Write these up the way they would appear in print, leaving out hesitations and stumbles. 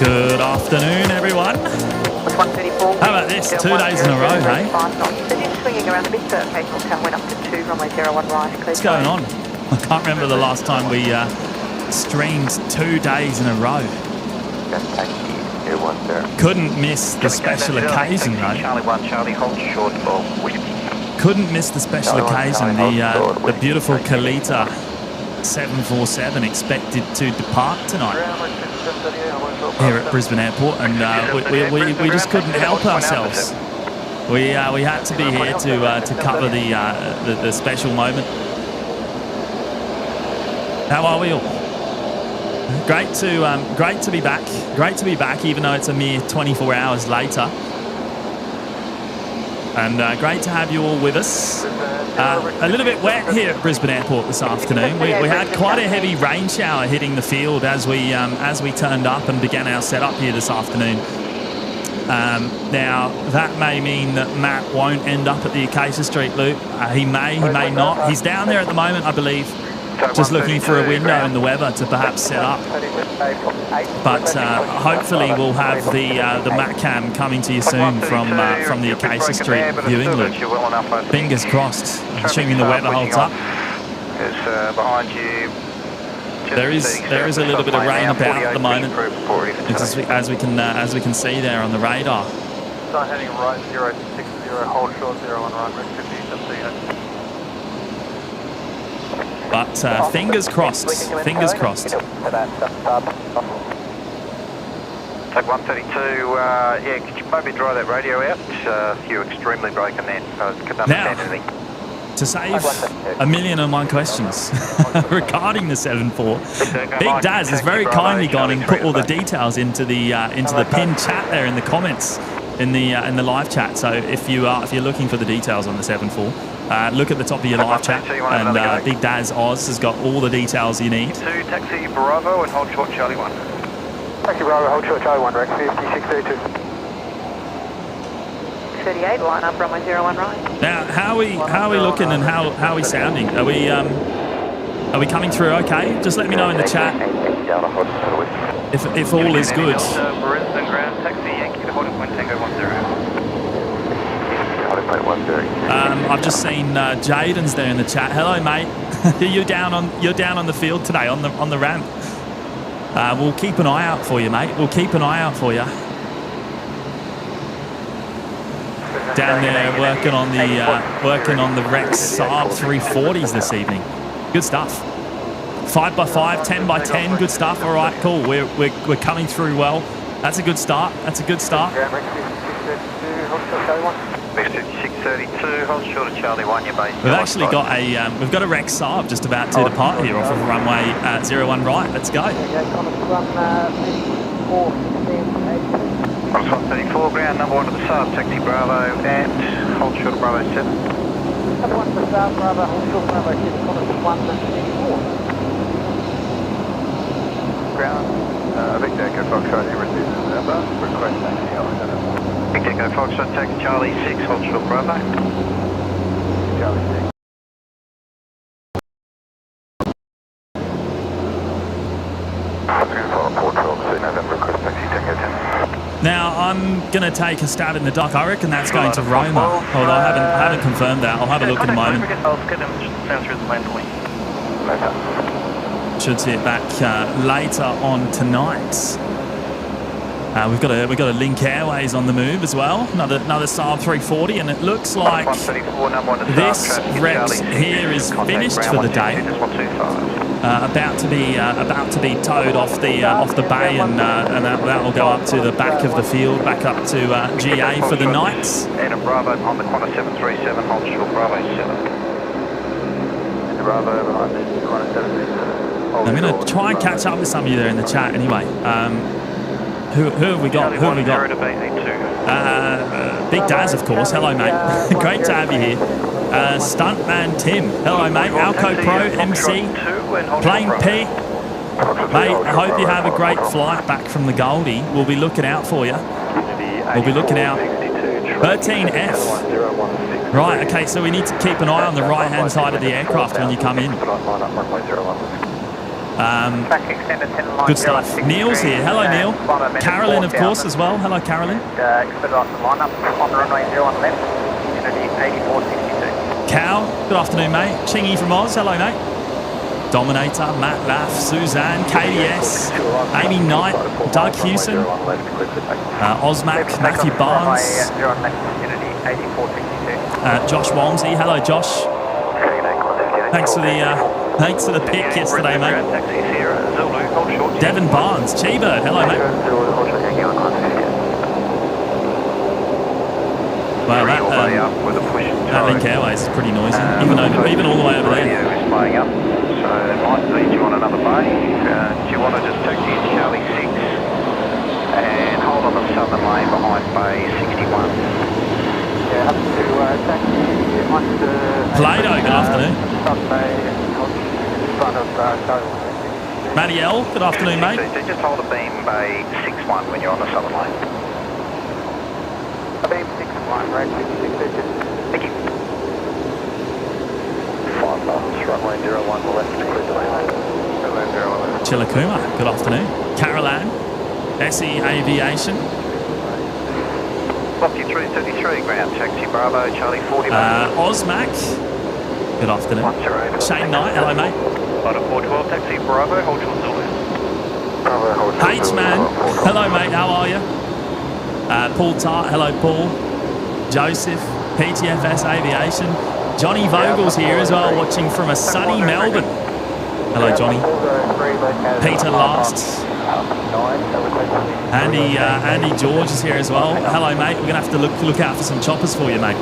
Good afternoon, everyone. How about this? 2 days in a row, hey? What's going on? I can't remember the last time we streamed 2 days in a row. Couldn't miss the special occasion, though. Couldn't miss the special occasion. The beautiful KALITTA 747 expected to depart tonight here at Brisbane Airport, and we just couldn't help ourselves. We had to be here to cover the special moment. How are we all? Great to be back. Great to be back, even though it's a mere 24 hours later. And great to have you all with us. A little bit wet here at Brisbane Airport this afternoon. We had quite a heavy rain shower hitting the field as we turned up and began our setup here this afternoon. Now that may mean that Matt won't end up at the Acacia Street loop. He may not. He's down there at the moment, I believe, just looking for a window in the weather to perhaps set up. But hopefully we'll have the Matt cam coming to you soon from the Acacia Street viewing loop. Fingers crossed, assuming the weather holds up. There is a little bit of rain about at the moment, as we can see there on the radar. Start heading right 060, hold short 01 right, 50, but fingers crossed, fingers crossed. Take 132, yeah, could you maybe dry that radio out? You're extremely broken then. Couldn't understand anything. To save a million and one questions regarding the 7.4, Big Daz has very kindly gone and put all the details into the pinned chat there in the comments in the live chat. So if you're looking for the details on the 7.4, look at the top of your live chat, and Big Daz Oz has got all the details you need. Taxi Bravo and hold short Charlie 1. Taxi Bravo, hold short Charlie 1, Rex 5632. 38, line up runway 01 right. Now, how are we looking and how are we sounding? Are we coming through okay? Just let me know in the chat if all is good. Brisbane ground taxi Yankee to holding point Tango 10. I've just seen Jaden's there in the chat. Hello, mate. you're down on the field today on the ramp. We'll keep an eye out for you, mate. We'll keep an eye out for you. Down there working on the Rex Saab 340s this evening. Good stuff. 5x5, 10x10, good stuff. All right, cool. We're coming through well. That's a good start. That's a good start. 632, hold short of Charlie 1, your base. We've actually got a Rex Saab just about to depart here off of runway 01 right. Let's go. 134, ground number 1 to the Saab, taxi Bravo and hold short of Bravo 7. Number 1 to the Saab, Bravo, hold short of Bravo 7, Connors 134. Ground, Big Echo Foxtrot, you received the number, request taxi Alexander. Big Echo Foxtrot, taxi Charlie 6, hold short Bravo. Charlie 6. Now I'm going to take a stab in the duck. I reckon that's going to Roma, although I haven't confirmed that. I'll have a look in a moment. Should see it back later on tonight. We've got a Link Airways on the move as well. Another Saab 340, and it looks like this Rex here is finished for the day. About to be towed off the bay, and that will go up to the back of the field, back up to GA for the night. And a Bravo on the Qantas 737, hold short Bravo 7. And Bravo behind the Qantas 737. I'm going to try and catch up with some of you there in the chat anyway. Who have we got? Who have we got? Big Daz, of course. Hello, mate. Great to have you here. Stuntman Tim. Hello, mate. Alco Pro MC. Plane P. Mate, I hope you have a great flight back from the Goldie. We'll be looking out for you. We'll be looking out. 13F. Right, okay, so we need to keep an eye on the right-hand side of the aircraft when you come in. Track extended 10 line Good stuff. 063, Neil's here. Hello, Neil. 1 minute Carolyn, of course, 4000. as well. Hello, Carolyn. Expedite the lineup on the runway 01 left, vicinity 8462. Cal, good afternoon, mate. Chingy from Oz. Hello, mate. Dominator, Matt Laff, Suzanne, KDS, Amy Knight, Doug Hewson, Osmac, Matthew Barnes, Josh Walmsley. Hello, Josh. Thanks for the pick yesterday, mate. Devon Barnes, Cheebird. Hello, mate. Wow, that Link Airways is pretty noisy, even all the way over there. So it might lead you on another bay. Do you want to just taxi into Charlie 6 and hold on the southern lane behind bay 61? Yeah, up to taxi onto Play-Doh, good afternoon. southern bay in front of Charlie. Matty L, good afternoon, mate. So just hold a beam bay 61 when you're on the southern lane. A beam 61, right, 66 inches. Thank you. 5 miles, runway 01 left, clear to land. Runway 01 left. Chilakuma, good afternoon. Caroline, SE Aviation. Lock you through 33, ground taxi Bravo, Charlie 40. Osmac, good afternoon. 108. Shane Knight, hello, mate. Flight 412, taxi Bravo, hold short Zulu. Bravo, hold short H man, hello, mate, how are you? Paul Tart, hello, Paul. Joseph, PTFS Aviation. Johnny Vogel's here as well, watching from a sunny Melbourne. Hello, Johnny. Peter Last. Andy George is here as well. Hello, mate. We're going to have to look out for some choppers for you, mate.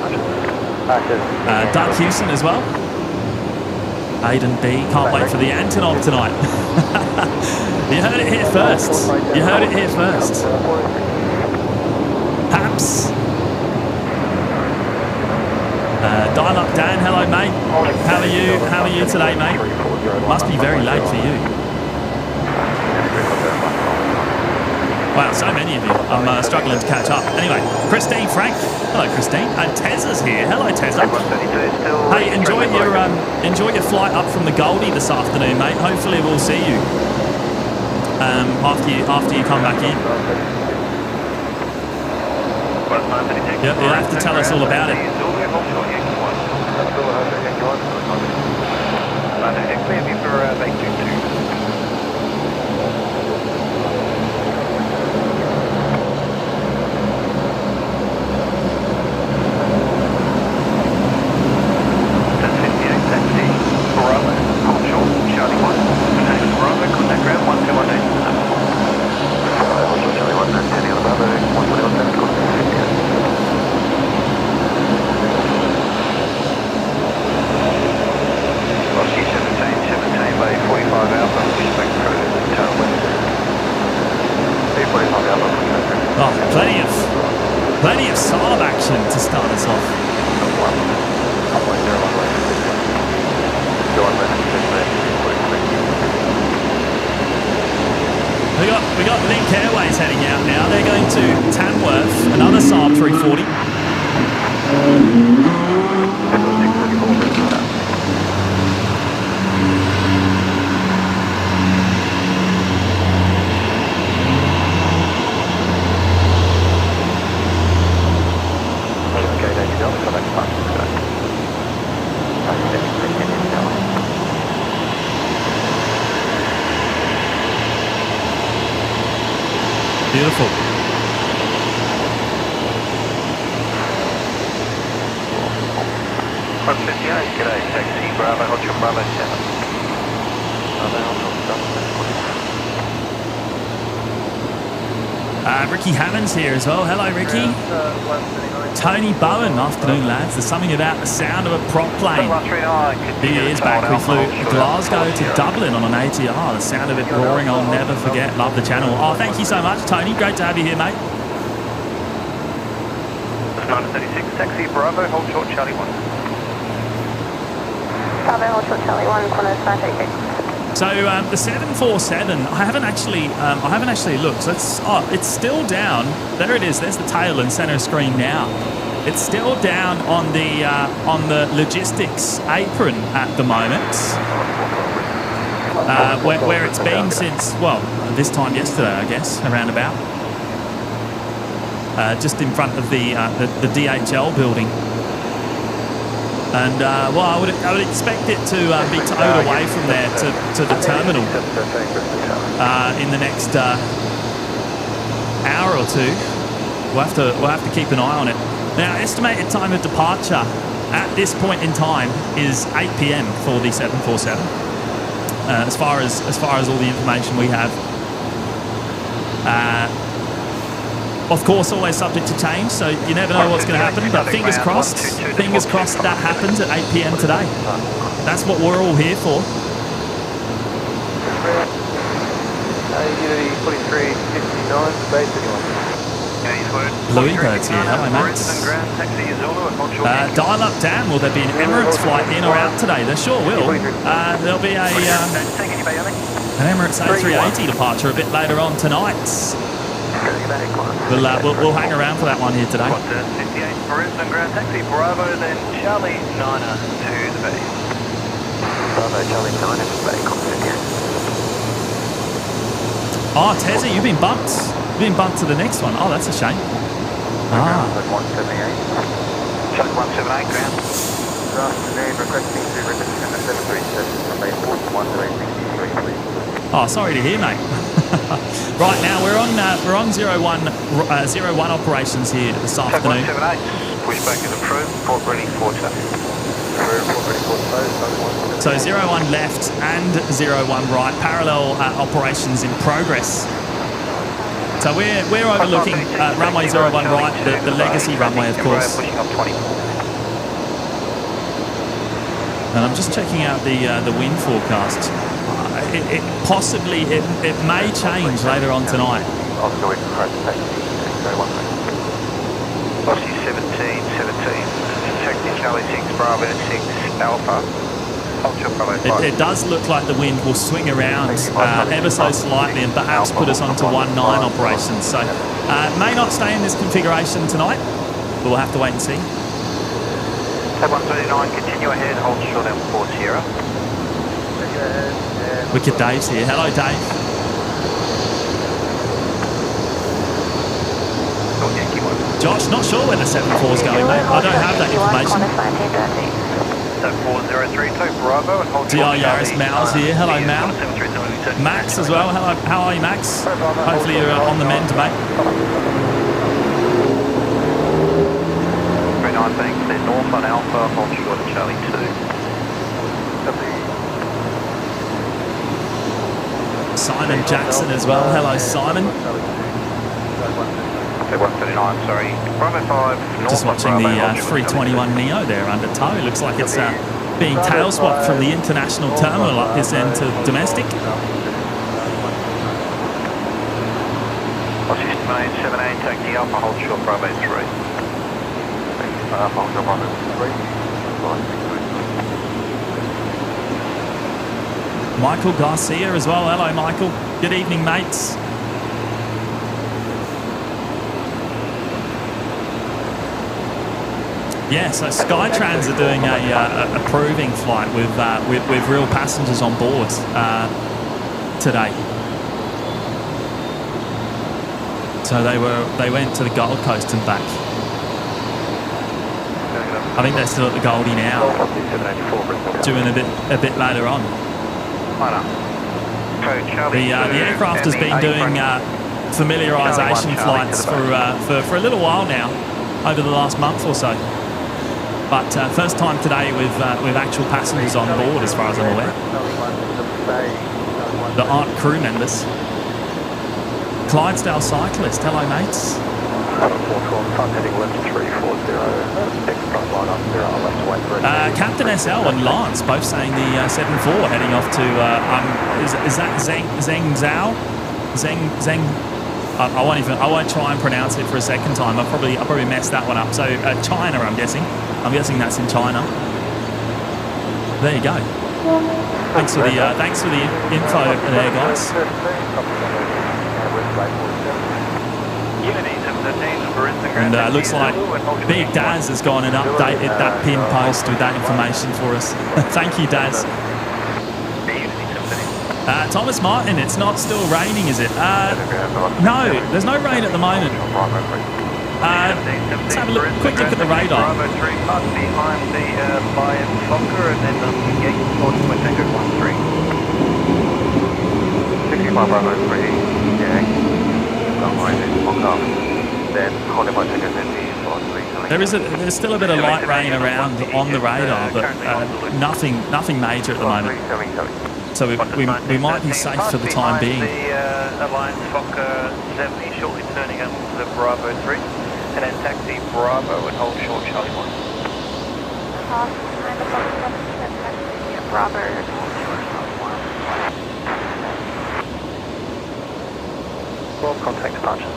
Doug Hewson as well. Aiden B. Can't wait for the Antonov tonight. You heard it here first. You heard it here first. Haps. Dial up Dan, hello mate. How are you? How are you today, mate? Must be very late for you. Wow, so many of you. I'm struggling to catch up. Anyway, Christine Frank. Hello, Christine. And Tezza's here. Hello, Tezza. Hey, enjoy your flight up from the Goldie this afternoon, mate. Hopefully we'll see you after you come back in. Yep, you'll have to tell us all about it. Oh, plenty of Saab action to start us off. We got Link Airways heading out now. They're going to Tamworth, another Saab 340. Beautiful. G'day, taxi Bravo, Hotel Bravo 7. Ricky Hammond's here as well. Hello, Ricky. Tony Bowen, afternoon, lads. There's something about the sound of a prop plane. A few years back, we flew Glasgow to Dublin on an ATR. The sound of it roaring, I'll never forget. Love the channel. Oh, thank you so much, Tony. Great to have you here, mate. 936, taxi Bravo, hold short Charlie 1. Bravo, hold short Charlie 1, corner 936. So the 747, I haven't actually looked. So it's still down. There it is. There's the tail in center screen now. It's still down on the logistics apron at the moment. where it's been since, well, this time yesterday, I guess, around about. Just in front of the DHL building. And, well, I would expect it to be towed away from there to the terminal in the next hour or two. We'll have to keep an eye on it. Now, estimated time of departure at this point in time is 8 p.m. for the 747. As far as all the information we have. Of course, always subject to change, so you never know what's going to happen. But fingers crossed that happens at 8 p.m. today. That's what we're all here for. Unity 4359, base anyone. Louis Bird's here. Hello, Max. Dial up Dan. Will there be an Emirates flight in or out today? There sure will. There'll be an Emirates A380 departure a bit later on tonight. We'll hang around for that one here today. 58 Brisbane ground taxi, Bravo, then Charlie 9 to the base. Bravo, Charlie 9 to the base, Oh, Tezzy, you've been bumped. You've been bumped to the next one. Oh, that's a shame. Ah. 178. Charlie 178 ground. Good afternoon, requesting to register the 737 from base 41 please. Oh, sorry to hear, mate. Right now we're on 01 operations here this afternoon. 178. Pushback is approved. Port ready for tow. So 01 left and 01 right, parallel operations in progress. So we're overlooking runway 01 right, the legacy runway, of course. And I'm just checking out the wind forecast. It possibly may change later on tonight. Oscar, Ossie 17, detecting Charlie 6, Bravo 6, Alpha. It does look like the wind will swing around ever so slightly and perhaps put us onto 19 operations. So may not stay in this configuration tonight, but we'll have to wait and see. Tab 139, continue ahead, hold short down 4 Sierra. Wicked Dave's here. Hello, Dave. Josh, not sure where the 74's going, mate. I don't have that information. So 4032 Bravo and hold DR Yaris Mal's here. Hello, Mal. Max as well. Hello. How are you, Max? Hopefully you're on the mend, mate. 319, clear north on Alpha, hold short at Charlie 2. Simon Jackson as well. Hello, Simon. 139, sorry. Bravo 5, north. Just watching the 321 Neo there under tow. Looks like it's being tail swapped from the international terminal up this end to domestic. Ossie 78, taxi Alpha, hold short, Bravo 3. Alpha, hold short, Bravo 3. Michael Garcia as well. Hello, Michael. Good evening, mates. Yeah, so Skytrans are doing a proving flight with real passengers on board today. So they went to the Gold Coast and back. I think they're still at the Goldie now, doing a bit later on. The aircraft has been doing familiarisation flights for a little while now, over the last month or so. But first time today with actual passengers on board, as far as I'm aware. That aren't crew members. Clydesdale cyclist, hello mates. Captain SL and Lance both saying the 7-4 heading off to is that Zheng Zhao? I won't try and pronounce it for a second time. I'll probably mess that one up. So China, I'm guessing that's in China. There you go. Thanks for the info there, guys. And looks like Big Daz has gone and updated that pin post with that information for us. Thank you, Daz. Thomas Martin, it's not still raining, is it? No, there's no rain at the moment. Let's have a quick look at the radar. Bravo 3, park behind the Lion Fokker and then the gate towards my Tango 13. 65 Bravo 3, yeah. Behind it, Fokker. Then hold my Tango 13. There's still a bit of light rain around on the radar, but nothing major at the moment. So we might be safe for the time being. The Alliance Fokker 70 shortly turning up to the Bravo 3 and then taxi Bravo and hold short Charlie 1. Behind the Fokker 70, then taxi Bravo and hold short Charlie 1. Well, contact departure.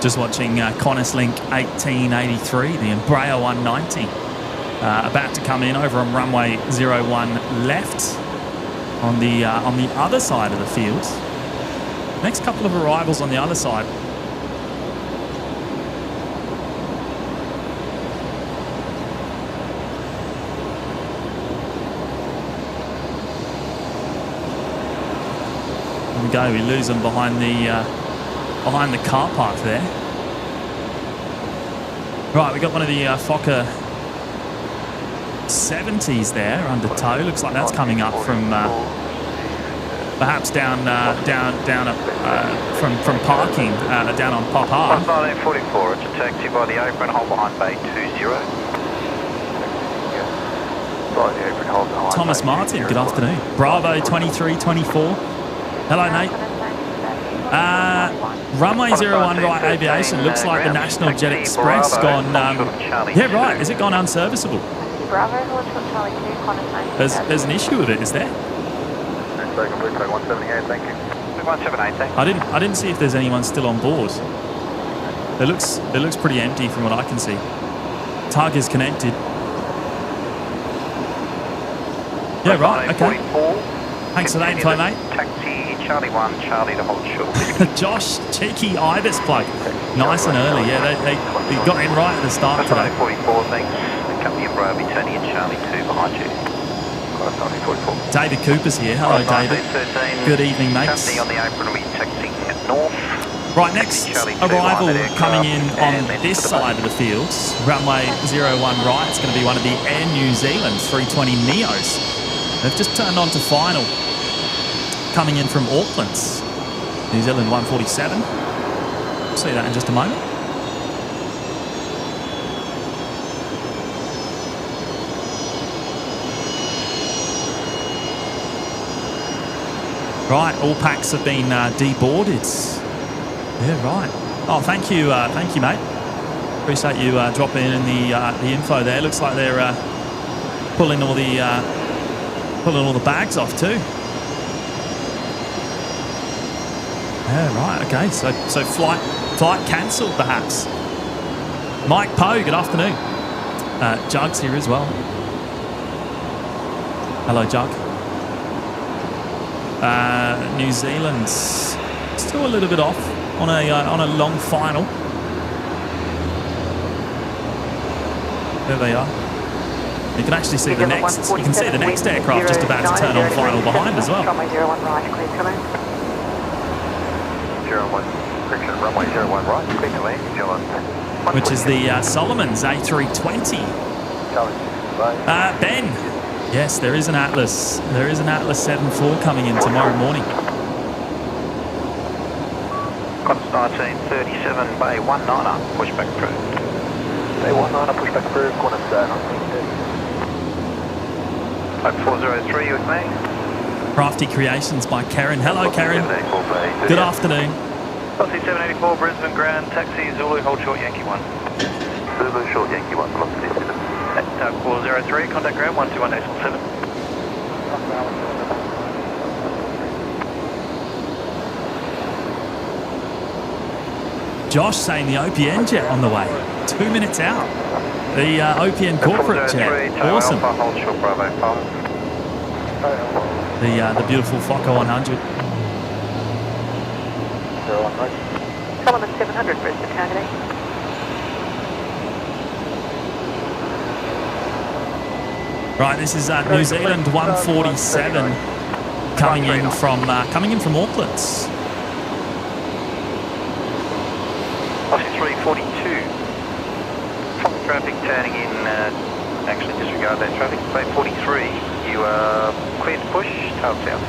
Just watching Qantas Link 1883, the Embraer 190, about to come in over on runway 01 left on the other side of the field. Next couple of arrivals on the other side. There we go. We lose them behind the car park there. Right, we got one of the Fokker 70s there under tow. Looks like that's coming up from perhaps down from parking down on Papa. 1944. It's a taxi by the apron, hold behind bay 20. Thomas Martin, good afternoon. Bravo 2324. Hello, mate. Runway 01 right aviation. Looks like the National Jet Express gone. Yeah, right. Is it gone unserviceable? Bravo, hold short Charlie 2, Qantas 90. There's an issue with it, is there? 178, thank you. 178, thank you. I didn't see if there's anyone still on board. It looks pretty empty from what I can see. Tug is connected. Yeah, right. Okay. Thanks for that info, mate. Taxi Charlie 1, Charlie to hold short. Josh, cheeky Ibis plug. Nice and early. Yeah, they got in right at the start today. 44, thanks. Company Embraer will be turning in Charlie 2 behind you. David Cooper's here. Hello, David. Good evening, mates. Company on the apron will be taxiing north. Right, next arrival coming in on this side of the field, runway 01 right. It's going to be one of the Air New Zealand 320 Neos. They've just turned on to final. Coming in from Auckland, New Zealand 147. We'll see that in just a moment. Right, all packs have been deboarded. Yeah, right. Oh, thank you, mate. Appreciate you dropping in the info there. Looks like they're pulling all the bags off too. Yeah, right. Okay. So flight cancelled perhaps. Mike Poe, good afternoon. Jug's here as well. Hello, Jug. New Zealand's still a little bit off on a long final. There they are. You can actually see the next. You can see the next aircraft just about to turn on final behind as well. Runway 01 right, clear to land. 01, correction, runway 01 right, clear to land, John. Which is the Solomons A320. Ben. Yes, there is an Atlas. There is an Atlas 7-4 coming in tomorrow morning. Qantas 1937, Bay 19er, pushback approved. Bay 19er, pushback approved, Qantas 1930. 403, you with me? Crafty Creations by Karen. Hello, Karen. Good afternoon. Velocity 784, Brisbane ground, taxi, Zulu, hold short, Yankee 1. Zulu, short, Yankee 1, velocity 7. At 403, contact ground, 121.7. Josh saying the OPN jet on the way. 2 minutes out. The OPN corporate jet. Awesome. Hold short, Bravo 5. The beautiful Fokker 100. 01 right. Solomon 700, Brisbane targeting. Right, this is New Zealand 147 coming in from Auckland. Aussie 342. Fox traffic turning in, actually disregard that traffic. Bay 43, you are clear to push, tail south.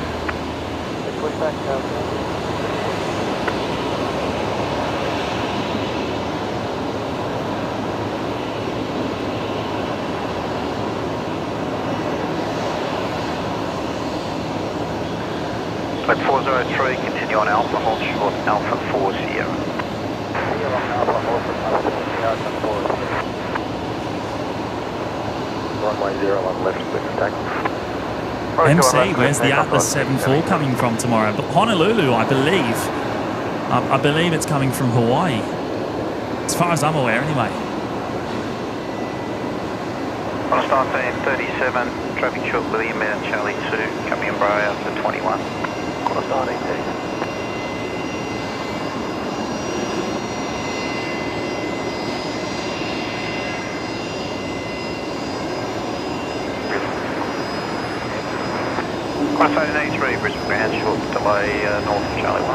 Push back, Flight 403, continue on Alpha, hold short, Alpha 40. Runway 01 left, clear for takeoff. MC, where's the Atlas 74 coming from tomorrow? But Honolulu, I believe it's coming from Hawaii. As far as I'm aware, anyway. On a start day 37, traffic short William and Charlie 2, coming Embraer for 21. On a start 18. On a start 83, Brisbane ground short delay north of Charlie 1.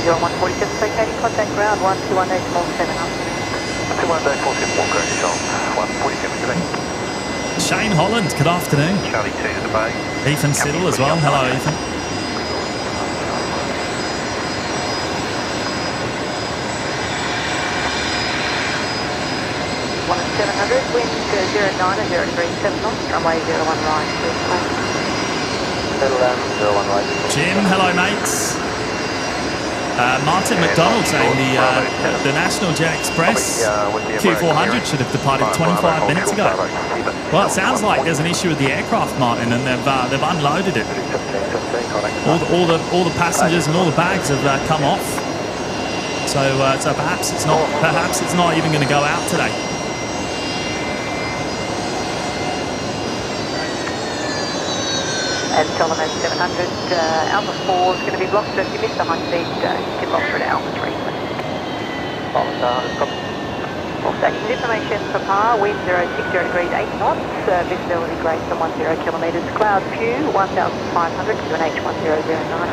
You're on 147, vacating, contact ground 1218 small 7 up. 218, 47, walk going yourself. 147, today. Shane Holland, good afternoon. Charlie 2 to the bay. Ethan Siddle as well. Hello, Ethan. 700, wind 09 at 0 degrees 7 knots, runway 01 right, clear for land. Settle down, 01 right. Jim, hello, mates. Martin McDonald saying the National Jet Express Q400 should have departed 25 minutes ago. Well, it sounds like there's an issue with the aircraft, Martin, and they've unloaded it. All the passengers and all the bags have come off. So perhaps it's not even going to go out today. And Solomon 700, Alpha 4 is going to be blocked, so if you miss the high speed, you can block through to Alpha 3. Solomon 700, copy. Station information for PAR, wind 060 degrees 8 knots, visibility greater than 10 kilometres, cloud few 1,500 to an H1009.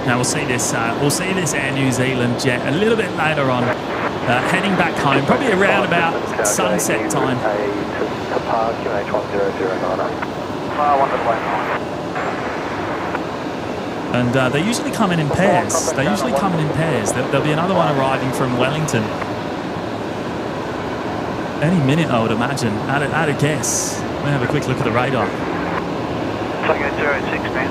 Now we'll see this Air New Zealand jet a little bit later on, heading back home, probably around about sunset time. To PAR, QH1009. And they usually come in pairs. There'll be another one arriving from Wellington any minute, I would imagine. At a guess. Let me have a quick look at the radar. Tango 06 now.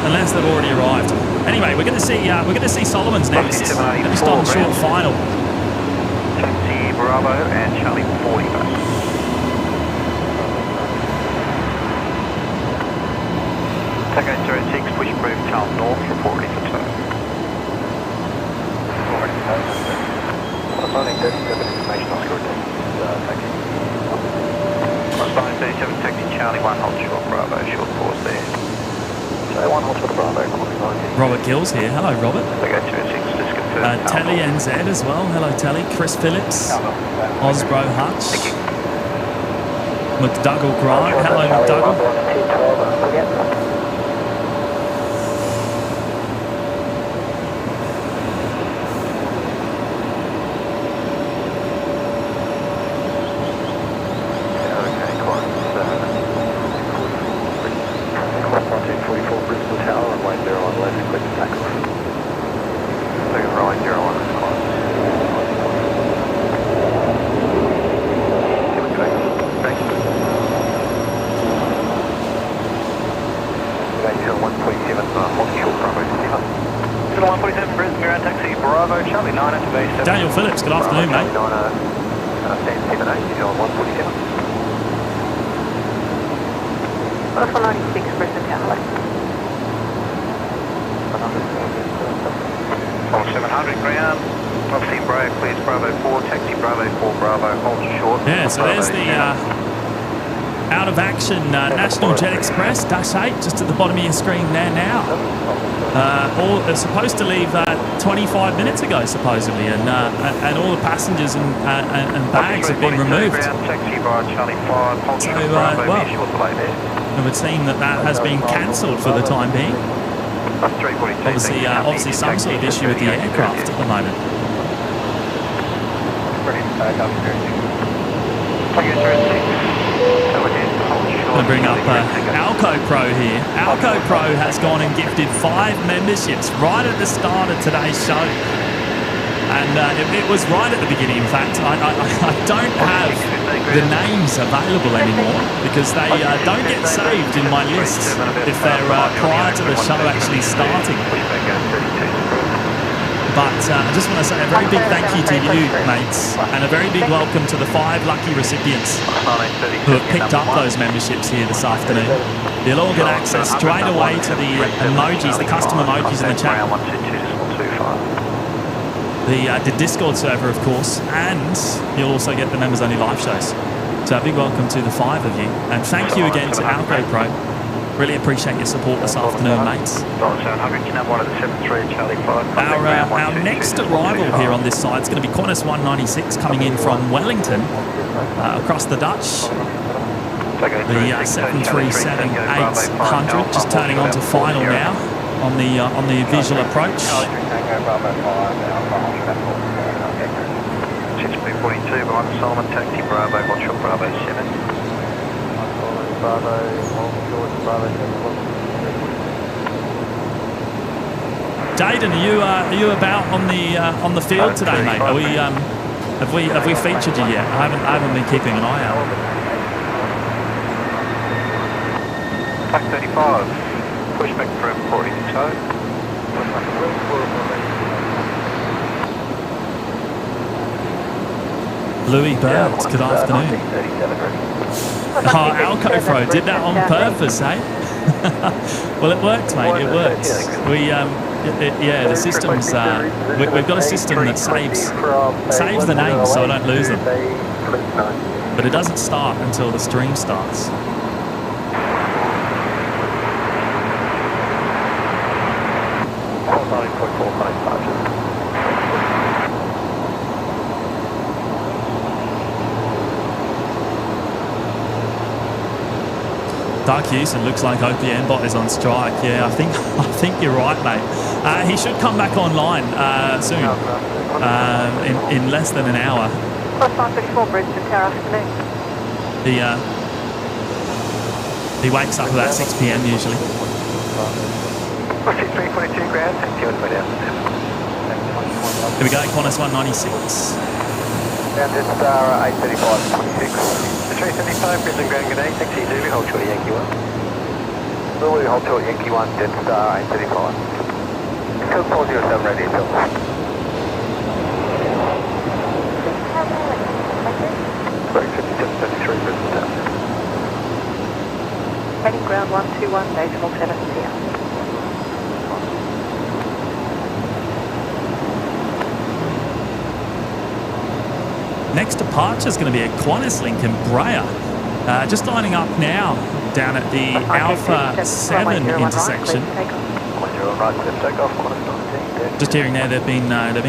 Unless they've already arrived. Anyway, we're going to see Solomon's next. Just on the short final. Taxi Bravo and Charlie 40 back. Tango 06, push proof tail north, reporting for tow. Responding 37, information Oscar taxi. Responding 37, taxi Charlie 1, hold short Bravo, short pause there. One hold short Bravo, Robert Gills here. Hello, Robert. Tango 26, just confirm. Telly NZ as well. Hello, Telly. Chris Phillips. Osbro Hutch. McDougall Grant. Hello, McDougall. Brisbane Ground Taxi Bravo, Charlie 9 to base 7. Daniel Phillips, good afternoon, mate. Stand 78, you're on 147. Plus 196, Brisbane Town Lake. On 700 ground, obviously Bravo clears Bravo 4, taxi Bravo 4 Bravo, hold short. Yeah, so there's the out of action National Jet Express, Dash 8, just at the bottom of your screen there now. All supposed to leave 25 minutes ago, supposedly, and all the passengers and bags have been removed. Taxi by Charlie 5, hold So, short Bravo, well, visual delay there. it would seem that has been cancelled for the time being. 342. Obviously some sort of issue with the aircraft at the moment. Going to bring up Alco Pro here. Alco Pro has gone and gifted 5 memberships right at the start of today's show. And it was right at the beginning, in fact. I don't have the names available anymore because they don't get saved in my lists if they're prior to the show actually starting. But I just want to say a very big thank you to you, mates, and a very big welcome to the 5 lucky recipients who have picked up those memberships here this afternoon. You'll all get access straight away to the emojis, the custom emojis in the chat. The Discord server, of course, and you'll also get the members-only live shows. So a big welcome to the 5 of you, and thank you again to Alco Pro. Really appreciate your support this afternoon, mates. Our next arrival here on this side is going to be Qantas 196 coming in from Wellington across the Dutch. The 737-800 just turning on to final now on the visual approach. 642 behind Solomon, taxi Bravo, watch your Bravo 7. Jayden, are you about on the field today, mate? Are we have we featured you yet? I haven't been keeping an eye out. Pack 35, pushback for reporting to tow. Louis Bird, good afternoon. Oh, Alco Pro did that on purpose, eh? Well, it worked, mate. It works. The system's. We've got a system that saves the names, so I don't lose them. But it doesn't start until the stream starts. Dark Houston looks like OPN bot is on strike. Yeah, I think you're right, mate. He should come back online soon, in less than an hour. Plus 134 Brisbane Tower afternoon. He wakes up about 6 p.m. usually. 342 ground, thank you. Here we go, Qantas 196. Ground Jetstar 835.26. 375 Brisbane Ground, good day, taxi Zulu, hold short Yankee 1. Zulu, hold short Yankee 1, Jetstar 835. Code 407 ready, Bill. Correct, 5733 Brisbane Town. Heading ground 121, decimal 7 p.m. Next departure is going to be a Qantas link in Brea. Just lining up now down at the Alpha 7 intersection. Just hearing there they've been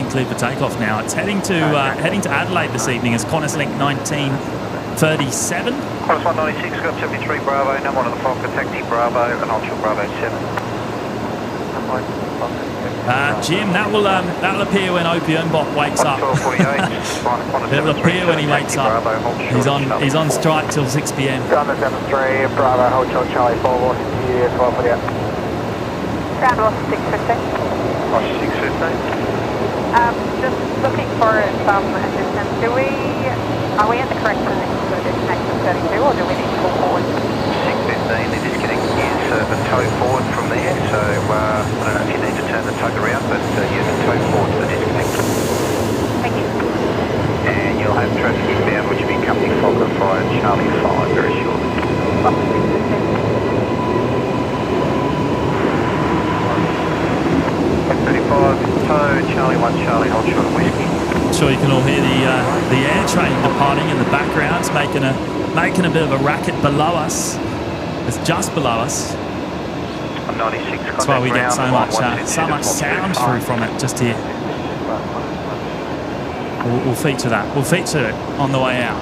cleared for takeoff now. It's heading to Adelaide this evening as Qantas link 1937. Qantas 196 got 73 Bravo, number 1 of the Falcon, taxi Bravo and hold short Bravo 7. Jim, that'll appear when OPN bot wakes up. It'll appear when he wakes up. He's on strike till 6 p.m. Gunner 73, Bravo, hold short Charlie 4, lost you, 12 for you. Ground lost 615. Lost 615. Just looking for some assistance. Are we at the correct position for the destination of 32 or do we need to pull forward? 615, the disconnect is the toe forward from there, so I don't know if you need to turn the tug around, but use the toe forward to the disconnect. Thank you. And you'll have traffic inbound, which will be company Fokker via Charlie 5 very shortly. F35, toe, Charlie 1, Charlie, hold short of whiskey. I'm sure you can all hear the air train departing in the background. It's making a bit of a racket below us. It's just below us. 96, That's why we get so much sound through from it just here. We'll feature that. We'll feature it on the way out.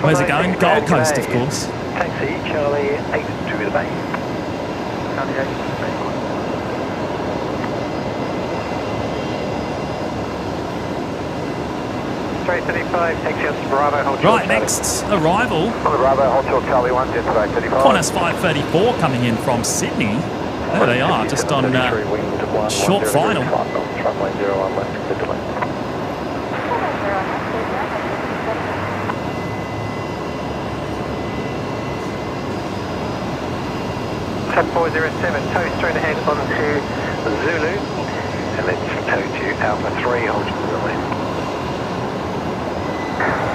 Where's it going? Gold Coast, of course. Taxi, Charlie 8 to the bay. Charlie 8 to the bay. 335, taxi out to Bravo, hold short. Right, next arrival. On the Bravo, hold short, Charlie 1, jet to 835. Qantas 534 coming in from Sydney. There they are, just on short final. Runway 01 left, clear to land. Trap 407, toe straight ahead onto Zulu, and then toe to Alpha 3, hold short to the left.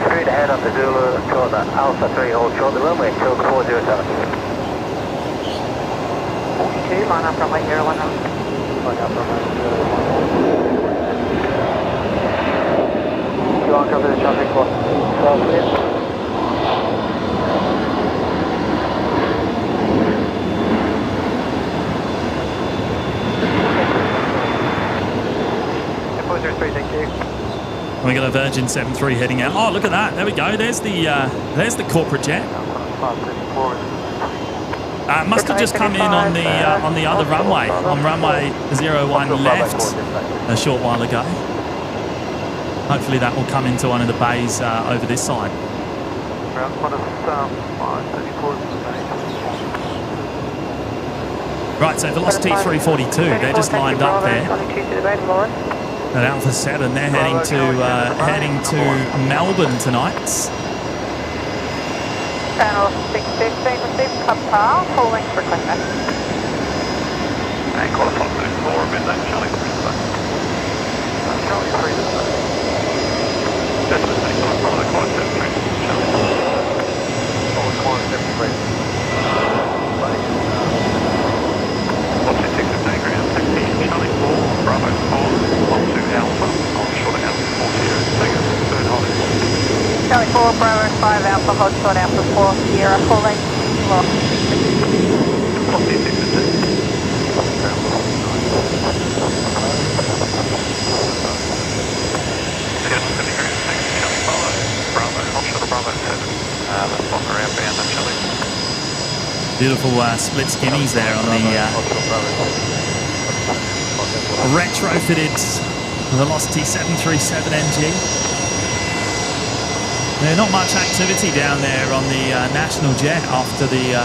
Straight ahead onto Zulu, toward the Alpha 3, hold short the runway, code 407. 42, line up runway 01. Line up runway 01. You want to cover the traffic for 12 minutes? Thank you. We got a Virgin 73 heading out. Oh, look at that! There we go. There's the corporate jet. Must have just come in on the other runway, on runway 01 left, a short while ago. Hopefully that will come into one of the bays over this side. Right, so Velocity 342. They're just lined up there. At Alpha 7, they're heading to Melbourne tonight. Channel 615, received club car, full length request back. And qualify move 4 a bit then, Charlie 3 to the back. Charlie 3 to the back. Just the same time, follow the quad 73, Charlie. Follow the quad 73. What's your 615 ground? Taxi, Charlie 4, Bravo 4, on to Alpha, on short of Alpha 40, take us third holding. Charlie 4, Bravo 5, Alpha, hold short, Alpha 4, Sierra, full length, lost. What's your 615? Beautiful split skinnies there on the retrofitted Velocity 737 NG. There's not much activity down there on the National Jet after the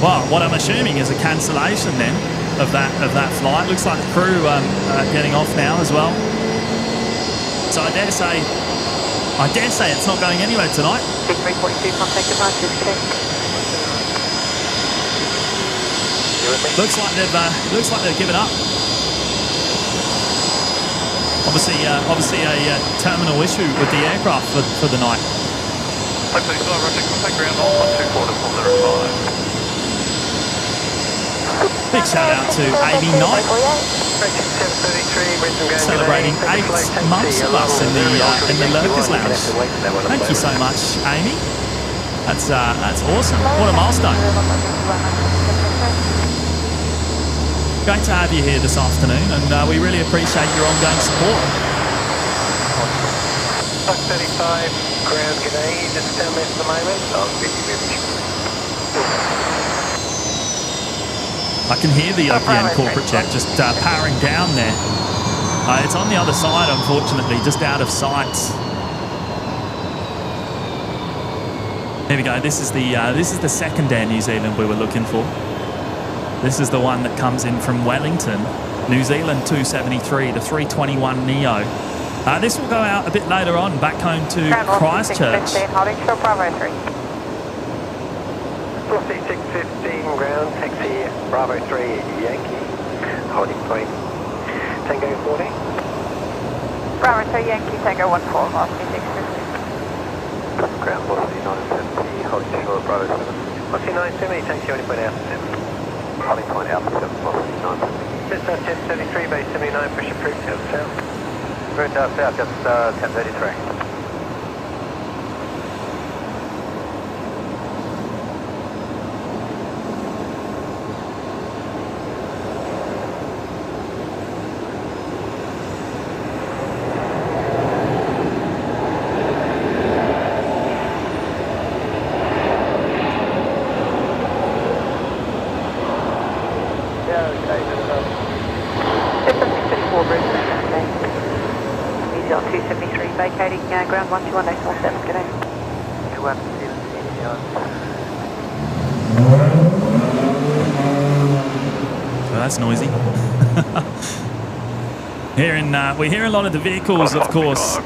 well, what I'm assuming is a cancellation then of that flight. Looks like the crew getting off now as well. So I dare say it's not going anywhere tonight. 6342, contact device, Looks like they've given up. Obviously a terminal issue with the aircraft for the night. Hopefully it's not rushing. Contact ground on 24.05. Big shout out to Amy Knight, celebrating 8 months of us in the Lurkers Lounge. Thank you so much, Amy. That's awesome. What a milestone. Great to have you here this afternoon, and we really appreciate your ongoing support. 35, ground grenade, just down there for the moment. I'll get you very I can hear the OPN corporate jet just powering down there. It's on the other side, unfortunately, just out of sight. Here we go. This is the second Air New Zealand we were looking for. This is the one that comes in from Wellington, New Zealand 273, the 321 Neo. This will go out a bit later on, back home to Christchurch. Velocity 615 ground, taxi Bravo 3 Yankee, holding point Tango 40. Bravo 3 Yankee, Tango 14, velocity 650. Ground velocity 970, holding short Bravo 7. Velocity 970, taxi holding point Alpha 7. Holding point Alpha 7, velocity 970. Just 1033, base 79, push approved, south south. Route south, just 1033. Vacating ground 121.47, good day. 217. So that's noisy. We hear a lot of the vehicles, of course,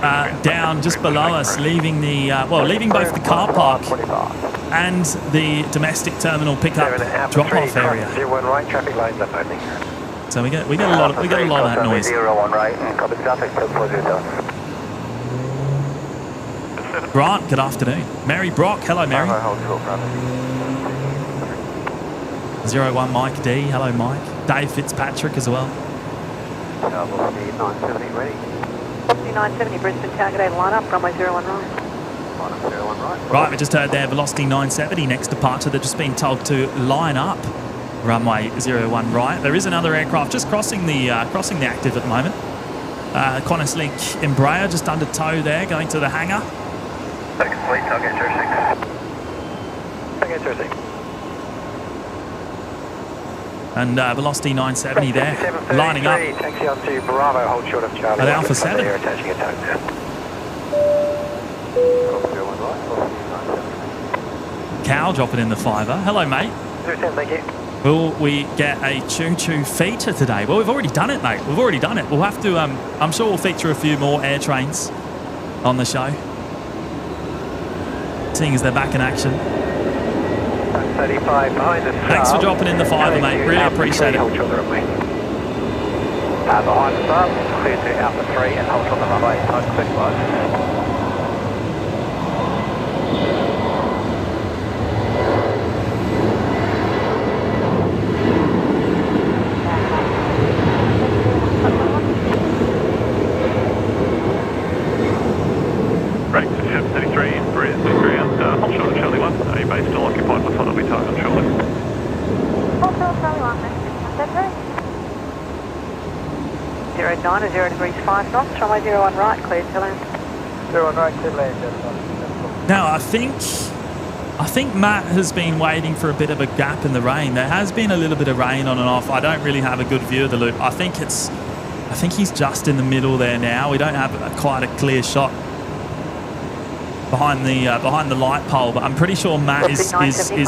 down just below us, leaving the leaving both the car park and the domestic terminal pickup drop-off area. 01 right, traffic lights up opening. So we get a lot of that noise. 01 right, and copy traffic, so 40 Grant, good afternoon. Mary Brock, hello Mary. 01 Mike D, hello Mike. Dave Fitzpatrick as well. Velocity 970 ready. Velocity 970, Brisbane Town, good day, line up, runway 01 right. Line up 01 right. Right, we just heard there, Velocity 970, next departure. They've just been told to line up, runway 01 right. There is another aircraft just crossing the active at the moment. Qantas Link Embraer just under tow there, going to the hangar. Complete, target 06. Target 06. And Velocity 970 there, lining up. Taxi on to Bravo, hold short of Charlie. At Alpha 7. They're attaching a tow now. 01 right, Cal dropping in the fiver. Hello, mate. 07, thank you. Will we get a choo-choo feature today? Well, we've already done it, mate. We've already done it. We'll have to, I'm sure we'll feature a few more air trains on the show, seeing as they're back in action. 35 behind the star. Thanks for dropping in the fiver, mate. Really appreciate it. Hold short of the runway. Behind the star, clear to Alpha 3 and hold short of the runway. Time 35. Or 0 degrees 5 knots, runway 01 right, cleared to land. 01 right, cleared to land. Now, I think Matt has been waiting for a bit of a gap in the rain. There has been a little bit of rain on and off. I don't really have a good view of the loop. I think he's just in the middle there now. We don't have quite a clear shot behind the light pole, but I'm pretty sure Matt is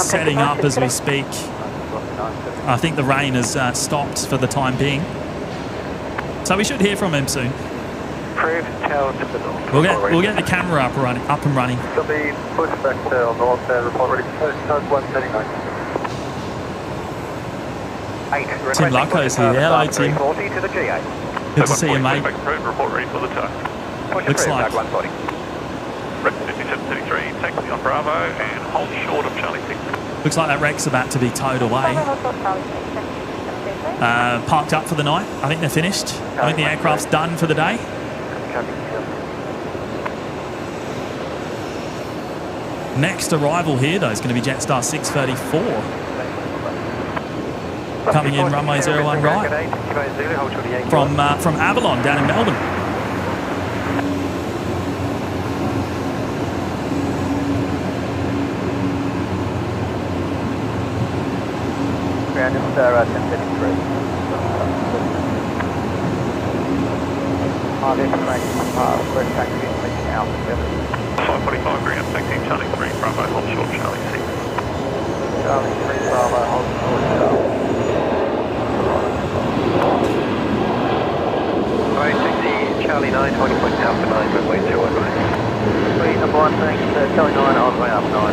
setting up as we speak. I think the rain has stopped for the time being. So we should hear from him soon. We'll get the camera up and running. There'll be push back to north and report ready. Start 139. Tim Lucko's here. Hello, Tim. To the G8. Good to see you, mate. Report ready for the tow. Looks like 5733, taxi on Bravo and hold short of Charlie 6. Looks like that wreck's about to be towed away. Parked up for the night. I think they're finished. I think the aircraft's done for the day. Next arrival here, though, is going to be Jetstar 634. Coming in runway 01 right. From Avalon down in Melbourne. Ground is 1033. First taxi reaching Alpha 7. 545 ground, taxi Charlie 3, Bravo, hold short Charlie 6. Charlie 3, Bravo, hold short Charlie. Right, taxi Charlie 9, holding point Alpha 9, runway 21 right. Number 1, thanks, Charlie 9, on way up 909.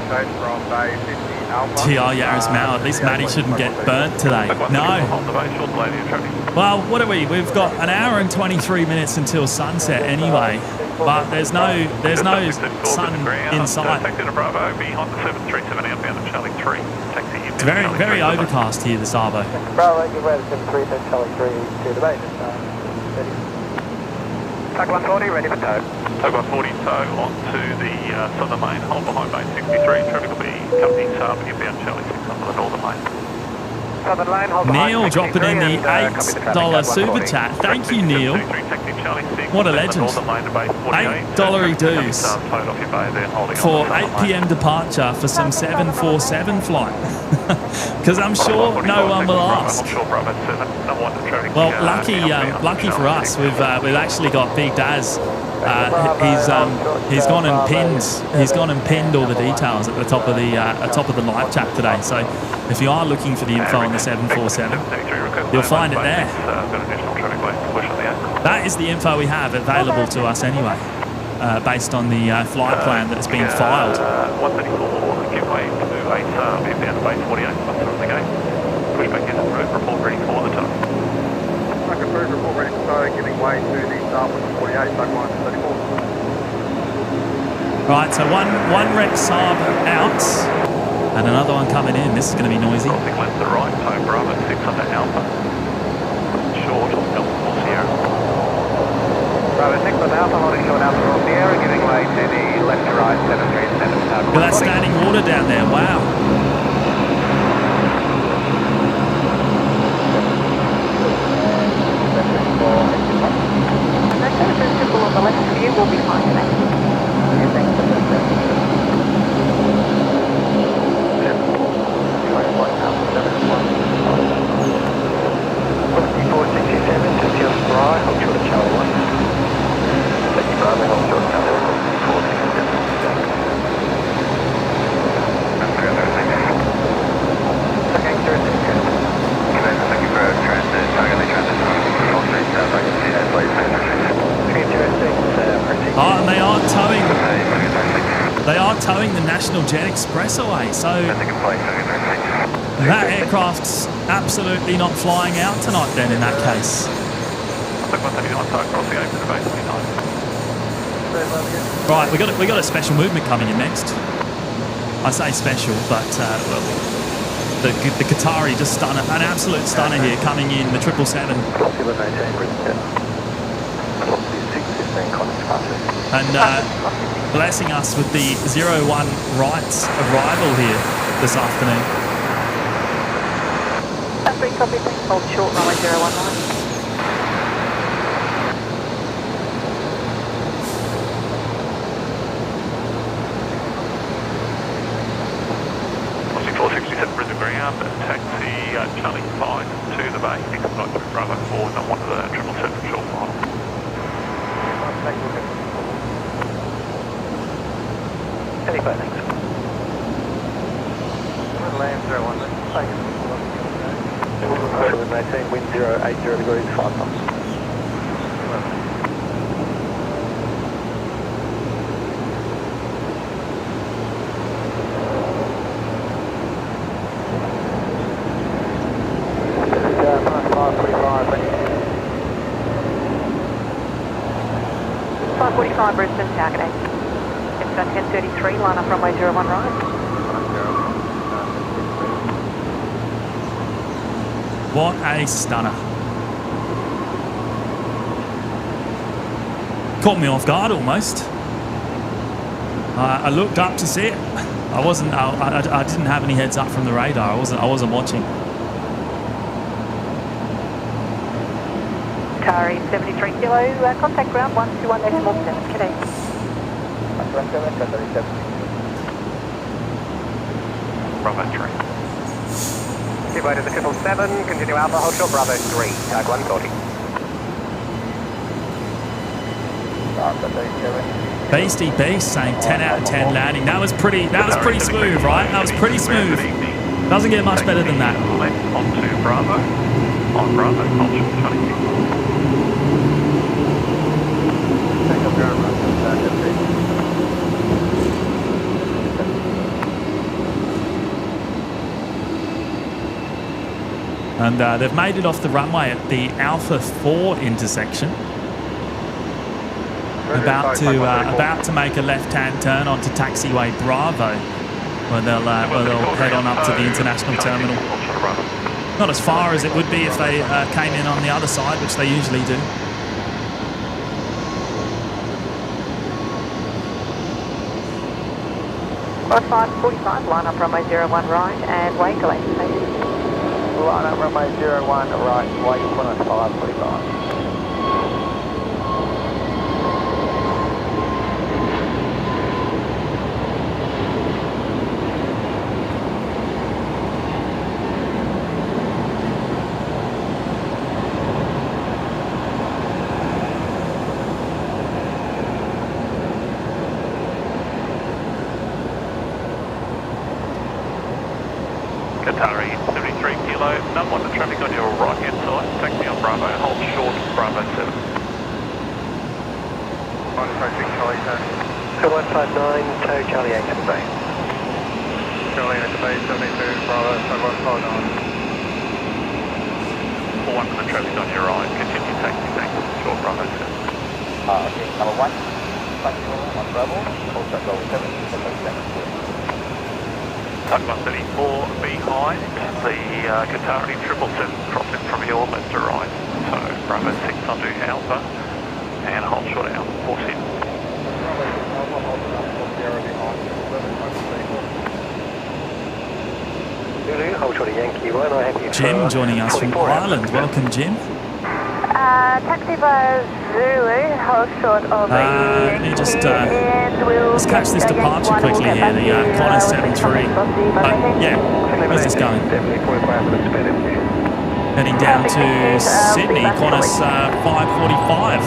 from Bay 50 Alpha. Gee, Yaris Mao, at least Matty shouldn't get burnt today. No. On the base, short delay to traffic. Well, what are we? We've got an hour and 23 minutes until sunset anyway, but there's no sun in sight. Taxi to Bravo, behind the 737 outbound of Charlie 3. Taxi in. It's very overcast here this Arvo. Bravo, give way to 737 Charlie 3 to the base. Tug 140, ready for tow. Tug 140 tow onto the southern lane, hold behind base 63. Traffic will be company Saab inbound Charlie 6 onto the northern lane. Southern lane, hold behind Neil dropping in the $8 super chat. Thank you, Neil. What a legend. $8 dues for 8 p.m. departure for some 747 flight. Because I'm sure no one will ask. Well, lucky for us, we've actually got Big Daz. He's gone and pinned all the details at the top of the live chat today. So if you are looking for the info on the 747, you'll find it there. That is the info we have available to us anyway, based on the flight plan that has been filed. 134, give way to 8 inbound to base 48, bus on the gate. Push back in, report ready for the tow. Approved, report ready for tow, giving way to the Saab 48, Tug 134. Right, so one wreck Saab out and another one coming in. This is going to be noisy. Crossing left to right, tow Bravo 6 under Alpha. Short, Alpha Sierra. Bravo 6 on Alpha, holding short Alpha Roll Sierra, giving way to the left to right 737 Tug 140. Look at that standing water down there, wow. On the left view will be fine today. Oh, and they are towing the National Jet Express away, so that aircraft's absolutely not flying out tonight then in that case. Right, we got a special movement coming in next. I say special, but well, the Qatari just stunner, an absolute stunner here coming in, the 777. And blessing us with the 01 Wright's arrival here this afternoon. That's 3 copy, thanks. Hold short, runway 019. Brisbane ground, taxi Charlie 5 to the bay, expedite to Bravo 4, not one of the 777 short final. Anyway, thanks. Land 01, take it. 19, wind 080 degrees, 5 knots. Brisbane, target 8. It's 1033, line up runway 01 right. What a stunner. Caught me off guard almost. I looked up to see it. I didn't have any heads up from the radar. I wasn't watching. Qatari 73 kilo, contact ground 121.7 Cadet. Bravo 3. Give way to the 777, continue Alpha, hold short Bravo 3, tag 140. Beastie Beast saying 10 out of 10 landing. That was pretty smooth, right? That was pretty smooth. Doesn't get much better than that. Left onto Bravo. On Bravo, hold short Charlie 6. And they've made it off the runway at the Alpha 4 intersection. About to make a left-hand turn onto taxiway Bravo, where they'll head on up to the international terminal. Not as far as it would be if they came in on the other side, which they usually do. Right 545, line up runway 01 right and wake away. Line up runway 01 right, wake Qantas 545. Qatari 73 kilo, number 1 to traffic on your right hand side, taxi on Bravo, hold short, Bravo 7. 156 Charlie, 2159, tow Charlie 8 to the bay. Charlie 8 to the bay, 72, Bravo, 7159. 41 to the traffic on your right, continue taxi, thanks, short Bravo 7. Okay, number 1, on Bravo, hold short Bravo 7, 7. Tuck 134 behind the Qatari 777 crossing from your left to right. So Bravo 6 onto Alpha and hold short Alpha 47. Hold short Yankee 1, I have you. Jim joining us from Ireland. Welcome, Jim. Taxi by Zulu, hold short of Let me just let's catch this departure quickly here. The Qantas 73. Yeah, where's this going? Heading down to Sydney. Qantas 545.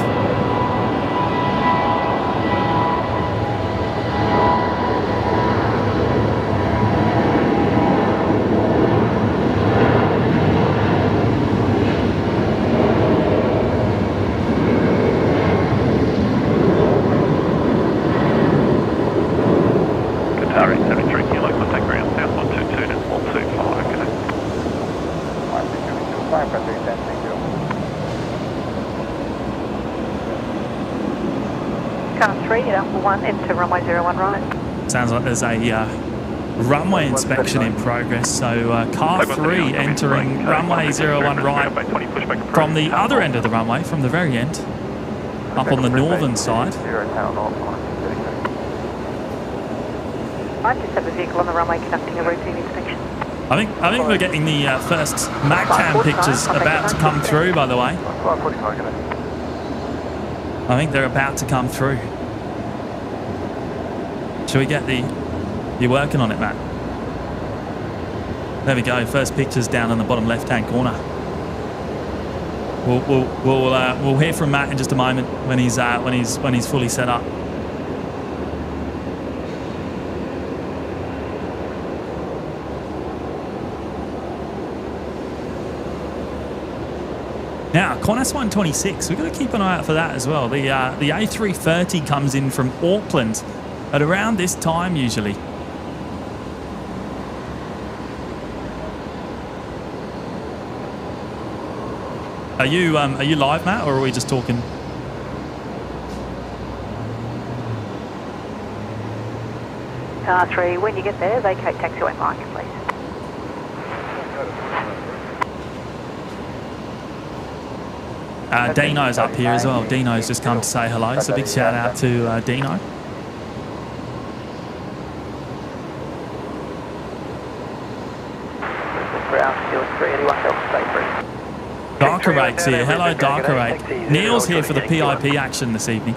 Into runway 01 right. Sounds like there's a runway inspection in progress. So car 3 entering runway 01 right from the other end of the runway, from the very end, up on the northern side. I just have a vehicle on the runway conducting a routine inspection. I think we're getting the first MACCAM pictures about to come through, by the way. I think they're about to come through. Shall we get the... You're working on it, Matt. There we go. First pictures down in the bottom left-hand corner. We'll hear from Matt in just a moment when he's fully set up. Now, Qantas 126, we've got to keep an eye out for that as well. The A330 comes in from Auckland at around this time usually. Are you live, Matt, or are we just talking? Car 3, when you get there, vacate taxiway market, please. Dino's up here as well. Dino's just come to say hello, so big shout out to Dino. Darker Rake's here. Hello, Darker Rake. Neil's here for the PIP action this evening.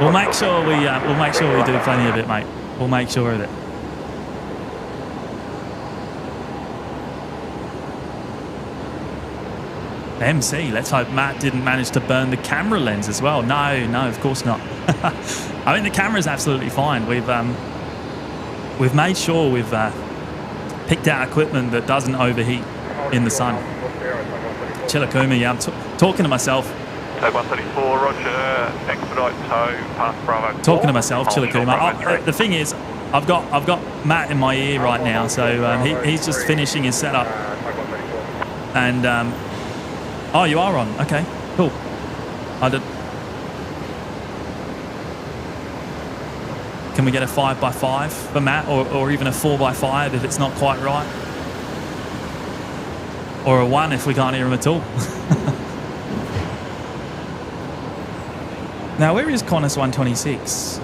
We'll make sure we do plenty of it, mate. We'll make sure of it. MC, let's hope Matt didn't manage to burn the camera lens as well. No, of course not. I mean, the camera's absolutely fine. We've made sure we've picked out equipment that doesn't overheat in the sun. Chilakuma, yeah, I'm talking to myself. Tow 134, roger, expedite tow, past Bravo. Talking to myself, Chilakuma. The thing is, I've got Matt in my ear right now, so he's just finishing his setup. And oh, you are on. Okay, cool. I did. Can we get a 5x5 for Matt, or even a 4x5 if it's not quite right, or a 1 if we can't hear him at all? Now, where is Qantas 126?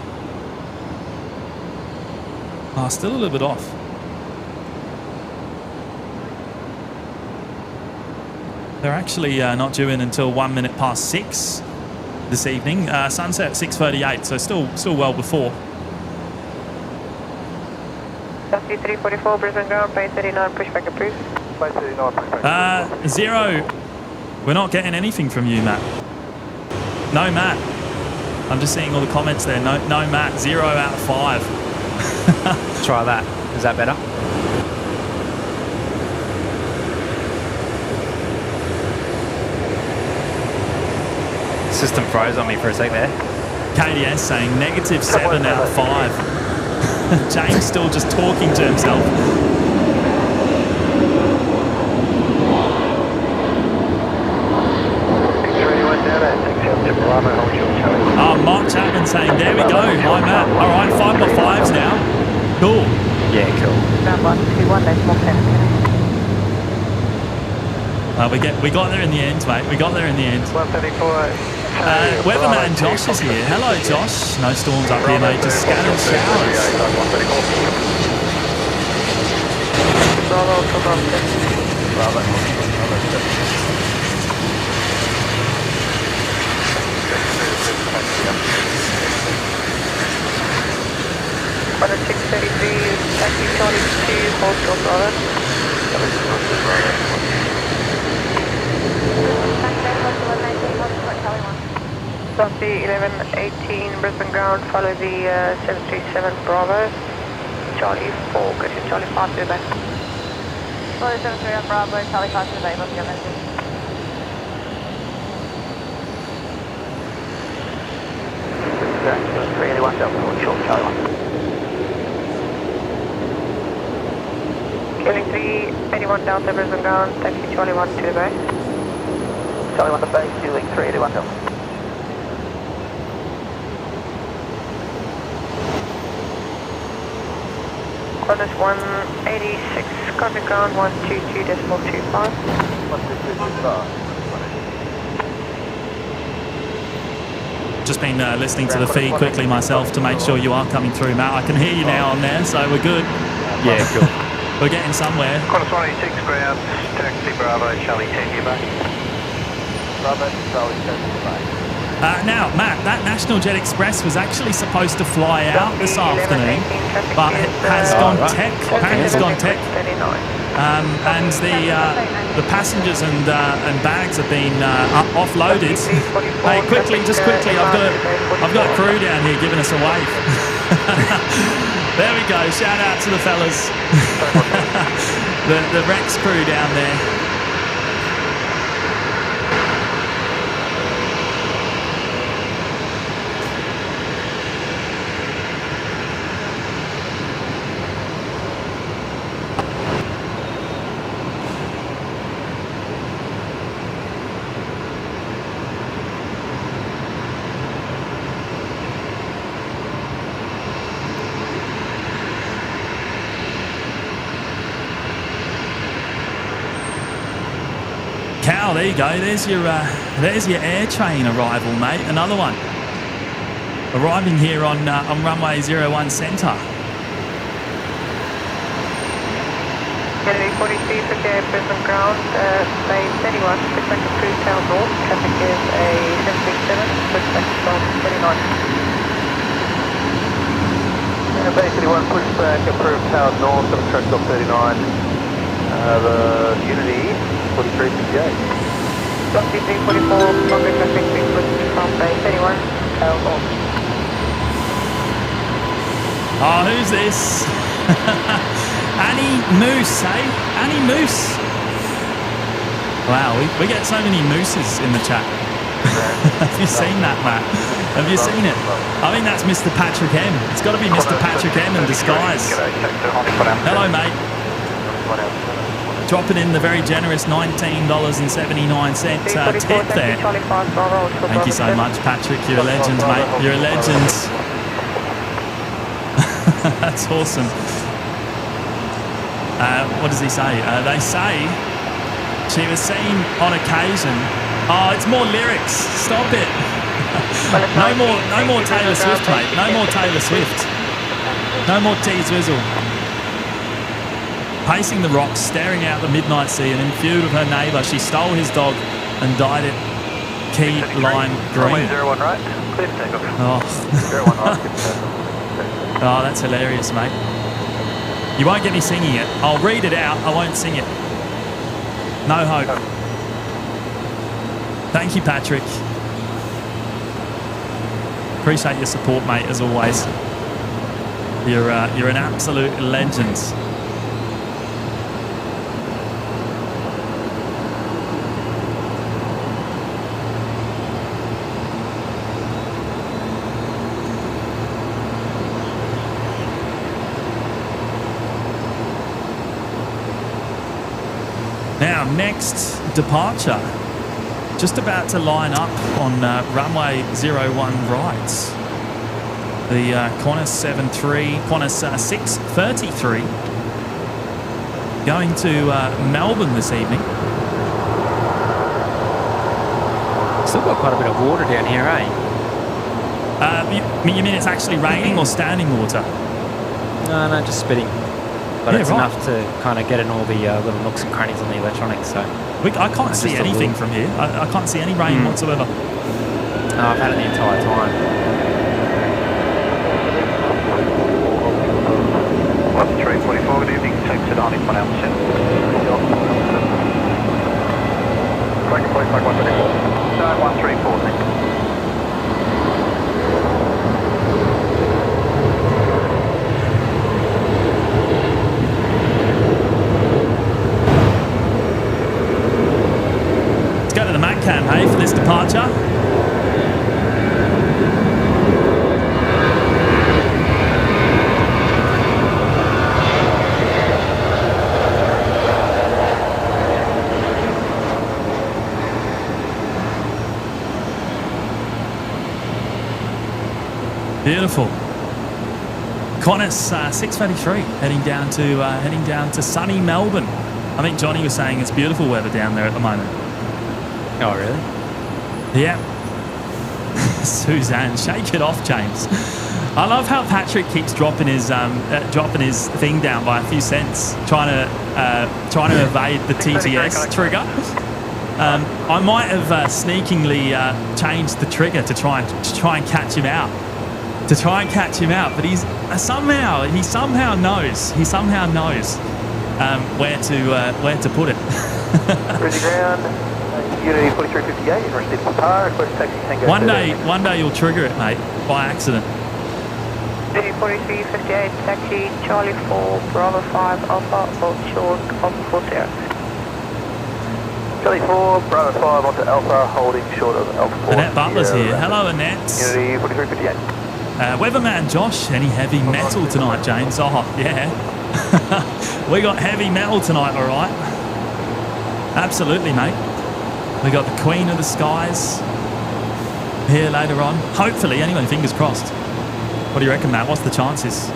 Ah, still a little bit off. They're actually not due in until 1 minute past 6 this evening. Sunset 6:38, so still well before. Taxi 344 Brisbane ground, base 39, pushback approved. Base 39, pushback. 0. We're not getting anything from you, Matt. No, Matt. I'm just seeing all the comments there. No, Matt. 0 out of 5. Try that. Is that better? System froze on me for a sec there. KDS saying -7 out of 5. James still just talking to himself. Oh, Mark Chapman saying, there we go. Hi, Matt. All right, 5x5s now. Cool. Yeah, cool. Ground 121, that's more 10. We got there in the end, mate. We got there in the end. 134. Weatherman Josh is here. Hello, Josh. No storms up here, mate. Just scattered showers. On a 633, taxi Charlie 2, hold short Bravo. Taxi 1118 Brisbane ground, follow the 737 Bravo. Charlie 4, go to Charlie 5 to the back. Follow 737 Bravo, Charlie 5 to the back, what's your message? That's 381 Delta, short Charlie 1. Killing 381 Delta Brisbane ground, taxi Charlie 1 to the base. Charlie 1 to base, fueling 381 Delta. Qantas 186, contact ground 122.25. 122.25. Just been listening to the feed quickly myself to make sure you are coming through, Matt. I can hear you now on there, so we're good. Yeah, cool. We're getting somewhere. Qantas 186 ground, taxi Bravo, Charlie 10 here back. Bravo, Charlie 10 here back. Now, Matt, that National Jet Express was actually supposed to fly out this afternoon, but it has gone tech. Apparently it's gone tech. And the passengers and bags have been offloaded. Hey, quickly, I've got a crew down here giving us a wave. There we go. Shout out to the fellas. the Rex crew down there. Cal, there you go. There's your air train arrival, mate. Another one arriving here on runway 01 centre. Kennedy 43, prepare Brisbane ground, base 31, pushback approved tail north, traffic is a 767, pushback from 39. Base 31, pushback, approved tail north, of track off 39. The Unity 4358. Taxi 344, contact traffic from base 31, tail north. Oh, who's this? Annie Moose, eh? Annie Moose. Wow, we get so many mooses in the chat. Have you seen that, Matt? Have you seen it? I think that's Mr. Patrick M. It's got to be Mr. Patrick M in disguise. Hello, mate. dropping in the very generous $19.79 tip there. Thank you so much, Patrick. You're a legend, mate. You're a legend. That's awesome. What does he say? They say she was seen on occasion. Oh, it's more lyrics. Stop it. No more Taylor Swift, mate. No more Taylor Swift. No more T-Swizzle. Pacing the rocks, staring out the midnight sea, and in feud with her neighbour, she stole his dog and dyed it key lime green. 01 right, clear to take off. Oh. 01 right, Oh, that's hilarious, mate. You won't get me singing it. I'll read it out, I won't sing it. No hope. Thank you, Patrick. Appreciate your support, mate, as always. You're an absolute legend. Now, next departure. Just about to line up on runway 01 right. The Qantas 633 going to Melbourne this evening. Still got quite a bit of water down here, eh? You mean it's actually raining or standing water? No, just spitting. But Yeah, it's right. enough to kind of get in all the little nooks and crannies on the electronics, so... I can't see just a anything little. from here. I can't see any rain whatsoever. Oh, I've had it the entire time. 344, good evening, take to Darling, 1 out, 10. Flag point, flag 134. 134, thank you. Let's go to the Macam, hey, for this departure. Beautiful. Qantas 633 heading down to sunny Melbourne. I think Johnny was saying it's beautiful weather down there at the moment. Oh, really? Yeah. Suzanne, shake it off, James. I love how Patrick keeps dropping his thing down by a few cents, trying to evade the TTS trigger. I might have sneakingly changed the trigger to try and catch him out. But he somehow knows where to put it. Bridge ground, Unity 4358, University of Qatar, request taxi Tango. One day you'll trigger it, mate, by accident. 4358, taxi Charlie 4, Bravo 5, Alpha, hold short of 40. Charlie 4, Bravo 5 onto Alpha, holding short of Alpha 4. Annette Butler's here. Hello, Annette. Unity 4358. Weatherman Josh, any heavy metal tonight, James? Oh, yeah. We got heavy metal tonight, all right. Absolutely, mate. We got the Queen of the Skies here later on. Hopefully, anyway, fingers crossed. What do you reckon, Matt? What's the chances?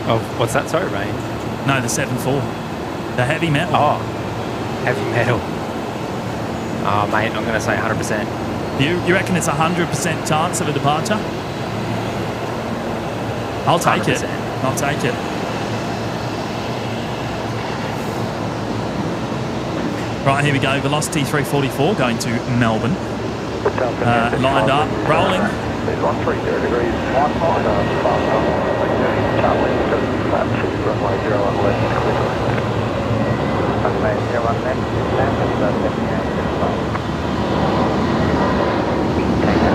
Oh, what's that? Sorry, rain? No, the 7-4. The heavy metal. Oh, heavy metal. Oh, mate, I'm going to say 100%. You reckon it's 100% chance of a departure? I'll take 100%. it. I'll take it. Right, here we go. Velocity 344 going to Melbourne. Lined up, rolling. 130 degrees, 1 knot. Top wind, flat 2, runway 01 left, clear. Runway 01 left,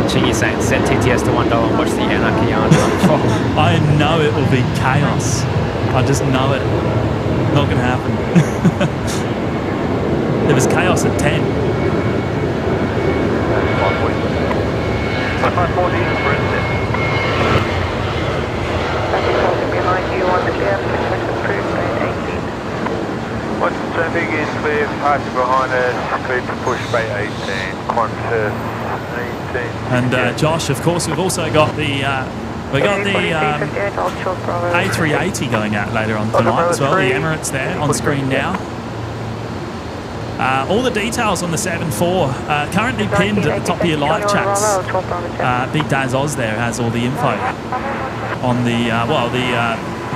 Chingy's saying set TTS to $1 and watch the anarchy on. I know it will be chaos. I just know it. Not going to happen. There was chaos at 10. 540, Behind you on the left, request approved by 18. Western Traffic is clear, passing behind us, clear to push bay 18, Qantas 18. And Josh, of course, we've also got the A380 going out later on tonight as well. The Emirates there on screen now. All the details on the 7-4 currently pinned at the top of your live chats. Big Daz Oz there has all the info on the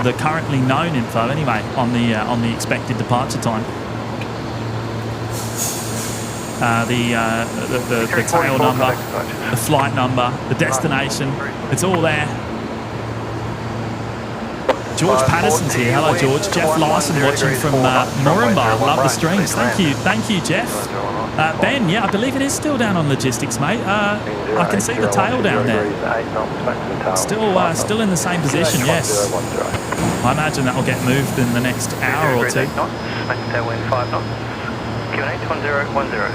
the currently known info anyway on the expected departure time. The tail number, the flight number, the destination, it's all there. George Patterson's here. Hello, George. Jeff Larson watching from Moranbah. Love the streams. Thank you, Jeff. Ben, yeah, I believe it is still down on logistics, mate. I can see the tail down there. Still in the same position, yes. I imagine that will get moved in the next hour or two. Tailwind 5 knots. Q&A 1010.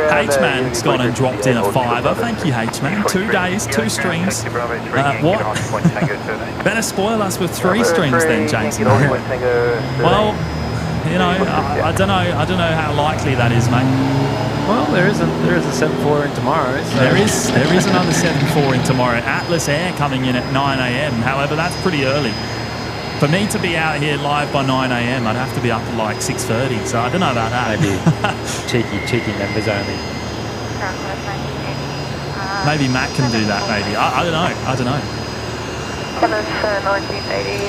H-Man's gone and dropped in a fiver. Thank you, H-Man. 2 days, 2 streams. What? Better spoil us with 3 streams then, James. Well, you know, I don't know how likely that is, mate. Well, there is a 7-4 in tomorrow. So. There is another 7-4 in tomorrow. Atlas Air coming in at 9 a.m. However, that's pretty early. For me to be out here live by 9 a.m, I'd have to be up at like 6:30. So I don't know about that. Maybe cheeky members only. Maybe Matt can do that. Maybe I don't know.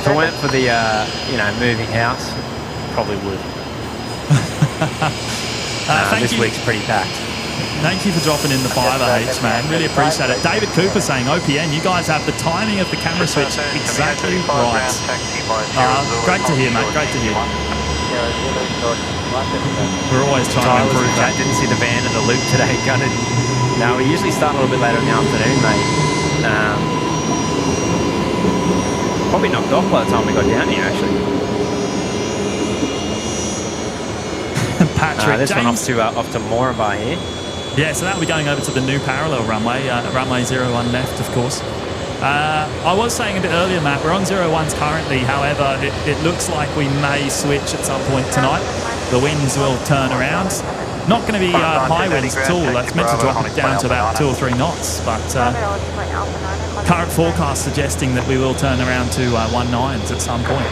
If I went for the moving house, probably would. This week's pretty packed. Thank you for dropping in the fiver, H-Man. Really appreciate it. David Cooper saying, OPN, you guys have the timing of the camera switch exactly right. Great to hear, mate. Great to hear. We're always trying to improve that. Didn't see the van in the loop today. Gutted. No, we usually start a little bit later in the afternoon, mate. Probably knocked off by the time we got down here, actually. Patrick, this one off to Moranbah here. Yeah, so that'll be going over to the new parallel runway, runway 01 left, of course. I was saying a bit earlier, Matt, we're on 01s currently. However, it looks like we may switch at some point tonight. The winds will turn around. Not going to be high winds at all. That's meant to drop it down to about 2 or 3 knots. But current forecast suggesting that we will turn around to 19s at some point.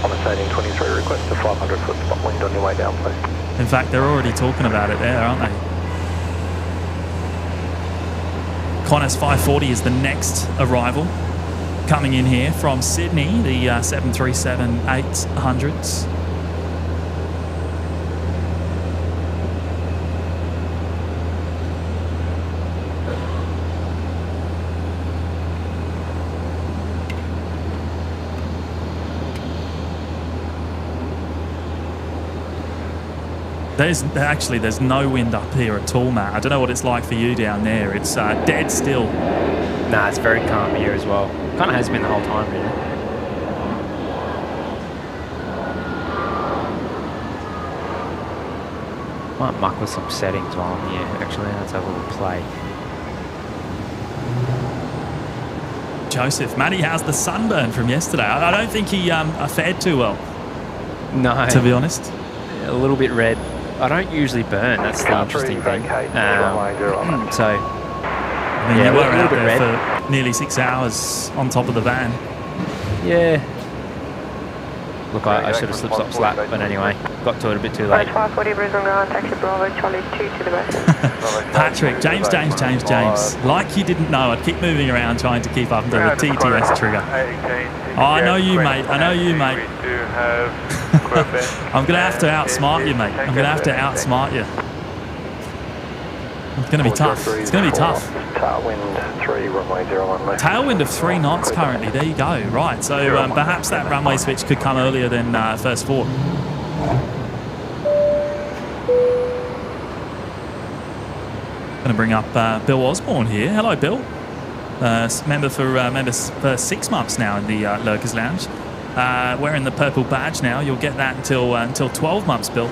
Compensating 23, request a 500-foot spot wind on your way down, please. In fact, they're already talking about it there, aren't they? Qantas 540 is the next arrival. Coming in here from Sydney, the 737-800s. There's no wind up here at all, Matt. I don't know what it's like for you down there. It's dead still. Nah, it's very calm here as well. Kind of has been the whole time, really. Might muck with some settings while I'm here. Actually, let's have a little play. Joseph, Matty, how's the sunburn from yesterday? I don't think he fared too well. No. To be honest. A little bit red. I don't usually burn. That's the interesting thing. So, I mean, you were out there for nearly 6 hours on top of the van. Yeah. Look, I should have slip-slop slapped, but anyway, got to it a bit too late. 540 Brisbane Ground, taxi Bravo, Charlie 2 to the west. Patrick, James. Like you didn't know, I'd keep moving around trying to keep up to the TTS trigger. Oh, I know you, mate. I'm going to have to outsmart you, mate. I'm going to have to outsmart you. It's going to be tough. It's going to be tough. Tailwind 3, runway 01 left. Tailwind of 3 knots currently. There you go. Right. So perhaps that runway switch could come earlier than first 4. Going to bring up Bill Osborne here. Hello, Bill. Member for 6 months now in the Lurkers Lounge. Wearing the purple badge now. You'll get that until 12 months, Bill.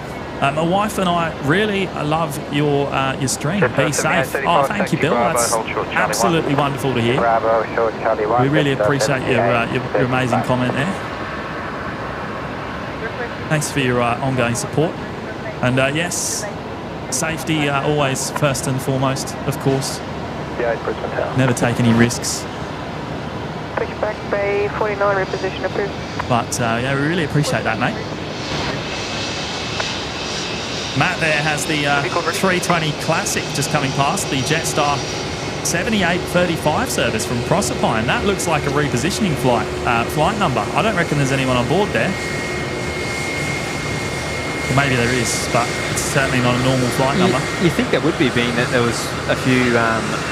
My wife and I really love your stream. Be safe. Oh, thank you, Bill. That's absolutely wonderful to hear. Bravo, short Charlie 1. We really appreciate your amazing comment there. Thanks for your ongoing support. And yes, safety always first and foremost, of course. Never take any risks. Pushback Bay 49, reposition approved. But yeah, we really appreciate that, mate. Matt there has the 320 Classic just coming past, the Jetstar 7835 service from Proserpine. That looks like a repositioning flight number. I don't reckon there's anyone on board there. Maybe there is, but it's certainly not a normal flight number. You think there would be, being that there was a few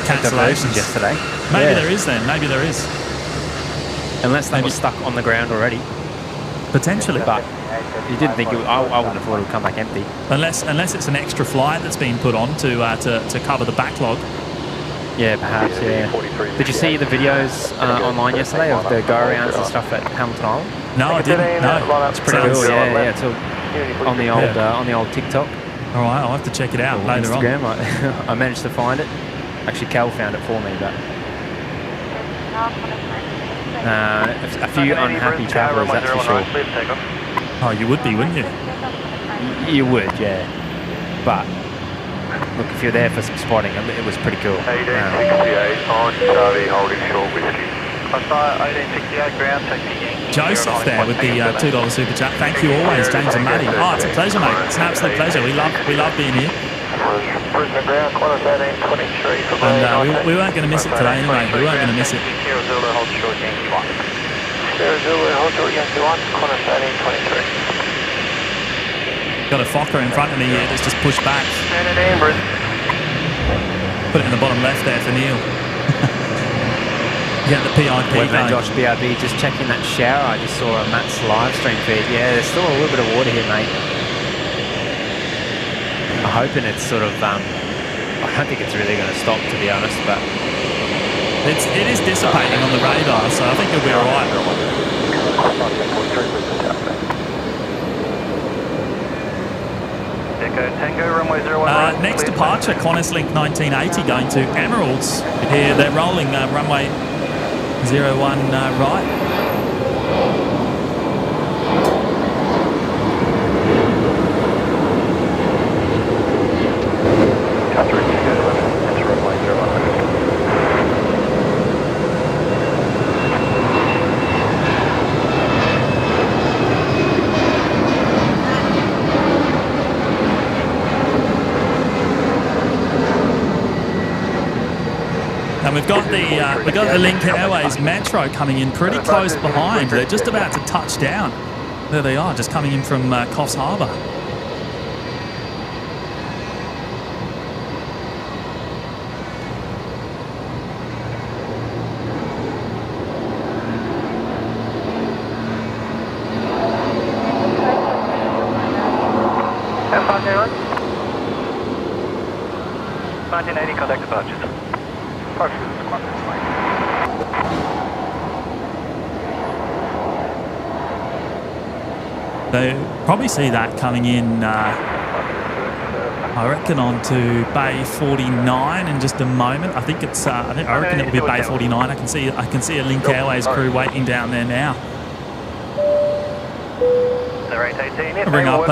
cancellations yesterday. Maybe there is then. Maybe there is. Unless they were stuck on the ground already. Potentially. But you didn't think I wouldn't have thought it would come back empty. Unless it's an extra flight that's been put on to cover the backlog. Yeah, perhaps, yeah. Did you see the videos online yesterday of the go-arounds and stuff at Hamilton Island? No, I didn't. No, it's pretty cool. Yeah, it's all on the old TikTok. All right, I'll have to check it out later Instagram. on. I managed to find it. Actually, Cal found it for me, but a few unhappy travellers, that's for sure. Oh, you would be, wouldn't you? You would, yeah. But look, if you're there for some spotting, it was pretty cool. 1868 on Charlie, holding short whiskey. 1868 ground taxi. Joseph there with the $2 super chat. Thank you always, James and Matty. Oh, it's a pleasure, mate. It's an absolute pleasure. We love being here. Brisbane ground, Qantas 1823. And we weren't going to miss it today anyway. We weren't going to miss it. Sierra Zulu, hold short Yankee 1. Sierra Zulu, hold short Yankee 1, Qantas 1823. Got a Fokker in front of me here that's just pushed back. Standard Ambrose. Put it in the bottom left there for Neil. Yeah, the PIP Weatherman Josh BRB just checking that shower. I just saw a Matt's live stream feed. Yeah, there's still a little bit of water here, mate. I'm hoping it's sort of, I don't think it's really going to stop, to be honest, but it is dissipating on the radar, so I think it'll be all right. Next departure, Qantas Link 1980 going to Emeralds. Here they're rolling runway 01 right. And we've got the Link Airways Metro coming in pretty close behind. They're just about to touch down. There they are, just coming in from Coffs Harbour. M501. 1980 contact departures. They probably see that coming in, I reckon, onto Bay 49 in just a moment. I think it's, I reckon it'll be Bay 49. I can see a Link Airways crew waiting down there now. I'll bring up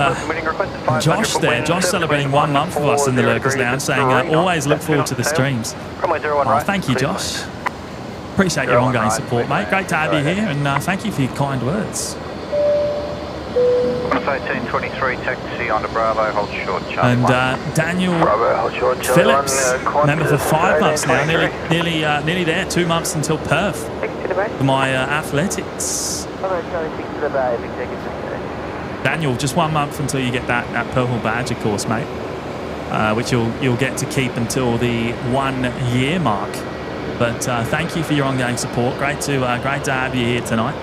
Josh there. Josh celebrating 1 month with us in the Lurkers Lounge, saying always look forward to the streams. Oh, thank you, Josh. Appreciate your ongoing support, mate. Great to have you here, and thank you for your kind words. 1823 taxi on to Bravo, hold short Charlie. And Daniel Phillips, member for 5 months now, nearly there. 2 months until Perth for my athletics. Daniel, just 1 month until you get that purple badge, of course, mate, which you'll get to keep until the 1 year mark. But thank you for your ongoing support. Great to have you here tonight.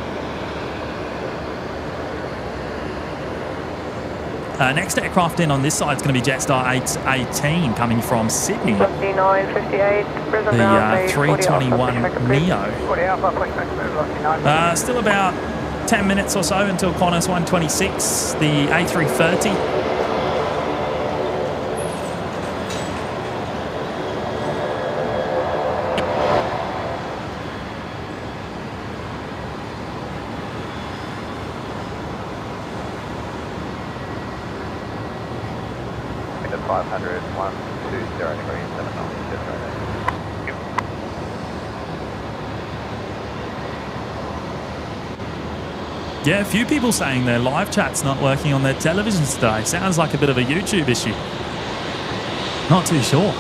Next aircraft in on this side is going to be Jetstar 818 coming from Sydney. 5958, the 321 Neo. Still about 10 minutes or so until Qantas 126, the A330 500, 120 degrees, 7 knots, 708. Yeah, a few people saying their live chat's not working on their televisions today. Sounds like a bit of a YouTube issue. Not too sure.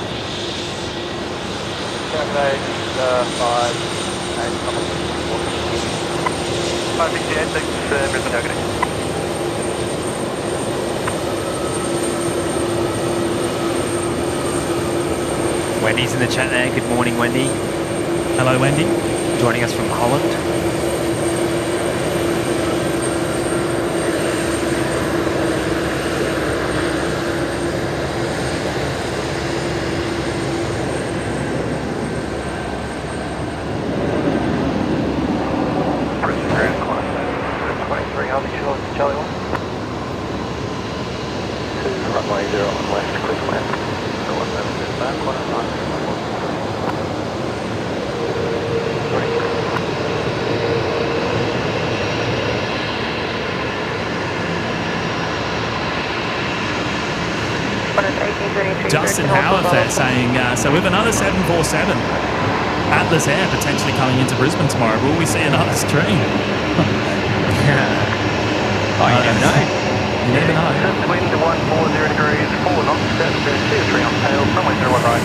568, thanks, Brisbane targeting. Wendy's in the chat there. Good morning, Wendy. Hello, Wendy. Joining us from Holland. Brisbane ground climb, 23, Harvey Shore, Charlie 1. 2, runway 0 on left, quick left. 17 back, 109. Justin Howard there saying, so with another 747, Atlas Air potentially coming into Brisbane tomorrow, will we see another stream? Oh, you never know. You never know. Wind 140 degrees, 4 knots, 2-3 on tail, runway 01 right,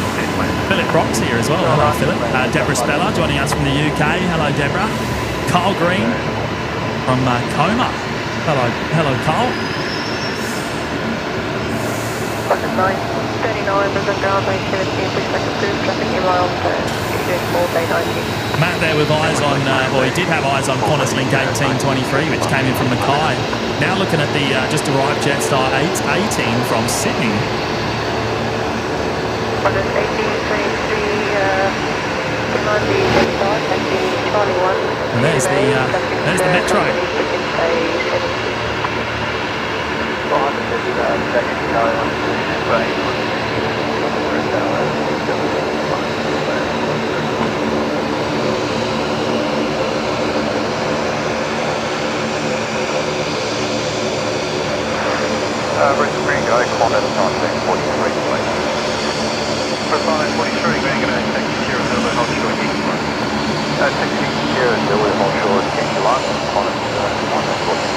Philip Brock's here as well. Hello, Philip. Deborah Speller joining us from the UK. Hello, Deborah. Carl Green from Coma. Hello, Carl. 939 Brisbane Ground, 817, please make approved traffic MI on Matt there with eyes on, well, he did have eyes on Qantas Link 1823, which came in from Mackay. Now looking at the just arrived Jetstar 818 from Sydney. Qantas 1823, behind the Jetstar, taxi Charlie 1. And there's the Metro. Brisbane Green Guy, Qantas 1943, please. Brisbane 43, Green Guy, taxi Sierra Zulu, hold short, Yankee 1. Taxi Sierra Zulu, hold short, Yankee 1, Qantas 1943.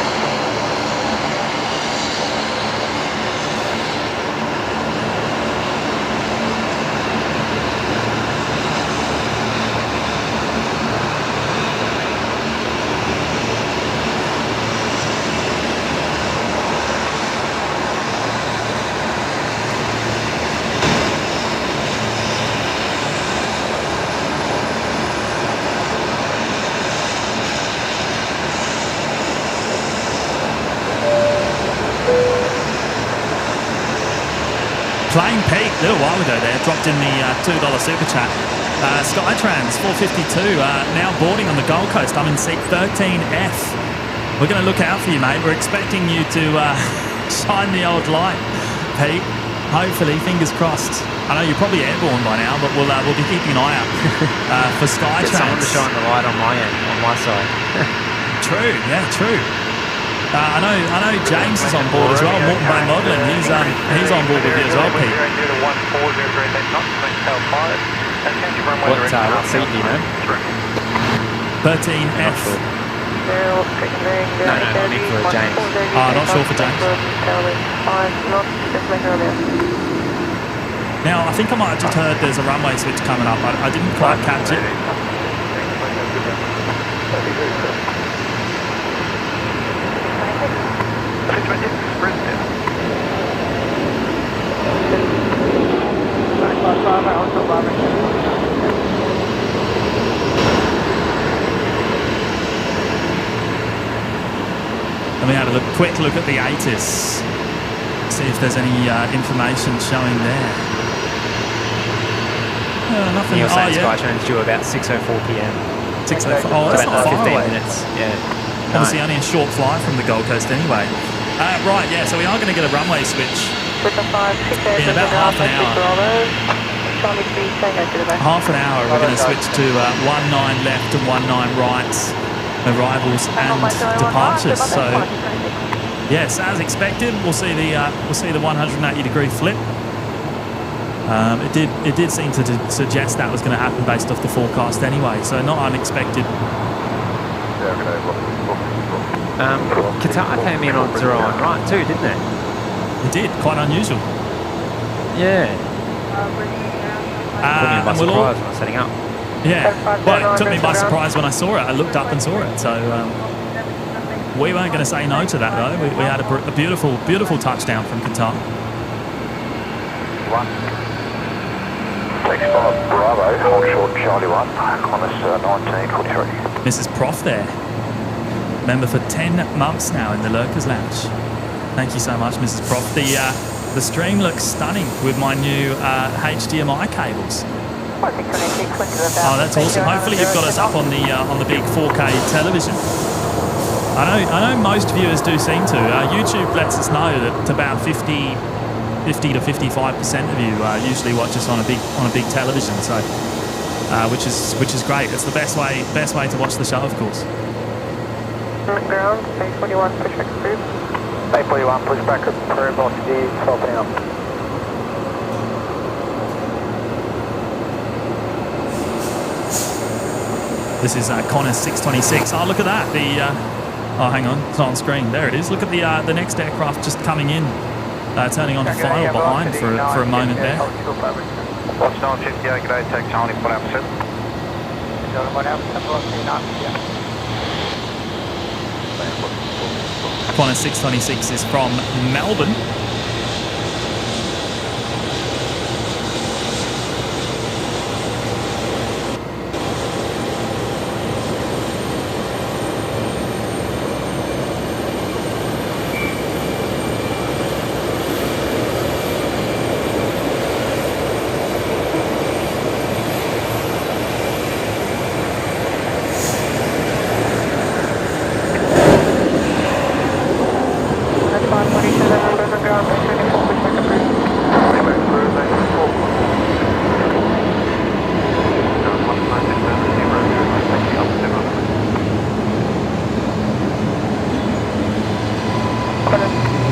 Plain Pete, a little while ago there, dropped in the $2 super chat. Skytrans 452, now boarding on the Gold Coast. I'm in seat 13F. We're going to look out for you, mate. We're expecting you to shine the old light, Pete. Hopefully, fingers crossed. I know you're probably airborne by now, but we'll be keeping an eye out for Skytrans. Get someone to shine the light on my end, on my side. True, yeah, true. I know James is on board as well. Morton Bay Modelling, he's on board with you as well, Pete. What seat do you know? 13F. No, I mean for James. Not sure for James. Now, I think I might have just heard there's a runway switch coming up. I didn't quite catch it. Let me have a quick look at the ATC. See if there's any information showing there. Nothing. Neil saying Skytrain's due about 6:04 p.m. 6:04. Oh, that's not far 15 away. minutes. Yeah. Obviously only a short flight from the Gold Coast anyway. Right, yeah, so we are going to get a runway switch in about half an hour. Half an hour, we're going to switch to 19 left and 19 right arrivals and departures. So, yes, as expected, we'll see the 180 degree flip It did seem to suggest that was going to happen based off the forecast anyway, so not unexpected. Qatar came in on 0 on right too, didn't it? It did, quite unusual. Yeah. And by we'll all, surprise when I was setting up. yeah, well, it took me by surprise when I saw it. I looked up and saw it, so we weren't going to say no to that though. We had a beautiful, beautiful touchdown from Qatar. 65 Bravo, hold short Charlie 1, Qantas 1943. Mrs. Prof there, member for 10 months now in the Lurkers Lounge. Thank you so much, Mrs. Prof. The stream looks stunning with my new HDMI cables. Oh, that's awesome. Hopefully you've got us up on the big 4K television. I know most viewers do seem to. YouTube lets us know that about 50 to 55% of you usually watch us on a big television. So, which is great. It's the best way to watch the show, of course. Ground, A41, pushback approved. A41, pushback approved, altitude 12 pound. This is Qantas 626. Oh, look at that. Oh, hang on. It's not on screen. There it is. Look at the next aircraft just coming in, turning on to final behind for a moment there. Watch 950, g'day, take Charlie 187. Qantas 626 is from Melbourne.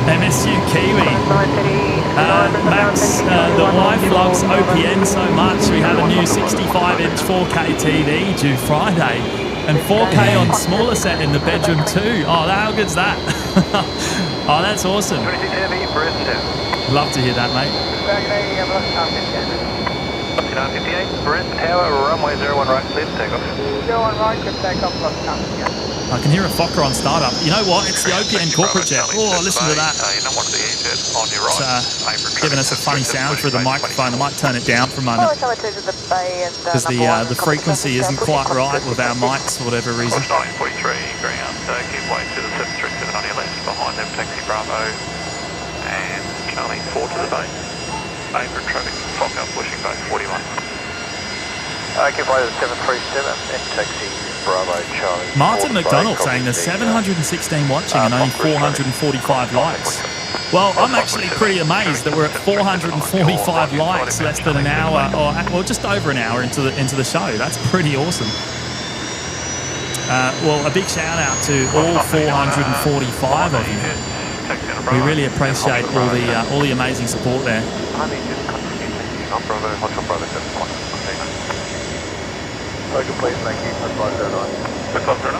MSU Kiwi. Max, the wife loves OPN so much. We have a new 65-inch 4K TV due Friday, and 4K on smaller set in the bedroom too. Oh, how good's that? Oh, that's awesome. 26 Heavy, Brisbane. Love to hear that, mate. 5958, Brisbane Tower, runway 01 right, clear to takeoff. 01 right, clear to takeoff, plus count. I can hear a Fokker on startup. You know what? It's the OPN corporate jet. Oh, listen to that. It's giving us a funny sound through the microphone. I might turn it down for a moment because the frequency isn't quite right with our mics for whatever reason. 1943 ground, give way to the 737 on your left, behind them taxi Bravo and Charlie 4 to the base. Apron traffic, Fokker pushing base 41. Give way to the 737 and taxi Bravo Charlie. Martin McDonald saying there's 716 watching and only 445 likes. Well, I'm actually pretty amazed that we're at 445 likes less than an hour, or just over an hour into the show. That's pretty awesome. Well, a big shout out to all 445 of you. We really appreciate all the amazing support there. Okay, please, thank you. That's 509. That's 509.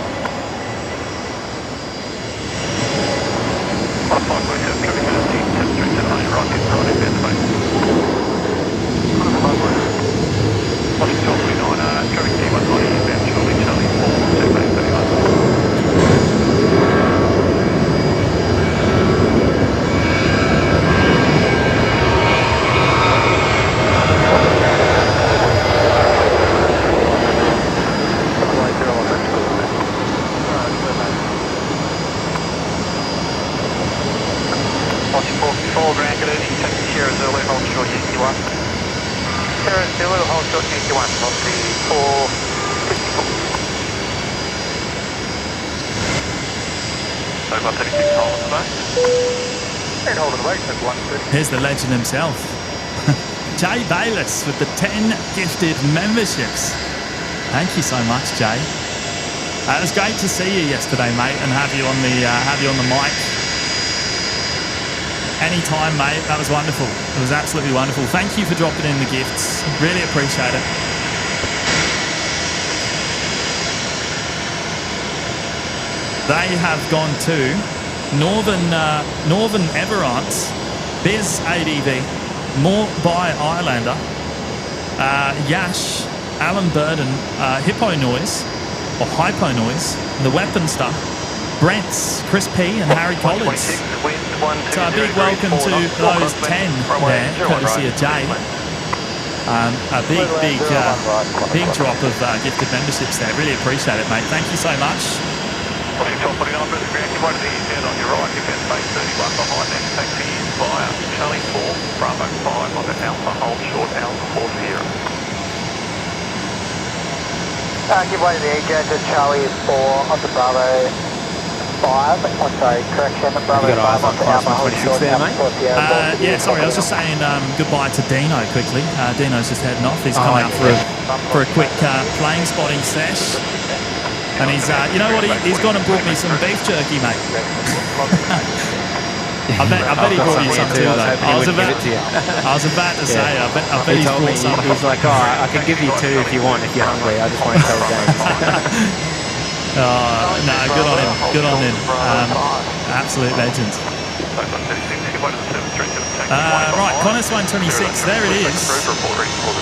547, traffic at 737 right, right, in base. Watching 1229, traffic T190, inbound Charlie, Charlie 4, 2 base 31. Here's the legend himself, Jay Bayliss, with the 10 gifted memberships. Thank you so much, Jay. It was great to see you yesterday, mate, and have you on the mic. Anytime, mate. That was wonderful. It was absolutely wonderful. Thank you for dropping in the gifts. Really appreciate it. They have gone to Northern Everance, Biz ADV, More by Islander, Yash, Alan Burden, Hippo Noise, or Hypo Noise, The Weapon Star, Brents, Chris P and Harry Collins. So a big welcome to those 10 there, courtesy of Jay. A big drop of gifted memberships there. Really appreciate it, mate. Thank you so much. Crossing top 49, Brisbane Ground, you wanted to ease down on your right, defence base 31 behind them, taxi in via Charlie 4, Bravo 5 on the Alpha, hold short, Alpha 40. Give way to the EJ to Charlie 4 onto Bravo 5. Oh, sorry, correction, Bravo 5 onto Alpha, hold short, Alpha 40. Yeah, sorry, I was just saying goodbye to Dino quickly. Dino's just heading off. He's come out for a quick plane spotting sesh. And he's, you know what, he's gone and brought me some beef jerky, mate. I bet he brought you some too, though. I was about to say, I bet he's brought some. He's like, oh, I can give you 2 if you want, if you're hungry. I just want to tell James. No, good on him. Absolute legend. Right, Qantas 126, there it is.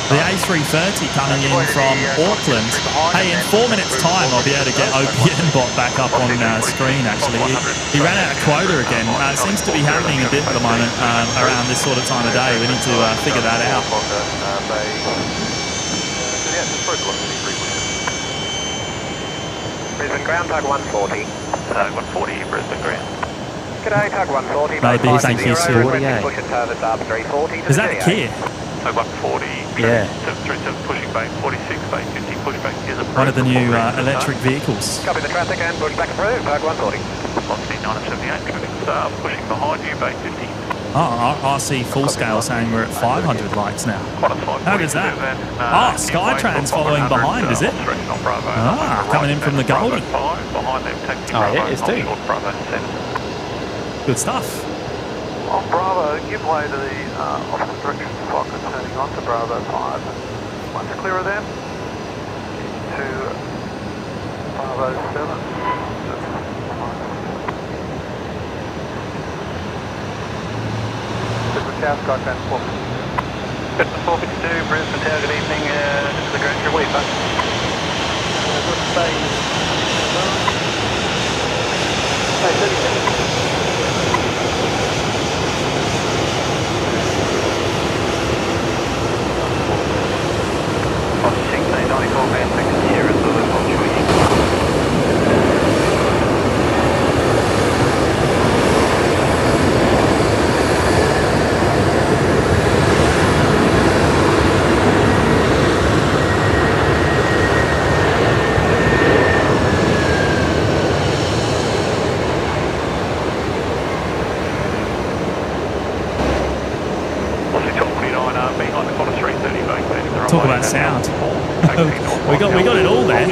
The A330 coming in from Auckland. Hey, in 4 minutes' time, I'll be able to get OPN bot back up on screen, actually. He ran out of quota again. It seems to be happening a bit at the moment around this sort of time of day. We need to figure that out. Brisbane Ground, tug 140. 140, Brisbane Ground. G'day, tug 140. Maybe, thank you, Stuart. Is that Kia? So 140, Yeah. 737 pushing bay, 46, bay 50, pushback is approved. One of the new electric vehicles. Copy the traffic and push back approved, tug 140. Velocity 978, traffic staff pushing behind you, bay 50. Oh, RC full scale saying we're at 500 likes now. How good's that? Skytrain's following behind, is it? Coming in from the Goldie. Oh, yeah, it is too. Good stuff. On Bravo, give way to the opposite direction Fokker turning on to Bravo 5. Once clear of them, to Bravo 7. Brisbane Tower, Skytrain 452. Brisbane 452, Brisbane Tower, good evening. This is the Grand Crew Weaver. Good space. Hey, 37. Talk about sound. we got it all there.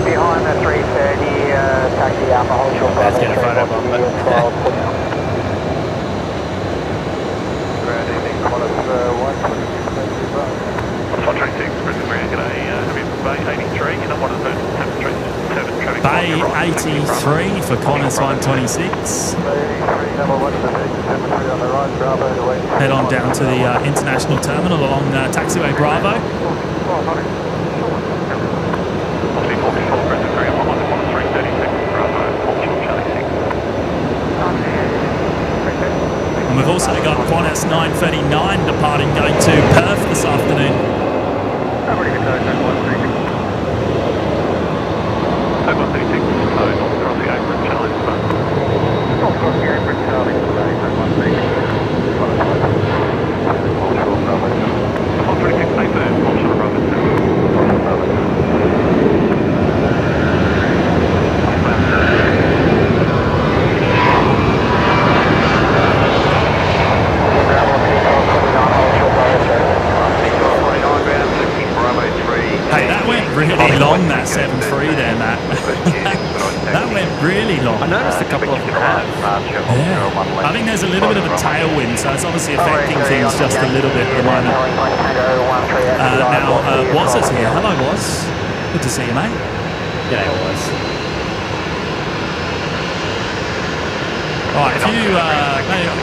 Behind the 330, taxi Alpha, hold short. Let's get a photo bomb. Grand evening, Qantas 126, Brisbane Ground, g'day, have you Bay 83, you know what is it, 737 traffic. Bay 83 for Qantas 126. Head on down to the international terminal along taxiway Bravo. And we've also got Qantas 939 departing, going to Perth this afternoon. Over 36, north across the apron, Charlie. North across the apron, Charlie. 126, stay firm, onshore Bravo 7. Hey, that went really long, that 7.3 there, Matt. That went really long. I noticed a couple of them have. Yeah. I think there's a little bit of a tailwind, so it's obviously affecting things just a little bit at the moment. Now, Woz is here. Hello, Woz. Good to see you, mate. G'day, Woz. Right, if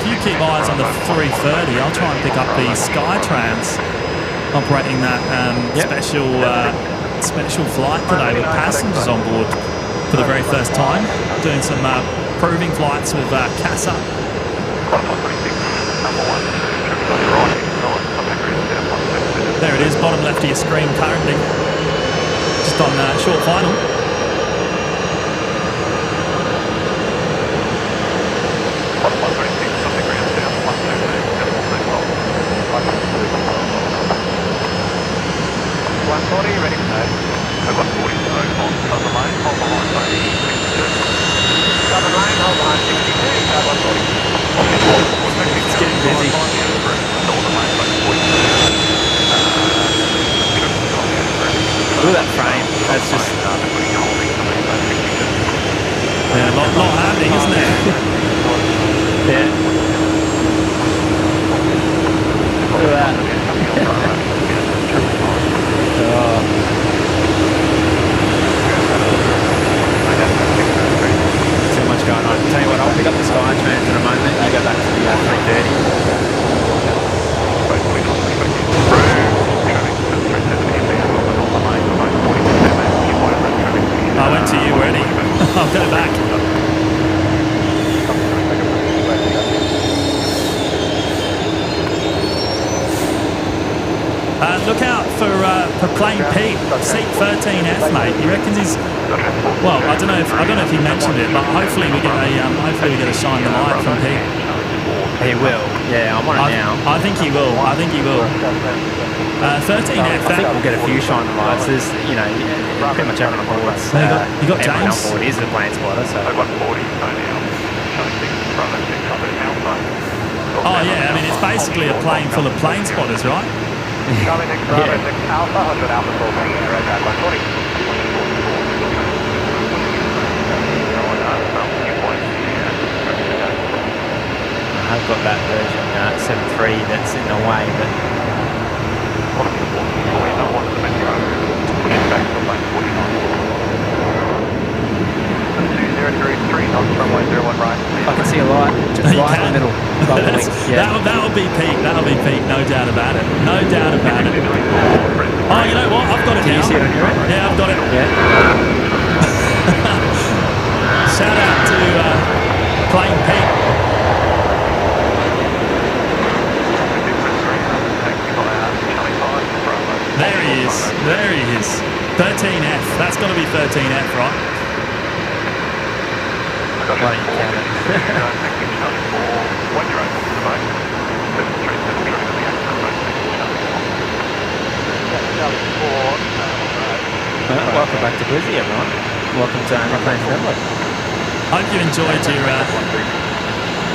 you keep eyes on the 330, I'll try and pick up the Skytrans operating that special flight today with passengers on board for the very first time, doing some proving flights with CASA. There it is, bottom left of your screen currently, just on short final. Ready for nose. I've got 40 nose on southern lane, hold behind 62. Southern lane, hold behind 62, card 140. It's getting busy. Look at that frame. That's just... Yeah, a lot happening, isn't it? Yeah. Look at that. Too much going on. Tell you what, I'll pick up the Skytrans in a moment. You go back to the 330. I went to you already. I'll go back. Look out for plane Pete, seat 13F, mate. He reckons he's. Well, I don't know if he mentioned it, but hopefully we get a shine the light from Pete. He will. Yeah, I'm on it now. I think he will. 13F. I think we'll get a few shine the lights. There's, pretty much everyone on board. You got everyone James on board is a plane spotter. So. I've got 40, so now showing 6, Bravo 600 Alpha. Oh yeah, I mean it's basically a plane full of plane spotters, right? Charlie 6 Bravo 6 Alpha, 100 Alpha 4, air card 140. I've got that version 7.3 that's in the way, but I can see a light just right in the middle. Bubbling. Yeah. That'll be Pete. That'll be Pete. No doubt about it. No doubt about it. Oh, you know what? I've got it Can now. you see it on your end? Yeah, I've got it. Yeah. Shout out to Plane Pete. There he is. There he is. 13F. That's got to be 13F, right? Why don't you count it? Welcome back to Brizzy, everyone. Welcome to Plains Network. Hope you enjoyed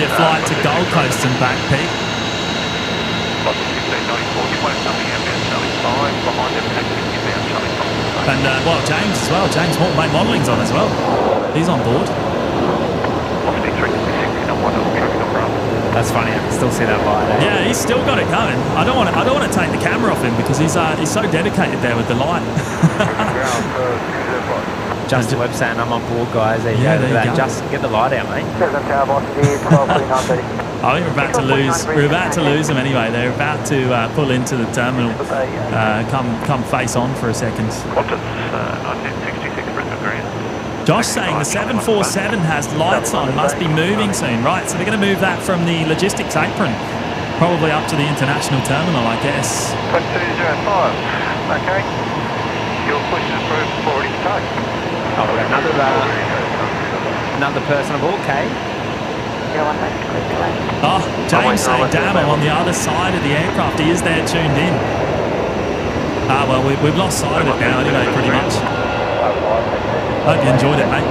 your flight to Gold Coast and back, Pete. And well, James as well. James Mate Modelling's on as well. He's on board. That's funny. I can still see that light. Yeah, he's still got it going. I don't want to take the camera off him because he's so dedicated there with the light. Just the web saying I'm on board, guys. There you go. Look at that. Just get the light out, mate. Oh, we're about to lose them anyway. They're about to pull into the terminal. Come face on for a second. Qantas 1966 Brisbane Grand. Josh saying the 747 has lights on, must be moving soon. Right, so they're going to move that from the logistics apron, probably up to the international terminal, I guess. 2205. Okay. Your push is approved for ready to take. Oh, we've got another person aboard, Kay. Oh, James saying, damn, I'm on the other side of the aircraft. He is there tuned in. Well, we've lost sight of it now anyway, pretty much. Hope you enjoyed it, mate.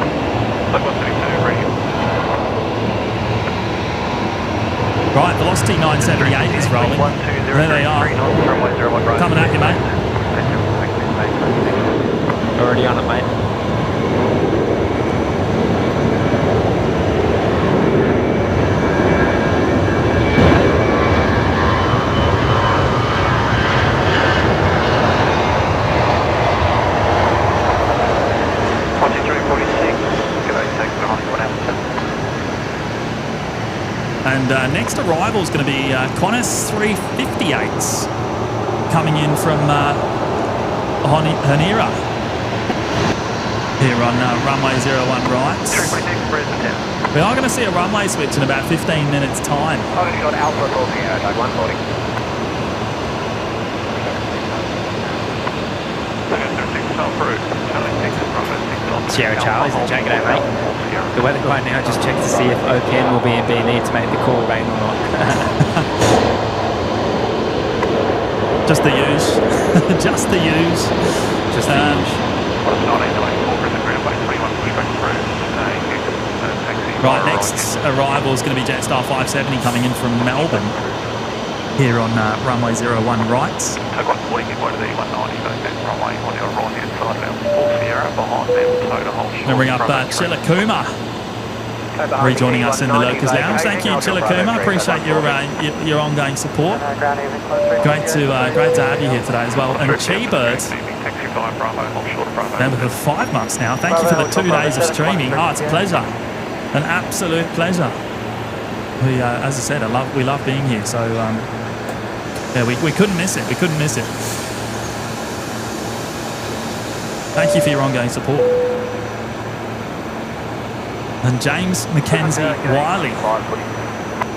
Right, velocity 978 is rolling. There they are. Coming at you, mate. Already on it, mate. And next arrival is going to be Qantas 358s coming in from Hanira here on runway 01 right. 346 Brisbane 10. We are going to see a runway switch in about 15 minutes time. I've got Alpha talking out, tag 140. Sierra Charlie's in chat, g'day mate. The weather guy now just checks to see if OPN will be in BNE to make the call rain or not. Just the use. Just the use. Just the use. Right, next arrival is going to be Jetstar 570 coming in from Melbourne here on runway 01 right. Take 140, keep way to the 190, runway on your right hand side of our Sierra, behind them, Toda Hold Short. Going to bring up Chilakuma rejoining us in the Lurkers Lounge. Thank you, Chilakuma. Appreciate your ongoing support. Great to have you here today as well. And Chi-Bird, member for 5 months now. Thank you for the 2 days of streaming. Oh, it's a pleasure. An absolute pleasure. We, as I said, we love being here. So, yeah, we couldn't miss it. We couldn't miss it. Thank you for your ongoing support. And James Mackenzie Wiley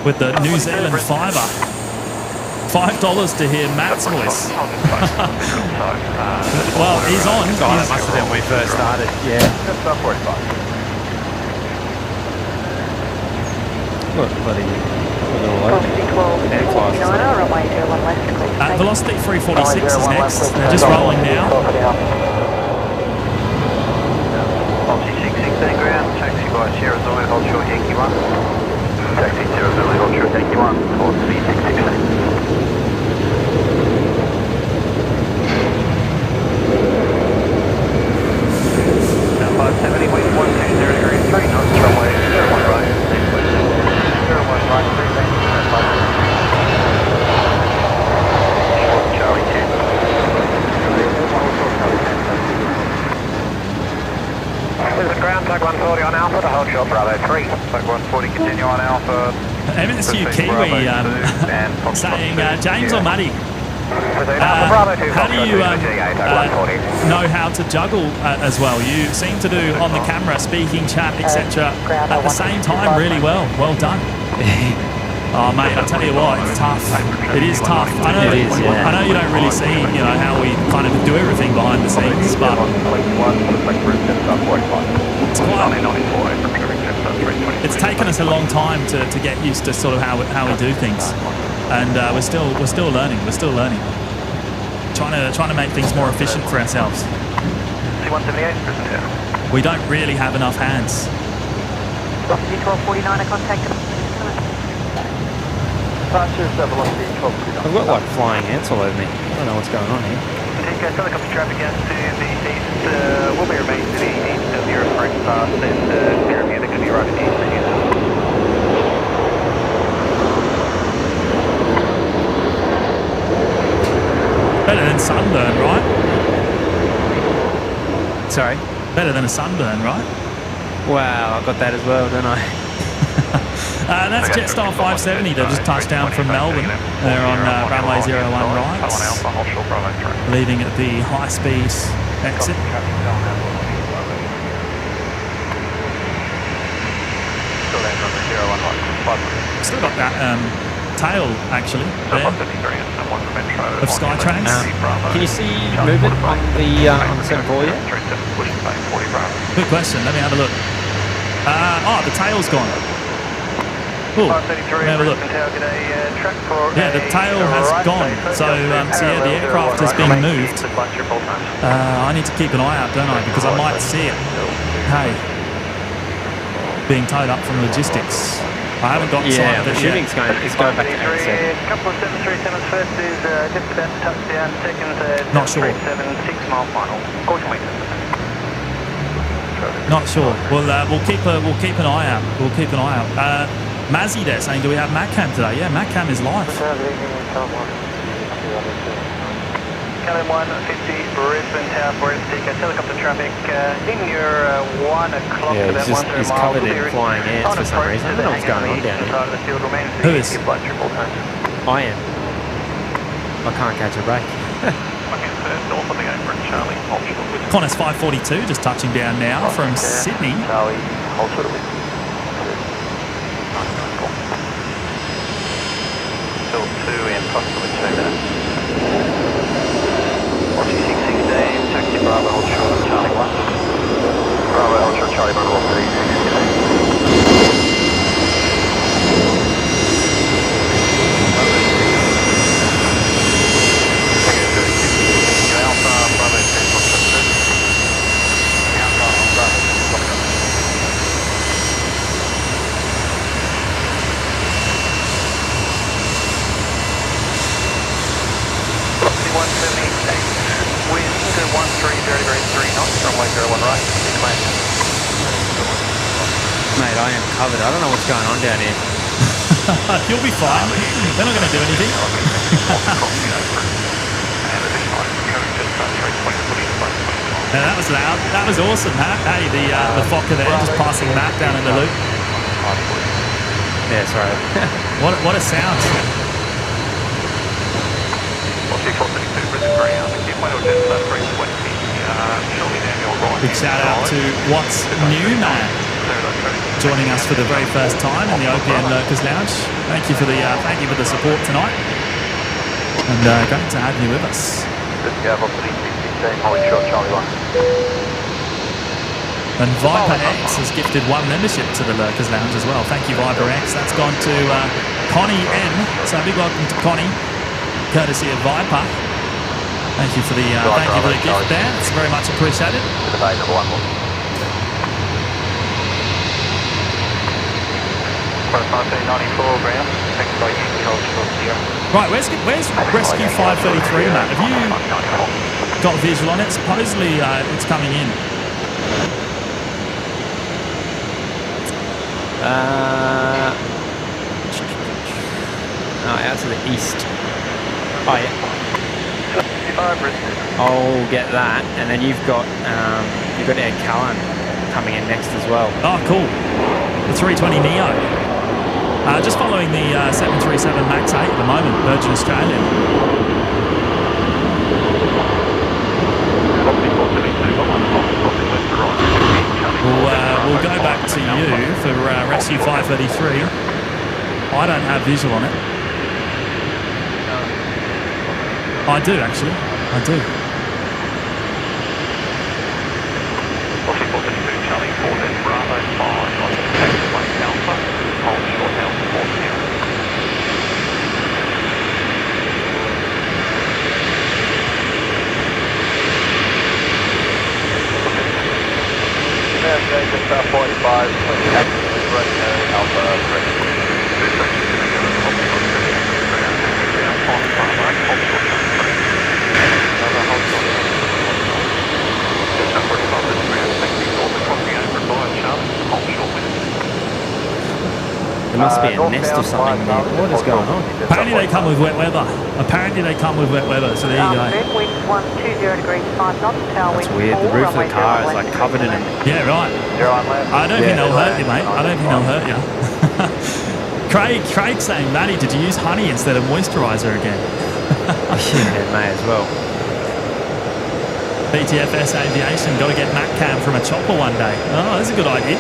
with the New Zealand fiver. $5 to hear Matt's voice. Well, he's on. God, that must have been when we first started. Yeah. Look, bloody. Velocity 346 is next. They're just rolling now. Altitude 616 ground, taxi by Sierra Zulu, hold short Yankee 1. Taxi Sierra Zulu, hold short Yankee 1, towards V616. Now 570, wind 120 degrees 3 knots, runway 01 right, next west 01 right, 3 bank, short Charlie 10. There's a ground, tag 140 on Alpha to hold short Bravo 3. Tag 140, continue on Alpha. MSU Kiwi saying, James or Matty, how do you know how to juggle as well? You seem to do on the camera, speaking, chat, etc. at the same time really well. Well done. Oh mate, I tell you what, it's tough. It is tough. I know. It is, yeah. I know you don't really see, how we kind of do everything behind the scenes, but it's taken us a long time to get used to sort of how we do things, and we're still learning. We're still learning. Trying to make things more efficient for ourselves. We don't really have enough hands. 1249, I contacted. I've got like flying ants all over me. I don't know what's going on here. Take helicopter traffic out to the east. Will be remain to the east of your approach path and clear view that could be right at the east of you. Better than sunburn, right? Sorry? Better than a sunburn, right? Wow, I got that as well, don't I? That's Jetstar 570. They've just touched down from Melbourne. They're on runway 01 right, leaving at the high-speed exit. Still got that tail, actually, there, of Skytrains. Can you see movement on the 7-4 yet? Good question. Let me have a look. The tail's gone. Ooh, let me have a look. Yeah, the tail has gone. So yeah, the aircraft has been moved. I need to keep an eye out, don't I? Because I might see it. Hey, being towed up from logistics. I haven't got sight of it the shooting's yet. going back to ATC. Couple of 737s, first is just about to touch down, second Not sure. 6 mile final. Caution wait. Not sure. We'll keep an eye out. We'll keep an eye out. Mazzy there saying, do we have MACAM today? Yeah, MACAM is live. Calum 150, Brisbane Tower for STK, helicopter traffic in your 1 o'clock Yeah, to that 10 he's miles. covered in flying ants for some reason. I don't know what's going on down here. Who is? I am. I can't catch a break. North of the apron, Charlie, hold short with Qantas 542 just touching down now from Sydney. Charlie, hold short with. Till 2 in approximately 2 minutes. Watch 616, taxi Bravo, hold short, Charlie 1. Bravo, hold short, Charlie 1, hold 3, 616. Mate, I am covered. I don't know what's going on down here. You'll be fine. They're not going to do anything. Yeah, that was loud. That was awesome, Matt. Hey, the Fokker there just passing Matt down in the loop. Yeah, sorry. What a sound. Big shout out to What's New Man, joining us for the very first time in the OPN Lurkers Lounge. Thank you for the support tonight, and great to have you with us. And Viper X has gifted 1 membership to the Lurkers Lounge as well. Thank you, Viper X. That's gone to Connie N. So big welcome to Connie, courtesy of Viper. Thank you for the gift there. It's very much appreciated. Right, where's Rescue 533, Matt? Have you got visual on it? Supposedly it's coming in. Out to the east. Oh yeah. I'll get that, and then you've got Air Callan coming in next as well. Oh, cool. The 320 Neo. Just following the 737 MAX 8 at the moment, Virgin Australia. We'll go back to you for Rescue 533. I don't have visual on it. I do, actually. I do. Charlie 4, then Bravo 5 on taxiway Alpha, hold short Alpha 4 here. Just 45, Alpha 3. There must be a nest or something there. What is going on? Apparently they come with wet weather. So there you go. Wind 120 degrees 5 knots, tail wind. That's weird. The roof of the car is like covered in it. Yeah, right. I don't think they'll hurt you, mate. I don't think they'll hurt you. Craig saying, Matty, did you use honey instead of moisturiser again? Yeah, may as well. BTFS Aviation, got to get Mac Cam from a chopper one day. Oh, that's a good idea.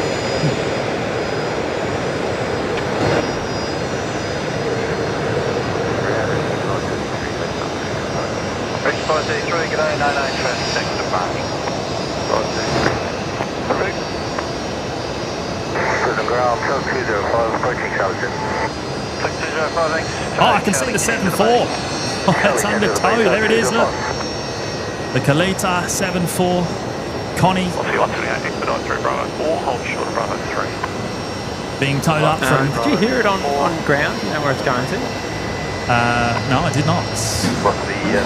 Oh, I can see the 7-4. Oh, it's under tow. There it is, look. The KALITTA 7-4. Connie. Being towed up from... Did you hear it on ground? Do you know where it's going to? No, I did not. What's the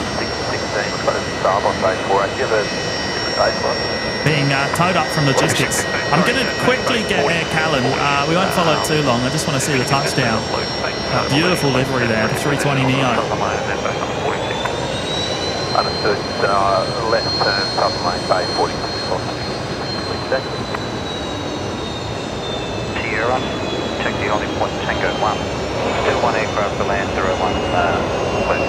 16? Got a start on base 4. Do you have a different base one? Being towed up from logistics. I'm going to quickly get Air Callan. We won't follow it too long. I just want to see the touchdown. Beautiful livery there, the 320 Neo. Understood. Left turn, southern lane, bay 40. Sierra, check the only point Tango 1. Still one aircraft to land 01 left.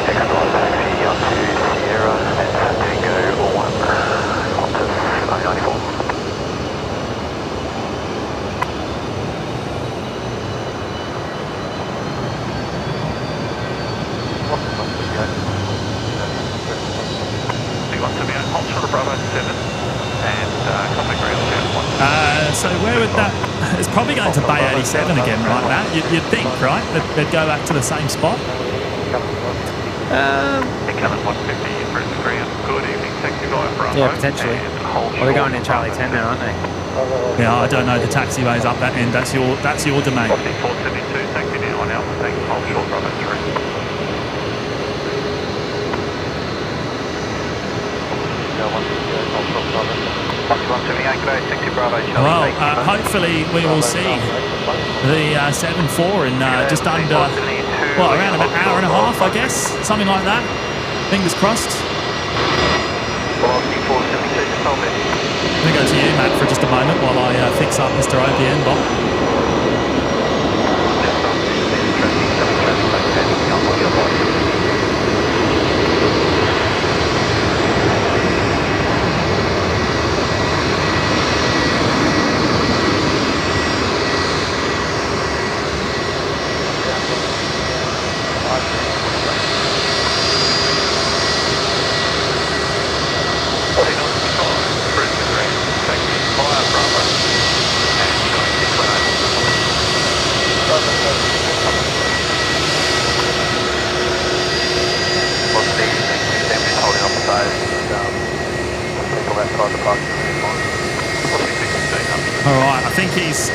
Second line taxi onto Sierra and Tango 1. Qantas 94. So where would that... It's probably going to Bay 87 again, right, Matt? You'd think, right? They'd go back to the same spot? Yeah, potentially. Well, they're going in Charlie 10 now, aren't they? Yeah, I don't know the taxiways up that end. That's your domain. 472, taxi now on Alpha, thanks, hold short, Bravo 3. Well, hopefully we will see the 7-4 in just under, well, around an hour and a half, I guess, something like that. Fingers crossed. I'm going to go to you, Matt, for just a moment while I fix up Mr. OPN, Bob.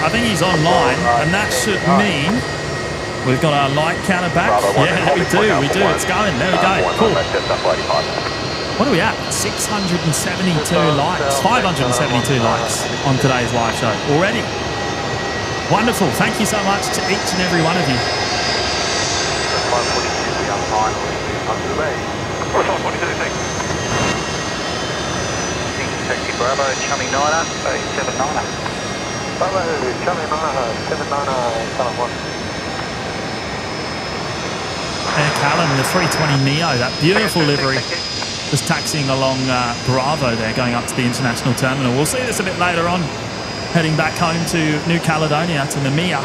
I think he's online, and that should mean we've got our light counter back. Yeah, we do. It's going. There we go. Cool. What are we at? 672 likes, 572 likes on today's live show already. Wonderful. Thank you so much to each and every one of you. Taxi Bravo, Chummy 9er, Bay 79er. Bravo, Chummy 9er, 79er, Column 1. Air Callan, the 320 Neo, that beautiful livery, just taxiing along Bravo there, going up to the international terminal. We'll see this a bit later on, heading back home to New Caledonia, to Namia.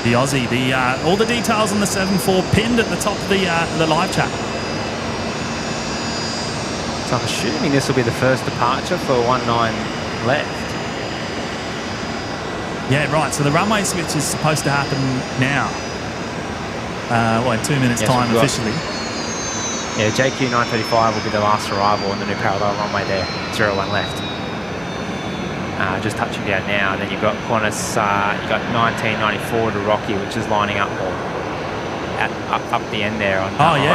The Aussie, all the details on the 7-4 pinned at the top of the live chat. So I'm assuming this will be the first departure for 19 left. Yeah, right. So the runway switch is supposed to happen now. In 2 minutes' time officially. Yeah, JQ 935 will be the last arrival on the new parallel runway there. 01 left. Just touching down now, and then you've got Qantas, you've got 1994 to Rocky, which is lining up up the end there on 19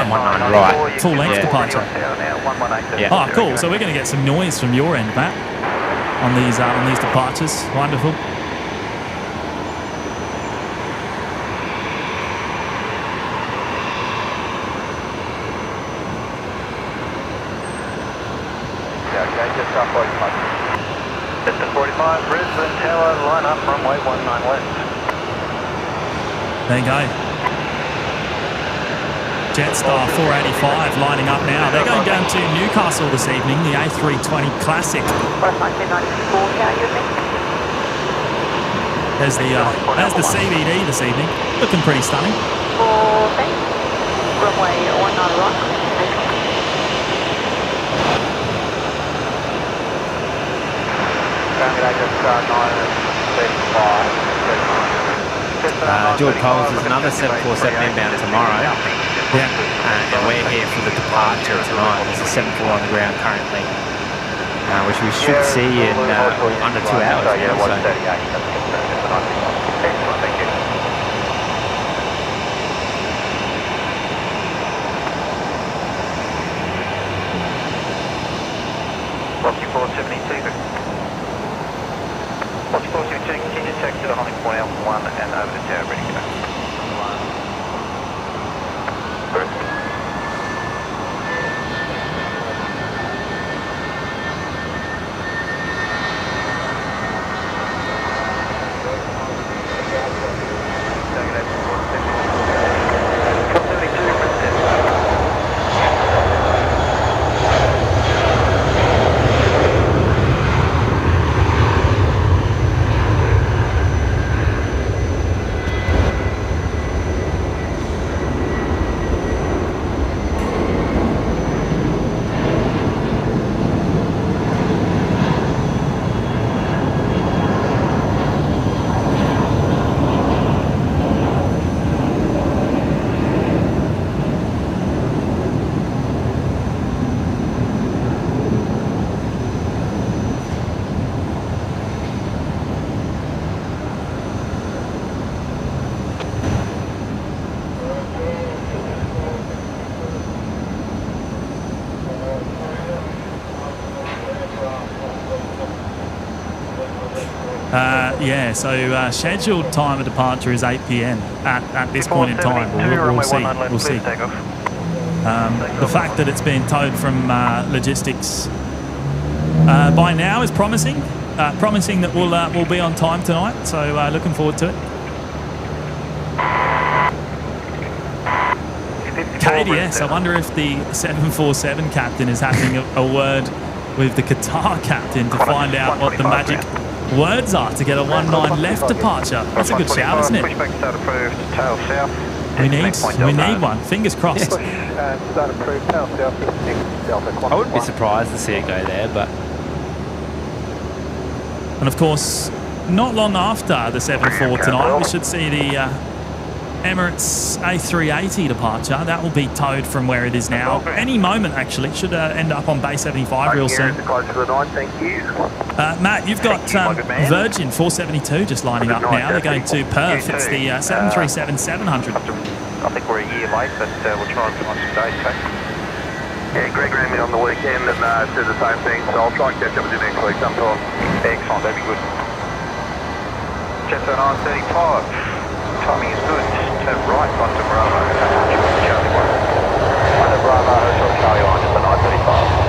right. Full length departure. Yeah. Oh, cool. So we're going to get some noise from your end, Matt, on these departures. Wonderful. Distance 45, Brisbane Tower, line up, runway 19 left. There you go. Jetstar 485 lining up now. They're going down to Newcastle this evening, the A320 Classic. There's the CBD this evening. Looking pretty stunning. Runway 19 right. George Coles is another 747 inbound tomorrow. Yeah. And we're here for the departure tonight. There's a 74 on the ground currently, which we should see in under 2 hours now. So. Conning point out 1 and over to tower, ready to go. Yeah, so scheduled time of departure is 8 p.m. at this point in time. We'll see. We'll see. The fact that it's been towed from logistics by now is promising. Promising that we'll be on time tonight. So looking forward to it. KDS, I wonder if the 747 captain is having a word with the Qatar captain to find out what the magic words are to get a 19 left departure. That's a good shout, isn't it? Pushback start approved, tail south. We need one. Fingers crossed. Start approved, tail south, 56 Delta. I wouldn't be surprised to see it go there, but... And of course, not long after the 7-4 tonight, we should see the Emirates A380 departure. That will be towed from where it is now. Any moment, actually. Should end up on Bay 75 real soon. Matt, you've got Virgin 472 just lining up now. They're going to Perth. It's the 737-700. I think we're a year late, but we'll try and find some dates, okay? Yeah, Greg ran me on the weekend and said the same thing, so I'll try and catch up with you next week sometime. Excellent, that'd be good. Jet 935, timing is good. Turn right onto Bravo, Charlie 1. Onto Bravo, Charlie 1, just a 935.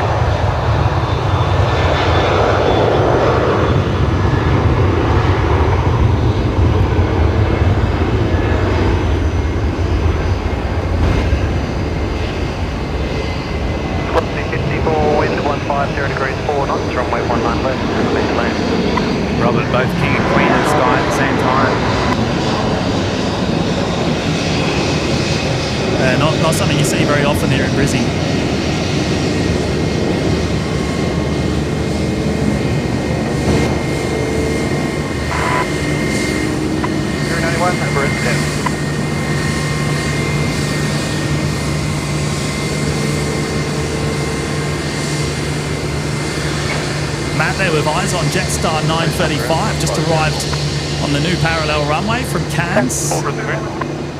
Wind 150 degrees 4 knots, runway 19 left, clear to land. Robert, both King and Queen in the sky at the same time. Not something you see very often here in Brisbane. 091, number 10. Matt there with eyes on Jetstar 935, just arrived on the new parallel runway from Cairns.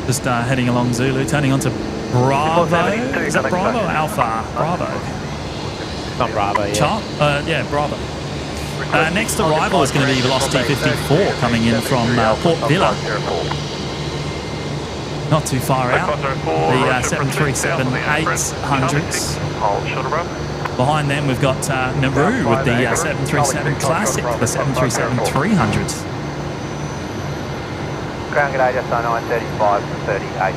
Just heading along Zulu, turning onto Bravo. Is that Bravo or Alpha? Bravo. Not Bravo, yeah. Yeah, Bravo. Next arrival is going to be Velocity 54 coming in from Port Vila. Not too far out. The 737-800s. Behind them, we've got Nauru with the 737 Classic, the 737-300s. Ground g'day, just 935 38.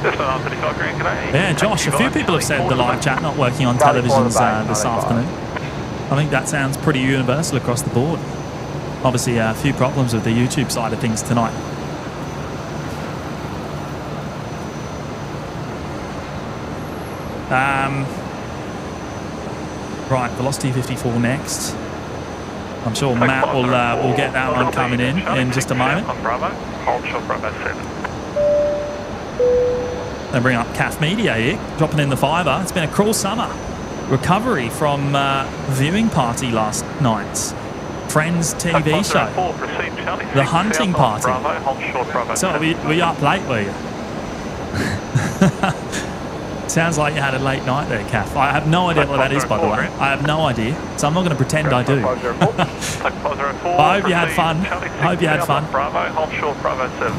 Just 935 ground g'day. Yeah, Josh, a few people have said the live chat not working on televisions this afternoon. I think that sounds pretty universal across the board. Obviously, a few problems with the YouTube side of things tonight. Right, Velocity 54 next. I'm sure Matt will get that one coming in just a moment. Bravo, hold short Bravo 7. They bring up CAF Media here, dropping in the fiver. It's been a cruel summer. Recovery from viewing party last night. Friends TV show. The hunting party. So were you up late, were you? Sounds like you had a late night there, Kath. I have no idea what that is, by the way. I have no idea, so I'm not going to pretend I do. I hope you had fun. I hope you had fun. Bravo, hold short, Bravo 7.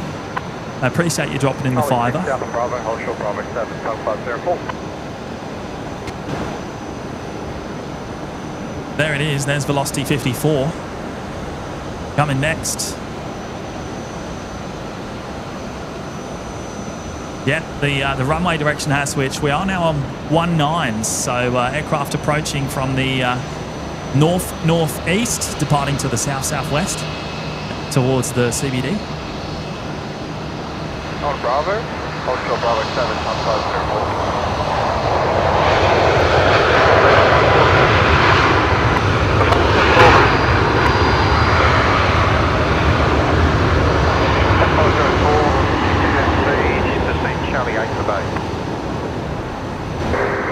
I appreciate you dropping in the fiver. Bravo, hold short, Bravo 7, 504. There it is. There's Velocity 54. Coming next. Yep, the runway direction has switched. We are now on 19, so aircraft approaching from the north-northeast, departing to the south-southwest towards the CBD. On Bravo, hold short, Bravo 7, 504.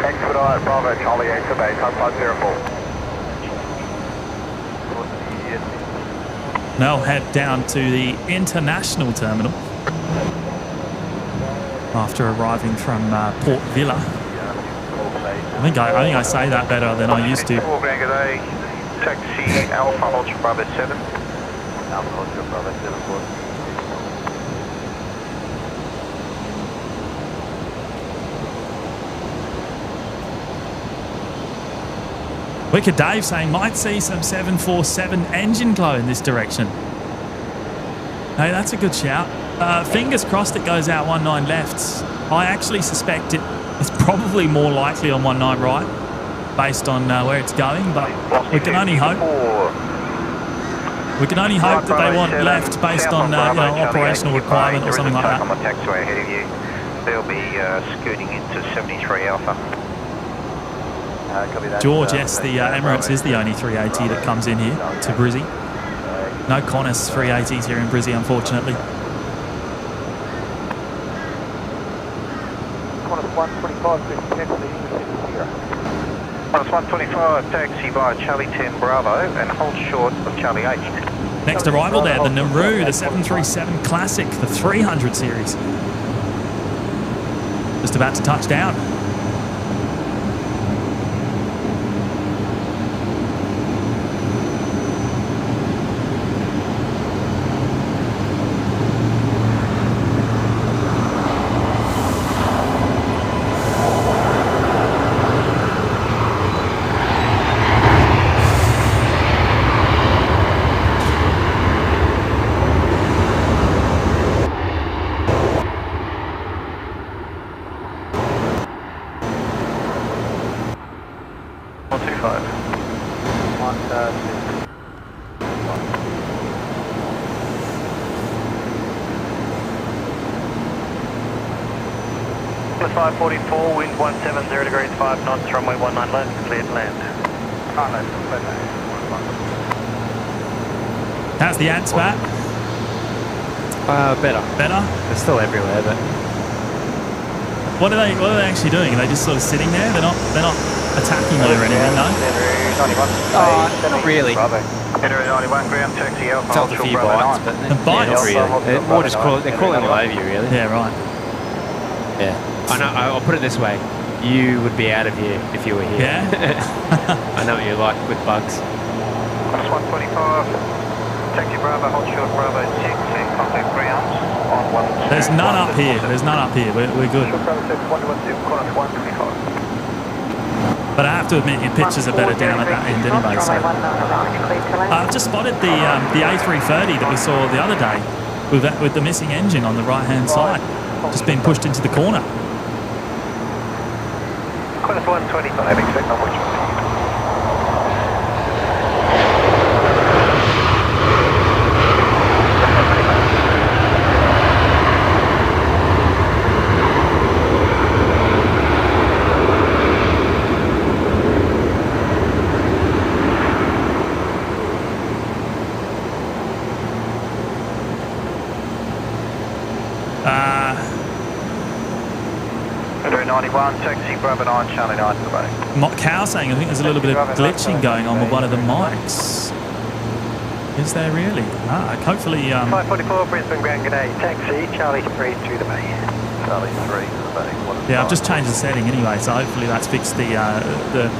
Expedite Bravo Charlie 8 for base, 504. Now head down to the international terminal after arriving from Port Villa. I think I say that better than I used to. Taxi Alpha Ultra Bravo 7. Alpha Ultra Bravo 7, Wicked Dave saying might see some 747 engine glow in this direction. Hey, that's a good shout. Fingers crossed it goes out 19 left. I actually suspect it's probably more likely on 19 right, based on where it's going, but we can only hope. We can only hope that they want left based on operational requirement or something like that. On the taxiway ahead of you. They'll be scooting into 73 Alpha. George, yes, the Emirates is the only 380 that comes in here to Brizzy. No Qantas 380s here in Brizzy, unfortunately. Qantas 125, Qantas 125, taxi by Charlie 10 Bravo and hold short of Charlie 8. Next arrival there, the Nauru, the 737 Classic, the 300 series. Just about to touch down. Plus 544, wind 170 degrees 5 knots, runway 19 left, cleared land. How's the ants, Matt? Better. Better? They're still everywhere, but What are they actually doing? Are they just sort of sitting there? They're not attacking you or anything, no? not really. Entering 91 ground taxi Alpha. Felt a few bites, but And bites? not really. They're more just they're crawling all over you, really. Yeah, right. Yeah. I know. I'll put it this way: you would be out of here if you were here. Yeah. I know what you're like with bugs. Plus 125, taxi Bravo, hold short Bravo 6, and contact ground on 1. There's none up here. There's none up here. We're good. But I have to admit, your pictures are better down at that end anyway. So I've just spotted the A330 that we saw the other day with the missing engine on the right-hand side, just being pushed into the corner. Qantas 125, expect on which one? Entering 91, taxi Bravo 9, Charlie 9 for bay. Cow saying I think there's a little bit of glitching going on with one of the mics. Is there really? Hopefully. 544 Brisbane Ground, g'day. Taxi Charlie 3 to the bay. Charlie 3. Yeah, I've just changed the setting anyway, so hopefully that's fixed the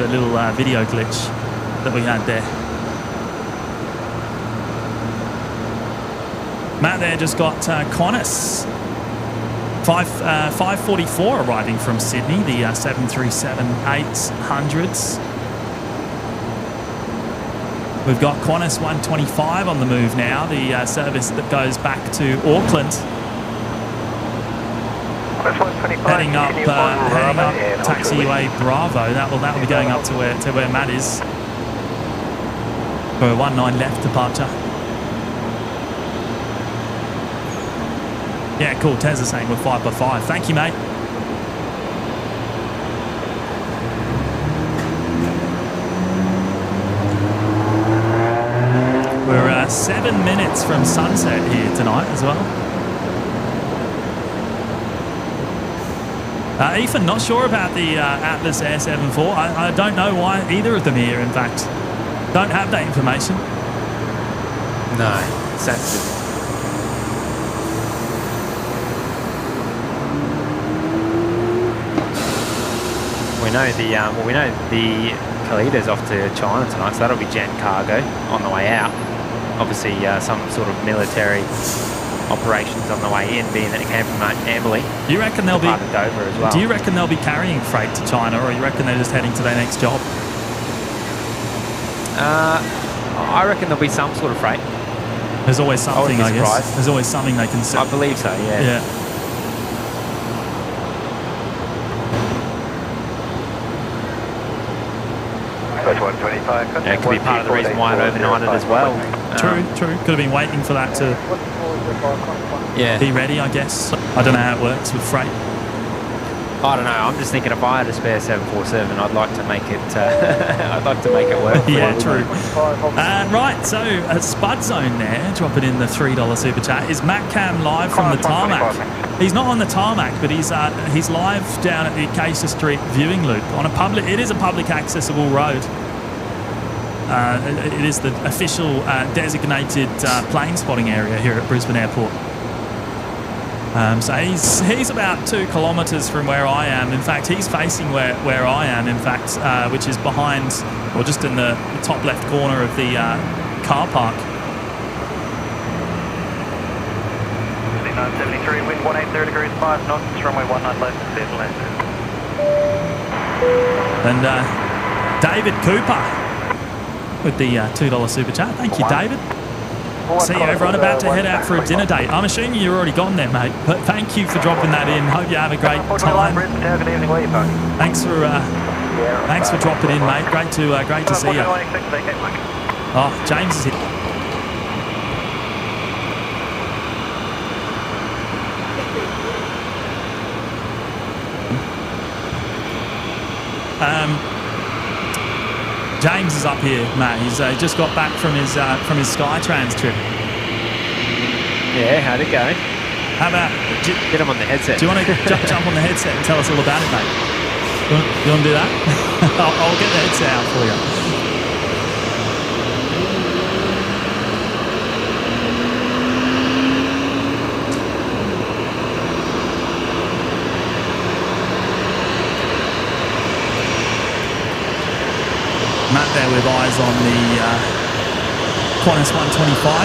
little video glitch that we had there. Matt there just got Qantas 544 arriving from Sydney, the 737-800s. We've got Qantas 125 on the move now, the service that goes back to Auckland. Heading up taxiway Bravo. That will be going up to where Matt is for a 19 left departure. Yeah, cool. Tez is saying we're 5x5. Thank you, mate. We're 7 minutes from sunset here tonight as well. Ethan, not sure about the Atlas Air 74. I don't know why either of them here, in fact. Don't have that information. No, sensitive. We know the KALITTA's off to China tonight, so that'll be jet cargo on the way out. Obviously, some sort of military operations on the way in, being that it came from Amberley. Do you reckon they'll be part of Dover as well? Do you reckon they'll be carrying freight to China, or you reckon they're just heading to their next job? I reckon there'll be some sort of freight. There's always something, I guess. Surprised. There's always something they can sell. I believe so. Yeah. Yeah. Yeah, it could be part of the reason why it overnighted as well. True. Could have been waiting for that to be ready, I guess. I don't know how it works with freight. I don't know. I'm just thinking if I had a spare 747, I'd like to make it. I'd like to make it work. Yeah, true. Right, so a Spud Zone there, dropping in the $3 super chat. Is Matt Cam live from the tarmac? He's not on the tarmac, but he's live down at the Acacia Street viewing loop on a public. It is a public accessible road. It is the official designated plane spotting area here at Brisbane Airport. So he's about 2 kilometres from where I am. In fact, he's facing where I am, in fact, which is behind, or just in the top left corner of the car park. 973, wind 180 degrees 5 knots, runway 19 left, clear to land. And David Cooper with the $2 super chat. Thank you, David. See you, everyone. About to head out for a dinner date. I'm assuming you're already gone there, mate. But thank you for dropping that in. Hope you have a great time. Thanks for dropping in, mate. Great to see you. Oh, James is here. James is up here, Matt. He's just got back from his Skytrans trip. Yeah, how'd it go? How about get him on the headset? Do you want to jump on the headset and tell us all about it, mate? You want to do that? I'll get the headset out for you. Matt there with eyes on the Qantas 125,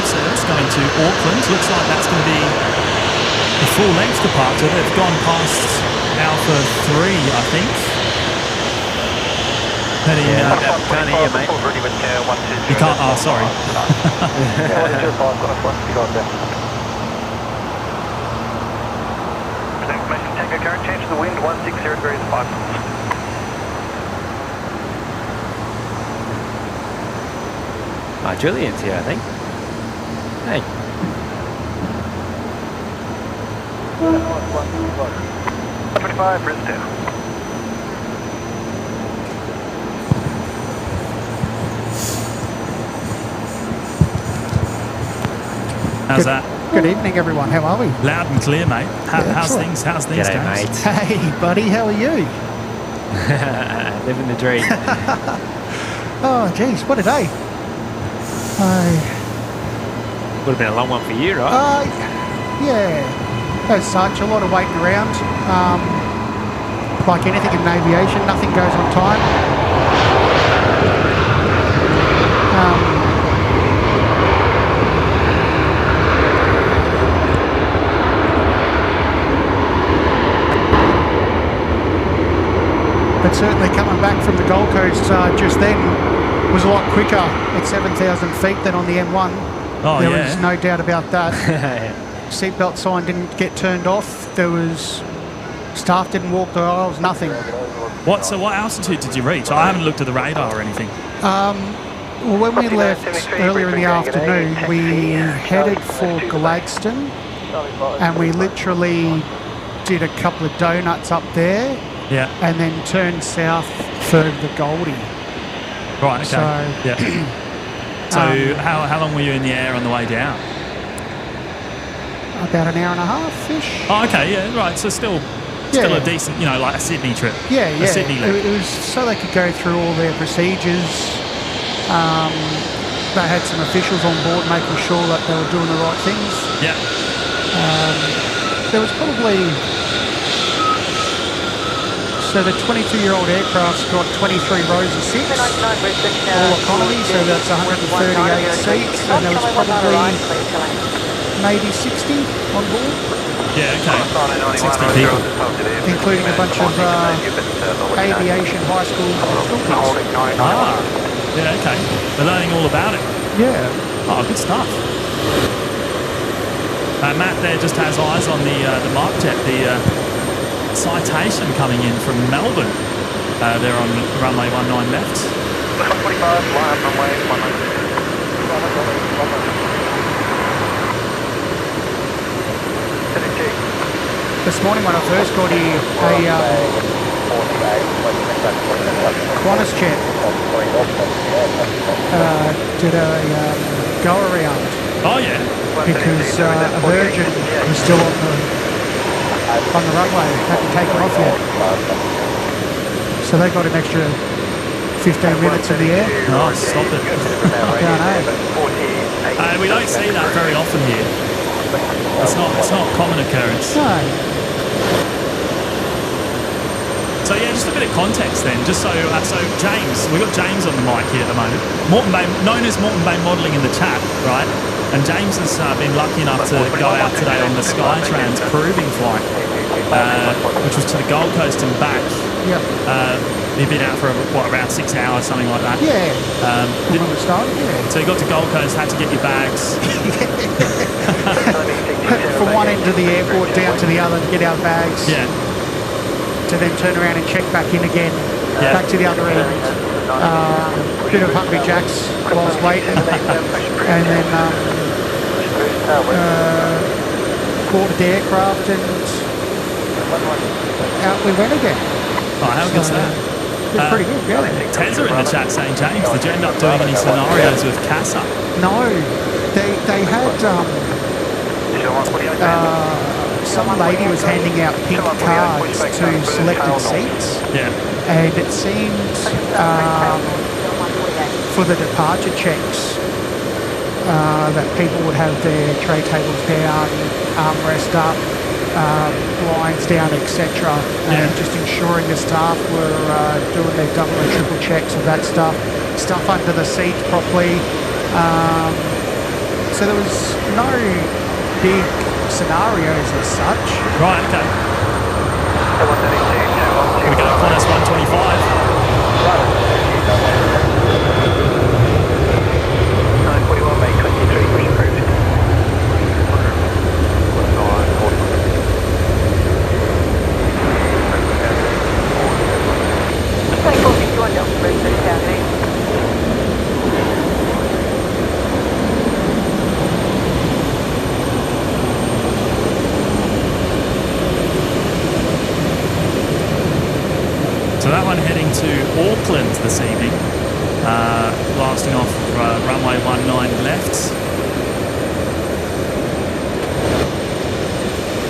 so that's going to Auckland. Looks like that's going to be a full-length departure. They've gone past Alpha 3, I think. Heading, can't hear you, mate. You can't, oh, sorry. Information tango current, change the wind 160 degrees 5 knots. Julian's here, I think. Hey. $25, Brisbane. How's that? Good evening, everyone. How are we? Loud and clear, mate. How's things? G'day, James? mate. Hey, buddy. How are you? Living the dream. Oh, geez. What a day. Would have been a long one for you, right? Yeah. As such, a lot of waiting around. like anything in aviation, nothing goes on time. But certainly coming back from the Gold Coast just then was a lot quicker at 7,000 feet than on the M1. Oh, there yeah. was no doubt about that. Seatbelt sign didn't get turned off. There was staff didn't walk the aisles. Nothing. So what altitude did you reach? I haven't looked at the radar or anything. Well, when we left earlier in the afternoon, we headed for Gladstone, and we literally did a couple of donuts up there. Yeah. And then turned south for the Goldie. Right. Okay. So, yeah. So how long were you in the air on the way down? About an hour and a half-ish. Oh, okay. Yeah. Right. So still a decent, like a Sydney trip. Yeah, A Sydney it was so they could go through all their procedures. They had some officials on board making sure that they were doing the right things. Yeah. There was probably... So the 22-year-old aircraft's got 23 rows of seats, all economy, so that's 138 seats, and there was probably maybe 60 on board. Yeah, okay. 60 people. Including a bunch of aviation high school kids. Ah, yeah, okay. They're learning all about it. Yeah. Oh, good stuff. Matt there just has eyes on the Mark Jet, the citation coming in from Melbourne. They're on runway 19 left. 25, line runway 19. This morning when I first got here, a Qantas jet did a go around. Oh, yeah. Because a Virgin was still on the runway, hadn't taken off yet. So they got an extra 15 minutes in the air. Nice, stop it. We don't see that very often here. It's not a common occurrence. No. So yeah, just a bit of context then. Just so James, we've got James on the mic here at the moment. Moreton Bay, known as Moreton Bay Modelling in the chat, right? And James has been lucky enough to go out today on the Skytrans proving flight, which was to the Gold Coast and back. Yep. He'd been out for around 6 hours, something like that. Yeah. When we started, yeah. So you got to Gold Coast, had to get your bags. From one end of the airport down to the other to get our bags. Yeah. To then turn around and check back in again, back to the other end. Bit of Hungry Jacks whilst waiting, and then boarded the aircraft and out we went again. Oh, how good's that? It's pretty good, yeah. Tezza in the chat saying, James, did you end up doing any scenarios with CASA? No, they had some lady was handing out pink cards to selected seats. Yeah. And it seemed for the departure checks that people would have their tray tables down, armrest up, blinds down, etc. And just ensuring the staff were doing their double and triple checks of that stuff under the seat properly. So there was no big scenarios as such. Right, okay. Here we go, Qantas 125. 941 May 23, push approved. So that one heading to Auckland this evening, blasting off runway 19 left.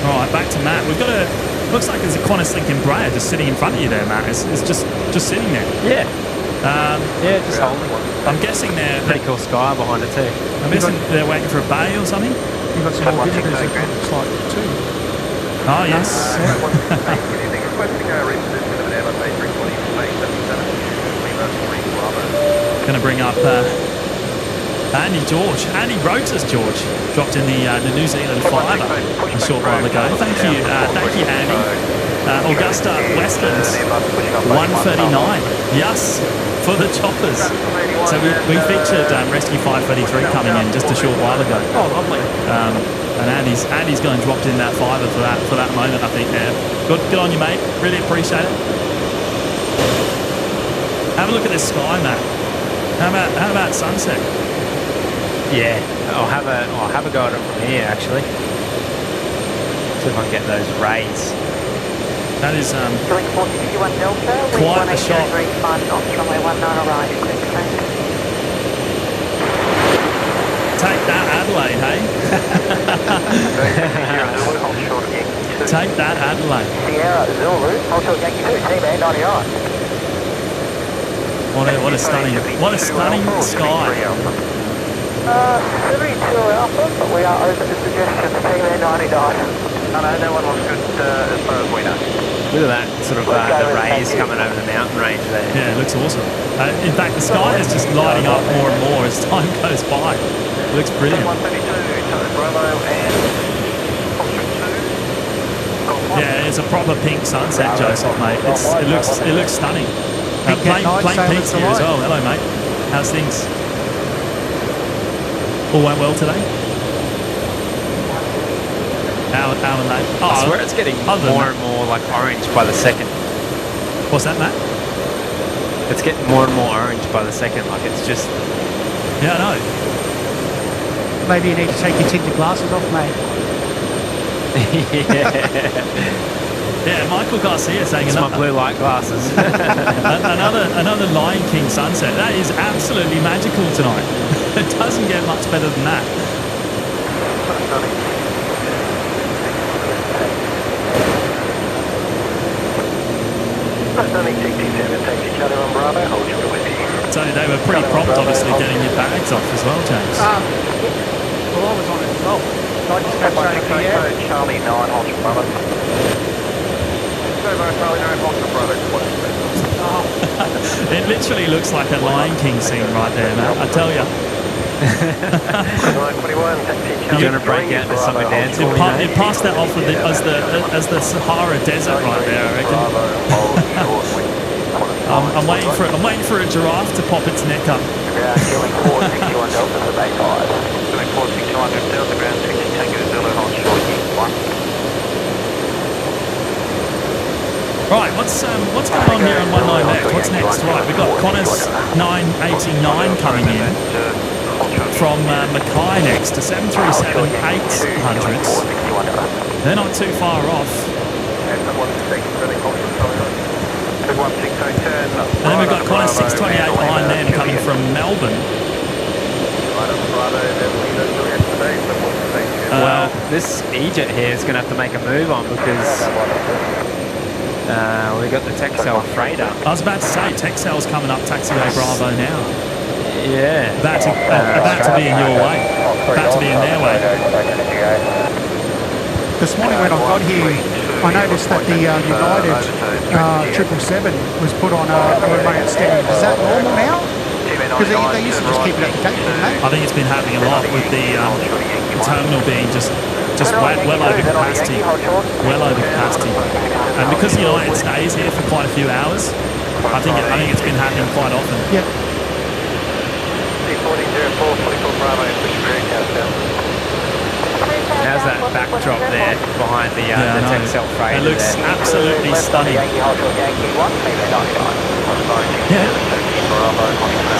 All right, back to Matt. We've got looks like there's a Qantas Link Embraer just sitting in front of you there, Matt. It's just sitting there. Yeah. Just holding one. I'm guessing they're Pretty cool sky behind it too. I'm guessing they're waiting for a bay or something. You've got some more visitors that looks like too. Oh yes. requesting a reposition of an Airbus A320 space 77 Lima 3 Bravo. Going to bring up Andy George. Andy Rotors George dropped in the New Zealand fiver a short while ago. Thank you, Andy. Augusta Westlands 139. Yes, for the choppers. So we featured Rescue 533 coming in just a short while ago. Oh, lovely. And Andy's going and dropped in that fiver for that moment, I think. There, good on you, mate. Really appreciate it. Have a look at this sky, Matt. How about sunset? Yeah, I'll have a go at it from here actually. See if I can get those rays. That is Link 461 Delta, quite a shot. 5 knots, runway 19 right, quick descent. Take that, Adelaide, hey? Take that, Adelaide. Sierra Zulu, hold short Yankee 2, T-man 99. What a stunning sky. 72 Alpha, but we are open to suggestions, T-man 99. No, that one looks good as far as we know. Look at that, sort of the rays coming over the mountain range there. Yeah, it looks awesome. In fact, the sky is just lighting up more and more as time goes by. It looks brilliant. 132, Bravo and Yeah, it's a proper pink sunset, Joseph, mate. It looks stunning. Pink at night, Plain same Pete's as the here as light. well. Hello, mate. How's things? All went well today? Hour late. I swear it's getting more and more like orange by the second. What's that, Matt? It's getting more and more orange by the second. Like it's just. Yeah, I know. Maybe you need to take your tinted glasses off, mate. Yeah, Michael Garcia saying It's my blue light glasses. another Lion King sunset. That is absolutely magical tonight. It doesn't get much better than that. So they were pretty prompt, obviously, getting your bags off as well, James. Well, I was on it as well. I just kept saying to you. Charlie 9, hold your brother. Charlie 9, hold your brother. It literally looks like a Lion King scene right there, Matt. I tell you. You're going to break out into some dance for me, It passed that off as the Sahara Desert right there, I reckon. I'm waiting for a giraffe to pop its neck up. Ground, killing 461 Delta for Bay 5. Killing 461 Delta, ground 60 Tango Zulu, hold short, 1. Right, what's going on here on 19 left? What's next? Right, we've got Qantas 989 coming in from Mackay next to 737-800s. They're not too far off. And then we've got Qantas 628 then coming from Melbourne. Well, this Egypt here is going to have to make a move on because we've got the Texel freighter. I was about to say, Texel's coming up taxiway Bravo now. Yeah. About to be in your way. About to be in their way. This morning when I got here, I noticed that the United 777 was put on a remote steering. Is that normal now? Because they used to just keep it at the gate, didn't they? I think it's been happening a lot with the terminal being just well over capacity. Well over capacity. And because United stays here for quite a few hours, I think it's been happening quite often. Yep. How's that backdrop there behind the Texel freighter? It looks there? absolutely stunning. Yeah.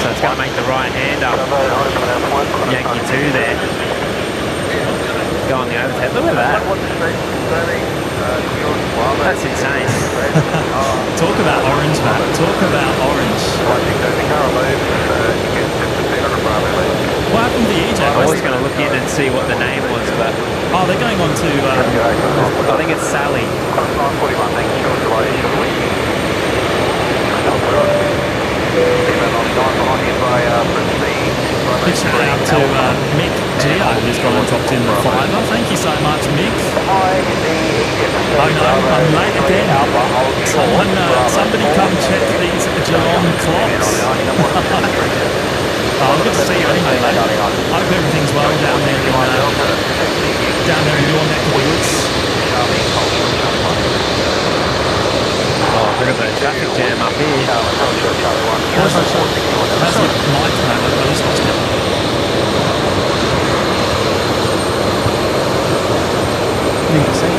So it's going to make the right hand up. Yankee 2 there. Go on the overhead. Look at that. That's insane. Talk about orange, Matt. Talk about orange. What happened to EJ? I was going to look in and see what the name was, but... Oh, they're going on to... I think it's Sally. Big shout out to Mick Gio, who's gone and dropped in the fiver. Thank you so much, Mick. Oh no, I'm late again. Somebody come check these Geelong clocks. Oh, good to see you anyway, mate. I hope everything's well down there in your neck of the woods. Oh, a bit of a traffic jam up here. How's your mic, mate? I just lost it. Need to say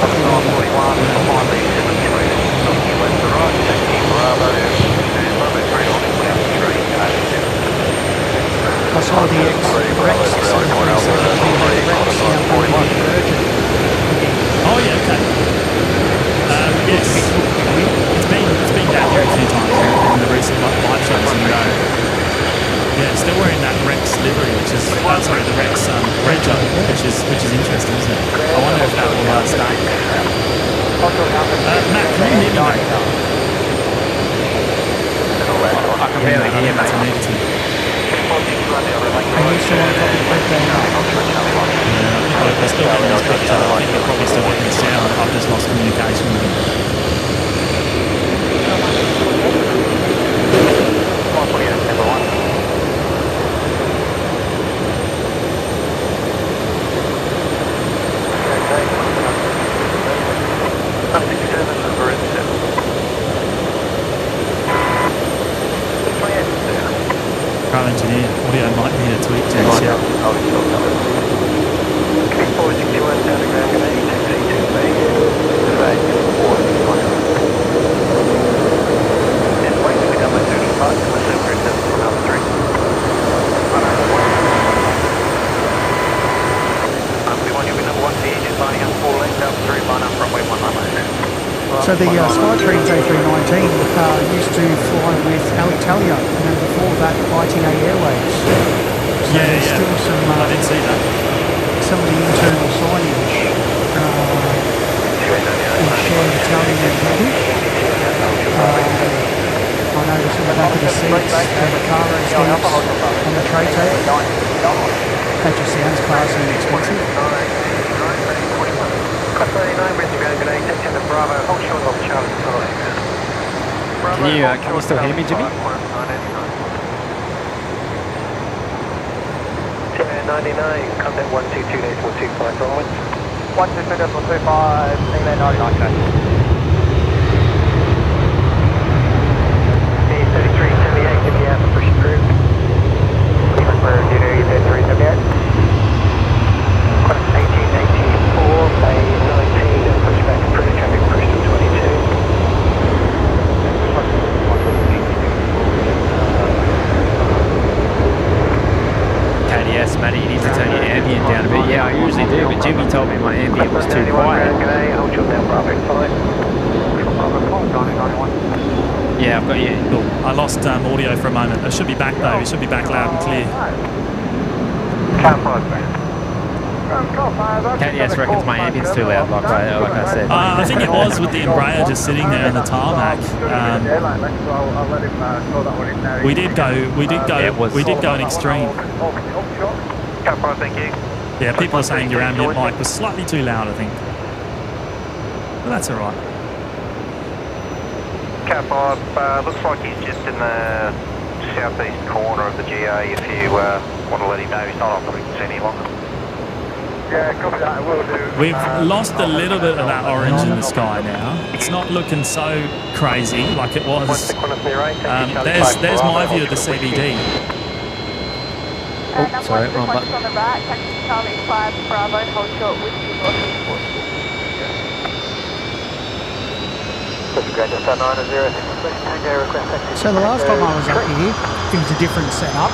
I saw the Rex 737 Rex now going on Virgin. Oh yeah, okay. Yes, it's been down here a few times in the recent live shows, and yeah, still wearing that Rex livery, which is the Rex Rego, which is interesting, isn't it? I wonder if that will stay. Matt, can you hear me, mate? I can barely hear, That's a mate. negative. Are you still on top of the birthday now? Yeah, we're still getting this picture. I think we're probably still getting the sound. I've just lost communication with him. Car engineer, audio might need a tweak, James. Yeah. So the Skytrains A319 used to fly with Alitalia, and then before that ITA Airways. So there's still some, I didn't see that. some of the internal signage in shared Italian and British. I noticed on the back of the seats the Caro stamps on the tray table. That just sounds classy and expensive. Can you still hear me, Jimmy? 99, contact 122.25 onwards. 122.25, England 99, okay. B3378, give me out for push through. Even for Juno, you said 378. Contact 1884, Bay 19, and push back through traffic, push to 22. KDS, Matty, you need to turn your ambient down a bit. Yeah, I usually do, but Jimmy told me my ambient was too quiet. Yeah, I've got you. Cool. I lost audio for a moment. It should be back though. It should be back loud and clear. KDS reckons my ambient's too loud, like I said. I think it was with the Embraer just sitting there on the tarmac. We did go an extreme. Thank you. Yeah, people are saying your ambient mic was slightly too loud, I think. But that's all right. Cat 5, looks like he's just in the southeast corner of the GA if you want to let him know he's not on the frequency any longer. Yeah, copy that, I will do. We've lost a little bit of that orange in the sky now. It's not looking so crazy like it was. There's my view of the CBD. Oh, sorry, wrong button. On the right, taxi Charlie 5 Bravo, hold short with you, north. So the last time I was up here, it was a different setup.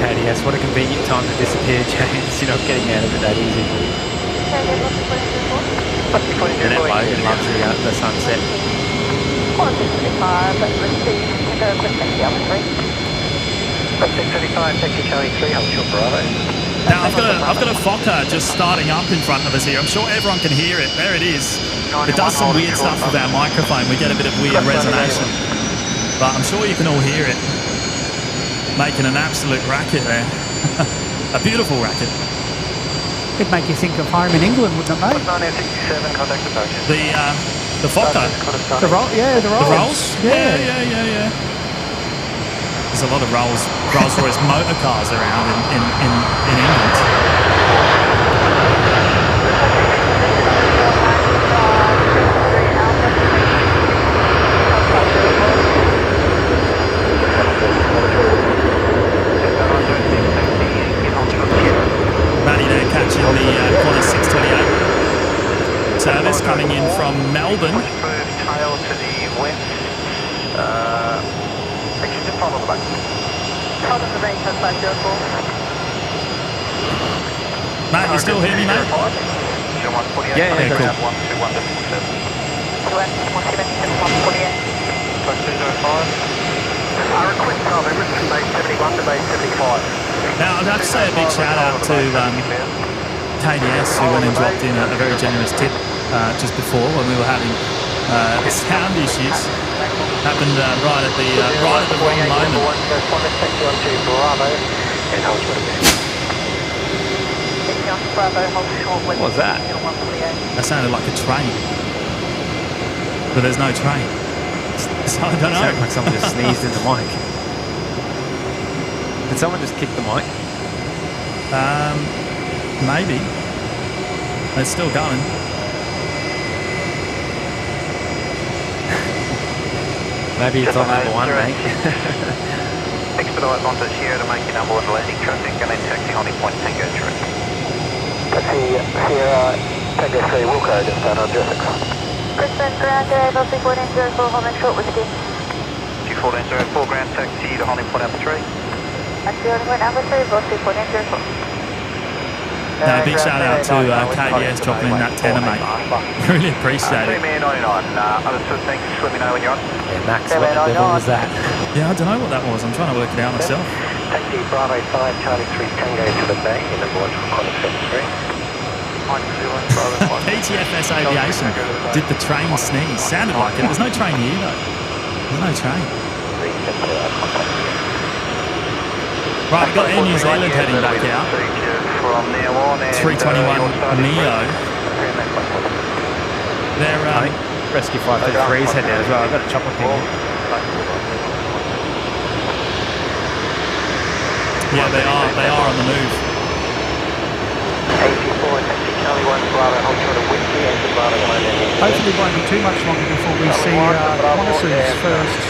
KDS, what a convenient time to disappear, James. You're not getting out of it that easy. Annette Logan loves the sunset. 635, taxi Charlie 3, hold short Bravo. Now I've got a Fokker just starting up in front of us here. I'm sure everyone can hear it. There it is. It does some weird stuff with our microphone. We get a bit of weird resonation. But I'm sure you can all hear it. Making an absolute racket there. A beautiful racket. It'd make you think of home in England, wouldn't it, mate? 1967, contact approaches. The Fokker. The Rolls. The Rolls? Yeah. There's a lot of Rolls-Royce motor cars around in England. Matty there catching the corner 628 service coming in from Melbourne. Tail to the west. Actually, just follow the back. Follow the bank, that's 504. Matt, you still hear me, mate? Yeah, cool. 121.147. I request cover Brisbane base 71 to base 75. Now, I'd have to say a big shout out to KDS, who went and dropped in a very generous tip just before when we were having sound issues. Happened right at the wrong moment. What was that? That sounded like a train, but there's no train. So I don't know. Sounded like someone just sneezed in the mic. Did someone just kick the mic? Maybe. It's still going. Maybe it's on number one, mate. Expedite onto Sierra to make your number one landing traffic and then taxi Honey Point Tango through. Taxi Sierra Tango 3, Wilco, just down on 06. Brisbane ground arrival 21404, holding short whiskey. 21404 ground taxi to Honey Point Alpha 3. Taxi Honey Point Alpha 3, both 21404. Now, a big shout out to KDS dropping in that tenner, mate. Really appreciate it. 3man 99, understood, thanks, let me know when you're on. Yeah, Max, what the devil was that? Yeah, I don't know what that was. I'm trying to work it out myself. Taxi Bravo 5, Charlie 3 Tango to the bay in the board for Connor 73. PTFS Aviation did the train sneeze. Sounded like it. There's no train here, though. There's no train. Right, we've got Air New Zealand heading back out. 321 Neo. They're Rescue 533's heading out as well. I've got a chopper ping. yeah, they are on the move. 84, taxi Charlie 1 Bravo, hold short of Whiskey, and Bravo 1. Hopefully it won't be too much longer before we see Qantas's first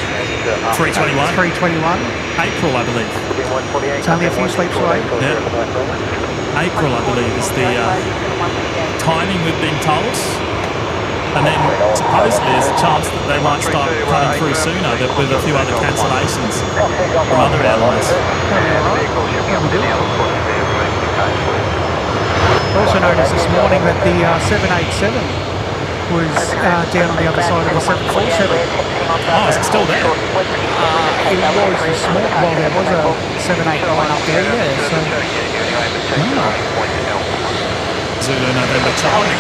321. 321. April, I believe. It's only a few sleeps away. Yeah. April, I believe, is the timing we've been told. And then supposedly there's a chance that they might start coming through sooner with a few other cancellations from other airlines. Also noticed this morning that the 787 was down on the other side of the 747. Oh, is it still there? It was this morning. Well, there was a 789 up there, yeah. So. Zulu November Charlie.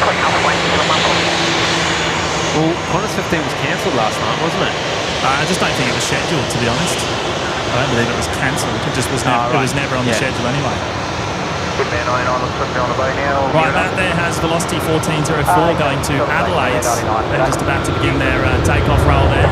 Well, Qantas 15 was cancelled last night, wasn't it? I just don't think it was scheduled, to be honest. I don't believe it was cancelled. It just was never, it was never on the schedule anyway. Right, that there has Velocity 1404 going to Adelaide. They're just about to begin their takeoff roll there.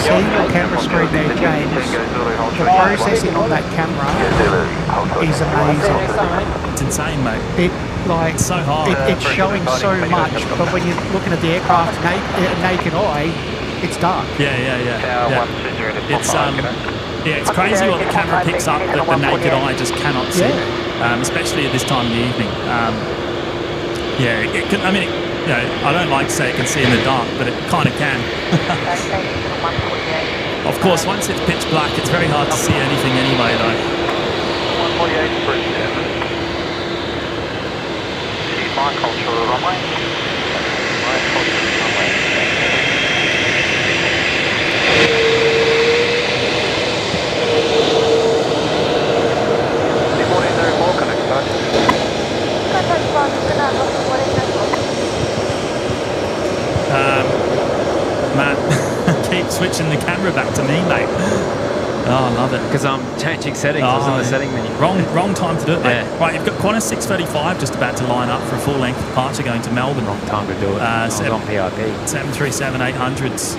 Seeing your camera screen there, James, the processing on that camera is amazing. It's insane, mate. It's so hard. It's showing so much, but when you're looking at the aircraft naked eye, it's dark. Yeah. Tower 120 to It's it's crazy what the camera picks up that the naked eye just cannot see, especially at this time of the evening. It can, I mean, I don't like to say it can see in the dark, but it kind of can. Of course, once it's pitch black, it's very hard to see anything anyway, though. 148 for 7. See my cultural runway. My cultural runway. Matt, keep switching the camera back to me, mate. Oh, I love it. Because I'm changing settings. I was in the setting menu. Wrong time to do it, mate. Yeah. Right, you've got Qantas 635 just about to line up for a full-length departure going to Melbourne. Wrong time to do it. I was on PIP. 737-800s.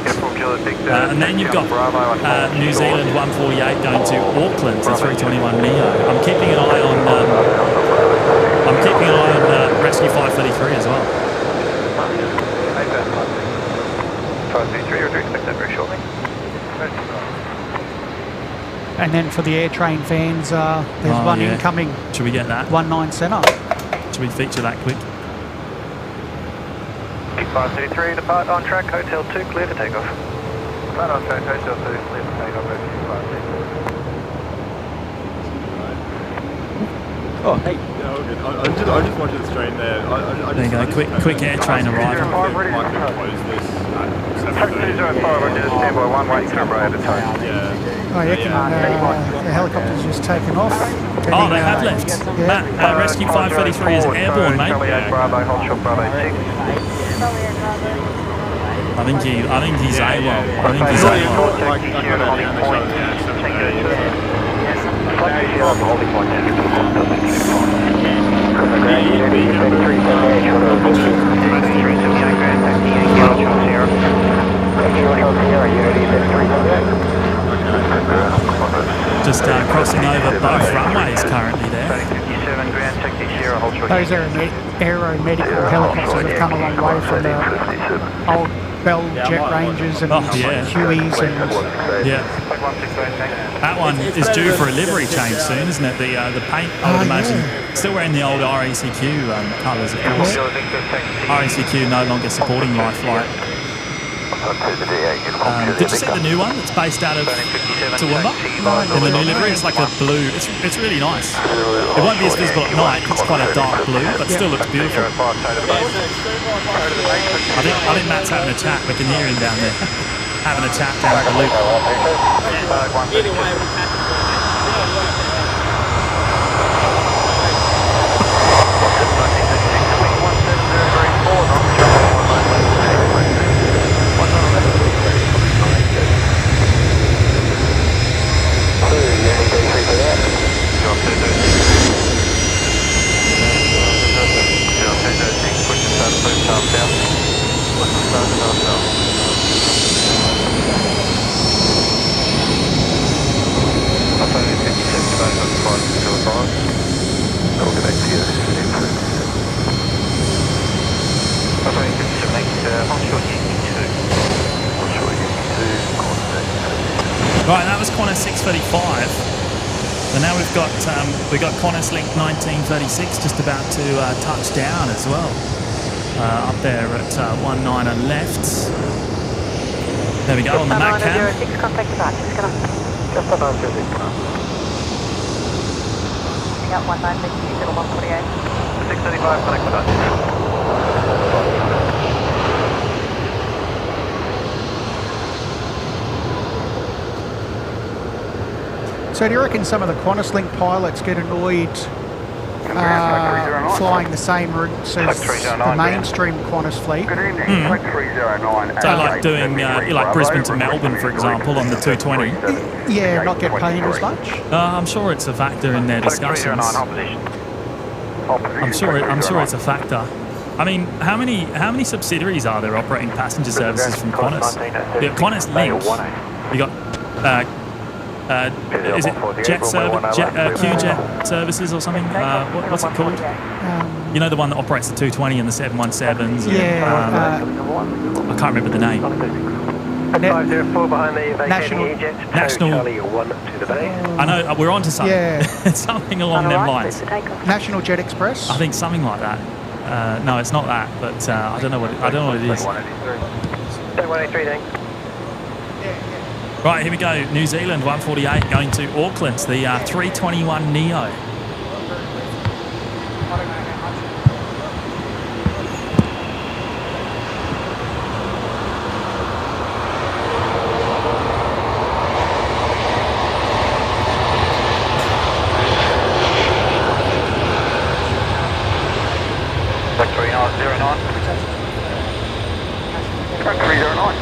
And then you've got New Zealand 148 going to Auckland to 321 Neo. I'm keeping an eye on Rescue 533 as well. 533, or do you expect that very shortly? And then for the AirTrain fans, there's one incoming. Should we get that? 19 centre. Should we feature that quick? 533, depart on track, Hotel 2, clear to takeoff. Depart on track, Hotel 2, clear to takeoff, Rescue 533. Oh, hey. I just watched the stream there. There you go, quick AirTrain arrival. Track 205, Roger, standby 1, waiting camera out of time. I reckon the helicopter's just taken off. Oh, they have left. Yeah. Matt, Rescue 533 is airborne, mate. Bravo, hold shot, Bravo 6. I think he's AWOL. I think he's AWOL. Just crossing over both runways currently there. Those aeromedical helicopters have come a long way from the old Bell jet Rangers and Hueys and that one is due for a livery change soon, isn't it? The paint, I would imagine. Still wearing the old RACQ colours, of course. RACQ no longer supporting life flight. Did you see the new one that's based out of Toowoomba? In the new livery, it's like a blue. It's really nice. It won't be as visible at night. It's quite a dark blue, but still looks beautiful. I think Matt's having a chat. We can hear him down there having a chat down at the loop. Right, that was Qantas 635. And now we've got Qantas Link 1936 just about to touch down as well. Up there at 19 left. There we go on the Mac cam. Contact departure, just gonna. Just above 50. Picking up 19, 148. 635, connect departure. So do you reckon some of the Qantas Link pilots get annoyed flying the same routes as the mainstream Qantas fleet? Good evening, Flight 309. So like doing like Brisbane to Melbourne, for example, on the 220. Yeah, not get paid as much? I'm sure it's a factor in their discussions. I'm sure it's a factor. I mean, how many subsidiaries are there operating passenger services from Qantas? You got Qantas Link. You got is it QJet services or something? What's it called? You know, the one that operates the 220 and the 717s. Yeah. I can't remember the name. 504 behind the National- vacating jet. National- Charlie 1 to the bay. I know we're on to something. Yeah. Something along them lines. National Jet Express. I think something like that. No, it's not that, but I don't know what it is. 183, thanks. Right, here we go. New Zealand 148 going to Auckland, the 321 Neo. Tech 309. Tech 309.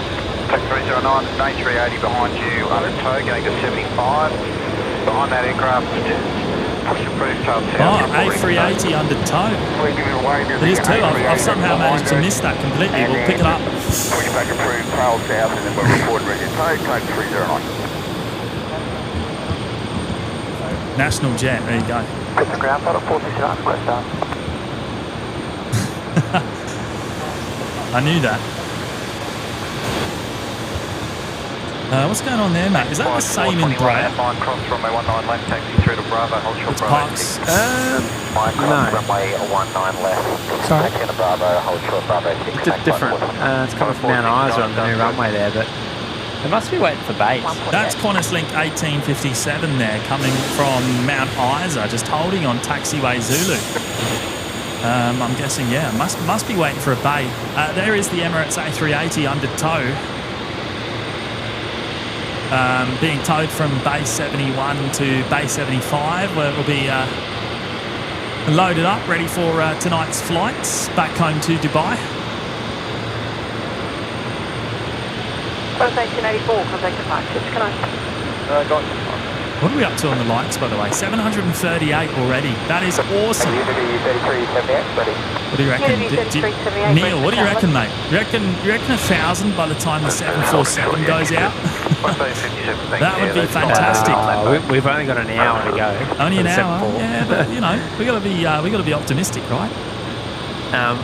Tech 309, Nate 380 behind you, under tow, going to 75. Behind that aircraft, push approved tail Oh, south. A380 under tow. We're giving away It is too. I've somehow managed to miss that completely. We'll pick it up. Push back approved tail south, and then we'll report ready to tow, code 309. National Jet, there you go. Ground final 469, request down. I knew that. What's going on there, Matt? Is that the same in Brad? Line cross runway 19 left, taxi through to Bravo, hold short It's Bravo. Parks. Line cross runway 19 left. Sorry? Taxi to Bravo, hold short Bravo 6. It's different. It's coming from Mount Isa on the new runway there, but they must be waiting for base. That's Qantas Link 1857 there, coming from Mount Isa, just holding on taxiway Zulu. I'm guessing, yeah, must be waiting for a bay. There is the Emirates A380 under tow. Being towed from base 71 to base 75, where it will be loaded up, ready for tonight's flights back home to Dubai. Qantas 1884, contact departure. Can I? Got What are we up to on the likes, by the way? 738 already. That is awesome. Unity 3378, ready. What do you reckon? Unity 3378, Neil, what do you reckon, mate? You reckon 1,000 by the time the 747 goes out? That would be fantastic. We've only got an hour to go. Only an hour. 7-4. Yeah, but you know, we got to be optimistic, right?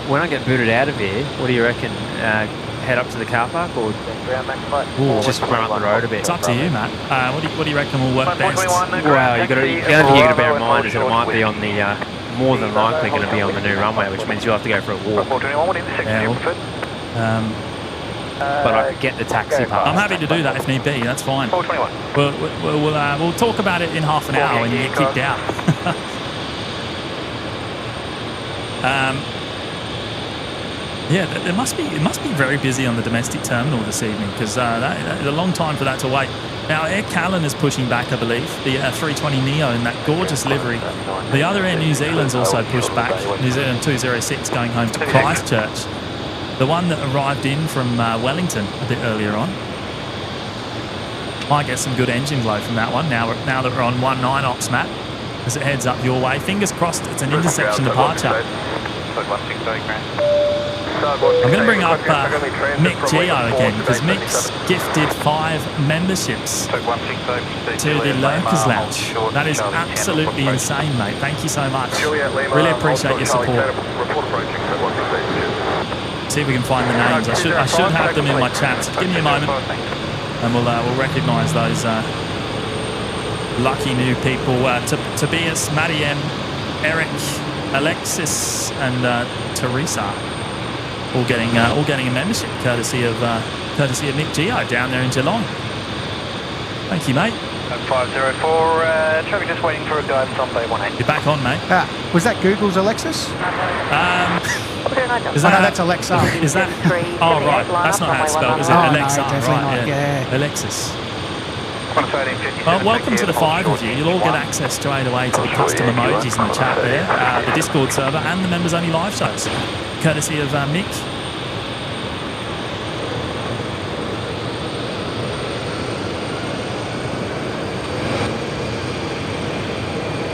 When I get booted out of here, what do you reckon? Head up to the car park or just run up the road a bit? It's up to you, Matt. What do you reckon will work best? Well, the only thing you got to bear in mind is that it might be on the more than likely going to be on the new runway, which means you'll have to go for a walk. Yeah, But I could get the taxi pass. I'm happy to do that if need be. That's fine. We'll talk about it in half an hour when you get kicked out. Yeah, it must be very busy on the domestic terminal this evening because it's a long time for that to wait. Now, Air Callan is pushing back, I believe, the 320 Neo in that gorgeous livery. The other Air New Zealand's also pushed back, New Zealand 206 going home to Christchurch. The one that arrived in from Wellington a bit earlier on. Might get some good engine glow from that one now that we're on 19 ops, Matt, as it heads up your way. Fingers crossed it's an intersection departure. I'm going to bring up Mick Geo again because Mick's gifted 5 memberships to the Lurkers Lounge. That is absolutely insane, mate. Thank you so much. Really appreciate your support. See if we can find the names. I should have them in my chat. So give me a moment, and we'll recognise those lucky new people. Tobias, Matty M, Eric, Alexis, and Teresa. All getting a membership courtesy of Mick Geo down there in Geelong. Thank you, mate. 504, traffic just waiting for a guidance on Bay 18. You're back on, mate. Was that Google's Alexis? Is No, that's Alexa. Is that? Oh, right. That's not how it's spelled, is it? Oh, no, Alexa, definitely right? not, yeah. Alexis. Well, welcome to the 5 of you. You'll all get access straight away to the custom emojis in the chat there, the Discord server, and the members-only live shows, courtesy of Mick.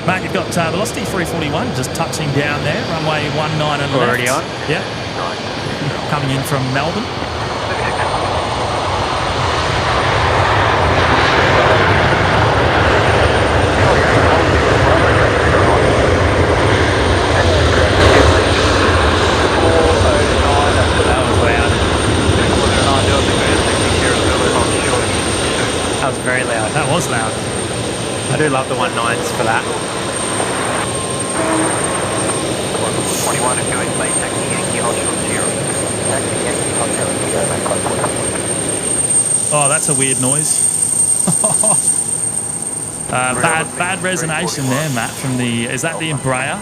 Matt, you've got Velocity 341 just touching down there, runway 19 and Already on? Yeah. Coming in from Melbourne. very loud. That was loud. I do love the 19s for that. 21 if you're in late taxi Yankee hold short 0. Taxi Yankee hold short 0, make contact. Oh, that's a weird noise. Bad resonation there, Matt, from the... Is that the Embraer?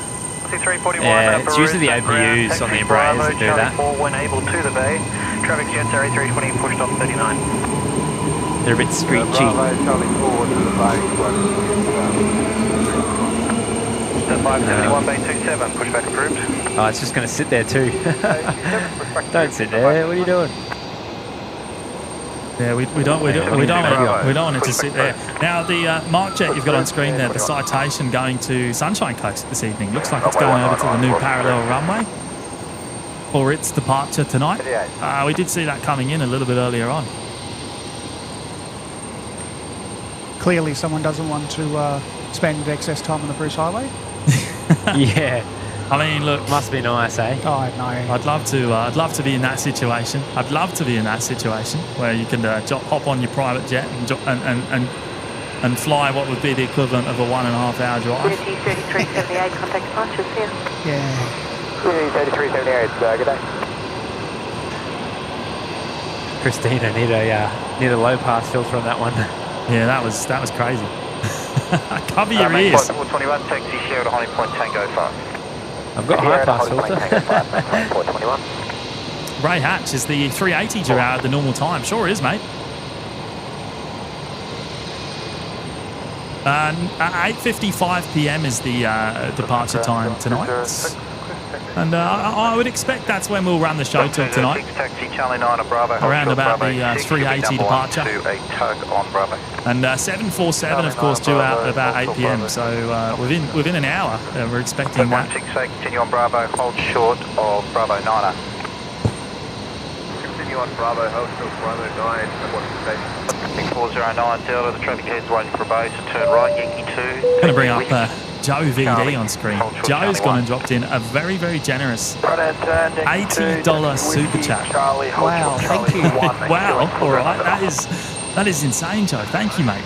Yeah, it's usually the APUs on the Embraers that do that. When able to the bay. Traffic jets are A320 pushed off 39. They're a bit screechy. So 571 bay 27, pushback approved. Oh, it's just going to sit there too. Don't sit there. What are you doing? Yeah, we don't want it to sit there. Now the Mark Jet you've got on screen there, the Citation going to Sunshine Coast this evening. Looks like it's going over to the new parallel runway for its departure tonight. We did see that coming in a little bit earlier on. Clearly someone doesn't want to spend excess time on the Bruce Highway. Yeah. I mean, look, must be nice, eh? Oh, no. I'd love to be in that situation. I'd love to be in that situation where you can hop on your private jet and fly what would be the equivalent of a 1.5 hour drive. Unity 3378, contact departures here. Yeah. Unity 3378, good day. Christina, need a low pass filter on that one. Yeah, that was crazy. Cover your ears. 21 taxi share to Honey Point Tango 5. I've got a high pass filter. Ray Hatch, is the 380 due out at the normal time? Sure is, mate. 8:55 p.m. is the departure time tonight. And I would expect that's when we'll run the show till tonight. Around about the 380 departure. And 747, of course, due out at about 8 p.m. So within an hour, we're expecting that. 168, continue on Bravo, hold short of Bravo 9er. Continue on Bravo, hold short Bravo 9, and what's the station? 6409 Delta, the traffic head's waiting for a base to turn right, Yankee 2. Going to bring up Joe VD on screen. Joe's gone and dropped in a very, very generous $80 super chat. Wow, thank you. Wow, all right, that is insane, Joe. Thank you, mate.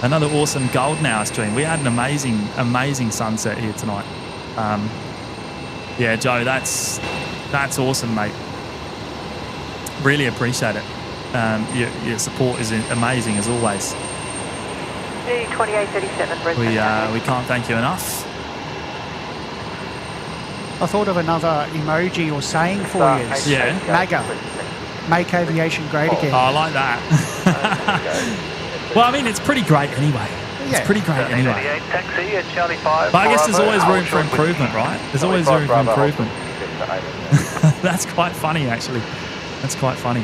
Another awesome golden hour stream. We had an amazing sunset here tonight. Yeah, Joe, that's awesome, mate. Really appreciate it. Your support is amazing as always. 2837 Brisbane. We can't thank you enough. I thought of another emoji or saying for you. Yeah. MAGA. Make aviation great again. Oh, I like that. Well, I mean, it's pretty great anyway. Yeah. It's pretty great anyway. Taxi at Charlie 5. But I guess there's always room for improvement, right? There's always room for improvement. That's quite funny, actually. That's quite funny.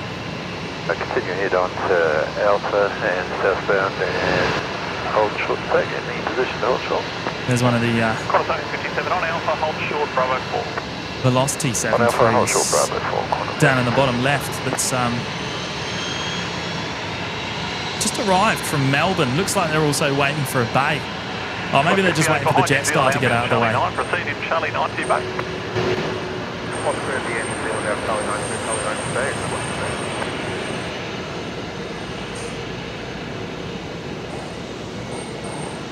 So continue head on to Alpha and southbound and hold short back in the position to hold short. There's one of the 57 on Alpha, hold short, Bravo 4. Velocity On Alpha, hold 73s short Bravo 4. down in the bottom left that's just arrived from Melbourne. Looks like they're also waiting for a bay. Oh, maybe they're just waiting for the Jetstar to get out of the way. Proceed in Charlie 90 bay. What's the end of Charlie 9 to Charlie 9 today?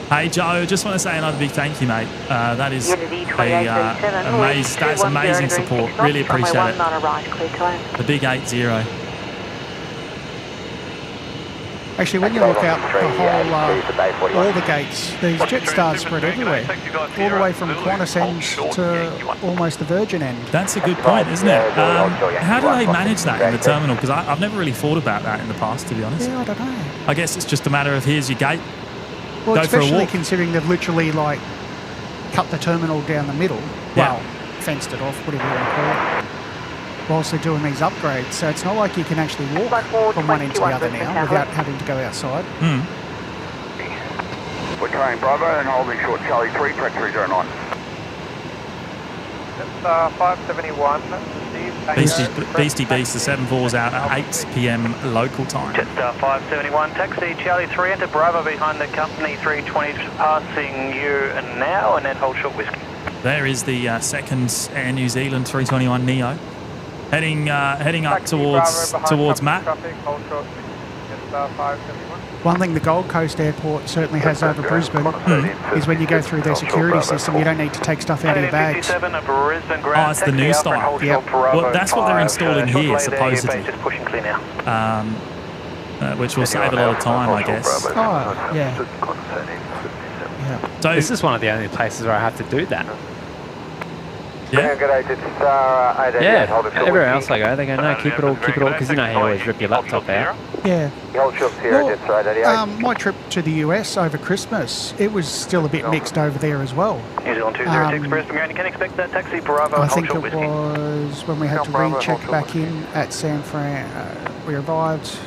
Hey Joe, just want to say another big thank you, mate. That is that's amazing support. Really appreciate it. The big 80. Actually, when you look out the whole, all the gates, these Jetsstars spread everywhere, all the way from Qantas end to almost the Virgin end. That's a good point, isn't it? How do they manage that in the terminal? Because I've never really thought about that in the past, to be honest. Yeah, I don't know. I guess it's just a matter of here's your gate. Well, Go for a especially walk. considering they've literally cut the terminal down the middle. Yeah. Well, fenced it off, whatever you want to call it. Whilst they're doing these upgrades, so it's not like you can actually walk from one end to the other now without having to go outside. We're carrying Bravo and holding short Charlie 3, track 309. It's 571. Beastie Beast, the 74's out at 8 p.m. local time. Jetstar 571, taxi Charlie 3, enter Bravo behind the company 320, passing you now, and then hold short whiskey. There is the second Air New Zealand 321 Neo. Heading up towards Matt. Jetstar 571. One thing the Gold Coast Airport certainly has over Brisbane is when you go through their security system, you don't need to take stuff out of your bags. Oh, it's the new style. Yep. Well, that's what they're installing here, supposedly. Just pushing clear now. Which will save a lot of time, I guess. Oh, yeah. Yeah. So, This is one of the only places where I have to do that. yeah. Yeah, everywhere else I go, they go, no, keep it all, because you know how you always rip your laptop out. Yeah. Hold short Sierra, Well, Jetstar 88. my trip to the US over Christmas, it was still a bit mixed over there as well. New Zealand 206, Brisbane Ground. You can expect that taxi Bravo I and hold think short it whiskey. was when we had to Bravo, recheck hold back short in at San Fran. We arrived.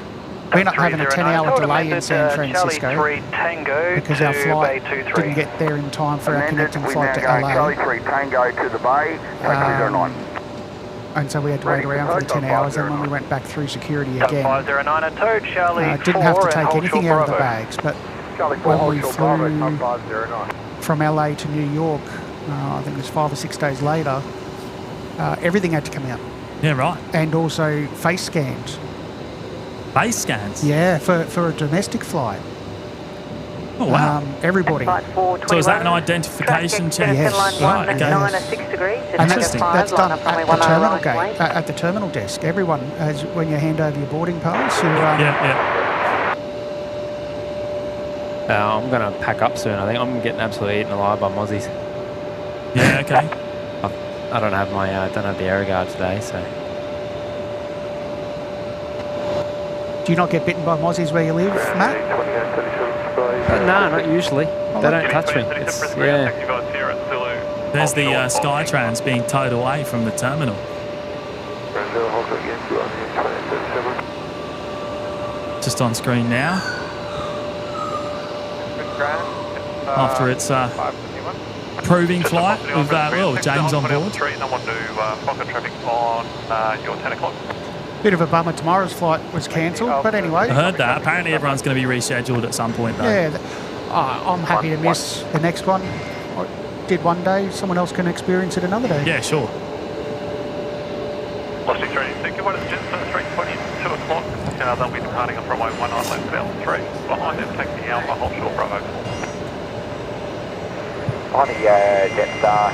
We ended up having a 10-hour delay in San Francisco Charlie 3 Tango because our to flight Bay 23. didn't get there in time for our Amended, connecting we flight to now go LA. Charlie 3 Tango to the Bay, taxi 09. And so we had to wait Ready for around for the 10 takeoff, hours, and when we went back through security Duck again, 509 and Toad, Charlie 4 didn't have to and take hold anything short out of the Bravo. bags, but Charlie 4, when hold we short Bravo, flew 509. from LA to New York, I think it was 5 or 6 days later, everything had to come out. Yeah, right. And also face scans. Base scans. Yeah, for a domestic flight. Oh, wow. Everybody. So is that an identification check? Yes. Right, okay. 9 or 6 degrees. And Interesting. that's done at the terminal gate, at the terminal desk. Everyone, as when you hand over your boarding pass, you, Yeah. I'm going to pack up soon, I think. I'm getting absolutely eaten alive by mozzies. Yeah, okay. I don't have my, don't have the air guard today, so. do you not get bitten by mozzies where you live, Matt? No, not usually. They don't touch me. It's, yeah. There's the Skytrans being towed away from the terminal. Just on screen now. After its proving flight with James on board. Pocket traffic on your 10 o'clock. Bit of a bummer, tomorrow's flight was cancelled, but anyway. I heard that. Apparently everyone's going to be rescheduled at some point, though. Yeah, I'm happy to miss the next one. I did one day, someone else can experience it another day. Yeah, sure. Velocity 3, thank you. What is the Jetstar 320, 2 o'clock? They'll be departing on runway 19 left bound 3. Behind them, taxi Alpha, hold short Bravo. On the Jetstar,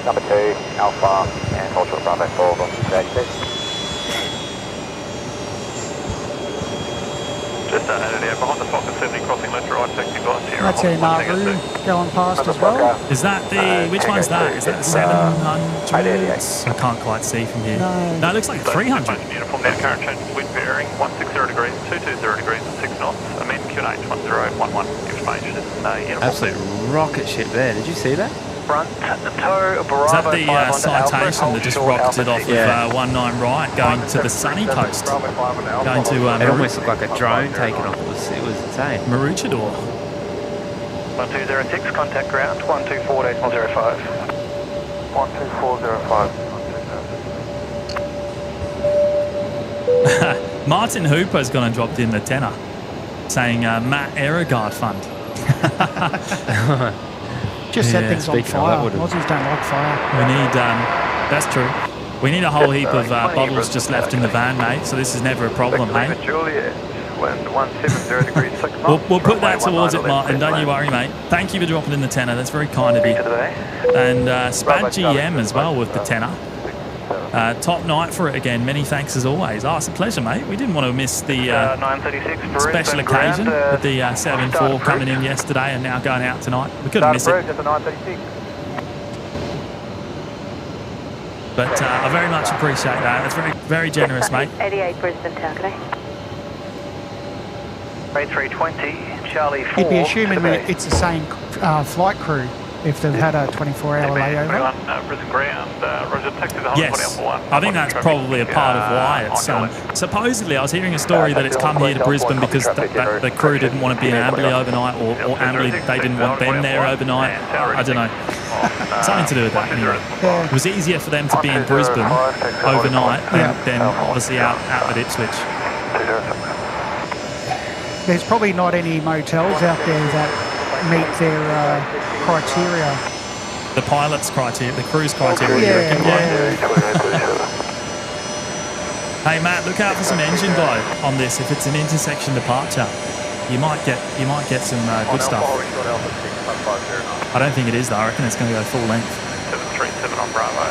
number 2, Alpha, and hold short Bravo 4, velocity 36. Just added out behind the Fokker 70 crossing left to right, taxi by Sierra. That's our Nauru going past as well. Is that the... which one's that? Is that the 700s? I can't quite see from here. No, it looks like 300. Uniform now, current change of wind bearing 160 degrees, 220 degrees and 6 knots. Amend QNH 1011 information. Absolute rocket ship there. Did you see that? Front toe Bravo. Is that the 5 on citation Alpha, that hold just short rocketed Alpha off 6. of 19 right, going to the sunny coast? Going to It almost looked like a drone taking off. It was insane. Maroochydore. 1206, contact ground 1248.05. 12405. Martin Hooper's gone and dropped in the tenner, saying Matt Aerogard Fund. Just set Yeah, things on speaking of fire. that, would've- Aussies don't like fire. We need, that's true. We need a whole heap of bottles just left in the van, mate, so this is never a problem, hey? Juliet, wind 170 degrees 6 knots. We'll put that runway towards it, 19 Martin, don't you worry, mate. Thank you for dropping in the tenner, that's very kind of you. And Spad GM as well with the tenner. Top night for it again, many thanks as always. Oh, it's a pleasure, mate. We didn't want to miss the 936 special occasion with the 7-4 coming in yesterday and now going out tonight. We couldn't miss it. At the 936. But I very much appreciate that. That's very, very generous, mate. 88 Brisbane Town, today. 320, Charlie 4. You'd be assuming to the that it's the same flight crew if they've had a 24-hour layover. Brisbane ground, Roger, taxi the Yes, I think that's probably a part of why it's... supposedly, I was hearing a story that it's come here to Brisbane because the crew didn't want to be in Amberley overnight, or Amberley, they didn't want them there overnight. I don't know. Something to do with that, anyway. It was easier for them to be in Brisbane overnight than obviously out at Ipswich. There's probably not any motels out there that meet their criteria. The pilot's criteria, the crew's criteria, you reckon? Hey Matt, look out for some engine glow on this. If it's an intersection departure, you might get some good stuff. I don't think it is though. I reckon it's going to go full length. 737 on Bravo.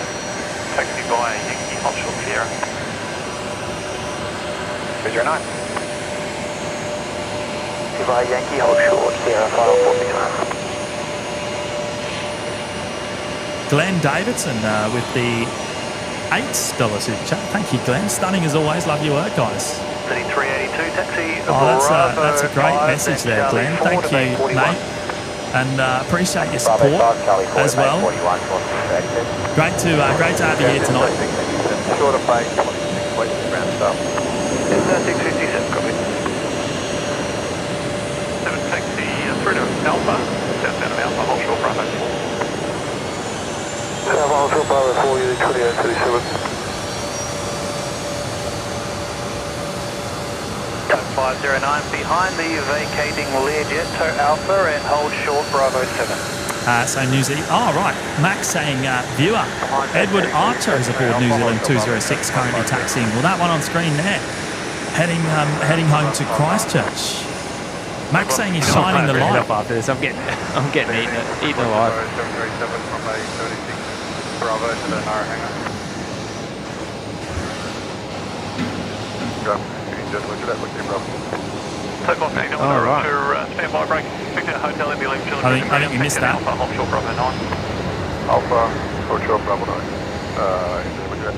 Taxi via Yankee Holdshort Sierra. 209. Via Yankee Holdshort Sierra, final 469. Glenn Davidson with the $8 super chat. Thank you, Glenn. Stunning as always. Love your work, guys. 3382 taxi. Oh, that's a great message there, Glenn. Thank you, mate. And appreciate your support as well. Great to have you here tonight. Short of base, 26 west ground stop. 657, copy. 7 taxi through to Alpha, southbound of Alpha, Holdshort Bravo 4. Alpha Holdshort Bravo 4, you 2837. 509 behind the vacating Learjet to Alpha and hold short Bravo 7. So New Zealand. Oh, right. Max saying, viewer, Edward Archer is aboard New Zealand 206, currently taxiing. Well, that one on screen there, heading home to Christchurch. Max saying he's shining the light. After this, I'm getting eaten alive. 737 from a 36 Bravo to the Nara hangar. Just look at that, look at your Takeoff, Eagle, All right. standby break. Pick out hotel in the 11 I think you missed that. Alpha, Holdshort Bravo 9. Alpha, Holdshort Bravo 9. Look at that.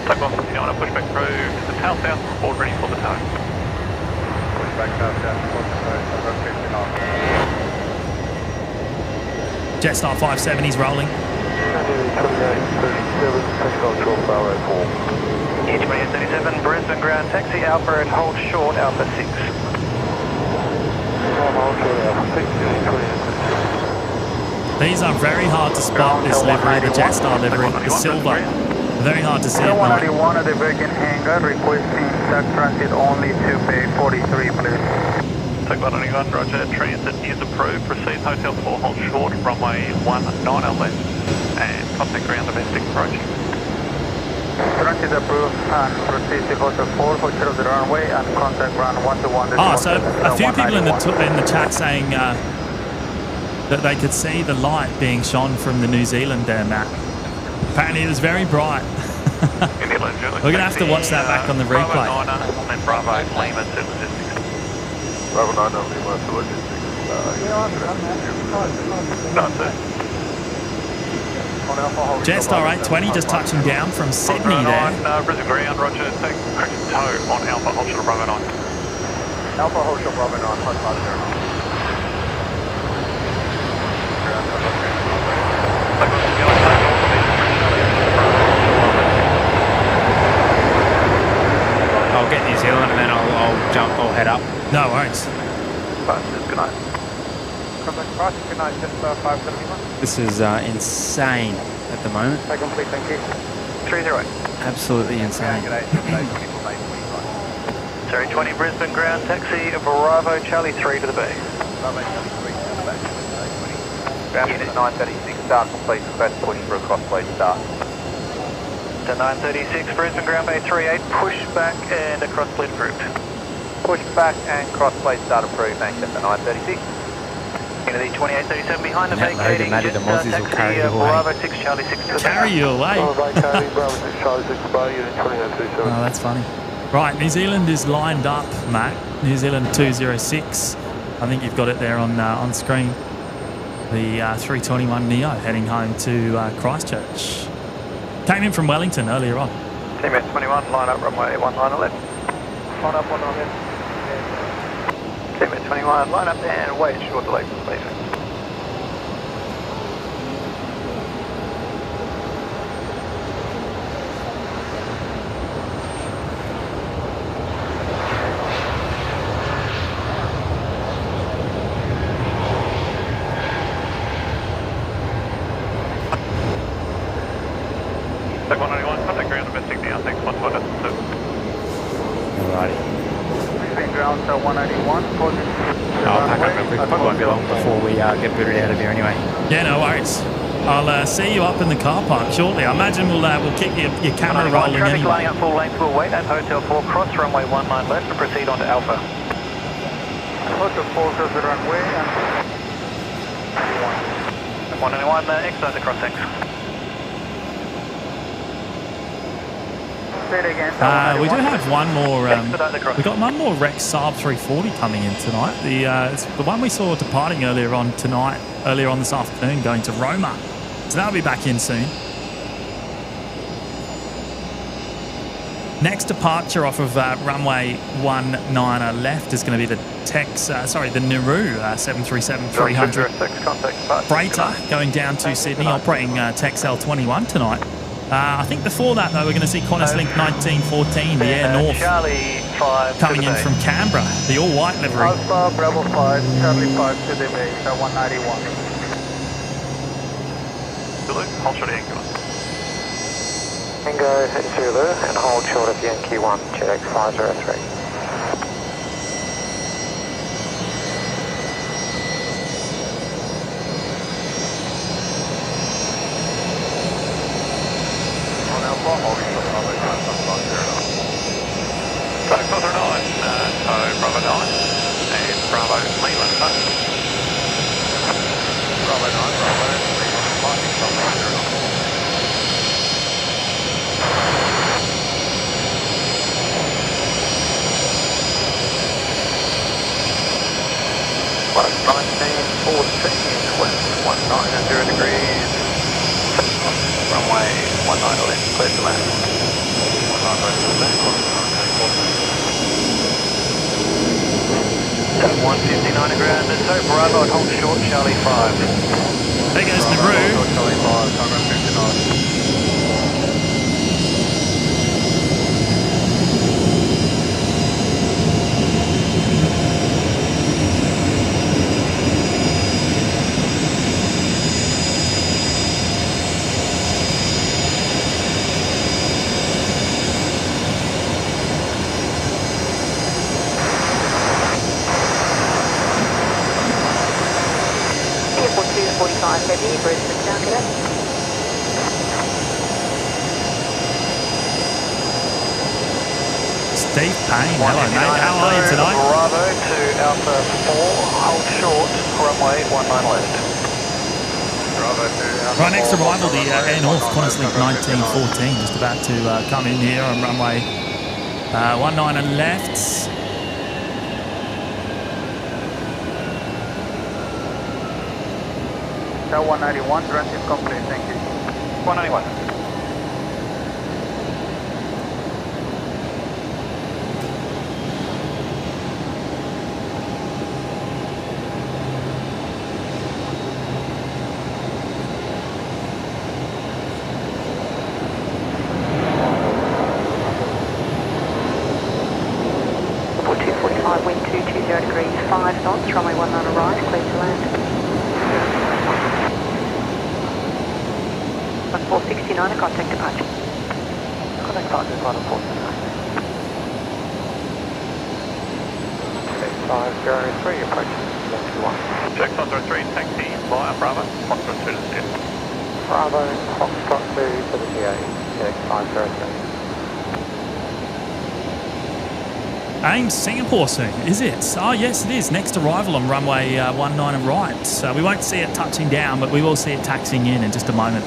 Takeoff, you want to push back through to the tail south, board ready for the tow. Push back down, towards the side, over 59. Jetstar 570's rolling. 2837, take Holdshort Bravo 4. E2837 Brisbane ground taxi Alpha and hold short Alpha 6. These are very hard to spot, this livery, the Jetstar livery, the silver. Very hard to see at night. 191 at the Virgin hangar, requesting duck transit only to bay 43, please. Take 191, roger. Transit is approved. Proceed hotel 4, hold short, runway 19 left. And contact ground domestic approaching. Transit approved and proceed to hotel 4, hotel of the runway and contact ground 121. Oh, so a few people in the chat saying that they could see the light being shone from the New Zealand there, Matt. Apparently it was very bright. We're going to have to watch that back on the replay. Bravo 9 and then Bravo Lima to logistics. Bravo 9 Lima to logistics. No, sir. Jetstar 820 just touching down from Sydney there. Brisbane ground, roger. Take correct tow on Alpha, Holdshort Bravo 9. Alpha Holdshort Bravo 9, high 50. I'll get New Zealand and then I'll head up. No worries. Good night. Good night, Jetstar 571. This is insane at the moment. Take complete, thank you. 308. Absolutely insane. Sorry, 20 Brisbane ground taxi Bravo Charlie 3 to the bay. Unit 936, start complete, request push for a cross-blade start. To 936 Brisbane ground bay 38, push back and a cross-blade approved. Push back and cross-blade start approved, thanks, at the 936. Into the 2837 behind the That vacating Matty, the Jetstar Mozzies will taxi carry you away. Bravo 6 Charlie 6 to the bay. Carry you away. Vacating Bravo 6 Charlie 6 bay, unit 2837. Oh, that's funny. Right, New Zealand is lined up, Matt. New Zealand 206. I think you've got it there on screen. The 321 Neo heading home to Christchurch. Came in from Wellington earlier on. Team at 21, line up runway 19 left. Line up, 19 left. Team at 21, line up and wait short delay for please. Take 191, contact ground domestic now. Thanks, 122. Alrighty. Brisbane ground 191, I'll pack up real quick. It won't be long before we get booted out of here anyway. Yeah, no worries. I'll see you up in the car park shortly. I imagine we'll keep your camera rolling traffic anyway. lining up full length, we'll wait at Hotel 4, cross runway 19 left and proceed on to Alpha. Hotel 4 goes the runway and 191, exit the crossing. say it again. We do have one more. Expedite the crossing. We got one more Rex Saab 340 coming in tonight. It's the one we saw departing earlier on this afternoon, going to Roma. So that'll be back in soon. Next departure off of runway 19 left is going to be the the Nauru 737-300 freighter going down to Sydney, operating Texel 21 tonight. I think before that, though, we're going to see Qantas Link 1914, the Air North, coming in from Canberra, the all-white livery. Alpha Bravo 5, Charlie 5 to the bay, 191. Zulu, hold short of Yankee 1. Tango Zulu and hold short of Yankee 1, JX 503. Bravo 9, Bravo 9, and Bravo Leland. Bravo 9, Bravo, Leland, 1914, west 190 degrees, runway 19 left, clear to land. 159 ground, so Bravo and hold short, Charlie 5. There goes Nauru. Charlie 5, 159. Heavy, Brisbane down today. Steve Payne, hello mate, how are you tonight? Bravo to Alpha 4, hold short, runway 19 left. Bravo to Alpha Right, next 4, arrival, the runway Air North 19 Qantas Link left, 1914, just about to come in here on runway 19 left. Tower 191, transit complete, thank you. 191. Wind 220 degrees, 5 knots, runway 19 right, clear to land. 469, contact departure. Contact departure is 1469. 503, approaching Yankee 1. Jack 503, taxi via Bravo, Foxtrot 2 to the left. Bravo, Foxtrot 2 to the GA, JX 503. Ames, Singapore soon, is it? Oh, yes, it is. Next arrival on runway 19 right. We won't see it touching down, but we will see it taxiing in just a moment.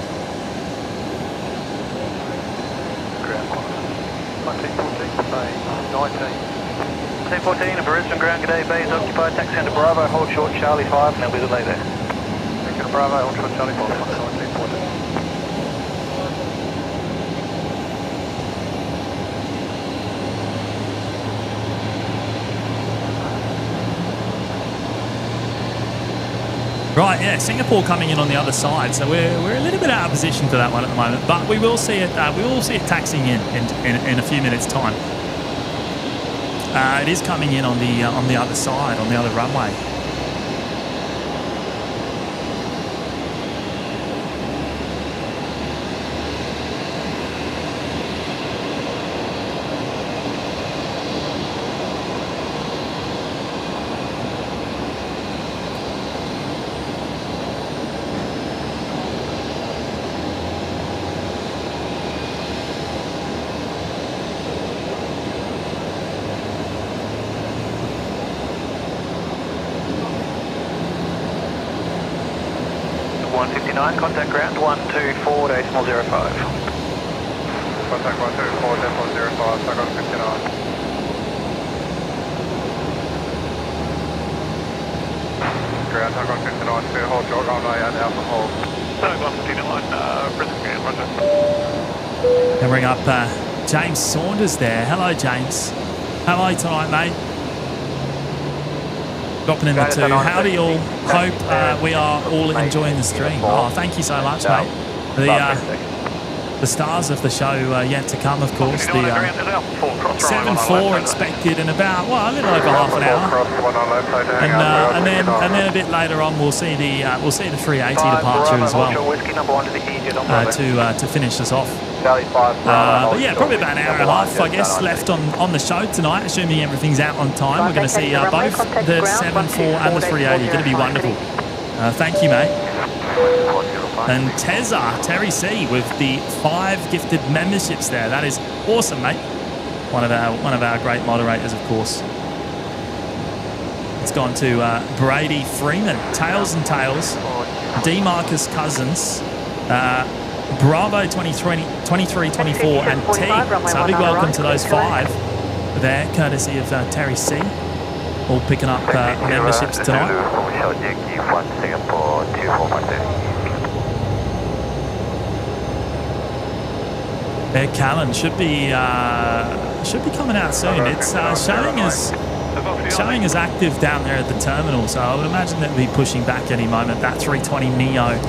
1014, Brisbane ground, g'day, bay is occupied, taxi under Bravo, hold short, Charlie 5, and there'll be a delay there. Thank you, Bravo, hold short, Charlie 5, 1914. Right, yeah, Singapore coming in on the other side, so we're a little bit out of position for that one at the moment, but we will see it. We will see it taxiing in a few minutes' time. It is coming in on the other side, on the other runway. 159, contact ground 124.05. Contact 124.05, takeoff 59. Ground takeoff 59, clear hold short runway and alpha hold. Takeoff 59, Brisbane ground, roger. And bring up James Saunders there. Hello, James. How are you tonight, mate? Dropping in the two. Howdy all. Hope we are all enjoying the stream. Oh, thank you so much, mate. The stars of the show yet to come, of course. The 7-4 expected in about, well, a little over half an hour. And then a bit later on we'll see the 380 departure as well to finish us off. But yeah, probably about an hour and a half, I guess, left on the show tonight, assuming everything's out on time. We're going to see both the 7-4 and the 380. Going to be wonderful. Thank you, mate. And Terry C with the 5 gifted memberships there. That is awesome, mate. One of our great moderators, of course. It's gone to Brady Freeman, Tails and Tails, Demarcus Cousins, Bravo 23, 24 and T. So a big welcome to those 5 there, courtesy of Terry C. All picking up memberships tonight. Air Callan should be coming out soon. It's showing as active down there at the terminal, so I would imagine that we'll be pushing back any moment. That 320 Neo.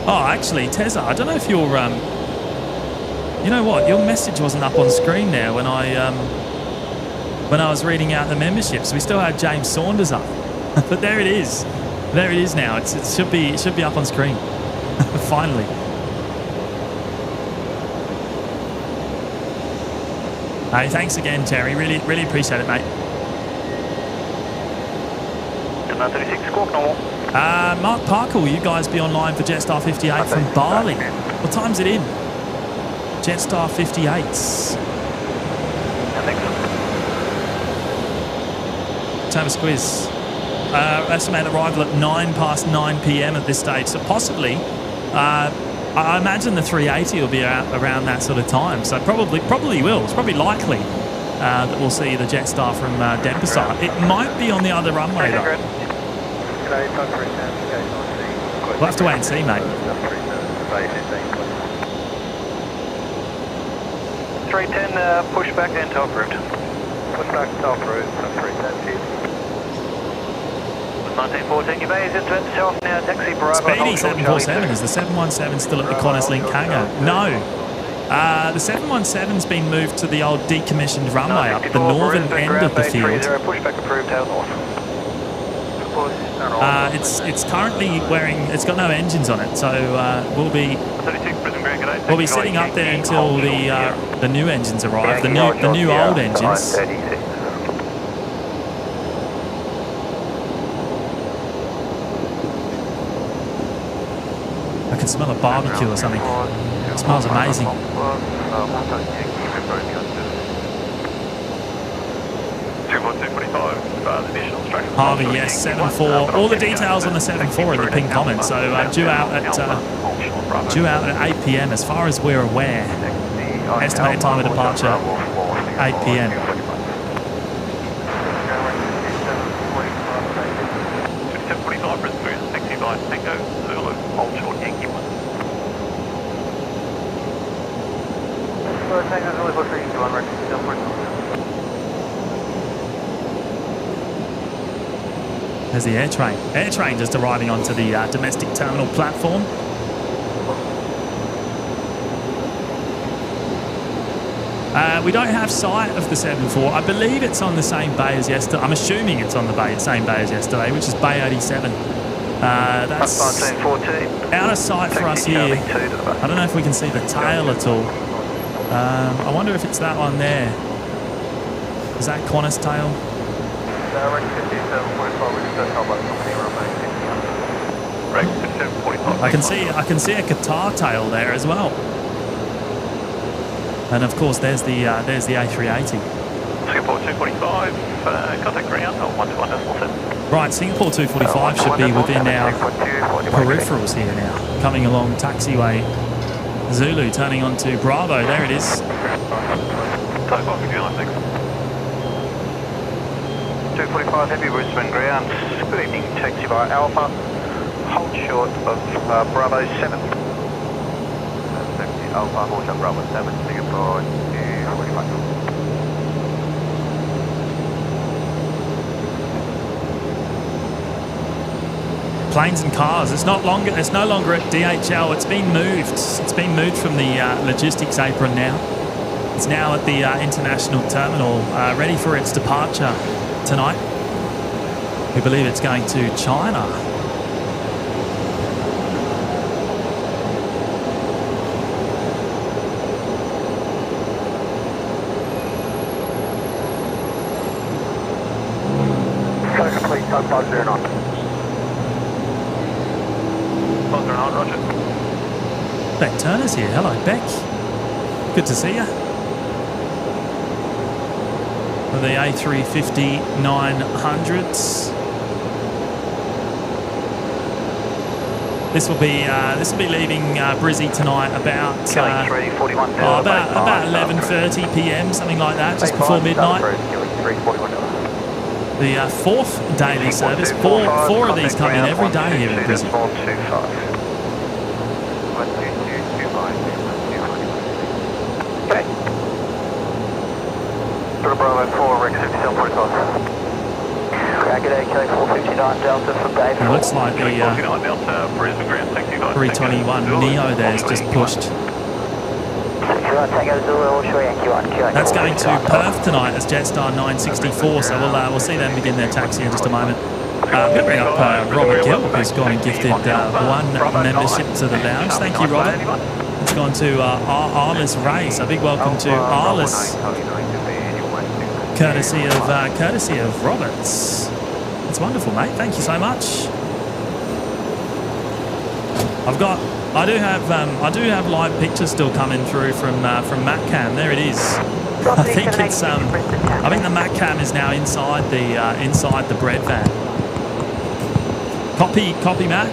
Oh, actually, Tezza, I don't know if you're, you know what, your message wasn't up on screen there when I was reading out the memberships. We still had James Saunders up, but there it is. There it is now. It should be up on screen. Finally. Hey, thanks again, Terry. Really appreciate it, mate. 36, squawk normal. Mark Parker, will you guys be online for Jetstar 58 from Bali? What time's it in? Jetstar 58s. Let's have a squiz. Estimated arrival at 9 p.m. at this stage. So possibly, I imagine the 380 will be around that sort of time. So probably will. It's probably likely that we'll see the Jetstar from Denpasar. It might be on the other runway though. We'll have to wait and see, mate. 310, push back and top route. Push back top route, 310. 1914, you may is into itself now, taxi Bravo. Speedy 747, is the 717 still at the Qantas Link hangar? No. The 717's been moved to the old decommissioned runway up the northern end of the field. Pushback approved, tail north. It's currently it's got no engines on it, so we'll be sitting up there until the new engines arrive, the new old engines. I can smell a barbecue or something. It smells amazing. Harvey, yes, 7-4. All the details on the 7-4 in the pinned comments. So due out at 8 p.m. as far as we're aware. Estimated time of departure 8 p.m. There's the air train. Air train just arriving onto the domestic terminal platform. We don't have sight of the 7-4. I believe it's on the same bay as yesterday. I'm assuming it's on the same bay as yesterday, which is Bay 87. That's 1914. Out of sight for us here. I don't know if we can see the tail at all. I wonder if it's that one there. Is that Qantas tail? I can see a Qatar tail there as well. And of course, there's the A380. Singapore 245, contact ground on 121.7. Right, Singapore 245 should be within our peripherals here now. Coming along taxiway Zulu, turning onto Bravo. There it is. Takeoff if you like, thanks. 245 heavy Brisbane ground. Good evening, taxi by Alpha. Hold short of Bravo 7. Taxi Alpha, hold short Bravo 7, Singapore 245. Planes and cars. It's no longer at DHL. It's been moved. It's been moved from the logistics apron now. It's now at the international terminal, ready for its departure tonight. We believe it's going to China. So complete, time 509. Roger. Beck Turner's here. Hello, Beck. Good to see you. The A350 900s. This will be leaving Brizzy tonight about 11:30 p.m. something like that, just before midnight. The fourth daily service. Four of these come in every day here in Brizzy. Okay. Bravo 4, Rex 5745. G'day, K459 Delta from Dave. It looks like the 49 Delta, Brisbane ground, taxi guys. 321 Neo there's just pushed. That's going to Perth tonight as Jetstar 964, so we'll see them begin their taxi in just a moment. I'm going to bring up Robert Gill, who's gone and gifted one membership to the lounge. Thank you, Robert. It's gone to Arliss Race. A big welcome to Arliss, courtesy of Roberts. It's wonderful, mate. Thank you so much. I do have live pictures still coming through from MatCam. There it is. I think it's I think the MatCam is now inside the bread van. Copy, Matt.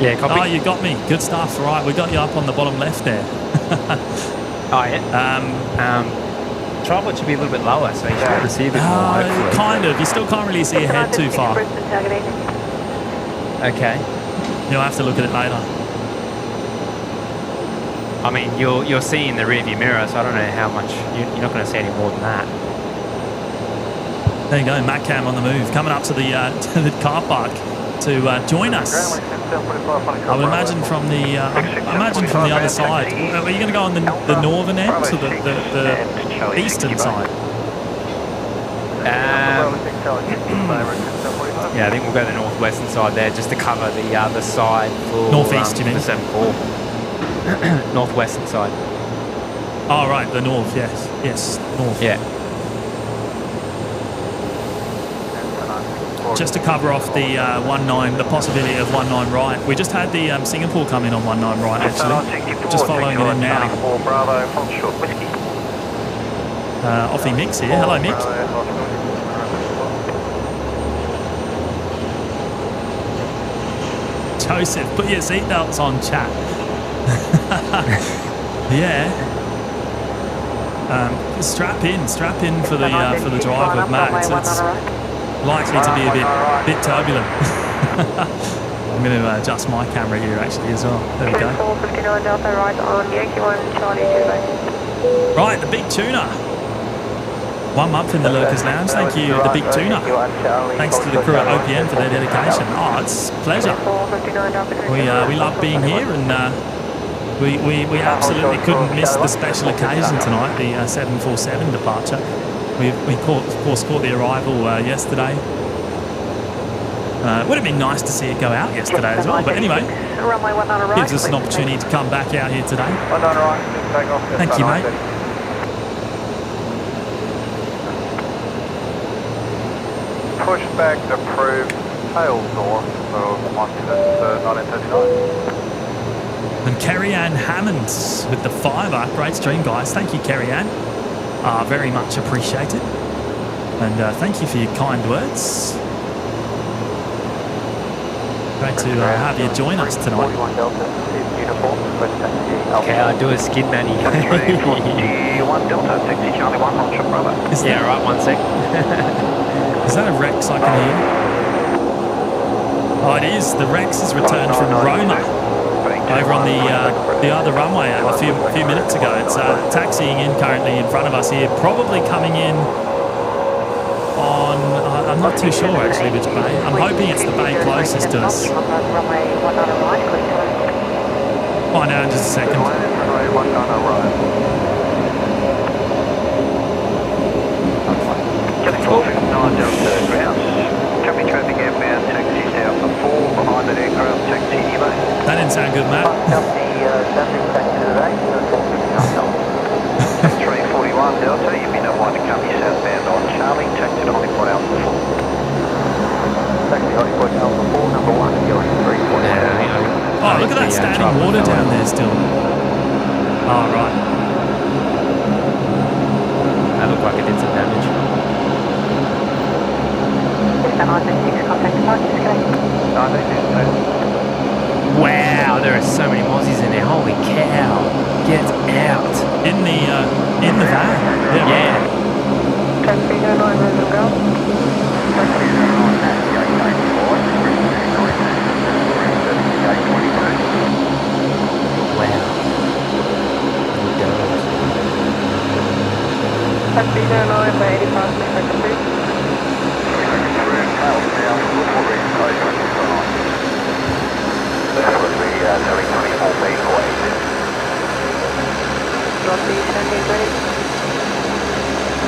Yeah, copy. Oh, you got me. Good stuff. Right, we got you up on the bottom left there. Oh yeah. Tripod should be a little bit lower, so you should be able to see a bit more. Hopefully. Kind of. You still can't really see ahead too far. Okay. You'll have to look at it later. I mean, you're seeing the rearview mirror, so I don't know how much you're not going to see any more than that. There you go, MatCam on the move, coming up to the car park to join us. I would imagine from the other side. Are you going to go on the northern end or the eastern side? Yeah, I think we'll go the northwestern side there just to cover the other side for northeast. You mean the 74? Northwestern side. Oh right, the north. Yes, north. Yeah. Just to cover off the 19, the possibility of 19 right. We just had the Singapore come in on 19 right actually. Just following it in now. Offie Mick's here. Hello, Mick. Joseph, put your seatbelts on, chat. Yeah. Strap in for the drive with Matt. It's likely to be a bit turbulent. I'm going to adjust my camera here actually as well. There we go. 459 Delta right on Yankee 1 Charlie 2. Right, the Big Tuna. 1 month in the Lurkers Lounge. Thank you, the Big Tuna. Thanks to the crew at OPM for their dedication. Oh, it's a pleasure. We love being here, and we absolutely couldn't miss the special occasion tonight, the 747 departure. We of course caught the arrival yesterday. Would have been nice to see it go out yesterday as well, but anyway, gives us an opportunity to come back out here today. Thank you, mate. Pushback approved, tail north of 1939. And Kerry Ann Hammonds with the fiver. Great stream, guys. Thank you, Kerry Ann. Very much appreciated. And thank you for your kind words. Great to have you join us tonight. 41 Delta, uniform, request taxi. Okay, I'll do a skid, Matty. 41 Delta, taxi Charlie 1, Hotshot Bravo. Yeah, right, 1 sec. Is that a Rex I can hear? Oh, it is. The Rex has returned from Roma over on the other runway a few minutes ago. It's taxiing in currently in front of us here, probably coming in on, I'm not too sure actually which bay. I'm hoping it's the bay closest to us. Find out in just a second. Just 459 Delta ground. Copy traffic outbound, taxi south of 4, behind that aircraft, taxi Evo. That didn't sound good, Matt. 341 Delta, you've been advised to come southbound on Charlie, taxi to Hollywood Alpha 4. Taxi Hollywood Alpha 4, number 1, going 341. Oh, look at that standing water down there still. Oh, right. That looked like it did some damage. Wow, there are so many Aussies in there. Holy cow. Get out. In the van. Yeah.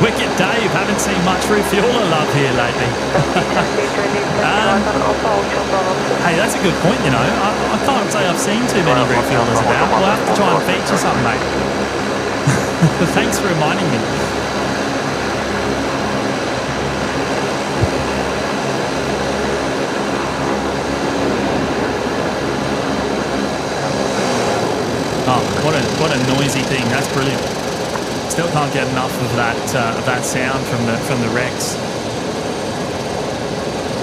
Wicked Dave, haven't seen much refueler love here lately. Hey, that's a good point, you know. I can't say I've seen too many refuelers about. We'll have to try and feature something, mate. Thanks for reminding me. Oh, what a noisy thing. That's brilliant. Still can't get enough of that sound from the Rex.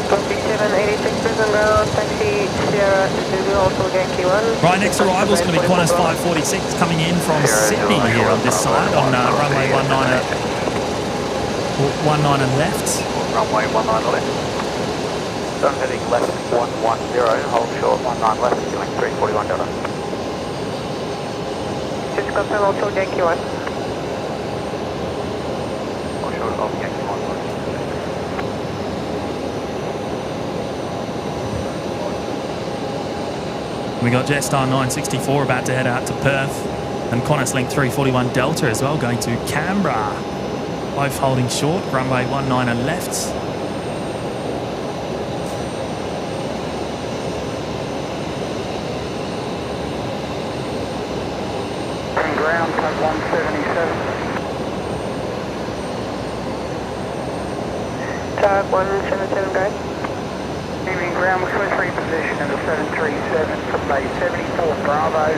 2786 Brisbane ground, taxi Sierra Studio Hotel Yankee 1. Right, next arrival is going to be Qantas 546 coming in from Sydney here on this side on runway 19 and left. Runway 19 left. Sun heading left 110, hold short 19 left, going 341 Delta. Just confirm Hotel Yankee 1. Of Yankee 1. We got Jetstar 964 about to head out to Perth, and Qantas Link 341 Delta as well going to Canberra. Both holding short, runway 19 and left. Ground, 177. Tag 177 guys. Evening ground, we're going to reposition in the 737 for bay 74 Bravo,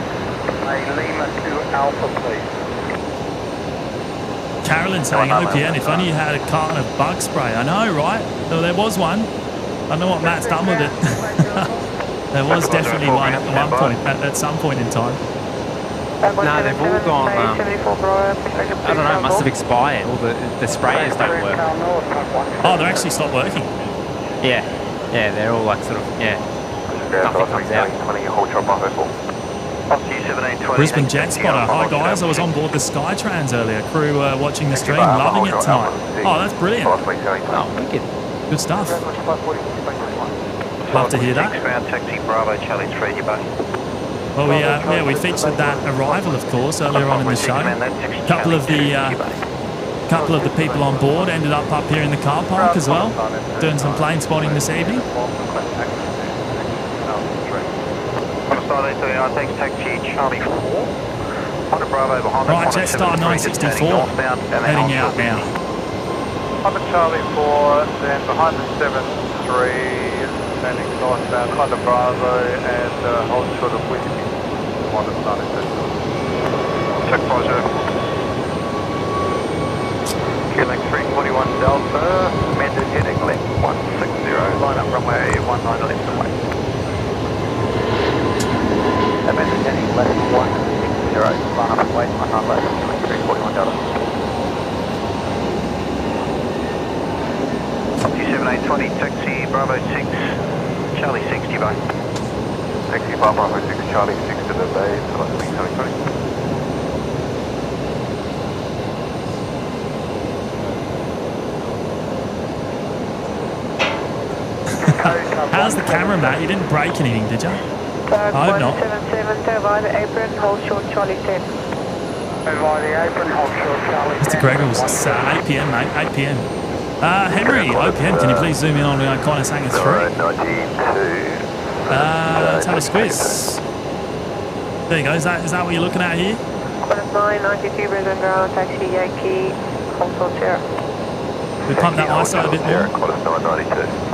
bay Lima to Alpha, please. Carolyn saying, OPN, if only you had a carton of bug spray. I know, right? Well, there was one. I don't know what Matt's done with it. There was definitely one at one point, at some point in time. No, they've all gone, I don't know, it must have expired. All the sprayers don't work. Oh, they're actually stopped working. Yeah, they're all like sort of, nothing comes out. Brisbane Jet Spotter. Hi guys, I was on board the Skytrans earlier. Crew watching the stream, loving it tonight. Oh, that's brilliant. Oh, wicked. Good stuff. Love to hear that. Taxi Bravo, Charlie 3, you buddy. Well, we featured that arrival, of course, earlier on in the show. Couple of the people on board ended up here in the car park as well, doing some plane spotting this evening. Thanks, taxi Charlie 4. Honda Bravo behind Right, Jetstar 964 heading out now. Honda Charlie 4, then behind the 73, standing northbound Honda Bravo and hold short of Whiskey. Qantas 92. Check positive. Queuing 341 Delta, amended heading left 160, line up runway 19 left and wait. Amended heading left 160, line up and wait 19 left, queuing 341 Delta. 27820, taxi Bravo 6, Charlie 60 bay. Taxi 5 Bravo 6, Charlie 6 to the bay, select wing 720. How's the camera, Matt? You didn't break anything, did you? I hope not. 177, turn by the apron, hold short, Charlie 10. Turn by the apron, hold short, Charlie 10. Mr. Greggles, it's 8 p.m, mate, 8 p.m. Henry, OPM, can you please zoom in on the Qantas Hangar 3? 92. Let's have a squiz. There you go, is that what you're looking at here? Qantas 992, Brisbane ground, taxi Yankee, hold short, Sierra. We pump that ISO a bit more. Qantas 992.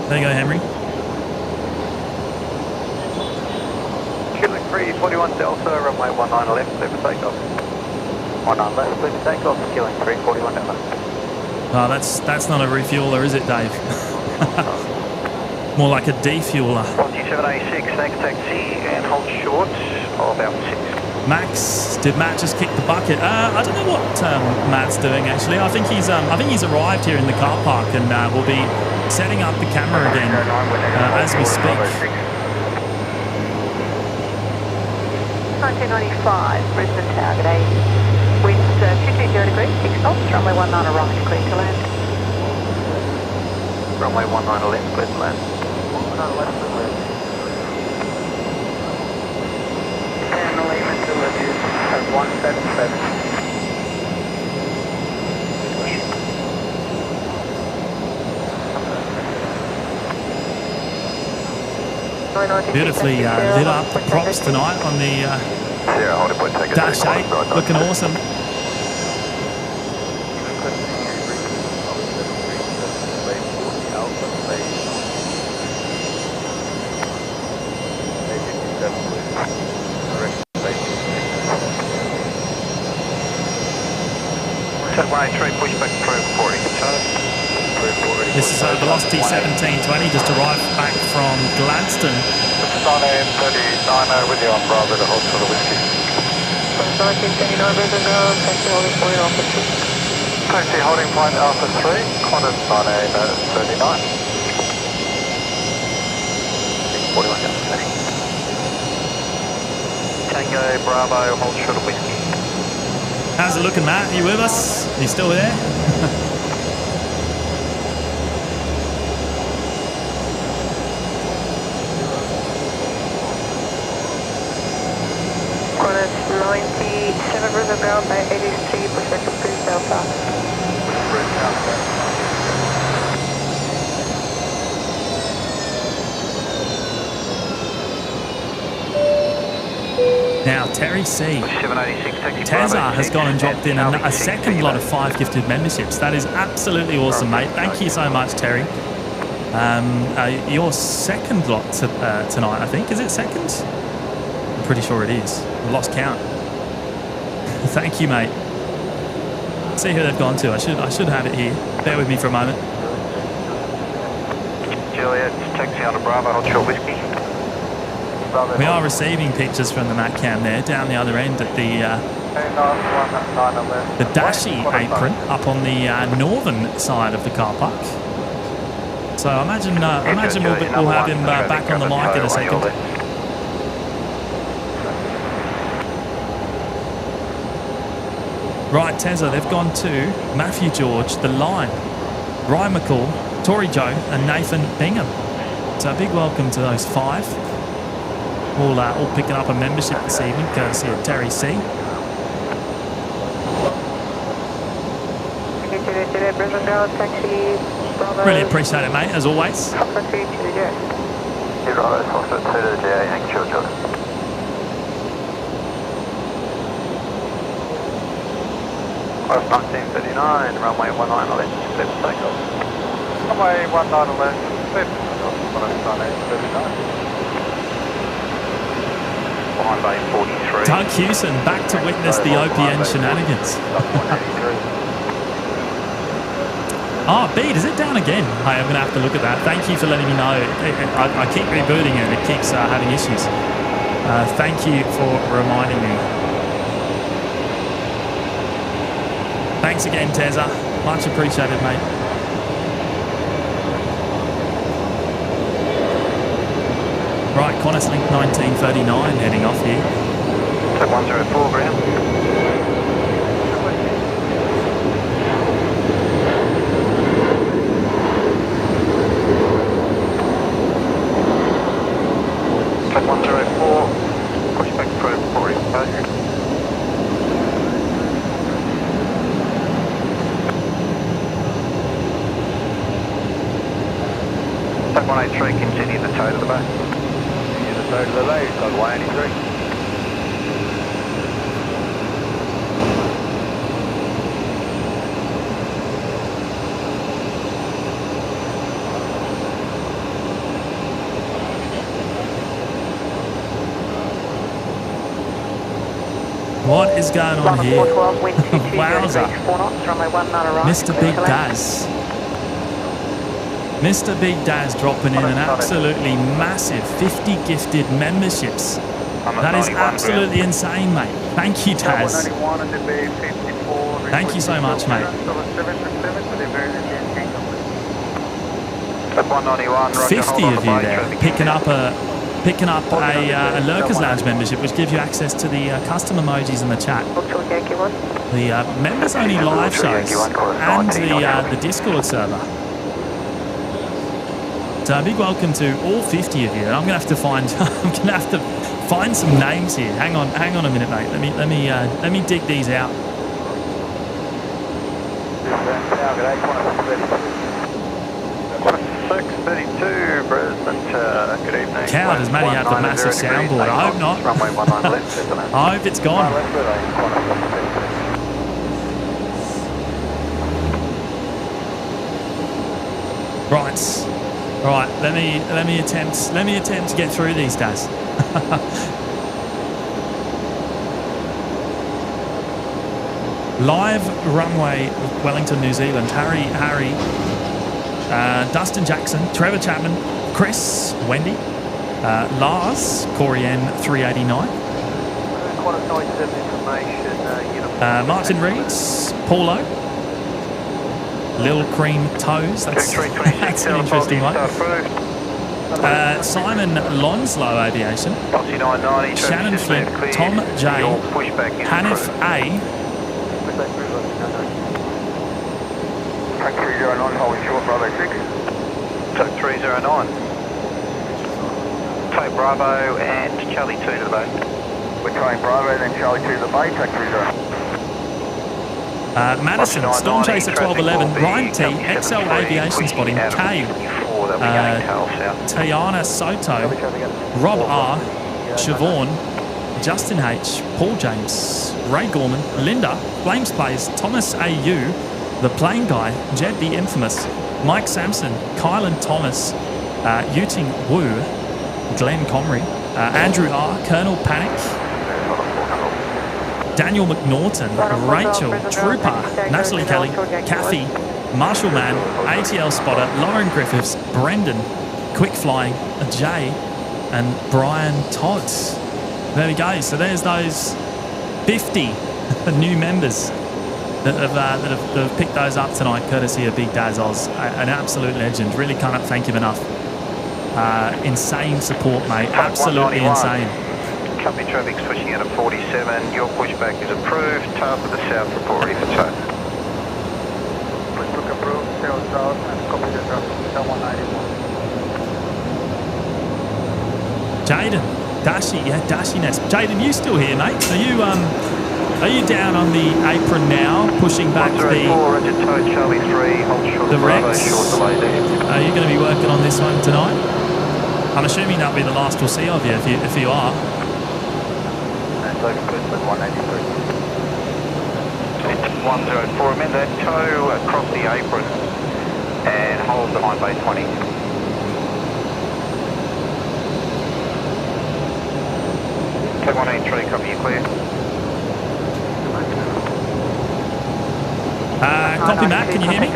There you go, Henry. Queuing 341 Delta, runway 19 left, clear for takeoff. 19 left, clear for takeoff, queuing 341 Delta. Oh, that's not a refueler, is it, Dave? More like a defueler. 12786, next taxi, and hold short, about 6. Max, did Matt just kick the bucket? I don't know what Matt's doing actually. I think he's arrived here in the car park and will be setting up the camera again as we speak. 1995, Brisbane Tower, good day. Winds 220 degrees, 6 knots, runway 19 right, clear to land. Runway 19 left, clear to land. 19 left, clear to land. And Lima to Ladies at 177. Beautifully lit up the props tonight on the Dash 8, looking awesome. This is Velocity 1720, just arrived back from Gladstone. 9AM 39 with you on Bravo to hold for the whiskey. 1939, Brisbane ground, taxi holding point Alpha 3. Taxi holding point Alpha 3, Qantas 9AM 39. 41 Delta. Tango Bravo, hold short of whiskey. How's it looking, Matt? Are you with us? Are you still there? Qantas 97, Brisbane ground, by 83% of cruise Delta. Now, Terry C. Tezza has gone and dropped in a second lot of 5 gifted memberships. That is absolutely awesome, mate. Thank you so much, Terry. Your second lot tonight, I think. Is it second? I'm pretty sure it is. I lost count. Thank you, mate. Let's see who they've gone to. I should have it here. Bear with me for a moment. Juliet, taxi on to Bravo, hold short whiskey. We are receiving pictures from the Matcam there, down the other end at the Dashi apron up on the northern side of the car park. So I imagine we'll have him back on the mic in a second. Right, Tezza, they've gone to Matthew George, The Line, Ryan McCall, Tory Joe and Nathan Bingham. So a big welcome to those 5. All picking up a membership this evening, courtesy of Terry C. Really appreciate it, mate, as always. Class 1939, runway 19 left, clear for takeoff. Runway 19 left, clear for takeoff. Behind bay 43. Doug Hewson back to witness the OPN shenanigans. Oh, Beat, is it down again? Hey, I'm going to have to look at that. Thank you for letting me know. I keep rebooting it. It keeps having issues. Thank you for reminding me. Thanks again, Tezza. Much appreciated, mate. Right, Qantas Link 1939 heading off here. 104 ground. Continue the tow to the bay. Continue the tow to the bay, code 183. What is going on here? Wowza. Mr. Big Daz. Mr. Big Daz dropping in an absolutely massive 50 gifted memberships. That is absolutely insane, mate. Thank you, Daz. Thank you so much, mate. 50 of you there picking up a Lurkers Lounge membership, which gives you access to the custom emojis in the chat, the members only live shows, and the Discord server. So a big welcome to all 50 of you. And I'm gonna have to find some names here. Hang on a minute, mate. Let me dig these out. 632 Brisbane, good evening. Cow, does Matty have the massive soundboard? I hope not. Runway 19 left, isn't it? I hope it's gone. Right, let me attempt to get through these, Daz. Live runway, Wellington, New Zealand. Harry, Dustin Jackson, Trevor Chapman, Chris, Wendy, Lars, Corey N 389, Martin Reeds, Paulo, Lil Cream Toes, that's an interesting one. Simon Lonslow Aviation, Shannon Flint, Tom J, Hanif A, Track 309 holding short, Bravo 6. Track 309. Take Bravo and Charlie 2 to the bay. We're trying Bravo, then Charlie 2 to the bay, track 309. Madison, Storm Chaser 1211, Ryan T, XL Aviation Spotting, K, Tiana Soto, Rob R, Siobhan, Justin H, Paul James, Ray Gorman, Linda, Flames Plays, Thomas A.U., The Plane Guy, Jed the Infamous, Mike Sampson, Kylan Thomas, Yuting Wu, Glenn Comrie, Andrew R, Colonel Panic, Daniel McNaughton, Rachel, Trooper, Natalie Kelly, Kathy, Marshall Mann, ATL Spotter, Lauren Griffiths, Brendan, Quick Flying, Jay, and Brian Todd. There we go. So there's those 50 new members that have picked those up tonight, courtesy of Big Daz Oz. An absolute legend. Really cannot thank him enough. Insane support, mate. Absolutely insane. Company traffic switching out at 47. Your pushback is approved. Tail to the south, report ready for tow. Pushback approved, tail south, and copy the traffic, tail 191. Jaden, Dashi, yeah, Dashiness. Jaden, you still here, mate? Are you down on the apron now, pushing back the Rex? Are you going to be working on this one tonight? I'm assuming that'll be the last we'll see of you if you are. 104, amend that tow across the apron and hold behind bay 20. 183, copy, you clear. Copy, Matt. Can you hear me?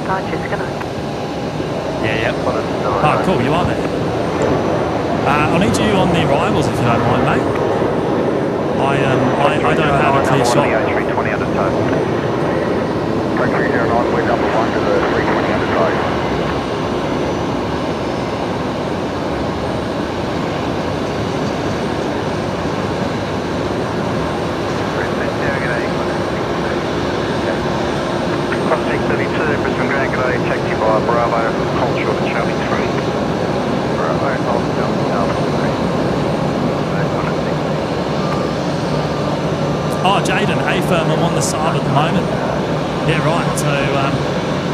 Yeah. Oh, cool. You are there. I'll need you on the arrivals if you don't mind, mate. I don't have a clear shot. 320 under tow. Take 309, we're number 1 to the 320 under tow. Contact 32, Brisbane Grand G'day, taxi by Bravo, hold short at Charlie 3. Bravo, hold short at Charlie 3. Oh, Jaden, A-firm, I'm on the side at the moment. Yeah, right. So,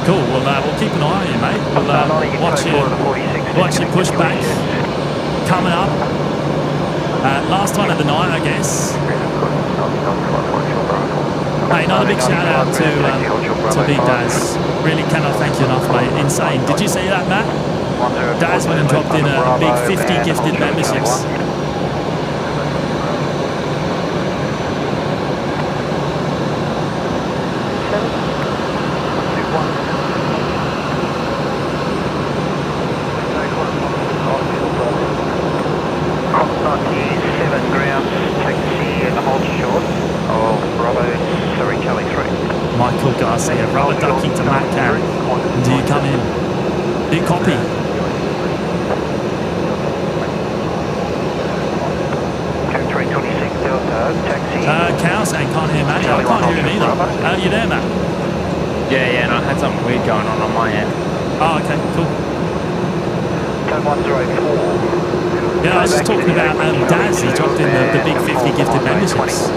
cool. We'll keep an eye on you, mate. We'll watch your pushback coming up. Last one of the night, I guess. Hey, another big shout out to Big Daz. Really cannot thank you enough, mate. Insane. Did you see that, Matt? Daz went and dropped in a big 50 gifted memberships. Michael Garcia, rubber ducking to Matt Carey. Do you come in? Do you copy? Cal saying can't hear Matty. I can't hear him either. Are you there, Matt? Yeah, and I had something weird going on my end. Oh, okay, cool. Yeah, I was just talking about Daz. He dropped in the big 50 gifted memberships.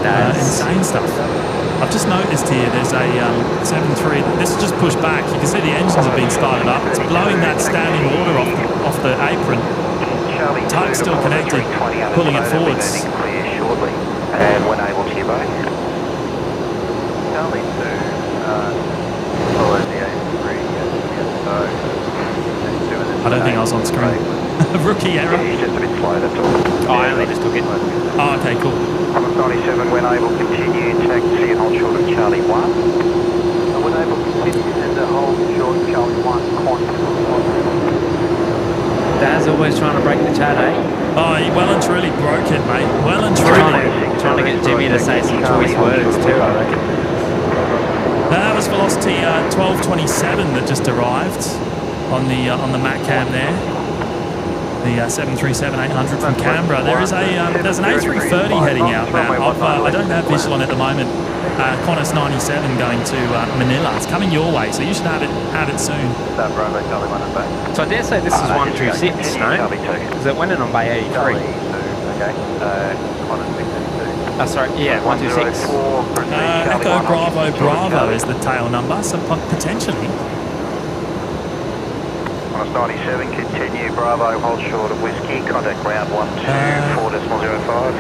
Insane stuff. I've just noticed here there's a 7.3. This is just pushed back. You can see the engines have been started up. It's blowing that standing water off the apron. Tuck's still connected, pulling it forwards. And when able to your back. Charlie 2, follow the A3, so... I don't think I was on screen. Rookie error. He's just a bit slow, that's all. I only just took it. Oh, okay, cool. Thomas 97, when able, continue, taxi and hold short of Charlie 1. When able to continue to hold short Charlie 1, Dad's always trying to break the chat, eh? Oh, he well and truly broke it, mate. Well and truly. Trying to get Jimmy to say some choice words too, I reckon. That was velocity 1227 that just arrived on the MATCAM there. The 737-800 from Canberra. There's an A330 heading out, Matt. I don't have visual on it at the moment. Qantas 97 going to Manila. It's coming your way, so you should have it soon. So I dare say this is 126, no? Because it went in on Bay 83. Okay, Sorry, yeah, 126. Echo Bravo is the tail number, so potentially. Qantas 97, continue, Bravo, hold short of Whiskey, contact ground 124.05.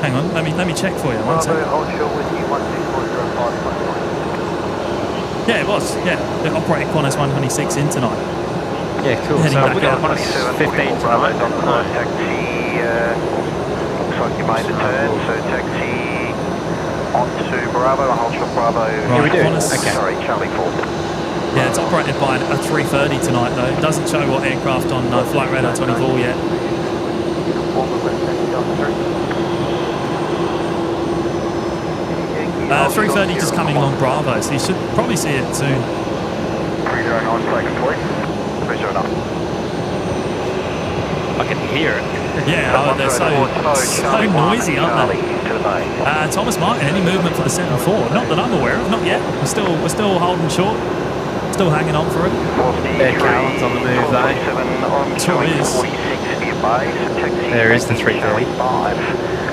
Hang on, let me check for you. One second. hold short Whiskey 124.05. Yeah, it was. Yeah, they operated Qantas 126 in tonight. Yeah, cool. Heading So back we got up. Qantas 15 tonight. Taxi, looks like you made the turn, so taxi onto Bravo, hold short Bravo. Right, we do. Qantas, Okay. Sorry, Charlie 4. Yeah, it's operated by a 330 tonight though. It doesn't show what aircraft on Flight Radar 24 yet. 330 just coming along Bravo, so you should probably see it soon. 309, take a point. 309. I can hear it. Yeah, they're so noisy, aren't they? Thomas Martin, any movement for the 7-4? Not that I'm aware of, not yet. We're still holding short, still hanging on for it. Air Callan's on the move though. Sure is. There is the 330.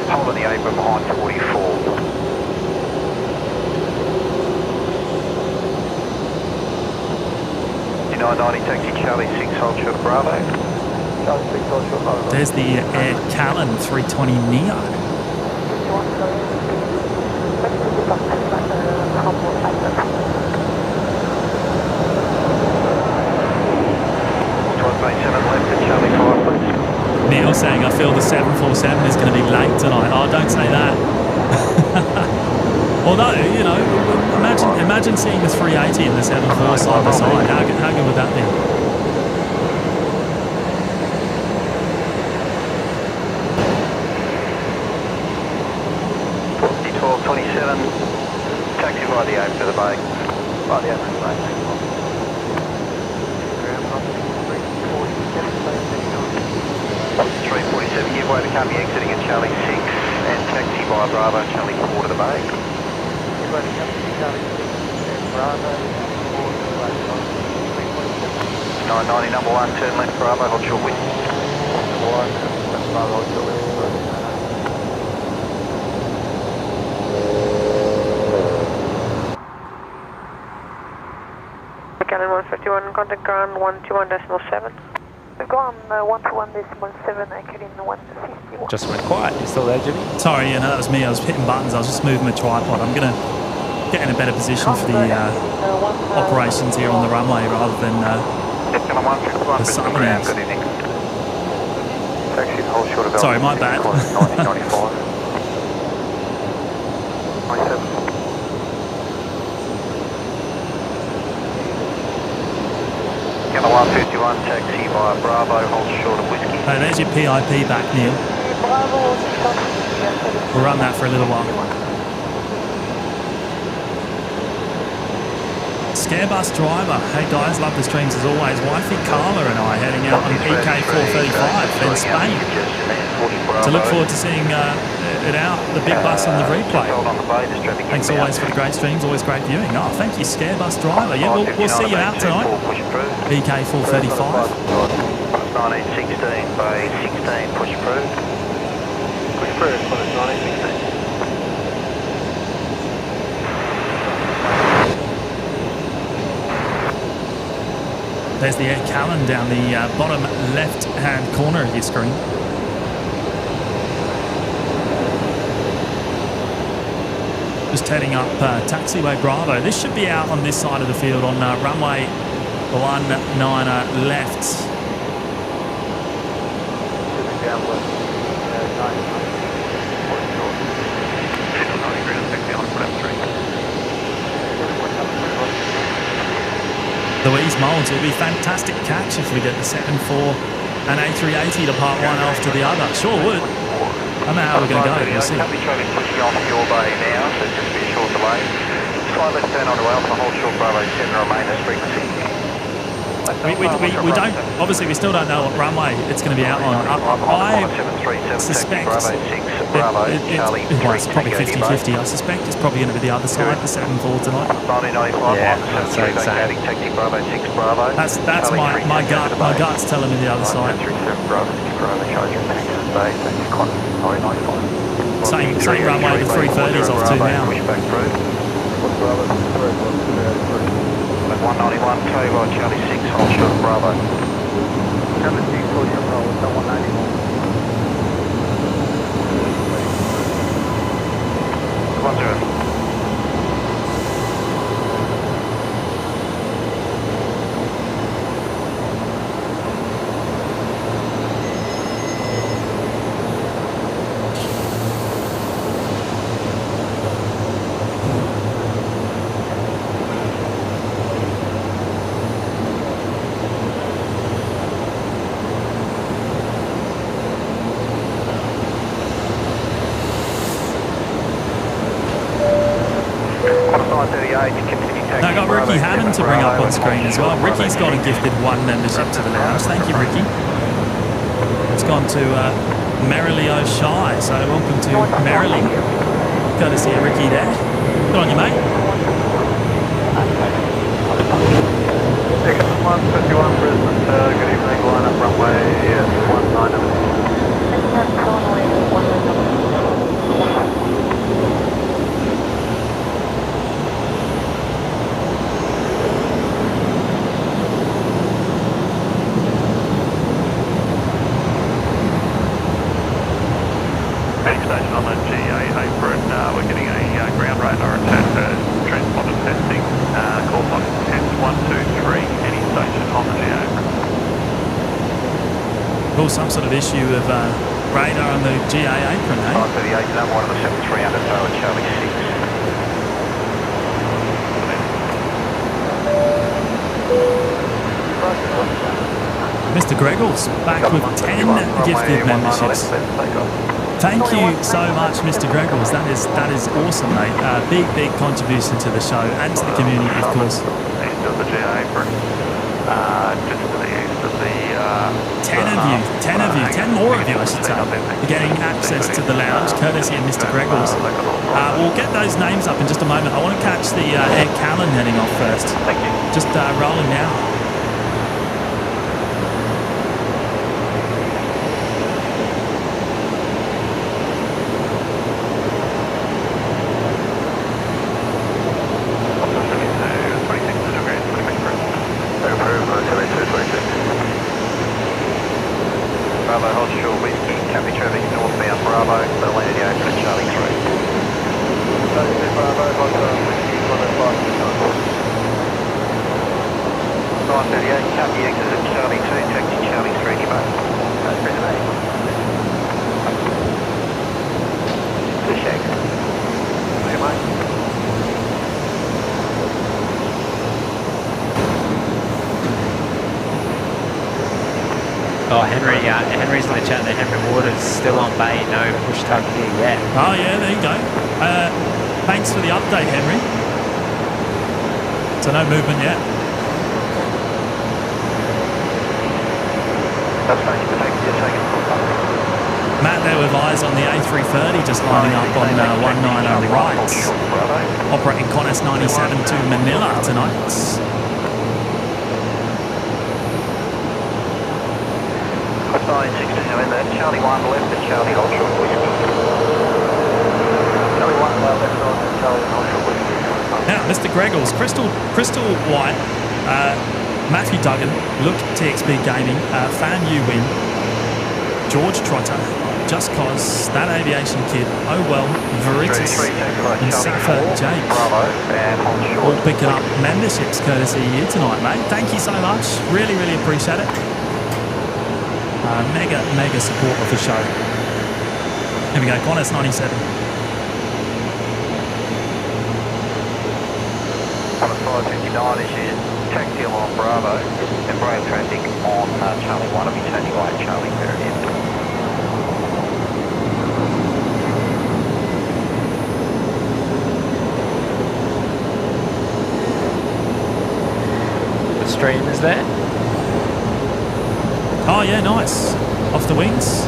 Holding the apron behind 44. United 90 taxi Charlie 6, hold short Bravo. Charlie 6, hold short Bravo. There's the Air Callan 320 Neo. Neil saying, I feel the 747 is going to be late tonight. Oh, don't say that. Although, you know, imagine seeing the 380 and the 74 side by side. How good would that be? 1227, taxi by the open to the bay. By the open to the bay. 347, give way to company exiting at Charlie 6 and taxi by Bravo Charlie 4 to the bay. Give way to company Charlie 6 and Bravo 4 to the bay. 990 number 1, turn left Bravo, hold short wind. Number 1, left Bravo, hold short wind. Cannon 151, contact ground 121.7. Ground 121.7, anchored in 151. Just went quiet. You still there, Jimmy? Sorry, yeah, no, that was me. I was hitting buttons. I was just moving my tripod. I'm going to get in a better position for the operations here on the runway rather than the summonings. Sorry, my bad. Number 151, taxi by Bravo, hold short of whiskey. Hey, there's your PIP back, Neil. We'll run that for a little while. Scarebus driver. Hey guys, love the streams as always. Wifey Carla and I heading out on EK435 in Spain. So look forward to seeing it out, the big bus on the replay. Thanks always for the great streams, always great viewing. Oh, thank you, Scarebus driver. Yeah, we'll see you out tonight. EK435. 1916 by 16, push through. Push through, 1916. There's the Air Callan down the bottom left-hand corner of your screen. Just heading up taxiway Bravo. This should be out on this side of the field on runway 19 left. Louise Mullins will be a fantastic catch if we get the 7-4 and A380 to part one after the other. Sure would. I don't know how we're going to go. We'll see. Company traffic pushing off your bay now, so just be a short delay. Slight left turn onto Alpha, hold short Bravo 7, remain as frequency. We don't, obviously we still don't know what runway it's going to be out on. I suspect well, it's probably 50-50. I suspect it's probably going to be the other side, the 7-4 tonight. Yeah, that's so exciting. That's my gut. My gut's telling me the other side. Same runway, the 330's off to now. 191, tow by Charlie 6, hold short Bravo. Charlie 6, hold short Bravo, 191. 10. Now I got Ricky Hammond to bring up on screen as well. Ricky's got a gifted one membership to the lounge. Thank you, Ricky. It's gone to Merrily O'Shea, so welcome to Merrily. Go to see Ricky there. Good on you, mate. 151 Brisbane, good evening, line up runway 19. Station on the GA apron, we're getting a ground radar attack, transponder testing, call sign test 123, any station on the GA apron. Oh, some sort of issue of radar on the GA apron, eh? 538, number 1 of the 7300, Tower Charlie 6. Mr. Greggles back with 10 gifted memberships. Thank you so much, Mr. Greggles. That is awesome, mate. Big contribution to the show and to the community, of course. East of the GA apron. Just to the east of the... 10 more of you, I should say. You're getting access to the lounge, courtesy of Mr. Greggles. We'll get those names up in just a moment. I want to catch the Air Callan heading off first. Thank you. Just rolling now. Bravo, hold short whiskey, copy traffic northbound Bravo, the lane of the open at Charlie 3. Bravo, hold short whiskey, 938, copy exit at Charlie 2, taxi Charlie 3, Nemo. That's Brisbane. Two shakes. Okay, mate. Oh, Henry's in the chat there. Henry Waters still on bay, no push tug here yet. Oh, yeah, there you go. Thanks for the update, Henry. So no movement yet. Matt there with eyes on the A330, just lining up on 19 right. Operating Qantas 97 to Manila tonight. Charlie 1 left at Charlie hold short whiskey. Charlie 1 left at Charlie hold short whiskey. Now, Mr. Greggles, Crystal White, Matthew Duggan, Look TXP Gaming, Fan You Win, George Trotter, Just Cause, That Aviation Kid, Oh Well, Veritas, and Safa Jake. All picking up memberships courtesy of you tonight, mate. Thank you so much. Really appreciate it. Mega support of the show. Here we go, Qantas 97. Qantas 559, this is taxi along Bravo, and Brave traffic on Charlie 1 will be turning right Charlie Meridian. The stream is there. Oh yeah, nice. Off the wings.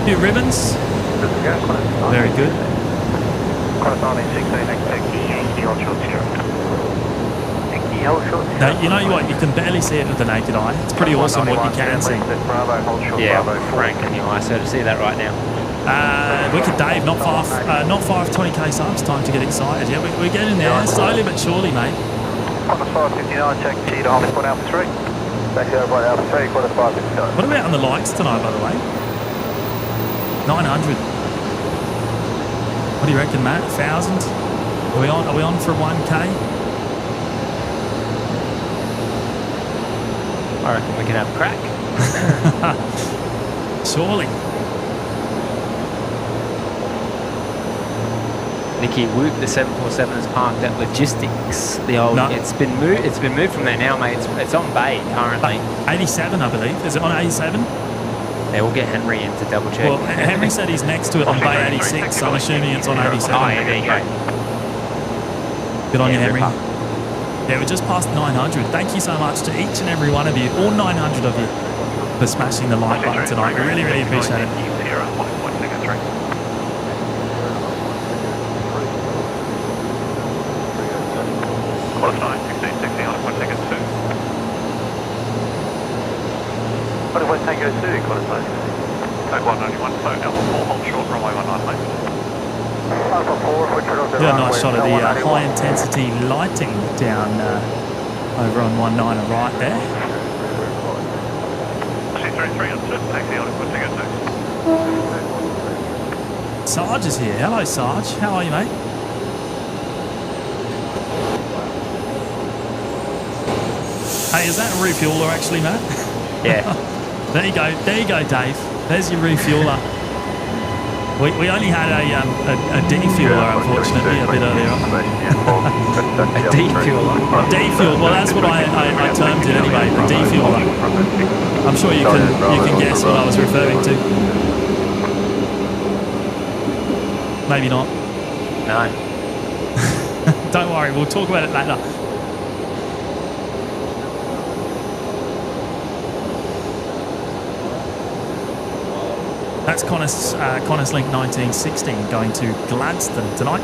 Few ribbons. Very good. Qantas 1916, taxi Yankee hold short 0. Yankee hold short 0. Now, you know what? You can barely see it with the naked eye. It's pretty awesome what you can see. Bravo, hold short Yeah, Bravo. Frank and you, I so to see that right now. Wicked Dave, not far of 20k subs. Time to get excited. Yeah, we're getting there slowly but surely, mate. Qantas 559, taxi to Hollywood Alpha 3. Taxi over by Alpha 3, Qantas 559. What about on the likes tonight, by the way? 900. What do you reckon, Matt? 1,000? Are we on for 1k? I reckon we can have a crack. Surely. Nikki Whoop, the 747 is parked at Logistics. The old No. It's been moved from there now, mate. It's on bay currently. 87, I believe. Is it on 87? Yeah, we'll get Henry in to double check. Well, Henry said he's next to it on bay 86, so I'm assuming it's on 87. Oh, yeah, there you go. Good on you, Yeah, Henry. ripper. Yeah, we're just past 900. Thank you so much to each and every one of you, all 900 of you, for smashing the like button tonight. We really appreciate it. Qantas 916, on 1 second 2. What if I take go to Qantas 9? Take 191, so Alpha 4, hold short, runway 19 left. Alpha 4, which are Yeah, nice shot of the high intensity lighting down over on 19 right there. C33 on 2, taxi on 1 second 2. Sarge is here. Hello, Sarge. How are you, mate? Hey, is that a refueler actually, Matt? Yeah. There you go, Dave. There's your refueler. We only had a defueler, unfortunately, a bit earlier on. A defueler? Defuel, well, that's what I termed it anyway, the defueler. I'm sure you can guess what I was referring to. Maybe not. No. Don't worry, we'll talk about it later. That's Qantas Link 1916 going to Gladstone tonight.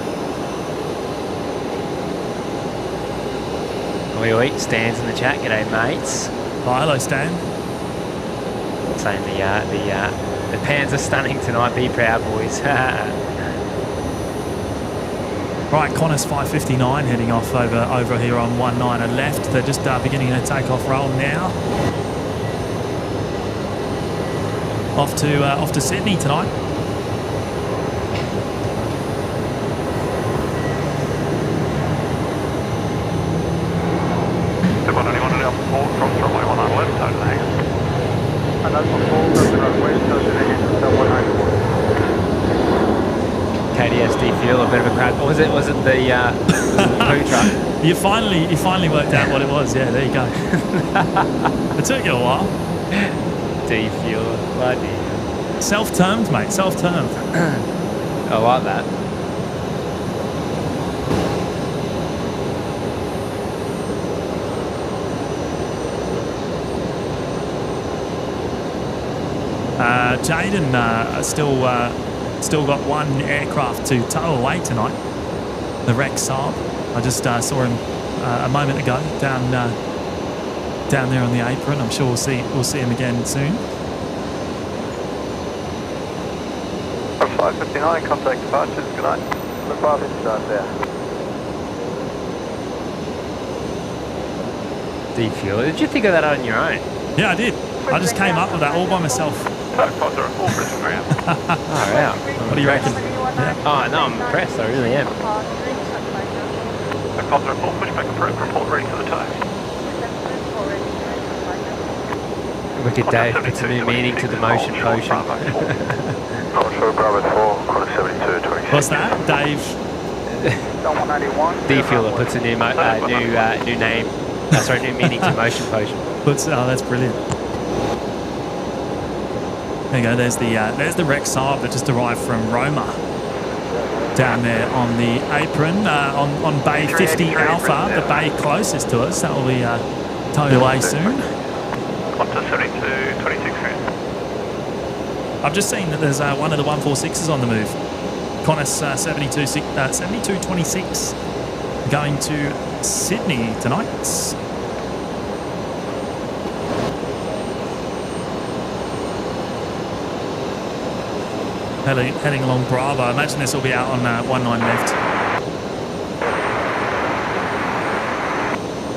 Wait, Stan's in the chat. G'day, mates. Oh, hello, Stan. Saying the pans are stunning tonight. Be proud, boys. Right, Qantas 559 heading off over here on 19 left. They're just beginning their takeoff roll now. Off to Sydney tonight. Anyone in Alpha 4 cross runway 19 left, over the hangar. And Alpha 4, goes to northwest, goes to the hangar, 194. KDSD fuel, a bit of a crowd. Was it the poo truck? You finally worked out what it was. Yeah, there you go. It took you a while. D-fuel, bloody. Self-termed, mate. Self-termed. I like that. Jaden still got one aircraft to tow away tonight. The Rex Saab. I just saw him a moment ago down there on the apron. I'm sure we'll see him again soon. 559, contact departures, good night. The 5 inch start there. D-fuel. Did you think of that on your own? Yeah, I did. I just came up with that all by myself. Pods are at full Brisbane ground. Oh, wow. What do you reckon? Yeah. Oh, no, I'm impressed. I really am. Pods are at full pushback approved. Report ready for the tow. Wicked Dave puts a new meaning to the motion potion. Sure, Bravo 4, Qantas 72, 26. What's that, Dave? 181. D-fueler puts a new name. New meaning to motion potion. Oh, that's brilliant. There you go. There's the Rex Saab that just arrived from Roma. Down there on the apron on Bay 50 Alpha, the bay closest to us. That will be towed away soon. Qantas 72, 26 ground. I've just seen that there's one of the 146s on the move. Qantas 7226 going to Sydney tonight. Heading along Bravo. I imagine this will be out on 19 left.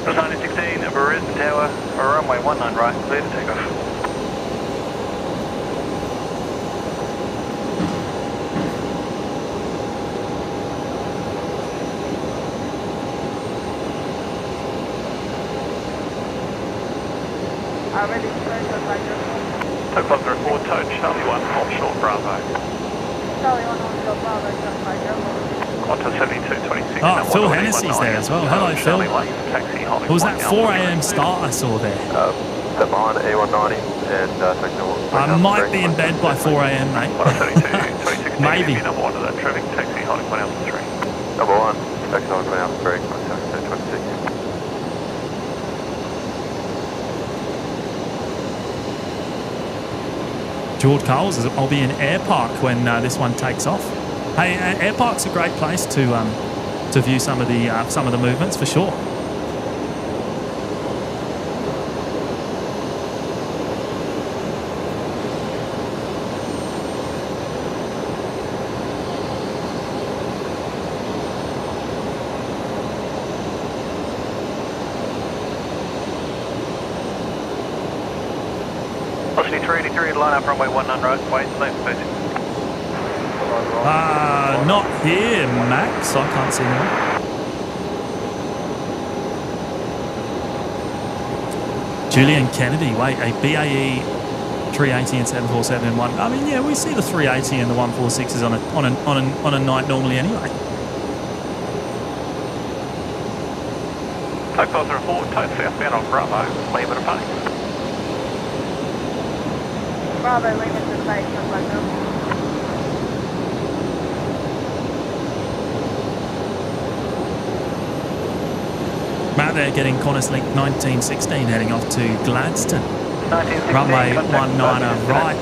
Brisbane 16, Brisbane Tower, runway 19 right, clear to takeoff. Takeoff are forward tow, Charlie 1, hold short Bravo. Charlie 1, hold short Bravo, Qantas 72, 26. Oh, Phil Hennessy's there as well. Hello, Phil. Taxi holding. What was that 4 a.m. start I saw there? Step behind E190 and technical. I might be in bed by 4 a.m, mate. Qantas 72, 26. Maybe. Number 1 to that traffic, taxi holding 1 Alpha 3. Number 1, taxi holding 1 Alpha 3, Qantas 72, 26. George Coles, I'll be in Air Park when this one takes off. Hey, Air Park's a great place to view some of the movements for sure. Velocity 383, line up runway 19 right, wait, left facing. Not here, Max. I can't see anyone. Julian Kennedy, wait, a BAE 380 and 747 in one. I mean, yeah, we see the 380 and the 146s on a night normally anyway. Takeoff 04, towed southbound on Bravo, Lima to Pay. Bravo, Lima to Pay, something like that. Matt there getting Qantas Link 1916 heading off to Gladstone. 1916, Runway contact 19er right.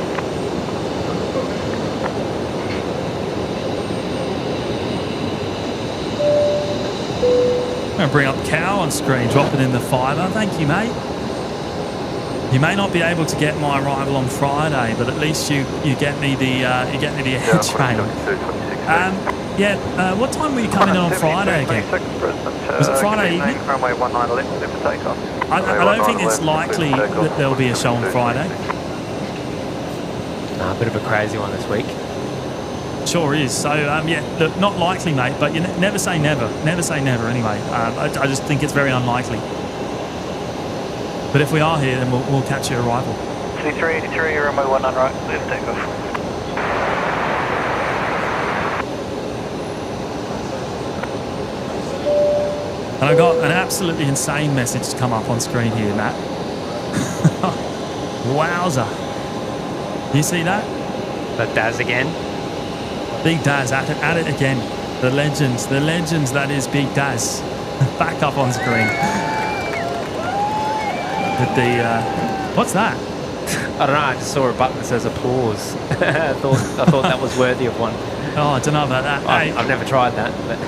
I'm going to bring up Cow on screen, drop it in the fiver. Thank you, mate. You may not be able to get my arrival on Friday, but at least you get me the air train. What time were you coming in on Friday again? Was it Friday evening? Runway 19 left for takeoff. I don't think it's likely that there'll be a show on Friday. A bit of a crazy one this week. Sure is. So, look, not likely, mate, but you never say never. Never say never, anyway. I just think it's very unlikely. But if we are here, then we'll catch your arrival. C383, runway 19 right, left takeoff. And I've got an absolutely insane message to come up on screen here, Matt. Wowza. You see that? But Daz again. Big Daz at it again. The legends, that is Big Daz. Back up on screen. With the, what's that? I don't know, I just saw a button that says applause. I thought that was worthy of one. Oh, I don't know about that. I've never tried that. But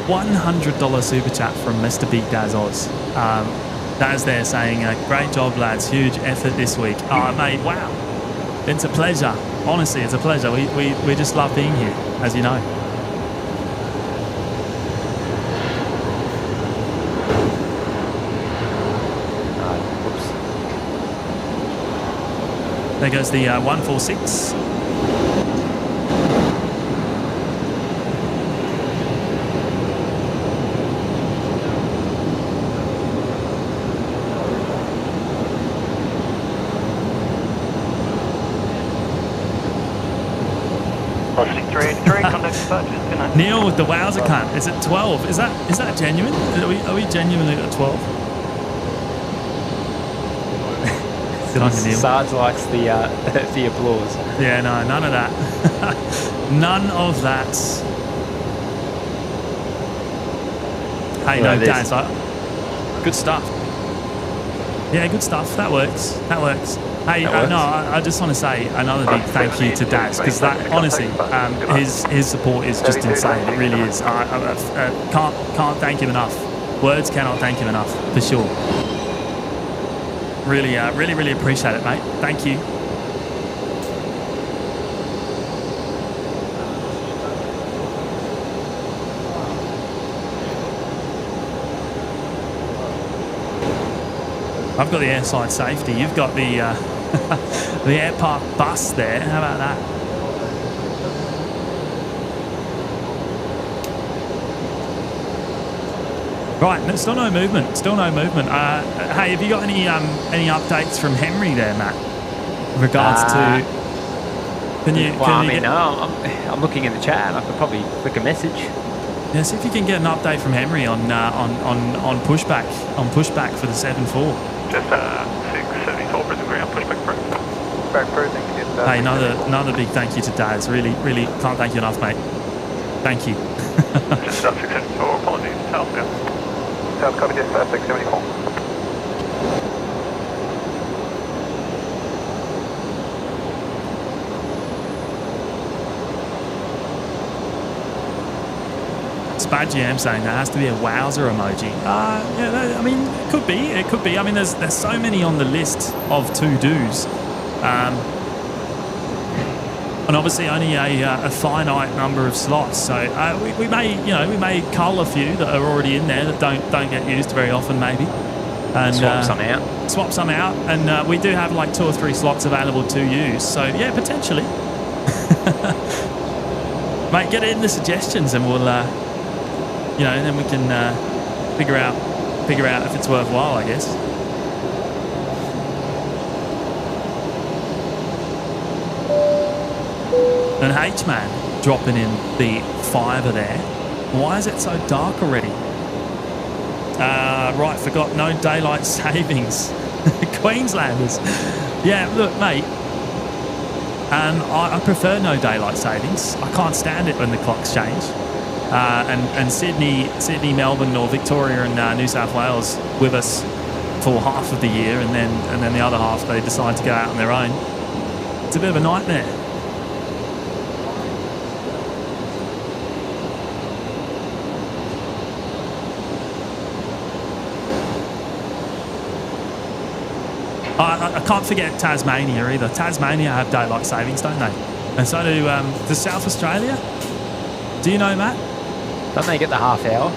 $100 super chat from Mr. Big Daz Oz. Daz there saying, great job, lads. Huge effort this week. Oh, mate, wow. It's a pleasure. Honestly, it's a pleasure. We just love being here, as you know. Whoops. There goes the 146. Neil with the wowzer cunt. Is it 12? Is that genuine? Are we genuinely at 12? Good on you, Neil. Sarge likes the applause. Yeah, no, none of that. None of that. Hey, no, Daz, good stuff. Yeah, good stuff. That works. Hey, no, I just want to say another big thank you to Daz, because that, honestly, his support is just insane. It really is. I can't thank him enough. Words cannot thank him enough, for sure. Really appreciate it, mate. Thank you. I've got the airside safety. You've got the the air park bus there. How about that? Right, still no movement. Hey, have you got any updates from Henry there, Matt? In regards to, I'm looking in the chat. I could probably click a message. Yeah, see if you can get an update from Henry on pushback for the 7-4. Just 674 Brisbane ground, pushback through. Back through, thank you. Hey, another big thank you to Daz. Really can't thank you enough, mate. Thank you. Just 674, apologies, southbound. South copy, just 674. Spad saying there has to be a wowzer emoji. Yeah, I mean, it could be. I mean, there's so many on the list of to-dos. And obviously only a finite number of slots. So we may cull a few that are already in there that don't get used very often, maybe. And swap some out. And we do have like 2 or 3 slots available to use. So yeah, potentially. Mate, get in the suggestions and we'll and then we can figure out if it's worthwhile, I guess. And H-Man dropping in the fiver there. Why is it so dark already? Right, forgot no daylight savings. Queenslanders. Yeah, look, mate. I prefer no daylight savings. I can't stand it when the clocks change. And Sydney, Melbourne, or Victoria and New South Wales with us for half of the year, and then the other half they decide to go out on their own. It's a bit of a nightmare. I can't forget Tasmania either. Tasmania have daylight savings, don't they? And so do South Australia. Do you know, Matt? Don't they get the half hour?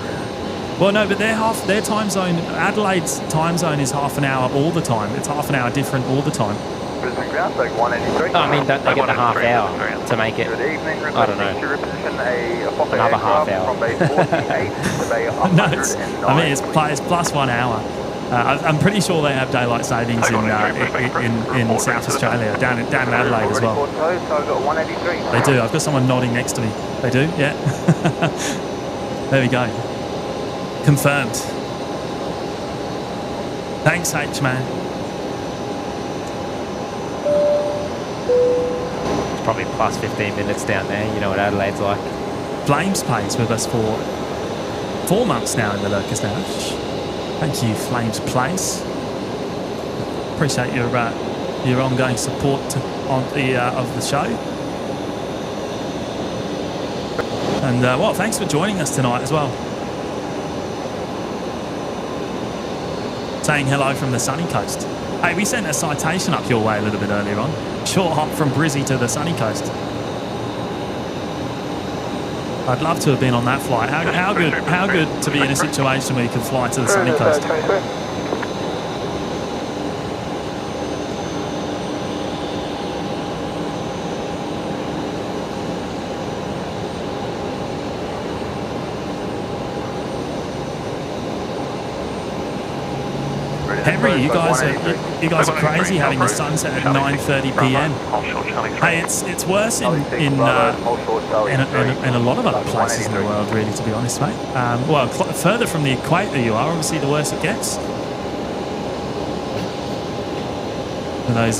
Well, no, but their time zone, Adelaide's time zone is half an hour all the time. It's half an hour different all the time. Brisbane ground, like 183. No, I mean, don't they get the half hour to make it? Good evening, I don't know. Another half hour. From base 48 to bay 109. No, I mean, it's plus 1 hour. I'm pretty sure they have daylight savings in South Australia, down in Adelaide as well. They do. I've got someone nodding next to me. They do, yeah. There we go. Confirmed. Thanks, H-Man. It's probably plus 15 minutes down there. You know what Adelaide's like. Flames plays with us for 4 months now in the Lurkers Lounge. Thank you, Flames Place. Appreciate your ongoing support of the show. And well, thanks for joining us tonight as well. Saying hello from the sunny coast. Hey, we sent a citation up your way a little bit earlier on. Short hop from Brizzy to the sunny coast. I'd love to have been on that flight. How good to be in a situation where you can fly to the sunny coast. Henry, you guys are crazy having the sunset at 9:30 p.m. Hey, it's worse in a lot of other places in the world, really, to be honest, mate. Well, further from the equator you are, obviously, the worse it gets.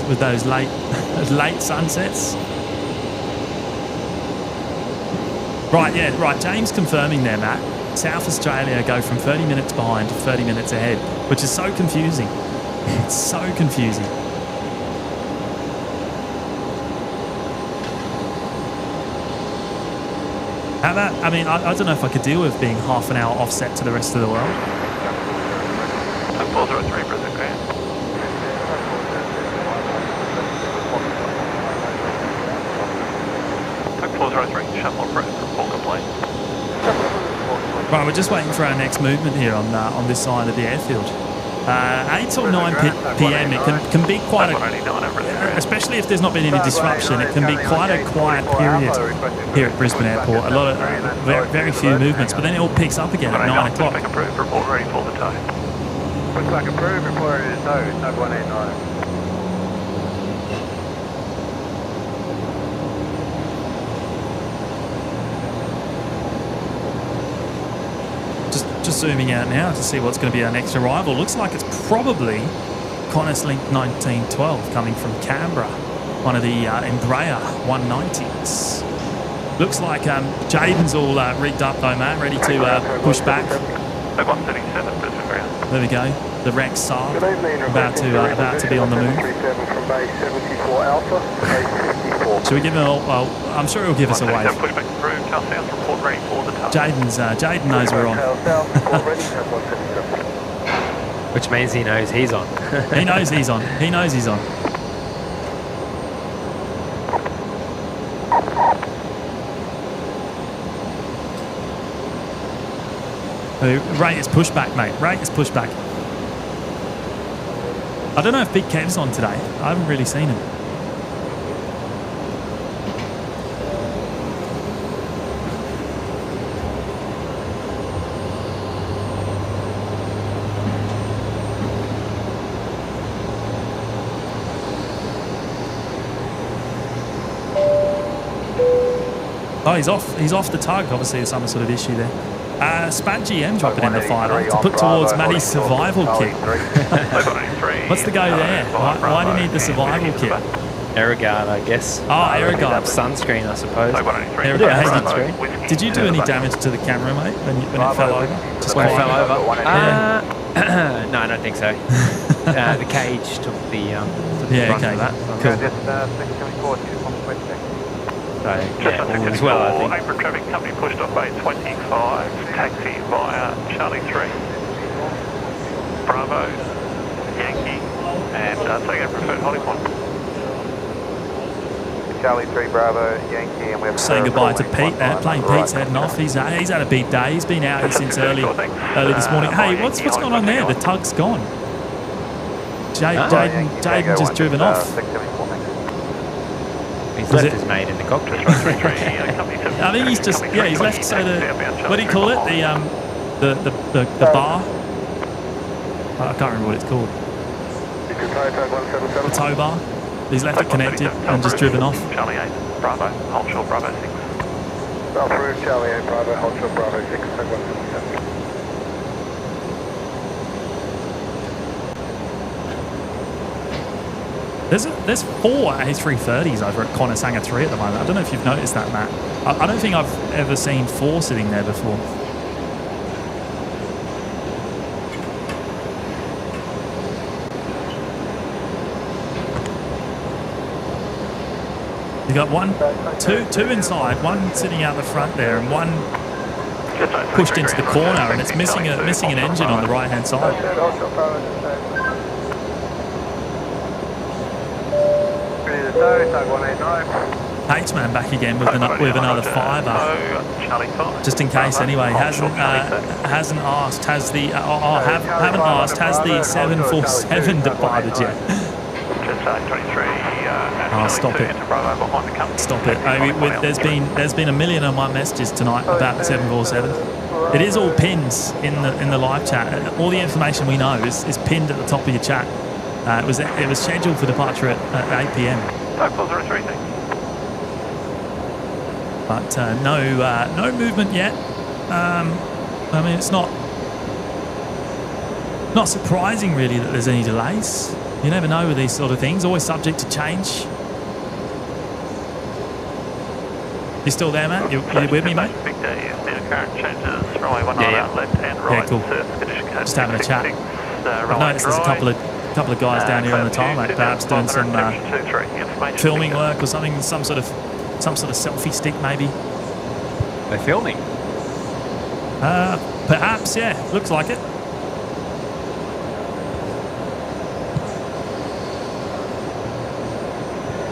With those late sunsets. Right, yeah, right. James confirming there, Matt. South Australia go from 30 minutes behind to 30 minutes ahead, which is so confusing. It's so confusing. How about, I mean, I don't know if I could deal with being half an hour offset to the rest of the world. 403, Brisbane ground. 403, shuffle approach, report complete. Right, we're just waiting for our next movement here on this side of the airfield. 8 or 9 p.m. it can be quite a, especially if there's not been any disruption, it can be quite a quiet period here at Brisbane Airport. A lot of very few movements, but then it all picks up again at 9 o'clock. Approved, report ready for the tow. Looks like approved, report ready to tow, it's 189. Just zooming out now to see what's going to be our next arrival. Looks like it's probably Qantas Link 1912 coming from Canberra, one of the Embraer 190s. Looks like Jaden's all rigged up though, Matt, ready to push back. 137, Brisbane ground. There we go. The Rex Saab about to be on the move. Should we give him I'm sure he'll give us a wave. Pushback approved, South report ready for the tow. Jaden knows we're on. Which means he knows he's on. He knows he's on. He knows he's on. Rate is pushback, mate. Rate is pushback. I don't know if Big Kev's on today. I haven't really seen him. Oh, he's off the tug. Obviously, there's some sort of issue there. Spat GM dropping in the fighter to put towards Matty's survival kit. What's the go there? Why do you need the survival kit? Aeroguard, I guess. Oh, Aeroguard. Sunscreen, I suppose. Aeroguard. Did you do any damage to the camera, mate, when it fell over? Just when it fell over? Yeah. No, I don't think so. The cage took the brunt of that. Cool. So, yeah, all as well, I think. Apron traffic company pushed off bay 25, taxi via Charlie 3, Bravo, Yankee, and taking a preferred holding point. Charlie 3, Bravo, Yankee, and we have saying goodbye to Pete there. Plane Pete's heading off. He's had a big day. He's been out here since early this morning. Hey, what's going on there? The tug's gone. Jaden just driven off. He's left his mate in the cockpit. I think he's just he's left. So what do you call it? The bar. I can't remember what it's called. The tow bar. He's left it connected and just driven off. Charlie 8, Bravo, hold short, Bravo 6. Through Charlie 8, Bravo, hold short, Bravo 6, take 177. There's 4 A330s over at Qantas Hangar 3 at the moment. I don't know if you've noticed that, Matt. I don't think I've ever seen 4 sitting there before. You got two inside, one sitting out the front there, and one pushed into the corner, and it's missing an engine on the right hand side. H-Man back again with another fiver, just in case. Anyway, hasn't asked. Has the haven't asked. Has the 747 departed yet? Oh, stop it! Stop it! There's been a million of my messages tonight about the 747. It is all pins in the live chat. All the information we know is pinned at the top of your chat. It was scheduled for departure at 8 p.m. But no movement yet. I mean, it's not surprising really that there's any delays. You never know with these sort of things. Always subject to change. You still there, Matt? You with me, mate? Yeah, cool. Just having a chat. I've noticed there's a couple of guys down here on the tarmac, perhaps doing some filming work or something, some sort of selfie stick maybe. They're filming? Perhaps, yeah. Looks like it.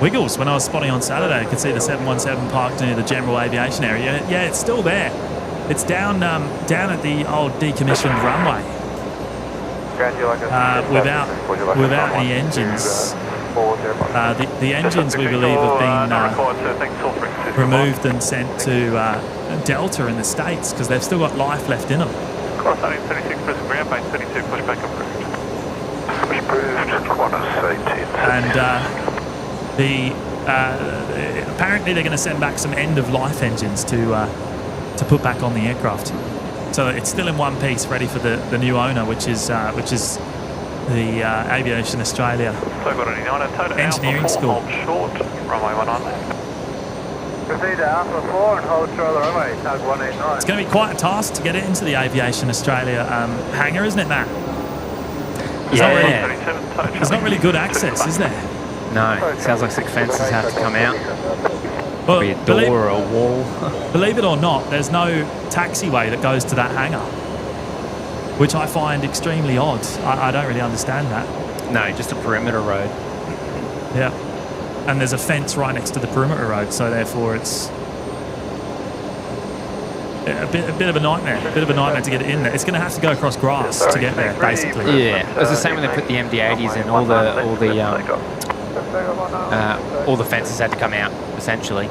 Wiggles, when I was spotting on Saturday, you could see the 717 parked near the general aviation area. Yeah, it's still there. It's down at the old decommissioned runway. Without any engines. The engines, we believe, have been removed and sent to Delta in the States because they've still got life left in them. Course 36, Brisbane ground base 32, pushback approved. And apparently they're going to send back some end-of-life engines to put back on the aircraft. So it's still in one piece, ready for the new owner, which is the Aviation Australia Engineering School. Proceed to Alpha 4 and hold short of the runway, tug 189. It's going to be quite a task to get it into the Aviation Australia hangar, isn't it, Matt? There's not really good access, is there? No, it sounds like six fences have to come out. Well, be a door or a wall. Believe it or not, there's no taxiway that goes to that hangar, which I find extremely odd. I don't really understand that. No, just a perimeter road. Yeah. And there's a fence right next to the perimeter road, so therefore it's a bit of a nightmare. A bit of a nightmare to get it in there. It's going to have to go across grass to get there, basically. Yeah, it was the same when they put the MD-80s in. All the fences had to come out, essentially.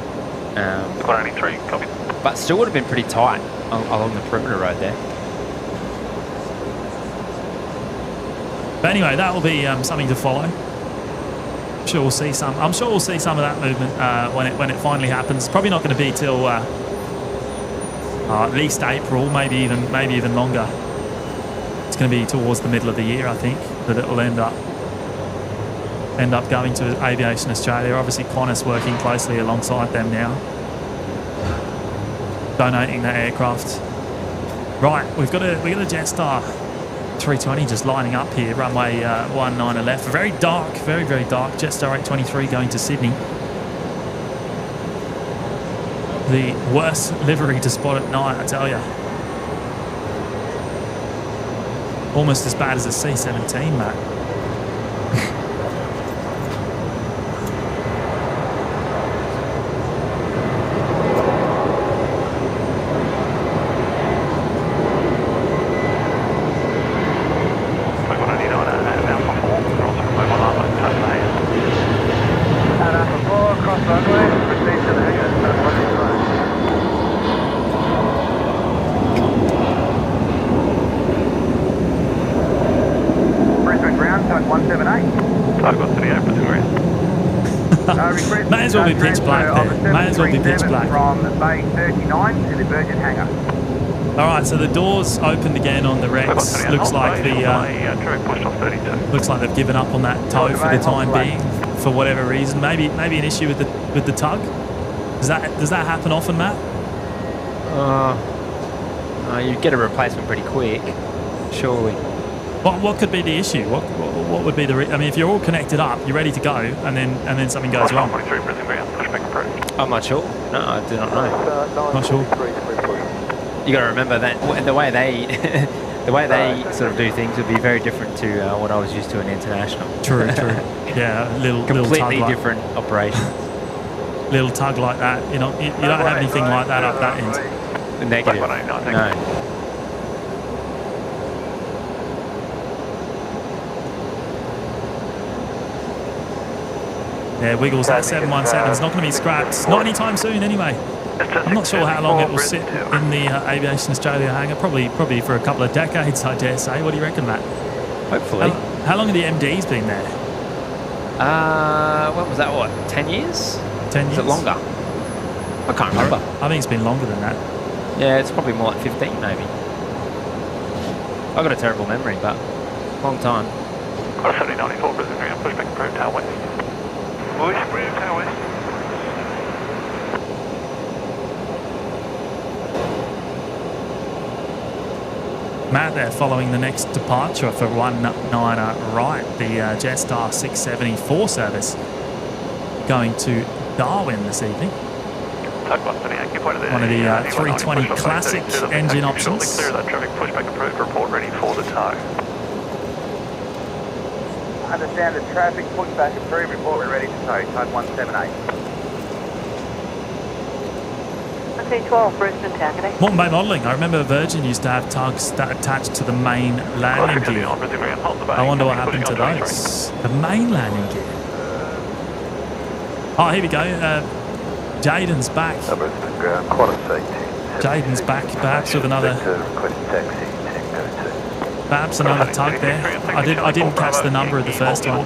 But still would have been pretty tight along the perimeter road there. But anyway, that will be something to follow. sure we'll see some. I'm sure we'll see some of that movement when it finally happens. Probably not going to be till at least April, maybe even longer. It's going to be towards the middle of the year, I think, that it will end up going to Aviation Australia. Obviously, Qantas working closely alongside them now, donating the aircraft. Right, we've got a Jetstar 320 just lining up here, runway 19 left. Very dark, very dark. Jetstar 823 going to Sydney. The worst livery to spot at night, I tell you. Almost as bad as a C-17, Matt. May as well be pitch black there. May as well be pitch black. From Bay 39 to the Virgin Hangar. All right, so the doors opened again on the Rex. Looks like they've given up on that tow for the time being, for whatever reason. Maybe an issue with the tug. Does that happen often, Matt? You get a replacement pretty quick, surely. What could be the issue? What would be the? I mean, if you're all connected up, you're ready to go, and then something goes wrong. I'm not sure. No, I do not know. Not sure. You got to remember that the way they sort of do things would be very different to what I was used to in international. True. Yeah, completely different operations. Little tug like that, you don't have anything like that up that end. Negative. No. Yeah, Wiggles, that 717 is not going to be scrapped. Not anytime soon, anyway. I'm not sure how long it will sit in the Aviation Australia hangar. Probably for a couple of decades, I dare say. What do you reckon, Matt? Hopefully. How long have the MDs been there? What was that? What, 10 years? 10 years? Is it longer? I can't remember. I think it's been longer than that. Yeah, it's probably more like 15, maybe. I've got a terrible memory, but long time. 7094, Brisbane Ground, pushback approved, tail west. Push, approved, tail west. Matt there following the next departure for 19 right, the Jetstar 674 service going to Darwin this evening. One of the 320 classic engine options. Clear that traffic, pushback approved, report ready for the tow. Understand the traffic, pushback approved, report we're ready to tow, type 178. 12 Brisbane Takeoff. Moreton Bay modelling. I remember Virgin used to have tugs that attached to the main landing gear. I wonder what happened to those. The main landing gear. Oh, here we go. Jaden's back. Jaden's back, perhaps with another. Perhaps another tug there. I didn't catch the number of the first one.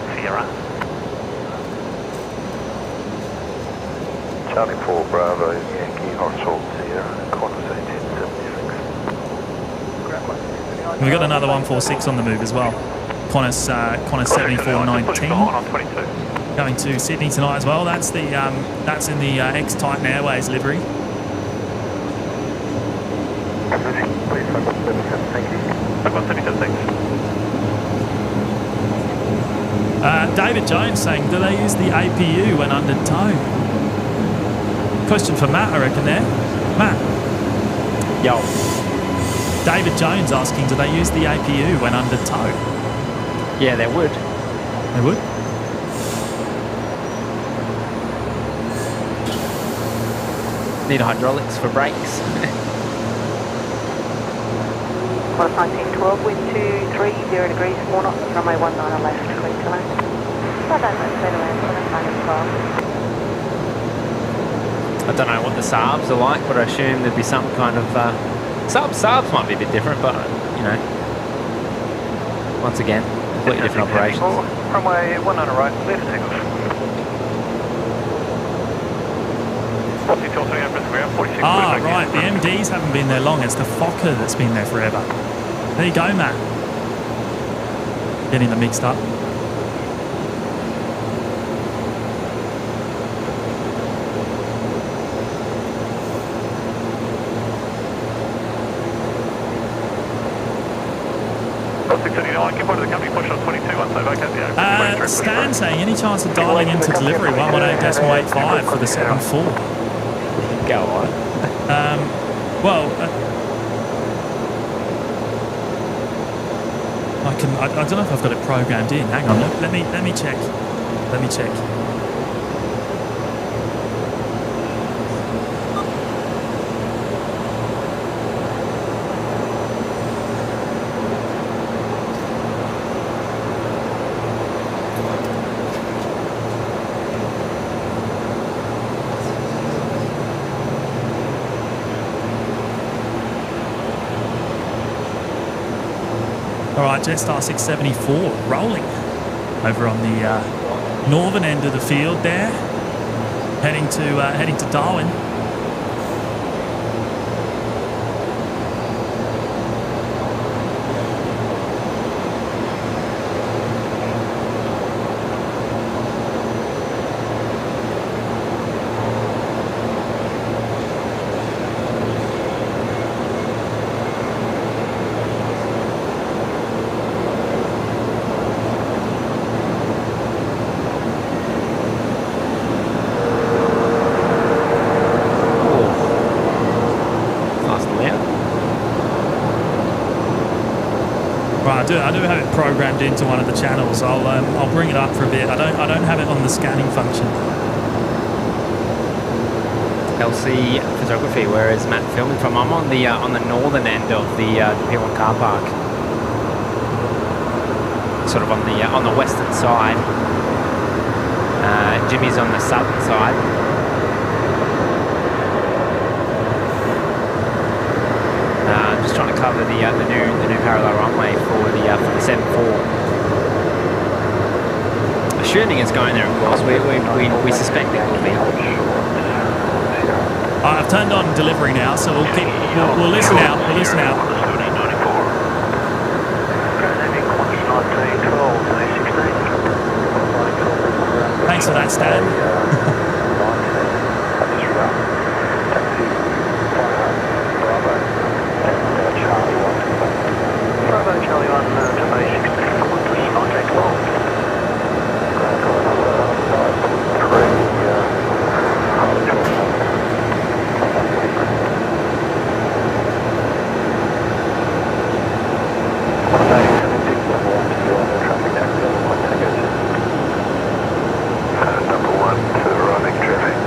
Charlie 4 Bravo, Yankee, Hospital Sierra, Qantas 1876. We've got another 146 on the move as well. Qantas 7419 going to Sydney tonight as well. That's in the ex-Titan Airways livery. Thank you. David Jones saying, do they use the APU when under tow? Question for Matt, I reckon there. Matt. Yo. David Jones asking, do they use the APU when under tow? Yeah, they would. They would? Need hydraulics for brakes. Qantas 1912, wind 230 degrees, 4 knots, runway 19 left, clean to land. I don't know what the Saabs are like, but I assume there'd be some kind of... Saabs might be a bit different, but, you know, once again, completely different operations. Runway 19 right, clear for takeoff. Ah, right, the MDs haven't been there long. It's the Fokker that's been there forever. There you go, Matt. Getting them mixed up. Stan saying, any chance of dialing into delivery 118.85 for the 7-4? Go on. I don't know if I've got it programmed in. Hang on, let me check. Let me check. Alright, Jetstar 674 rolling over on the northern end of the field there, heading to Darwin. I do have it programmed into one of the channels. I'll bring it up for a bit. I don't have it on the scanning function. LC photography. Where is Matt filming from? I'm on the northern end of the P1 car park, sort of on the western side. Jimmy's on the southern side. Just trying to cover the new parallel runway for the 7-4. Assuming it's going there, of course. We suspect it will be. I've turned on delivery now, so we'll listen out. We'll listen out. Thanks for that, Stan. Charlie 1 to base 16, Qantas 1912. Number 1 to arriving traffic,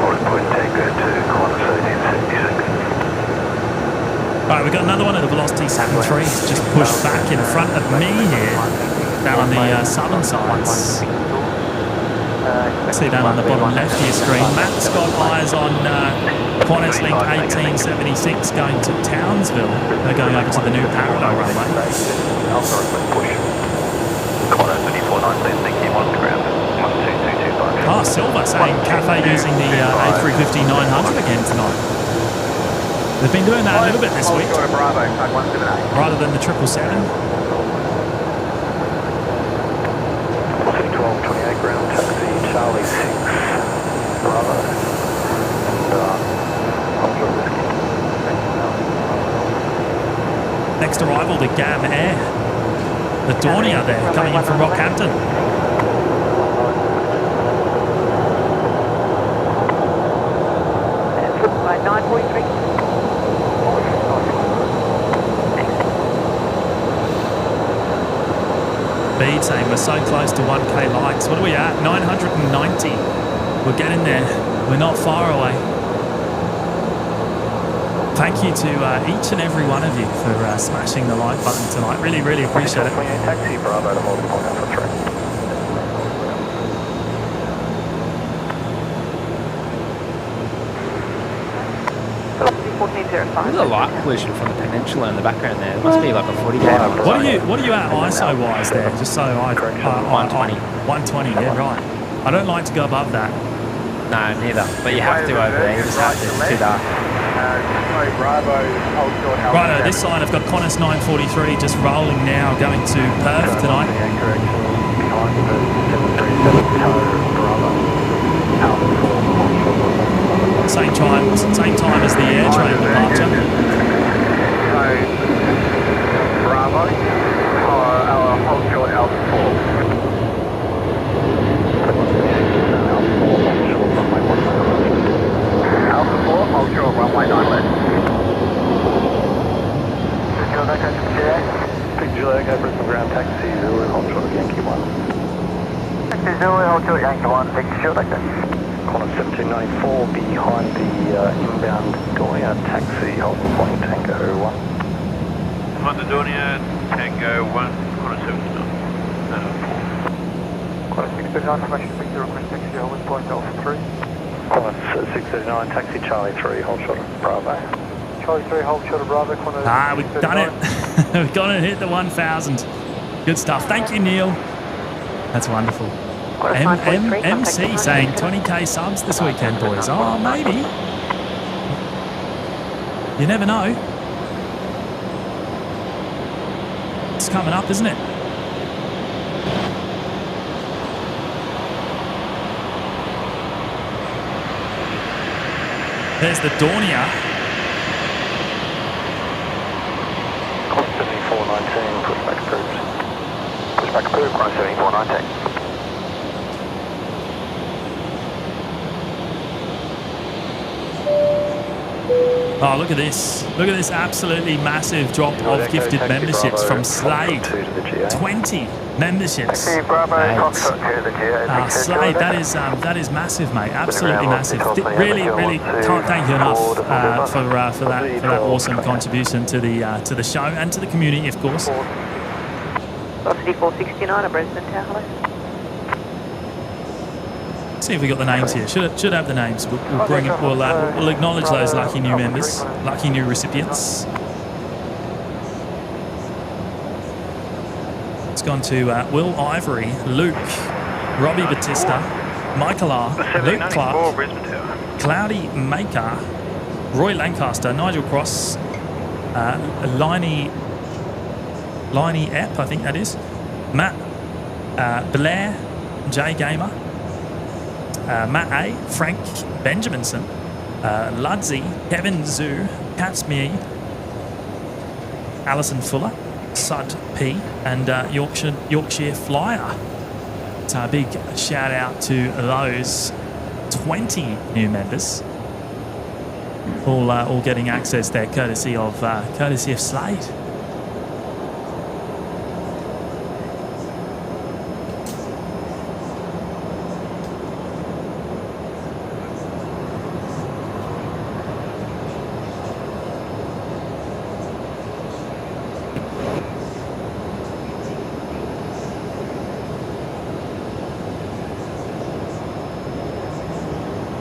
hold point taker to Qantas 1876. Alright, we've got another one at the Velocity 73. It's just pushed back in front of me here, down on the southern sides. See down on the bottom left of your screen. Matt's got eyes on Qantas Link 1876 going to Townsville. They're going over to the new parallel runway. Ah, Silver saying Cafe using the A350-900 again tonight. They've been doing that a little bit this week, rather than the 777. 1228 ground taxi, Charlie 6, Bravo, and Next arrival, the GAM Air. The Dornier there, coming in from Rockhampton. By 943. Bede saying we're so close to 1K likes. What are we at? 990. We're getting there. We're not far away. Thank you to each and every one of you for smashing the like button tonight. Really, really appreciate it. taxi, Bravo to hold point Alpha 3. There's a light pollution from the peninsula in the background there. It must be like a 40 game. What are you at ISO wise there? Just so I 120. 120. Yeah, right. I don't like to go above that. No, neither. But you have to over there. You just have to. It's too dark. Bravo, hold short, Alpha. Righto, this side I've got Qantas 943 just rolling now, going to Perth tonight. Same time as the air train departure. Bravo, hold short, Alpha 4. Alpha 4, hold short, runway 9 left. Juliet, go Brisbane ground taxi, Zulu, hold short, Yankee 1. Taxi Zulu, hold short, Yankee 1, taxi short, okay. Qantas 1794, behind the inbound Dornier taxi, hold point, Tango 1. Behind the Dornier, Tango 1, Qantas 1794. Qantas 639, information, Victor, request taxi, hold point, Alpha 3. Qantas 639, taxi Charlie 3, hold short, Bravo. Charlie 3, hold short of Bravo, Qantas We've done it. We've got to hit the 1,000. Good stuff. Thank you, Neil. That's wonderful. MC saying 20k subs this weekend, boys. Oh, maybe. You never know. It's coming up, isn't it? There's the Dornier. 7419, pushback approved. Pushback approved, Qantas 7419. Oh, look at this. Look at this absolutely massive drop of gifted memberships from Slade. 20 memberships. Slade, that is massive, mate. Absolutely massive. Really can't thank you enough for that awesome contribution to the show and to the community, of course. Velocity 469 at Brisbane Tower, hello. See if we got the names here. Should have the names. We'll bring it. We'll acknowledge those lucky new members, lucky new recipients. It's gone to Will Ivory, Luke, Robbie Batista, Michael R, Luke Clark, Cloudy Maker, Roy Lancaster, Nigel Cross, Liney Epp, I think that is, Matt Blair, J Gamer. Matt A, Frank Benjaminson, Ludsey, Kevin Zoo, Catsmere, Alison Fuller, Sud P, and Yorkshire Flyer. So a big shout out to those 20 new members, all getting access there, courtesy of Slade.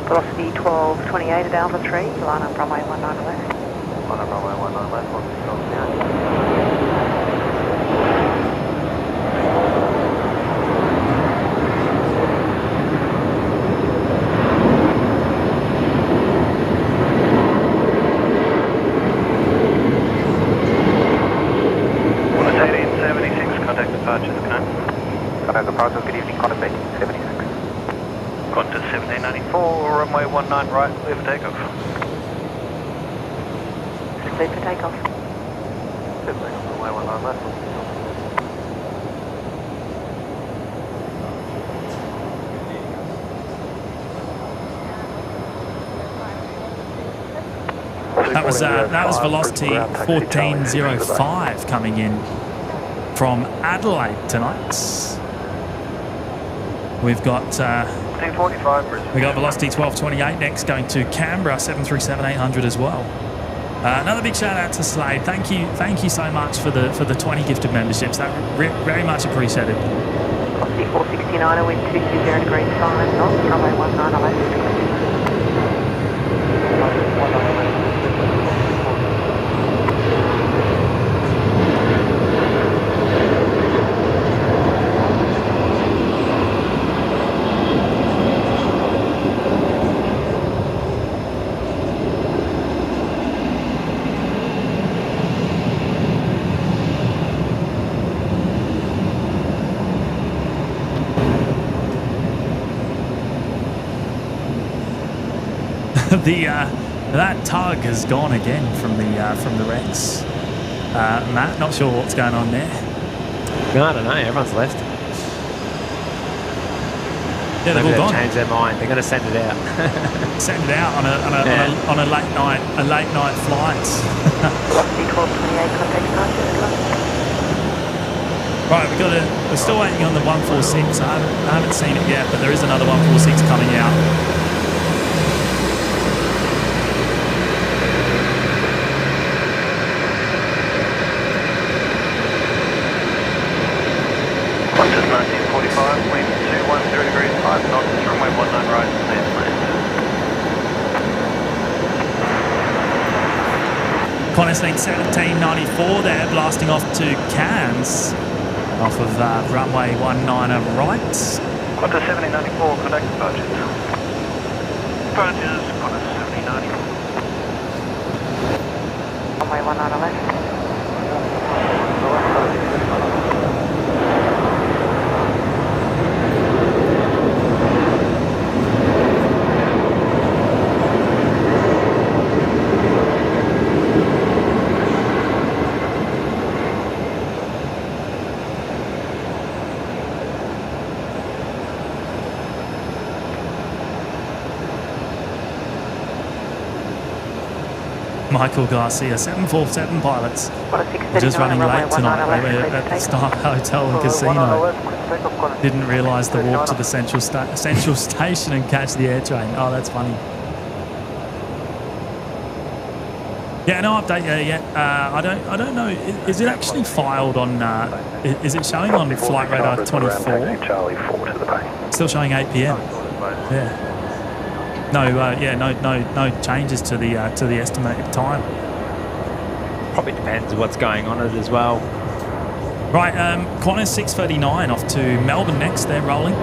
Velocity 1228 at Alpha 3, line up runway 19 left. Line up runway 19 left, 1876, contact departures, can I? Contact departures, good evening, Qantas 1876. Qantas 1794, runway 19 right, clear for takeoff. Clear for takeoff. Runway 19 left. That was velocity 1405 coming in from Adelaide tonight. We've got 1545, Brisbane. we got velocity 1228 next, going to Canberra 737-800 as well. Another big shout out to Slade. Thank you so much for the 20 gifted memberships. That very much appreciated. Velocity 469, wind 220 degrees 5 knots, runway 19 left. That tug has gone again from the Rex. Matt, not sure what's going on there. No, I don't know. Everyone's left. Yeah, they've all gone. Changed their mind. They're going to send it out. Send it out on a late night flight. Right, we're still waiting on the 146. I haven't seen it yet, but there is another 146 coming out. Qantas 1945, wind 210 degrees 5 knots, runway 19 right, clear to land. Qantas 1794 there, blasting off to Cairns, off of runway 19 right. Qantas 1794, contact departures. Departures, Qantas 1794. Runway 19 left. Michael Garcia, 747 pilots. We're just running late tonight. We were at the Star Hotel and Casino. Didn't realise the walk to the central station and catch the air train. Oh, that's funny. Yeah, no update yet. I don't know. Is it actually filed on? Is it showing on flight radar 24? Still showing 8 p.m. Yeah. No changes to the estimated time. Probably depends what's going on it as well. Right, Qantas 639 off to Melbourne next. They're rolling.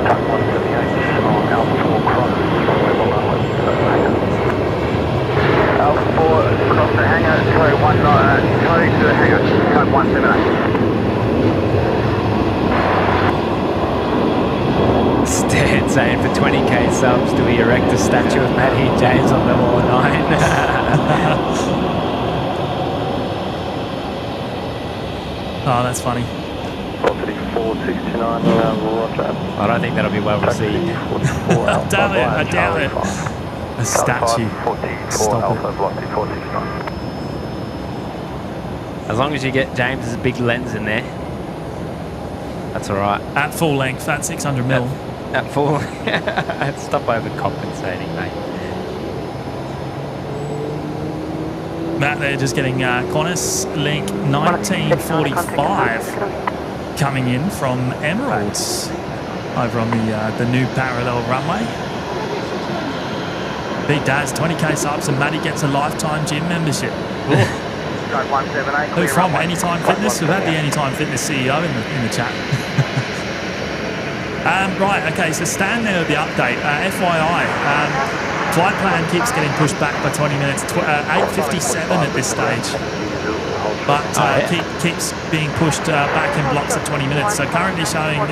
Tuck 178 on Alpha 4 cross, runway 19. Alpha 4 across the hangar, sorry, 19, to the hangar, Tuck 178. Stan saying for 20k subs, do we erect a statue of Matty and James on level 9? Oh, that's funny. Velocity 469, roger. I don't think that'll be well received. I doubt it. A statue. Stop it. Velocity 469. As long as you get James's big lens in there, that's all right. At full length, at 600 mil. At full. Stop overcompensating, mate. Matt, they're just getting Qantas Link 1945 coming in from Emeralds over on the new parallel runway. Big Daz, 20k subs, and Matty gets a lifetime gym membership. Who from? Anytime Fitness? We've had the Anytime Fitness CEO in the chat. Right, okay, so Stan there with the update. FYI, flight plan keeps getting pushed back by 20 minutes, 8:57 at this stage. But keeps being pushed back in blocks of 20 minutes. So currently showing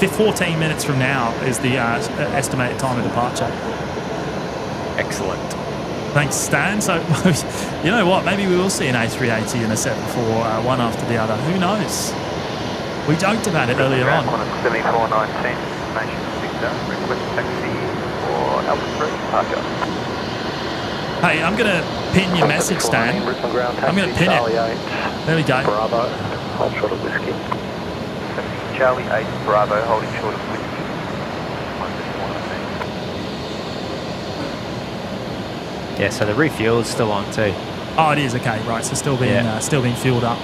14 minutes from now is the estimated time of departure. Excellent. Thanks, Stan. So, you know what? Maybe we will see an A380 and a 74, one after the other. Who knows? We joked about it earlier on. 7419, Nation Victor, request taxi for Alpha 3, departure. Hey, I'm going to pin your message, Stan. I'm going to pin it. There we go. Bravo, hold short of whiskey. Charlie 8, Bravo, holding short of whiskey. Yeah, so the refuel is still on too. Oh, it is, okay, right. So still being filled up.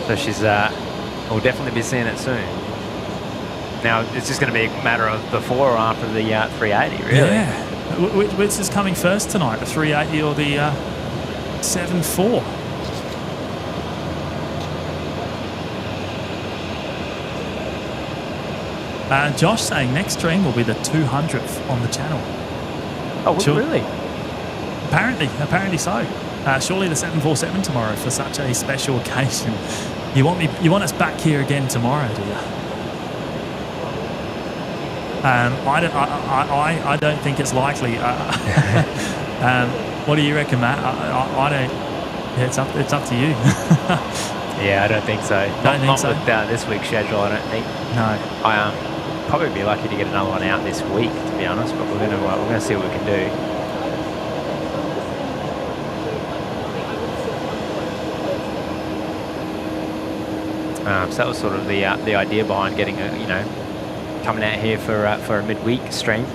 So she's, we'll definitely be seeing it soon. Now, it's just going to be a matter of before or after the 380, really. Yeah. Which is coming first tonight, the 380 or the 74? Josh saying next stream will be the 200th on the channel. Oh, really? Apparently so. Surely the 747 tomorrow for such a special occasion. You want us back here again tomorrow, do you? I don't think it's likely. What do you reckon, Matt? I don't. Yeah, it's up to you. Yeah, I don't think so. Don't think so? With this week's schedule, I don't think. No. I probably be lucky to get another one out this week, to be honest. But we're gonna see what we can do. So that was sort of the idea behind getting coming out here for a midweek stream.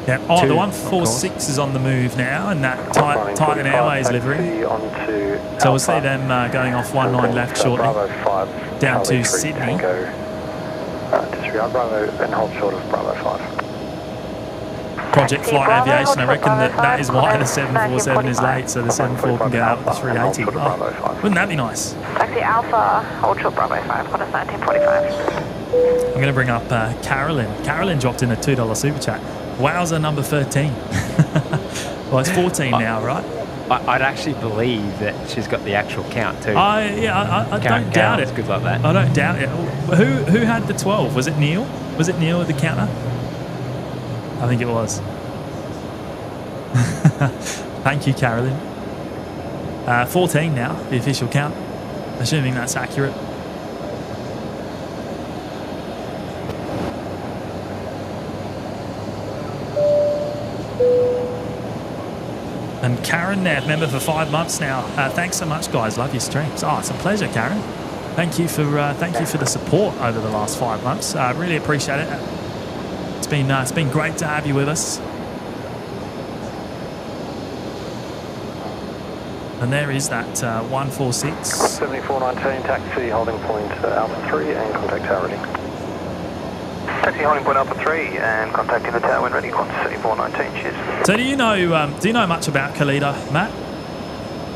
Yeah. Oh, the 146 is on the move now, and that Titan Airways livery. So we'll see them going off 19 left shortly, down to Sydney. Disregard Bravo and hold short of Bravo 5. Project Flight Aviation, I reckon that is why the 747 is late, so the 74 can get out with the 380. Oh, wouldn't that be nice? Taxi Alpha, hold short Bravo 5, quarter 1945. I'm going to bring up Carolyn. Carolyn dropped in a $2 super chat. Wowza, number 13. Well, it's 14 now, right? I'd actually believe that she's got the actual count too. I don't doubt it. Good like that. I don't doubt it. Who had the 12? Was it Neil? Was it Neil at the counter? I think it was. Thank you, Carolyn. 14 now, the official count. Assuming that's accurate. And Karen there, member for 5 months now. Thanks so much, guys. Love your streams. Oh, it's a pleasure, Karen. Thank you for the support over the last 5 months. Really appreciate it. It's been great to have you with us. And there is that 146. 7419 taxi holding point Alpha 3 and contact tower ready. Taxi holding point Alpha 3 and contacting the tower when ready. Contact 7419. Cheers. So do you know much about KALITTA, Matt?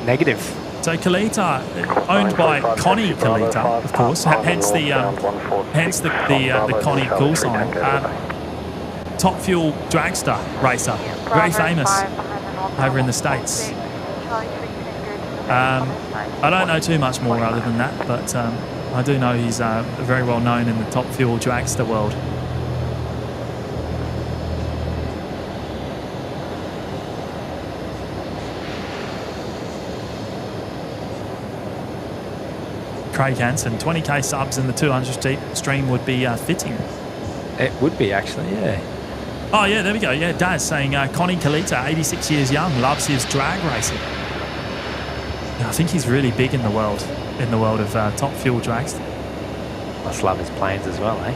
Negative. So KALITTA, owned by Connie KALITTA, of course, hence the Connie call sign. Top fuel dragster racer, very famous over in the States. I don't know too much more other than that, but I do know he's very well known in the top fuel dragster world. Craig Hansen, 20k subs in the 200 stream would be fitting. It would be actually, yeah. Oh yeah, there we go. Yeah, Daz saying Connie KALITTA, 86 years young, loves his drag racing. Yeah, I think he's really big in the world of top fuel dragster. Must love his planes as well, eh?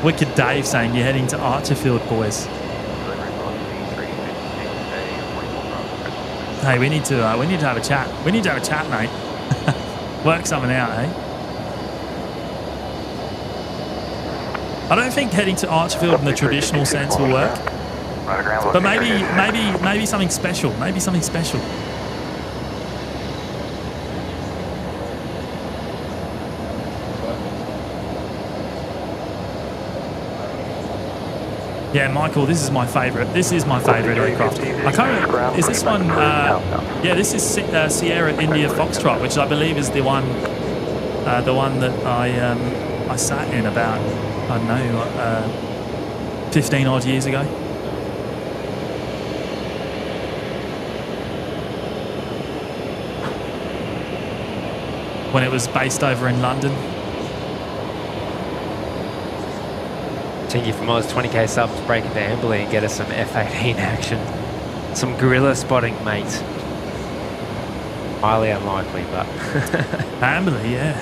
Wicked Dave saying you're heading to Archerfield, boys. Hey, we need to have a chat. We need to have a chat, mate. Work something out, eh? I don't think heading to Archerfield in the traditional sense will work. But maybe something special. Maybe something special. Yeah, Michael, this is my favourite. This is my favourite aircraft. I can't remember. Is this one? Yeah, this is Sierra India Foxtrot, which I believe is the one that I sat in about, I don't know, 15 odd years ago. When it was based over in London. Thank you for those 20k subs, break it to Amberley and get us some F-18 action. Some guerrilla spotting, mate. Highly unlikely, but... Amberley, yeah.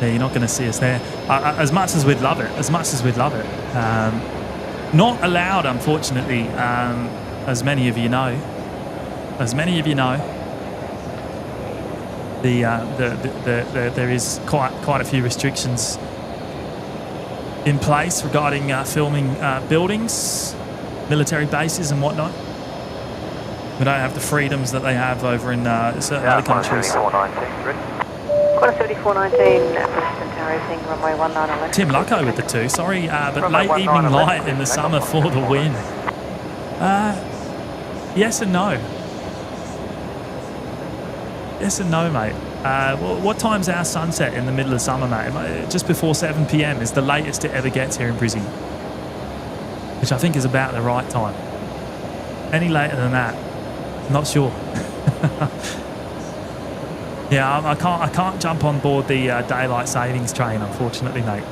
Yeah, you're not going to see us there. As much as we'd love it, not allowed, unfortunately, as many of you know. There is quite a few restrictions in place regarding filming buildings, military bases and whatnot. We don't have the freedoms that they have over in certain other countries. Quarter 7419, Brisbane Tower racing, runway 19 left. Tim Lucko with the 2, sorry, but late evening light in the summer for the win. Yes and no. Yes and no, mate. What time's our sunset in the middle of summer, mate? Just before 7 p.m. is the latest it ever gets here in Brisbane, which I think is about the right time. Any later than that, not sure. Yeah, I can't jump on board the daylight savings train, unfortunately, mate.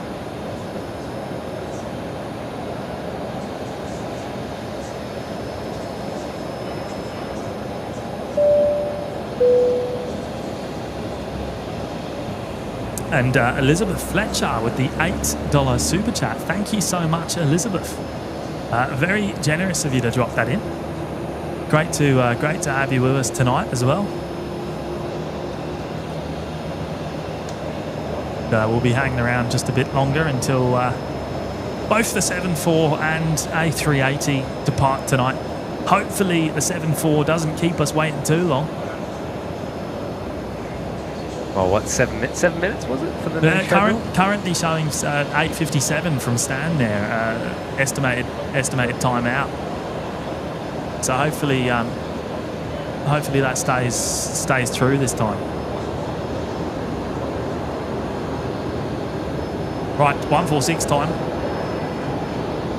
And Elizabeth Fletcher with the $8 super chat. Thank you so much, Elizabeth. Very generous of you to drop that in. Great to have you with us tonight as well. We'll be hanging around just a bit longer until both the 747 and A380 depart tonight. Hopefully the 747 doesn't keep us waiting too long. Well, what, 7 minutes was it for the currently showing 8:57 from Stan there, estimated time out. So hopefully that stays true this time. Right, 146 time.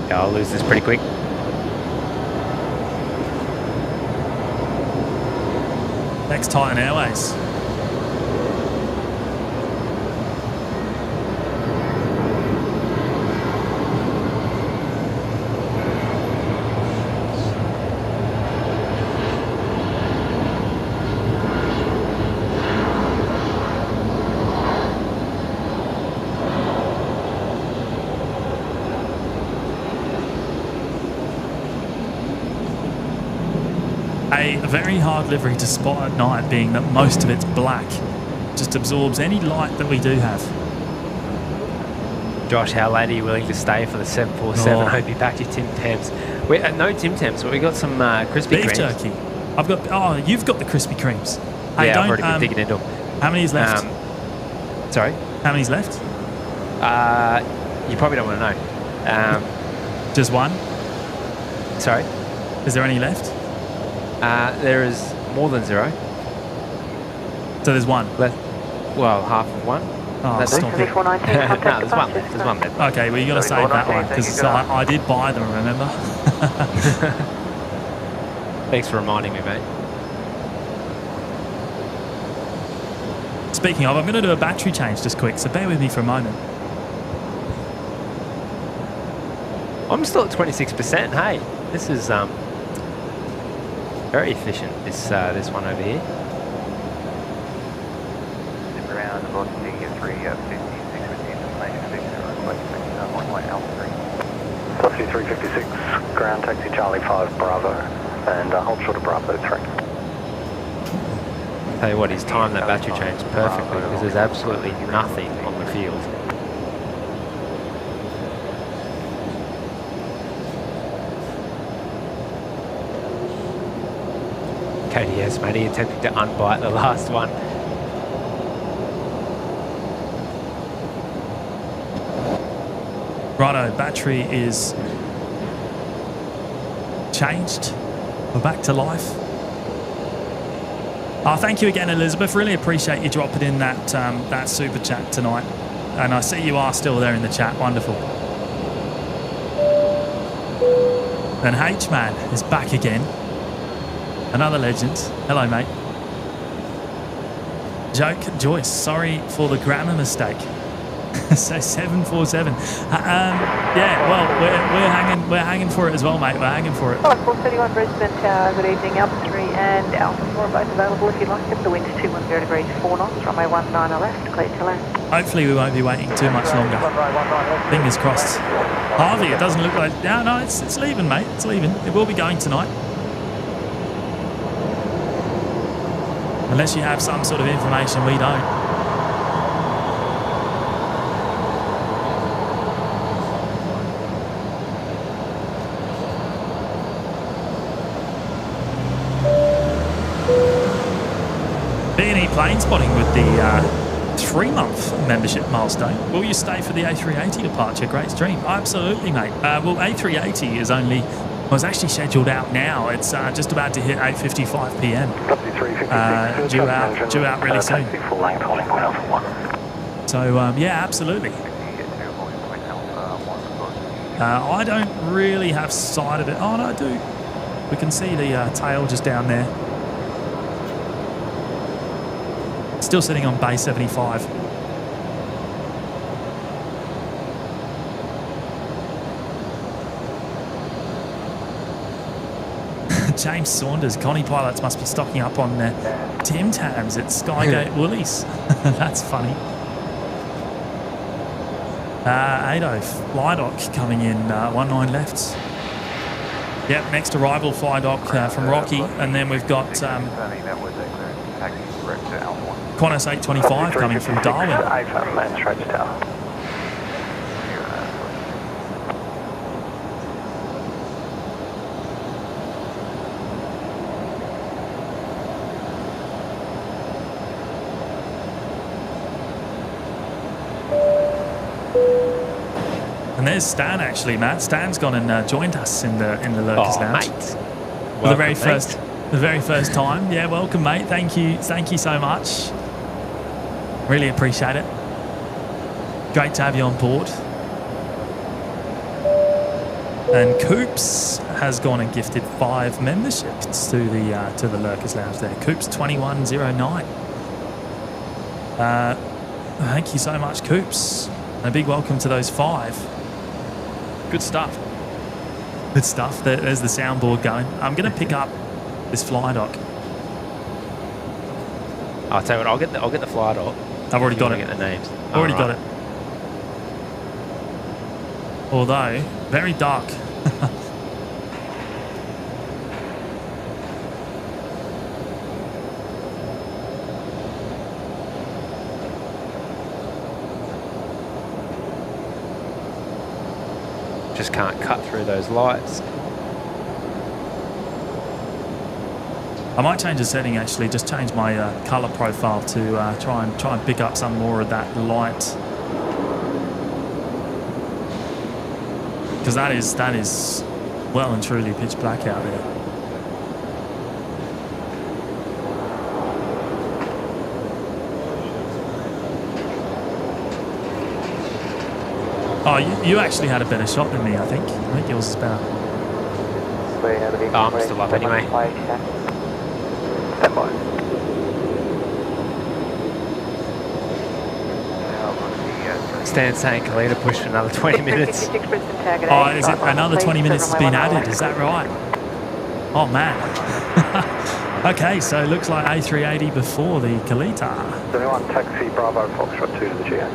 Yeah, I'll lose this pretty quick. Next Titan Airways. A very hard livery to spot at night, being that most of it's black. Just absorbs any light that we do have. Josh, how late are you willing to stay for the 747? I hope you packed your Tim Tams. No Tim Tams, but we got some Krispy Beef Kremes. jerky. You've got the Krispy Kremes. Hey, yeah, I've already been digging into them. How many's left? Sorry? How many's left? You probably don't want to know. Just one? Sorry? Is there any left? There is more than 0. So there's one? Left. Well, half of one. Oh, stop it. No, there's one left. There's one left. Okay, well, you got to save that one, because I did buy them, remember? Thanks for reminding me, mate. Speaking of, I'm going to do a battery change just quick, so bear with me for a moment. I'm still at 26%. Hey, this is very efficient, this one over here. Around about the 356 with the information figure, runway Alpha 3. 356, ground taxi Charlie 5 Bravo, and hold short of Bravo 3. Tell you what, he's timed that battery change perfectly because there's absolutely nothing on the field. James Matty attempting to unbite the last one. Righto, battery is changed. We're back to life. Thank you again, Elizabeth. Really appreciate you dropping in that super chat tonight. And I see you are still there in the chat. Wonderful. And H-Man is back again. Another legend. Hello, mate. Joke Joyce, sorry for the grammar mistake. So 747. Yeah, well, we're hanging for it as well, mate. We're hanging for it. 431 Brisbane Tower. Good evening. Alpha 3 and Alpha 4 are both available if you'd like them. The wind is 210 degrees 4 knots. Runway 19 left. Clear to land. Hopefully we won't be waiting too much longer. Fingers crossed. Harvey, it doesn't look like... No, it's leaving, mate. It's leaving. It will be going tonight. Unless you have some sort of information we don't. BNE plane spotting with the 3-month membership milestone. Will you stay for the A380 departure? Great stream. Absolutely, mate. Well, A380 is only... Well, it's actually scheduled out now. It's just about to hit 8:55 p.m. Due out really soon. So, yeah, absolutely. I don't really have sight of it. Oh, no, I do. We can see the tail just down there. Still sitting on base 75. James Saunders, Connie pilots must be stocking up on Tim Tams at Skygate Woolies. That's funny. Ado, fly dock coming in, 19 left. Yep, next arrival fly dock from Rocky, and then we've got Qantas 825 coming from Darwin. And there's Stan actually, Matt. Stan's gone and joined us in the Lurkers Lounge. Mate. For the very first time. Yeah, welcome, mate. Thank you so much. Really appreciate it. Great to have you on board. And Coops has gone and gifted 5 memberships to the Lurkers Lounge there. Coops 2109. Thank you so much, Coops. And a big welcome to those 5. Good stuff. Good stuff. There's the soundboard going. I'm going to pick up this fly dock. I'll tell you what, I'll get the fly dock. I've already got it. Get the names. Already got it. Although, very dark. Just can't cut through those lights. I might change the setting actually, just change my colour profile to try and pick up some more of that light. Because that is well and truly pitch black out there. Oh, you actually had a better shot than me, I think. I think yours is better. Oh, I'm still up anyway. Stand by. Stan's saying KALITTA push for another 20 minutes. Oh, is it another 20 minutes has been added? Is that right? Oh, man. Okay, so it looks like A380 before the KALITTA. 71, taxi Bravo Foxtrot 2 to the GA.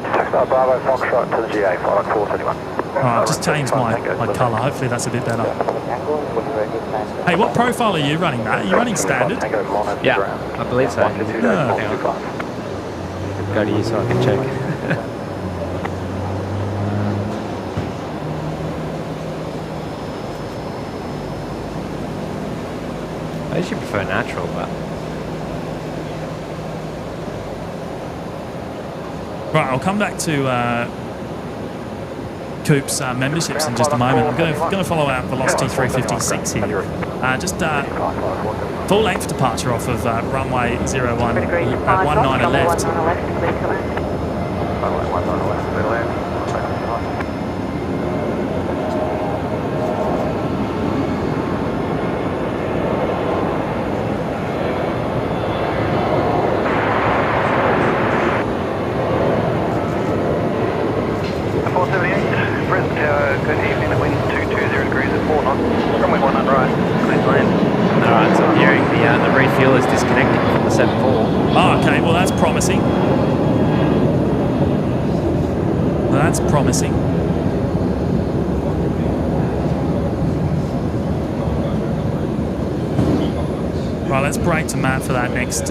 Taxi Bravo Foxtrot to the GA, flight 431. Alright, I've just changed my colour. Hopefully that's a bit better. Hey, what profile are you running, Matt? Are you running standard? Yeah, I believe so. Go to you so I can check. I usually prefer natural, but... Right, I'll come back to Coop's memberships in just a moment. I'm going to follow out Velocity 356 here. Just full length departure off of runway 01 at 19 left. Alright, so I'm hearing the refuel is disconnecting from the 7.4. Oh, okay, well that's promising. That's promising. Right, let's brake to Matt for that next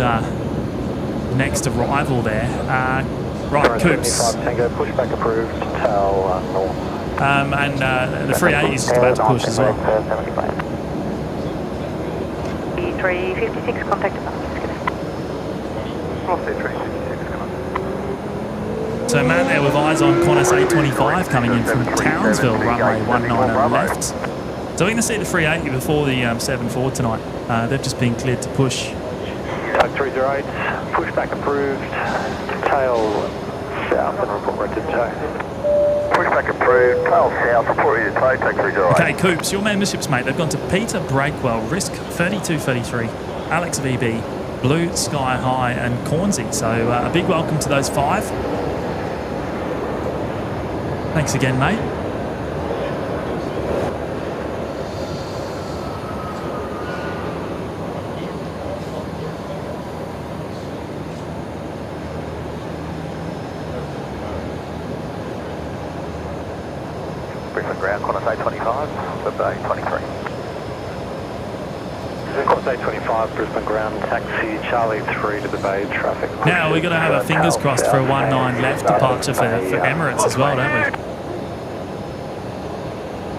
arrival there. Right, Coops. Tango, pushback approved, tail north. And the 380 is just about to push as well. 356, contact about. I'll say 356, come on. So Matt there with eyes on Qantas 825 coming in from Townsville, runway 19 on left. So we're going to see the 380 before the 74 tonight. They've just been cleared to push. Tug 308, pushback approved, tail south and report ready to tow. Pushback approved, tail south, report ready to tow, tug 308. Okay, Coops, your memberships, mate. They've gone to Peter Breakwell, Risk 3233, Alex VB, Blue Sky High and Cornsey. So a big welcome to those 5. Thanks again, mate. Brisbane ground, Qantas 825, for Bay 23. Qantas 825, Brisbane ground, taxi Charlie 3 to the Bay traffic. Now we're going to have our fingers crossed for a 19 left departure for Emirates as well, don't we?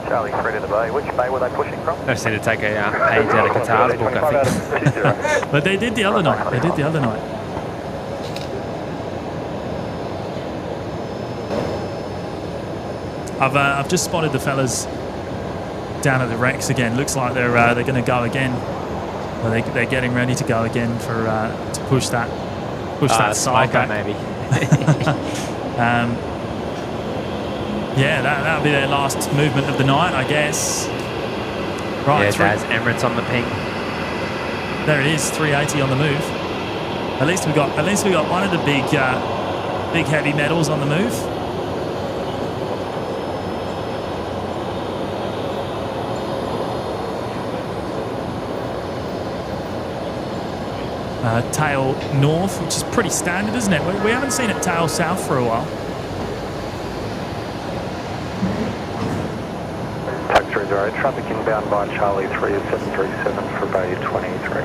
Charlie 3 to the Bay. Which bay were they pushing from? They just need to take a page out of Qatar's book, I think. But they did the other night. They did the other night. I've just spotted the fellas down at the Rex again. Looks like they're going to go again. Well, they're getting ready to go again for to push that side back. Maybe. Yeah, that'll be their last movement of the night, I guess. Right, yeah, Daz, Emirates on the ping. There it is, 380 on the move. At least we got one of the big heavy metals on the move. Tail north, which is pretty standard, isn't it? We haven't seen it tail south for a while. Tug 308, traffic inbound by Charlie 3 at 737 for Bay 23.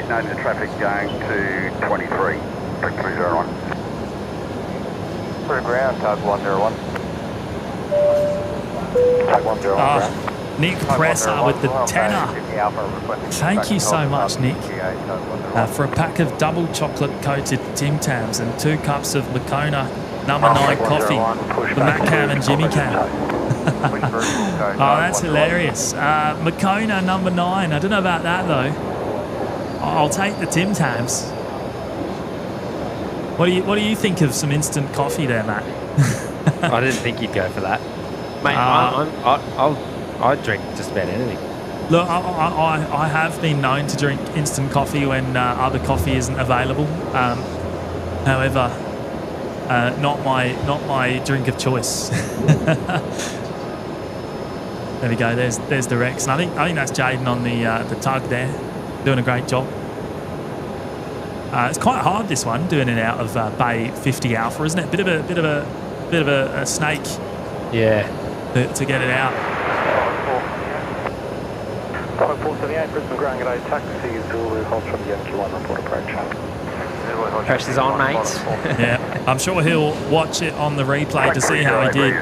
Noting the traffic going to 23, tug 301. For ground, tug 101. Tug 101 ground. Nick Presser with the tenner. Thank you so much, Nick, for a pack of double chocolate coated Tim Tams and 2 cups of Makona number 9 coffee for Matt Cam and Jimmy Cam. Oh, that's hilarious. Makona number 9. I don't know about that though. I'll take the Tim Tams. What do you think of some instant coffee there, Matt? I didn't think you'd go for that, mate. I'd drink just about anything. Look, I have been known to drink instant coffee when other coffee isn't available. However, not my drink of choice. There we go. There's the Rex, and I think that's Jaden on the tug there, doing a great job. It's quite hard, this one, doing it out of Bay 50 Alpha, isn't it? Bit of a snake. Yeah. To get it out. 478, Brisbane ground, g'day, taxi Zulu, hold from Yankee 1, report approach. Pressure's on, mate. Yeah, I'm sure he'll watch it on the replay to see how he did.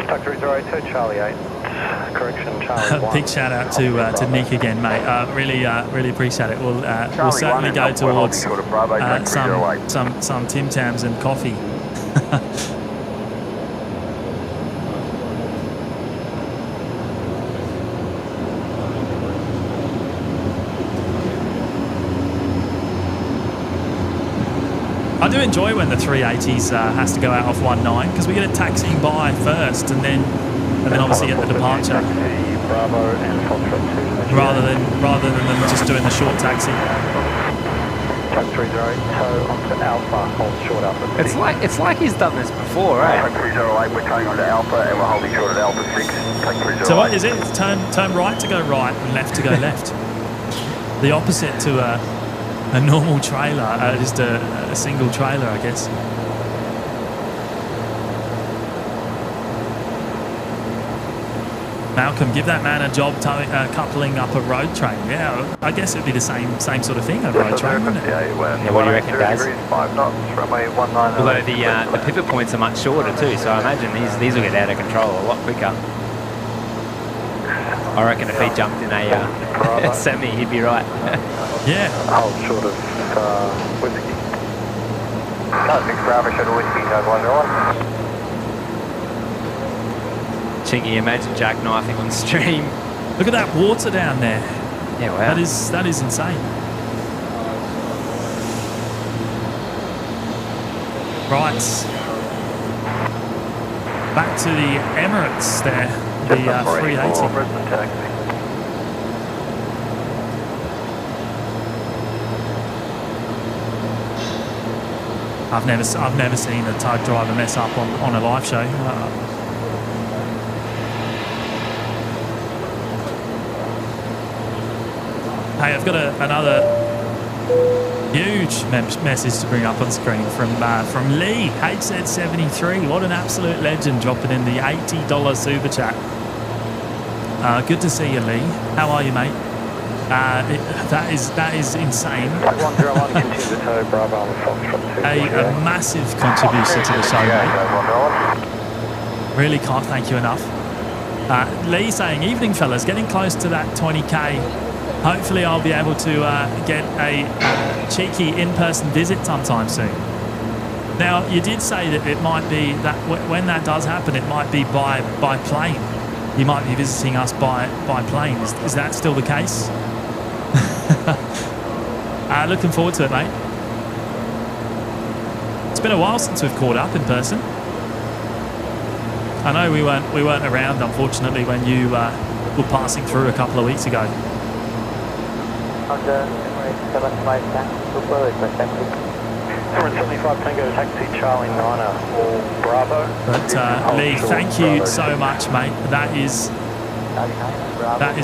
Tug 308, Charlie 8. Correction, Charlie 1. Big shout out to Nick again, mate. Really appreciate it. We'll certainly go towards some Tim Tams and coffee. I do enjoy when the 380s has to go out off 19 because we get it taxiing by first and then obviously get the departure rather than them just doing the short taxi. Tug 308, tow onto Alpha, hold short Alpha. It's like he's done this before, right? Tug 308, we're towing onto Alpha and we're holding short at Alpha 6. Tug 308. So what is it? It's turn right to go right and left to go left. The opposite to a normal trailer, just a single trailer, I guess. Malcolm, give that man a job coupling up a road train. Yeah, I guess it'd be the same sort of thing, a road train, wouldn't it? Yeah, what do you reckon, Daz? 5 knots, runway 19. Although the pivot points are much shorter too, so I imagine these will get out of control a lot quicker. I reckon if he jumped in a semi, he'd be right. Yeah. Hold short of Whiskey. Six Bravo Shuttle Whiskey, Tug 101. Chinky, imagine jackknifing on stream. Look at that water down there. Yeah, wow. That is insane. Right. Back to the Emirates there. The 380. Brisbane taxi. I've never seen a tug driver mess up on a live show. Hey, I've got another huge message to bring up on screen from Lee, HZ73. What an absolute legend, dropping in the $80 super chat. Good to see you, Lee. How are you, mate? That is insane. A massive contribution to the show, mate. Really can't thank you enough. Lee saying, evening fellas, getting close to that 20k. Hopefully I'll be able to get a cheeky in-person visit sometime soon. Now, you did say that it might be that when that does happen, it might be by plane. You might be visiting us by plane. Is that still the case? Looking forward to it, mate. It's been a while since we've caught up in person. I know we weren't around, unfortunately, when you were passing through a couple of weeks ago. 75 Tango Taxi Charlie 9er or Bravo. But Lee, thank you so much, mate. That is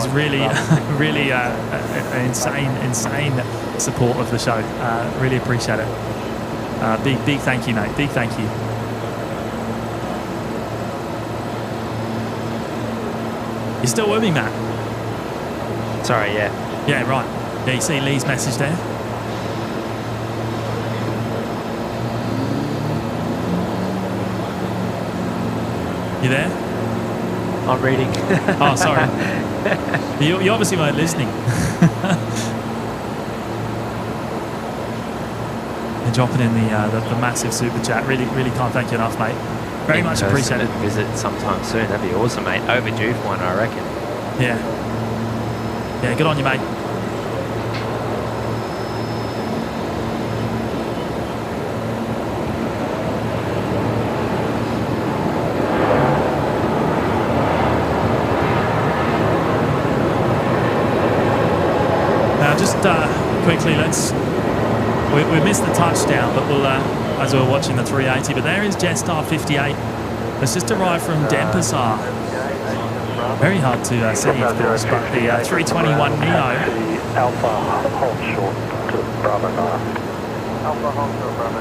really really insane support of the show. Really appreciate it. Big thank you, mate. Big thank you. You still with me, Matt? Sorry, yeah. Yeah, right. Yeah, you see Lee's message there? You there? I'm reading. Oh, sorry. You obviously weren't listening. And dropping in the massive super chat. Really can't thank you enough, mate. Very much appreciated. Visit sometime soon. That'd be awesome, mate. Overdue for one, I reckon. Yeah. Yeah, good on you, mate. Now, just quickly, we missed the touchdown, but we'll as we were watching the 380. But there is Jetstar 58. It's just arrived from Denpasar. Very hard to see, of course, but the 321 Neo. Alpha hold short to Bravo 9. Alpha hold short Bravo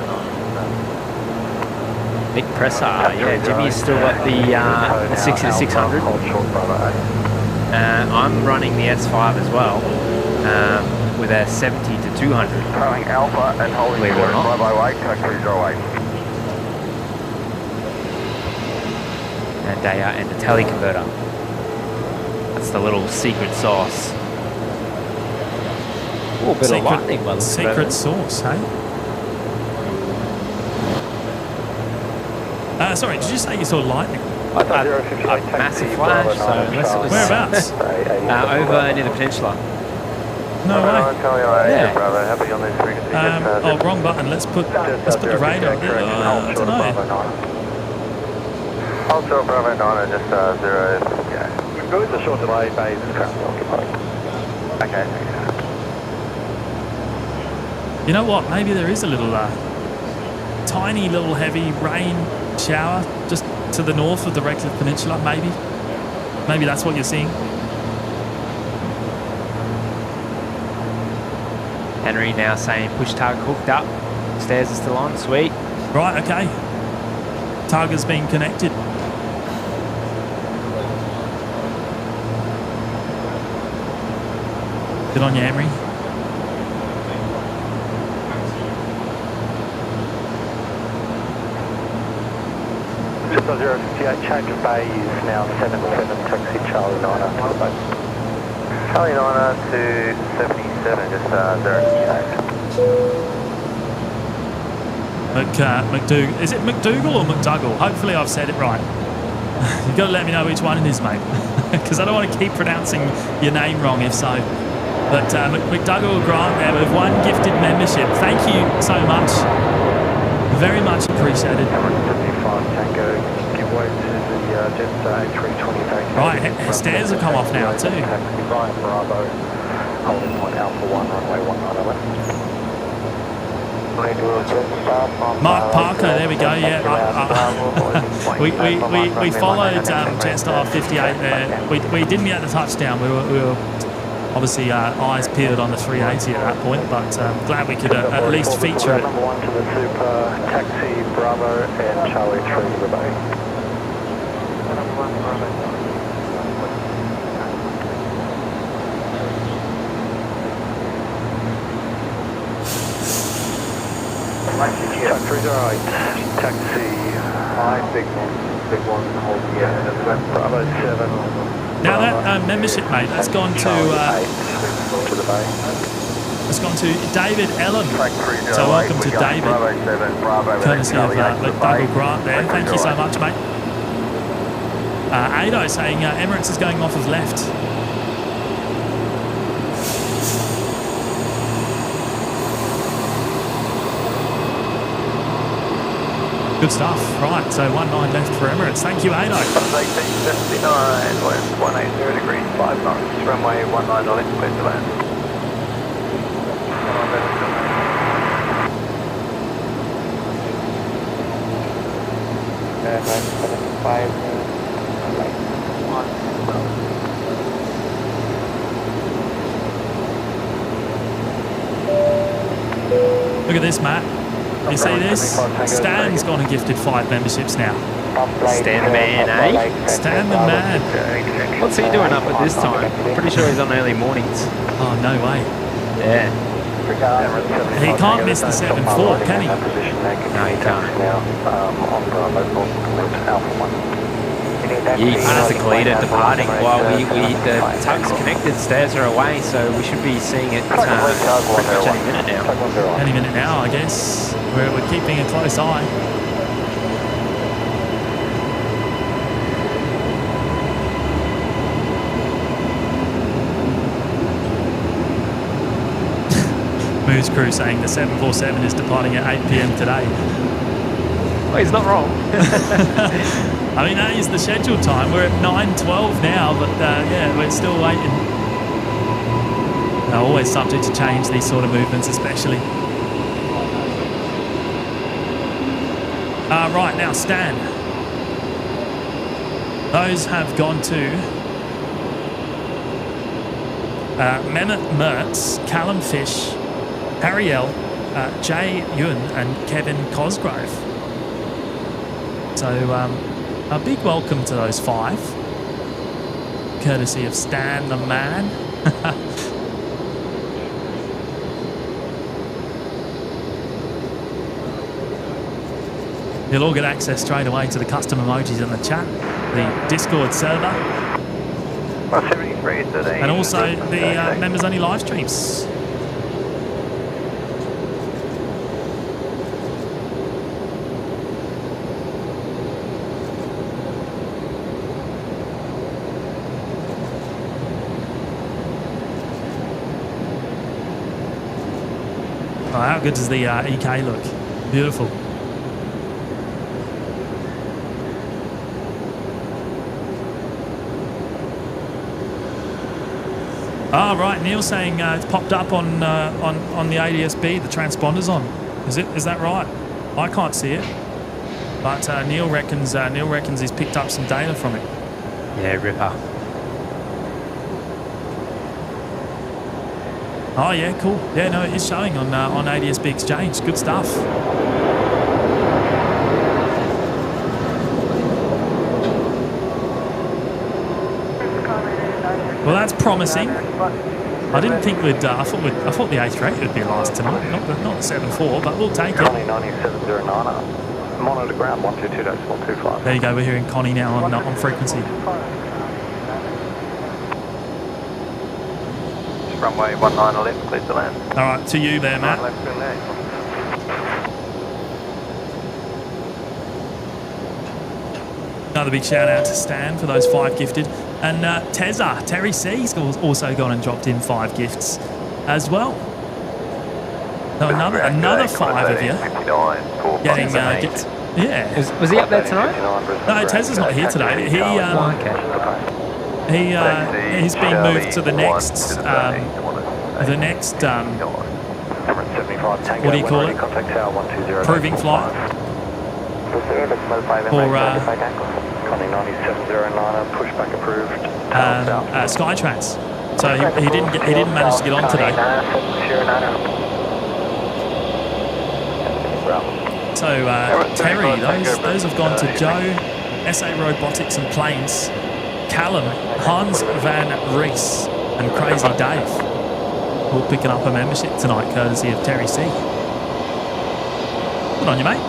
9. Big presser. Yeah, Jimmy's still got the 60 to 600. Hold short Bravo 8. I'm running the S5 as well, with a 70 to 200. Towing Alpha and holding short Bravo 8, taxi 08. And the tele converter. That's the little secret sauce. Oh, a bit of lightning by the looks of it. Secret sauce, hey? Sorry, did you say you saw lightning? A massive flash, so unless it was... Whereabouts? Over near the peninsula. No way. Yeah. Oh, wrong button. Let's put the radar. I don't know. Hold short Bravo 9 and just 0. Yeah. We've got the short delay base is currently occupied. Okay. You know what? Maybe there is a little tiny little heavy rain shower just to the north of the Redcliffe Peninsula. Maybe that's what you're seeing. Henry now saying push target hooked up. Stairs are still on. Sweet. Right. Okay. Target's been connected. Good on you, Emery. Just 058, change of bay is now 77 taxi Charlie 9 to the base. Charlie 9 to 77, just 0 Is it McDougall or McDougall? Hopefully I've said it right. You've got to let me know which one it is, mate. Because I don't want to keep pronouncing your name wrong if so. But McDougall Grant there with 1 gifted membership. Thank you so much. Very much appreciated. 75 Tango, give way to the Jetstar A320. Right, stairs have come off now too. Taxi Brian Bravo, holding point Alpha 1, runway 19 left. Mark Parker, there we go, yeah. We followed Jetstar 58 there. We didn't get the touchdown. We were obviously eyes peeled on the 380 at that point, but glad we could at least feature it. Number 1 to the Super, Taxi Bravo and Charlie 3 Rebay. Chuck 308, taxi, high, big one, hold, yeah, Bravo 7. Now that membership, mate, that's gone to the bay. it's gone to David Ellen. So welcome to David, courtesy of McDougall Grant there. Thank you so much, mate. Ado saying Emirates is going off of left. Good stuff. Right, so 19 left for Emirates. Thank you, Ado. 1879, west 180 degrees, 5 knots, runway 19 left, clear to land. Look at this, Matt. You see this? Stan's gone and gifted 5 memberships now. Stan the man, eh? Stan the man. What's he doing up at this time? Pretty sure he's on early mornings. Oh, no way. Yeah. He can't miss the 7-4, can he? No, he can't. As the KALITTA departing, while the tugs connected, stairs are away, so we should be seeing it pretty much any minute now. Any minute now, I guess. We're keeping a close eye. Moose Crew saying the 747 is departing at 8 PM today. Well, he's not wrong. I mean, that is the scheduled time. We're at 9:12 now, but yeah, we're still waiting. Always subject to change, these sort of movements especially. Right, now Stan. Those have gone to Mehmet Mertz, Callum Fish, Harry L, Jay Yun and Kevin Cosgrove. So a big welcome to those 5, courtesy of Stan the man. You'll all get access straight away to the custom emojis in the chat, the Discord server, and also the members-only live streams. Oh, how good does the EK look? Beautiful. Oh, right. Neil saying it's popped up on the ADSB. The transponder's on. Is that right? I can't see it, but Neil reckons he's picked up some data from it. Yeah, ripper. Oh yeah, cool. Yeah, no, it is showing on ADSB Exchange. Good stuff. Well, that's promising. I didn't think we'd. I thought the A3 would be last tonight, not the 7-4, but we'll take it. 9709, monitor ground 122.25. There you go. We're hearing Connie now on frequency. runway 19 left, clear to land. All right, to you there, Matt. Left, clear to land. Another big shout out to Stan for those 5 gifted. And Terry C's also gone and dropped in 5 gifts as well. So another 5 of you getting gifts. Yeah. Was he up there tonight? No, Tezza's not here today. He's been moved to the next what do you call it? Proving flight. Or pushback approved. Skytrans. So he didn't manage to get on today. So Terry, those have gone to Joe, SA Robotics and Planes, Callum, Hans Van Rees, and Crazy Dave. All picking up a membership tonight, courtesy of Terry C. Good on you, mate.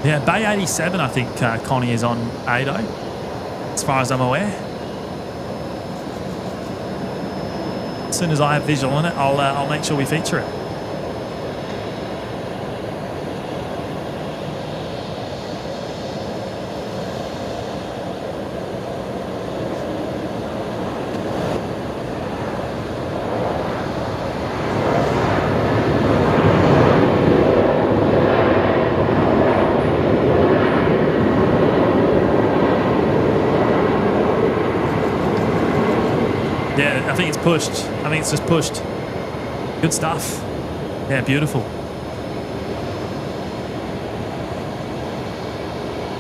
Yeah, Bay 87, I think Connie is on ADO, as far as I'm aware. As soon as I have visual on it, I'll make sure we feature it. Yeah, I think it's pushed. I think it's just pushed. Good stuff. Yeah, beautiful.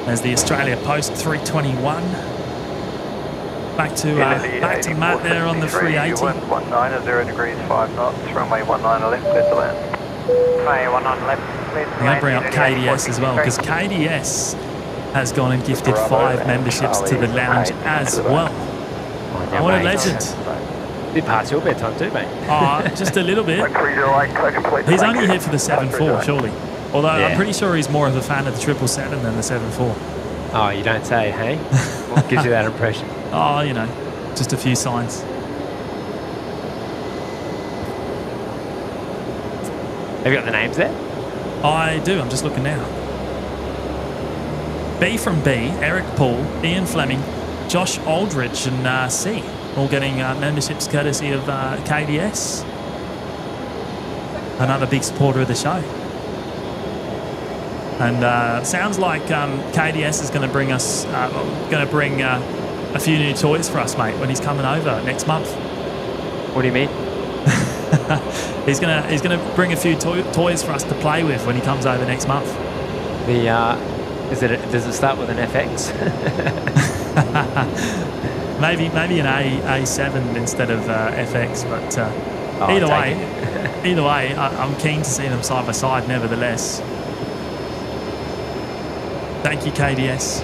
There's the Australia Post 321. Back to Matt there on the 380. 19 at 0 degrees 5 knots, runway 19 left, clear to land. Runway 19 left, clear to land. I'm going to bring up KDS as well, because KDS has gone and gifted 5 memberships to the lounge as well. Yeah, what a mate. legend. Bit past your bedtime too, mate. Oh, just a little bit. He's only here for the 7.4, surely. Although I'm pretty sure he's more of a fan of the 777 than the 7.4. Oh, you don't say, hey? What gives you that impression? Oh, you know, just a few signs. Have you got the names there? I do, I'm just looking now. B from B, Eric Paul, Ian Fleming, Josh Aldridge and C, all getting memberships courtesy of KDS. Another big supporter of the show. And sounds like KDS is going to bring us, a few new toys for us, mate, when he's coming over next month. What do you mean? He's gonna bring a few toys for us to play with when he comes over next month. Does it start with an FX? maybe an A7 instead of FX, but either way, I'm keen to see them side by side. Nevertheless, thank you, KDS.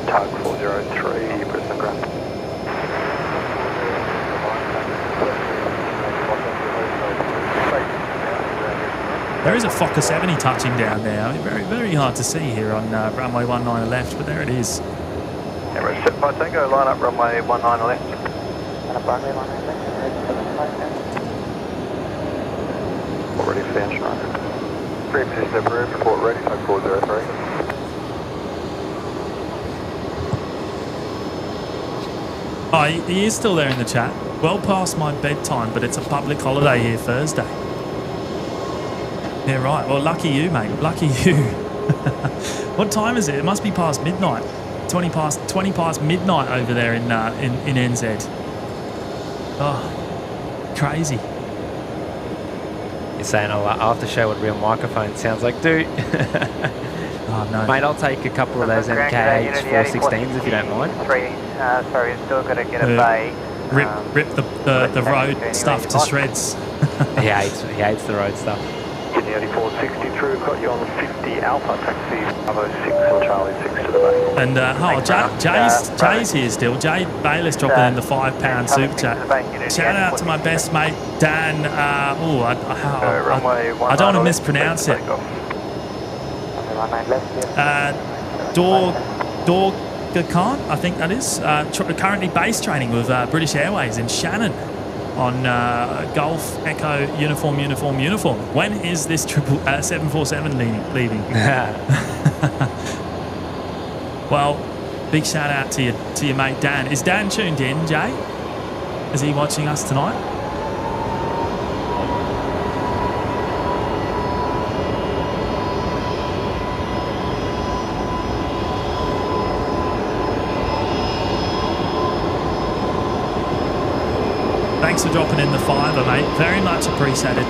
Tug 403, Brisbane ground. There is a Fokker 70 touching down there. I mean, very, very hard to see here on runway 19 left, but there it is. Emirates 75 Tango, line up runway 19 left. Already for the engine runner. 3 position approved, report ready, Tug 403. Oh, he is still there in the chat. Well past my bedtime, but it's a public holiday here Thursday. Yeah, right. Well, lucky you, mate. Lucky you. What time is it? It must be past midnight. 20 past midnight over there in NZ. Oh, crazy. You're saying I'll have to show what real microphone sounds like, dude. Oh, no. Mate, I'll take a couple of those MKH 416s if you don't mind. Sorry, you've still got to get a bay. Rip the road stuff to shreds. He hates the road stuff. Kidney 460 through, got you on 50 Alpha, taxi 506 and Charlie 6 to the bay. And Jay's here still. Jay Bayless dropping in the £5 super chat. Shout out to my best mate Dan. I don't want to mispronounce it. Dorgacan, I think that is. Currently base training with British Airways in Shannon on Golf Echo Uniform. When is this 747 leaving? Well, big shout out to your mate Dan. Is Dan tuned in, Jay? Is he watching us tonight? Thanks for dropping in the fiver, mate. Very much appreciated.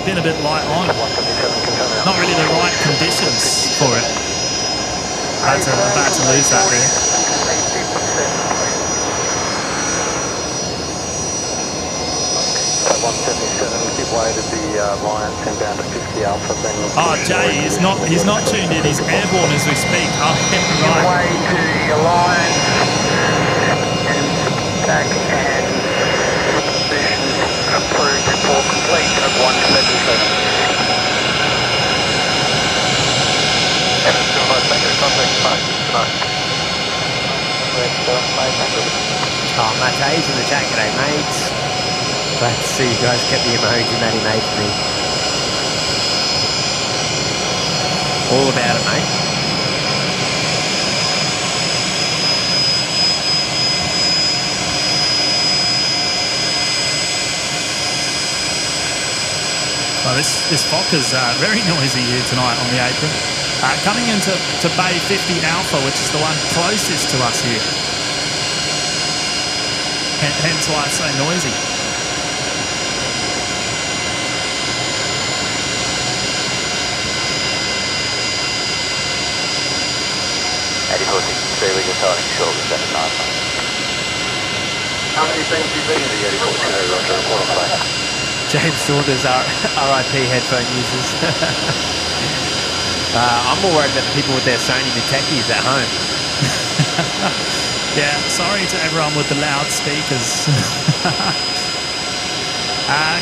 Been a bit light on. Not really the right conditions for it. About to lose that there. 177, give way to the Lions inbound to 50 Alpha. Then Jay, he's not tuned in. He's airborne as we speak. Oh, give right. way to the Lions and back and position approved report complete of 177. Oh, Matty's in the chat. G'day, mates. Glad to see you guys kept the emoji Matty made for me. All about it, mate. Well, this Fokker's very noisy here tonight on the apron. Coming into Bay 50 Alpha, which is the one closest to us here. Hence why it's so noisy. We just holding short with that night. How many things have you been in the 84 today, Roger? Report on play. James Saunders, RIP headphone users. I'm more worried about the people with their Sony Miteki's at home. Yeah, sorry to everyone with the loudspeakers.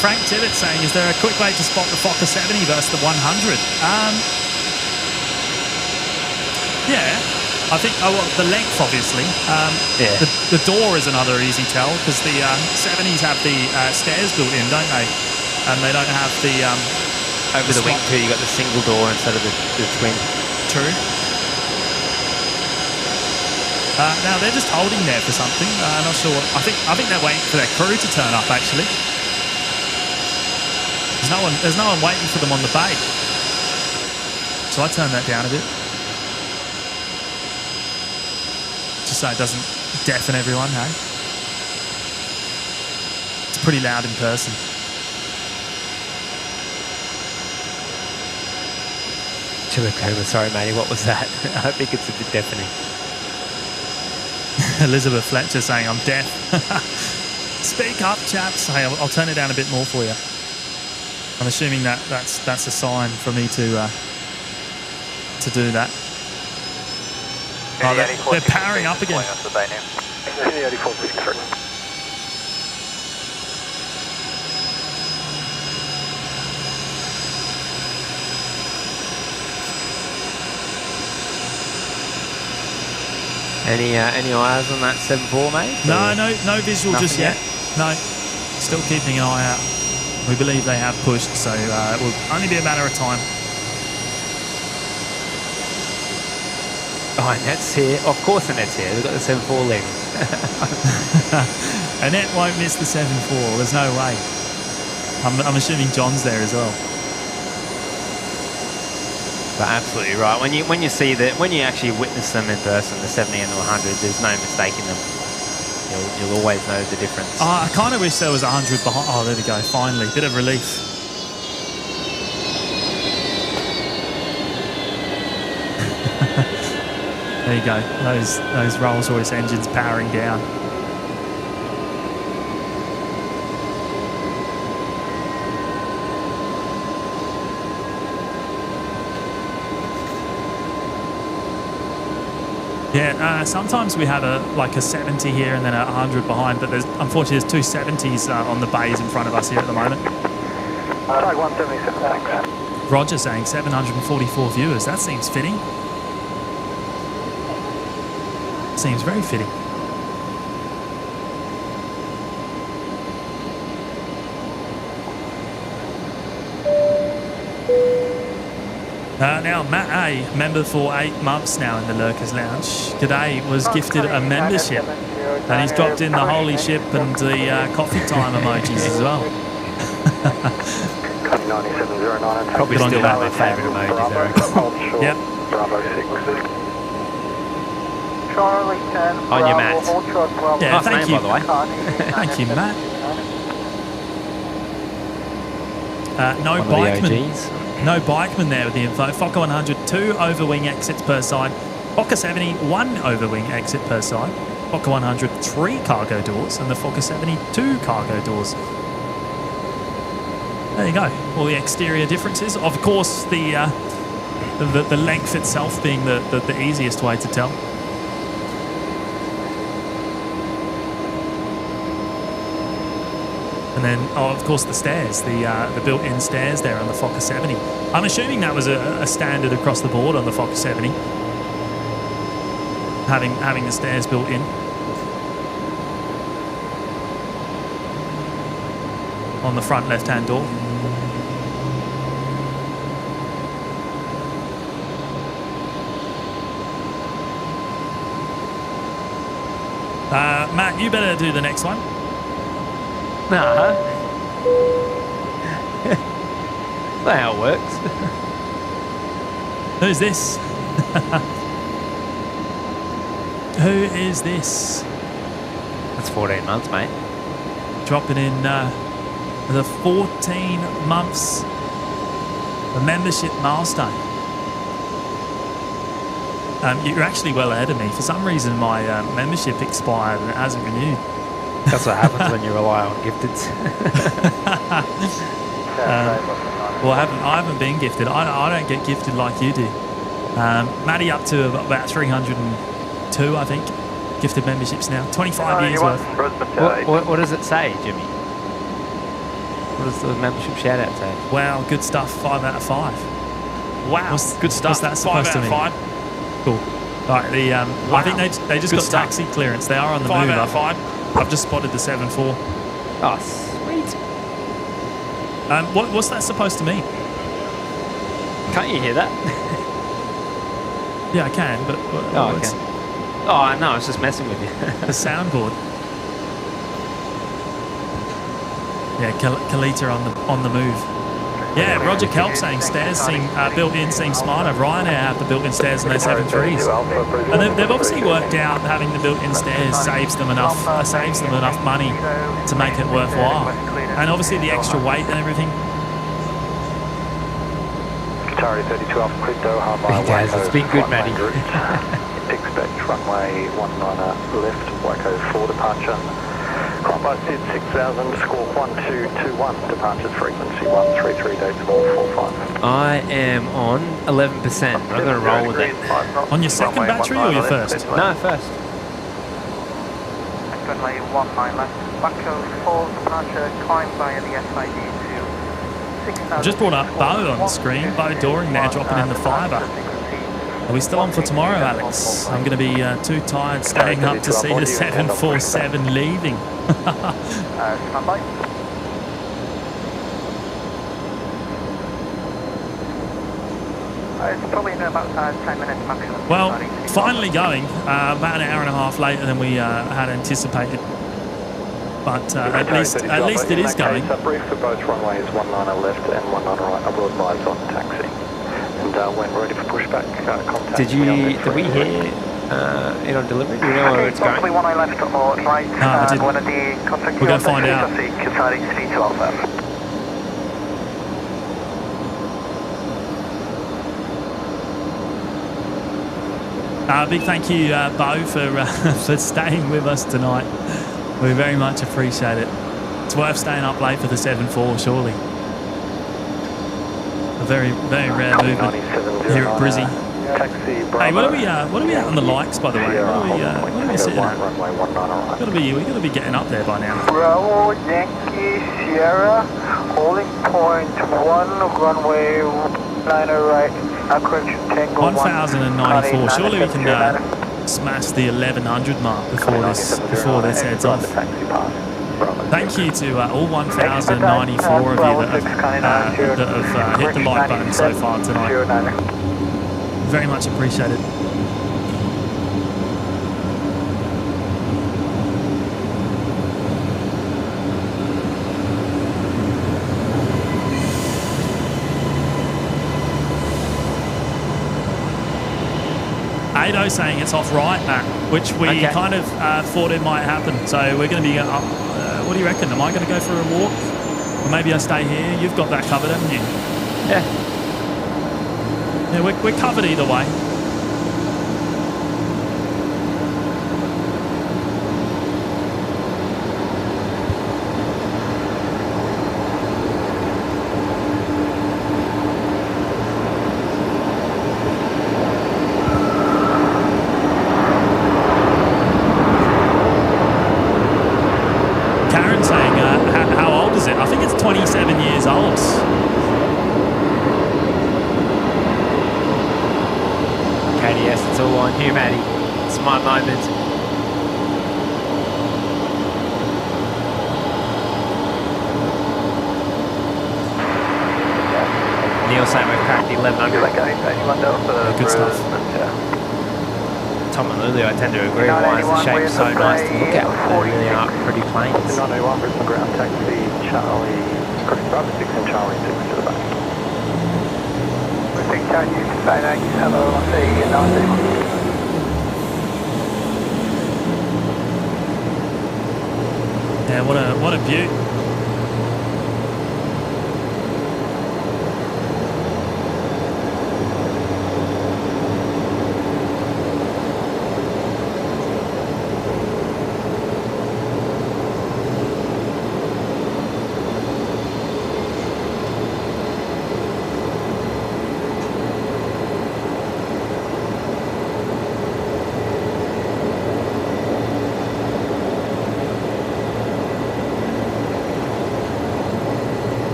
Frank Tibbett saying, is there a quick way to spot the Fokker 70 versus the 100? Yeah. I think, the length, obviously. Yeah. The door is another easy tell, because the 70s have the stairs built in, don't they? And they don't have the... Over the wing too, you got the single door instead of the twin. True. Now, they're just holding there for something. Not sure. I think they're waiting for their crew to turn up, actually. There's no one waiting for them on the bay. So I turn that down a bit. Just so it doesn't deafen everyone, hey? It's pretty loud in person. Chillicoma, sorry matey, what was that? I think it's a bit deafening. Elizabeth Fletcher saying, I'm deaf. Speak up, chaps. Hey, I'll turn it down a bit more for you. I'm assuming that's a sign for me to do that. Oh, they're powering up again. Any eyes on that 7.4, mate? No visual just yet. No, still keeping an eye out. We believe they have pushed, so it will only be a matter of time. Oh, and Net's here. Of course the Net's here. They've got the 7.4 leading. Annette won't miss the 7-4. There's no way. I'm assuming John's there as well. But absolutely right. When you see that, when you actually witness them in person, the 70 and the 100, there's no mistaking them. You'll always know the difference. I kind of wish there was 100 behind. Oh, there we go. Finally, bit of relief. There you go. Those Rolls-Royce engines powering down. Yeah, sometimes we have a 70 here and then a 100 behind, but unfortunately there's two 70s on the bays in front of us here at the moment. Tag 177, thanks. Roger saying 744 viewers. That seems fitting. Seems very fitting. Now, Matt A, member for 8 months now in the Lurkers Lounge. G'day was gifted a membership, and he's dropped in the holy ship and the coffee time emojis as well. Probably still one of my favourite emojis, Eric. Yep. Bravo 6. Charlie 10. On your Matt. Yeah, Nice thank name, you. by the way. Thank you, Matt. No One of the bikeman. OGs. No bikeman there with the info. Fokker 100, 2 overwing exits per side. Fokker 70, 1 overwing exit per side. Fokker 100, 3 cargo doors. And the Fokker 70, 2 cargo doors. There you go. All the exterior differences. Of course, the length itself being the easiest way to tell. And then, of course, the stairs, the built-in stairs there on the Fokker 70. I'm assuming that was a standard across the board on the Fokker 70, having the stairs built in. On the front left-hand door. Matt, you better do the next one. Nah. That's how it works. Who's this? Who is this? That's 14 months, mate. Dropping in the 14 months the membership milestone. You're actually well ahead of me. For some reason, my membership expired and it hasn't renewed. That's what happens when you rely on gifteds. Well, I haven't been gifted. I don't get gifted like you do. Matty up to about 302, I think, gifted memberships now. 25 years worth. What does it say, Jimmy? What does the membership shout out say? Wow, good stuff. 5 out of 5. Wow, good stuff. What's that supposed to mean? 5 out of 5. Cool. All right, Wow. I think they just got taxi clearance. They are on the move. 5 out of 5. I've just spotted the 7-4. Oh, sweet. What's that supposed to mean? Can't you hear that? Yeah, I can, but Oh, okay. Oh, no, I was just messing with you. The soundboard. Yeah, KALITTA on the move. Yeah, Roger Kelp saying stairs seem built-in seem smarter. Ryanair have the built-in stairs in their 7.3s, and they've obviously worked out having the built-in stairs saves them enough money to make it worthwhile, and obviously the extra weight and everything. Qatari 32 Alpha Crypto, hard mile. Hey guys, it's been good, Matty. Expect runway 19 left, Waco 4 departure. Climb by SID 6000, squawk 1221, departure frequency 133, dates 445. I am on 11%. I'm going to roll with it. On your second battery or your first? No, first. Runway 19 left, Waco 4 departure, climb via the SID to 6000. I've just brought up Bo on the screen. Bo Doring there dropping in the fibre. Are we still on for tomorrow, Alex? I'm going to be too tired staying up to see the 747 leaving. Stand by. It's probably in about 10 minutes maximum. Well, finally going. About an hour and a half later than we had anticipated. but at least it is going. Brief for both runways 19 left and 19 right. I will advise on taxi. And when ready for pushback, contact Did we hear it on delivery? Do we know where it's going? Possibly one I left or right. I didn't. One of the contact. We're going to find out. Big thank you, Bo, for staying with us tonight. We very much appreciate it. It's worth staying up late for the 7-4, surely. A very, very rare movement here at Brizzy. Hey, what are we at on the likes, by the way? What are we sitting at? We got to be getting up there by now. Bravo, Yankee, Sierra, holding point 1, runway 90 right, correction, Tango 1,094. Surely we can smash the 1,100 mark before this heads off. Thank you to all 1,094 of you that have hit the like button so far tonight. Very much appreciated. Ado saying it's off right, Matt, which we kind of thought it might happen. So we're going to be what do you reckon? Am I going to go for a walk? Or maybe I stay here? You've got that covered, haven't you? Yeah. Yeah, we're covered either way. Karen saying, how old is it? I think it's 27 years old. Yes, it's all on you, Matty. It's my moment. Neil saying we've cracked the 1100. Good stuff. Tom and Lulu, I tend to agree. Why is the shape so nice to look at? They really are pretty planes. 901 Brisbane ground taxi, Charlie, correct, Bravo 6 and Charlie 6 to the back. Yeah, what a beaut.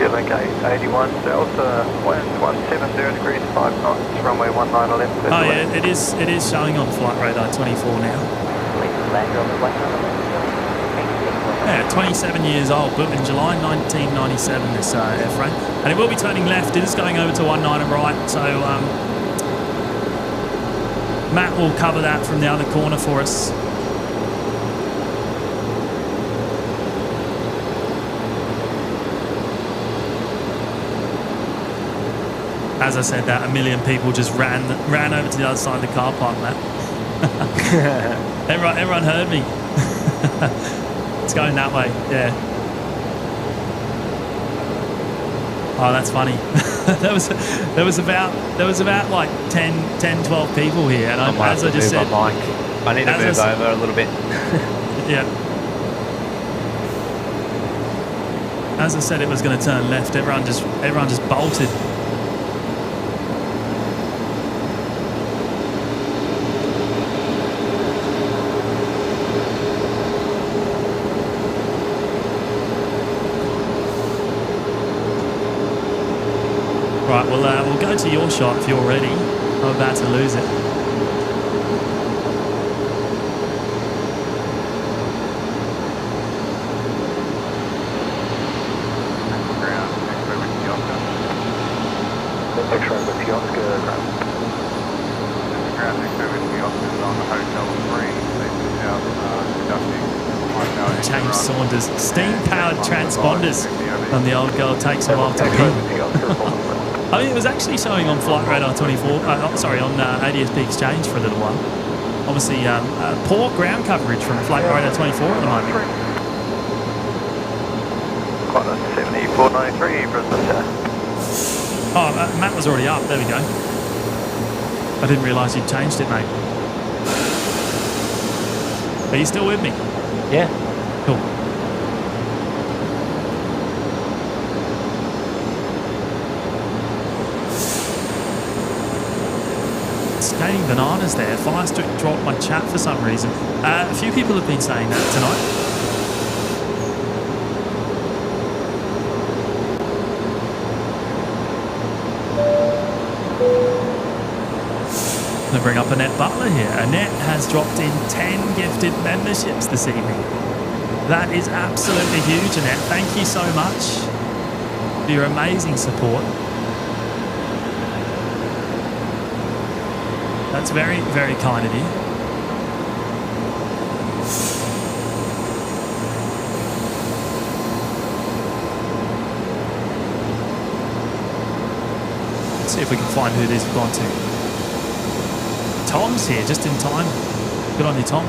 Okay, 81 Delta, 170 degrees, 5 knots, runway 19 left. Oh yeah, it is showing on flight radar 24 now. Yeah, 27 years old, built in July 1997, this airframe. And it will be turning left, it is going over to 19 right, so Matt will cover that from the other corner for us. As I said that, a million people just ran over to the other side of the car park, Matt. everyone heard me. It's going that way, yeah. Oh, that's funny. there was about like 10, 12 people here, and as I just said, I need to move over a little bit. Yeah. As I said, it was going to turn left. Everyone just bolted. Right, we'll go to your shot if you're ready. I'm about to lose it. Saunders. Steam-powered transponders on the old goal takes a while to ring. I mean, it was actually showing on Flight Radar 24, on ADSB Exchange for a little while. Obviously, poor ground coverage from Flight Radar 24 at the moment. Qantas 7493, Brisbane. Oh, Matt was already up. There we go. I didn't realise you'd changed it, mate. Are you still with me? Yeah. Cool. Skating bananas there. Firestick dropped my chat for some reason. A few people have been saying that tonight. I'm going to bring up Annette Butler here. Annette has dropped in 10 gifted memberships this evening. That is absolutely huge, Annette. Thank you so much for your amazing support. That's very, very kind of you. Let's see if we can find who these have gone to. Tom's here just in time. Good on you, Tom.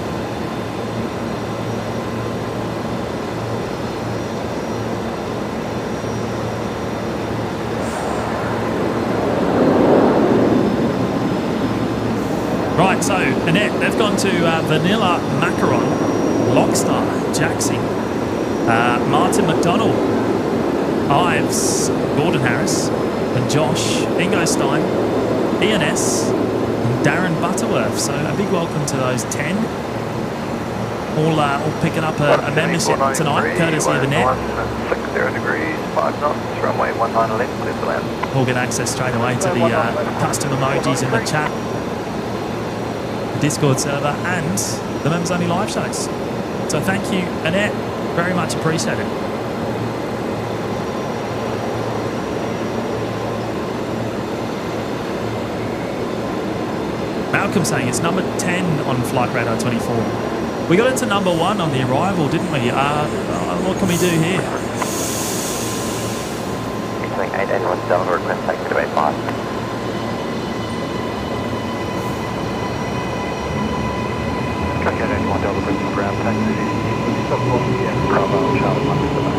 Right, so Annette, they've gone to Vanilla Macaron, Lockstar, Jaxie, Martin McDonald, Ives, Gordon Harris, and Josh, Ingo Stein, ENS, and Darren Butterworth. So a big welcome to those 10. All picking up a membership tonight, courtesy of Annette. 60 degrees, 5 knots, runway 19 left, clear to land. We'll get access straight away to the custom emojis in the chat, the Discord server, and the members only live shows. So thank you, Annette. Very much appreciated. Malcolm saying it's number 10 on Flight Radar 24. We got into number 1 on the arrival, didn't we? What can we do here? Between 8817, request take to 85. Track 881 Delta Brisbane ground taxi. Bravo, Charlie 1 to the bay.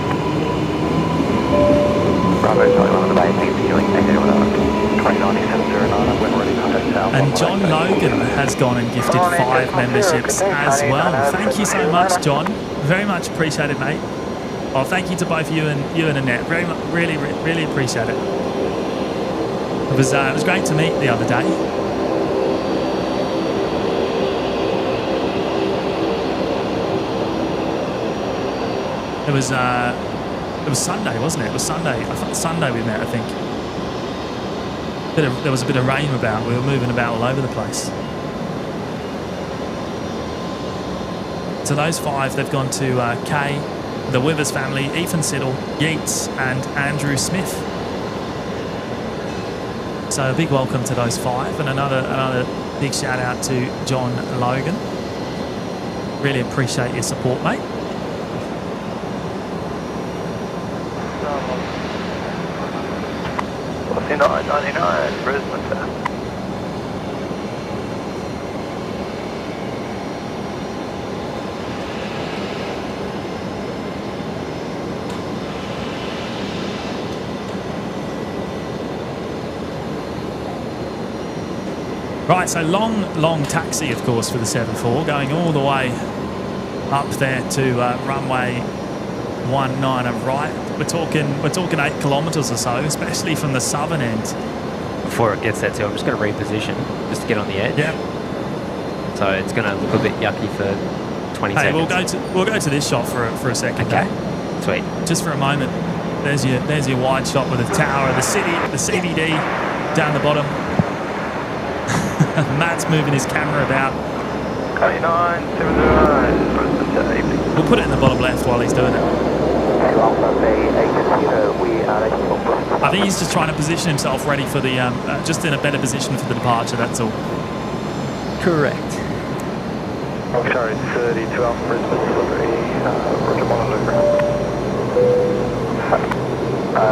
Bravo, Charlie 1 to the bay, thank you for doing 881 299709, when ready, contact South. And John Logan has gone and gifted 5 memberships as well. Thank you so much, John. Very much appreciated, mate. Oh, thank you to both you and Annette. Very much, really appreciate it. It was great to meet the other day. It was Sunday, wasn't it? It was Sunday. I thought Sunday we met, I think. There was a bit of rain about. We were moving about all over the place. So those 5, they've gone to Kay, the Withers family, Ethan Siddle, Yeats, and Andrew Smith. So a big welcome to those 5, and another big shout out to John Logan. Really appreciate your support, mate. 4999, Brisbane, sir. Right, so long taxi, of course, for the 7-4, going all the way up there to runway 19 right. We're talking 8 kilometres or so, especially from the southern end. Before it gets there too, I'm just going to reposition just to get on the edge. Yeah. So it's going to look a bit yucky for 20 hey, seconds. we'll go to this shot for a second. Okay. Sweet. Just for a moment. There's your wide shot with the tower, the city, the CBD down the bottom. Matt's moving his camera about. 99709. We'll put it in the bottom left while he's doing it. I think he's just trying to position himself ready for the, just in a better position for the departure, that's all. Correct. Charlie 32 Alpha Brisbane, delivery, Roger, monitor ground.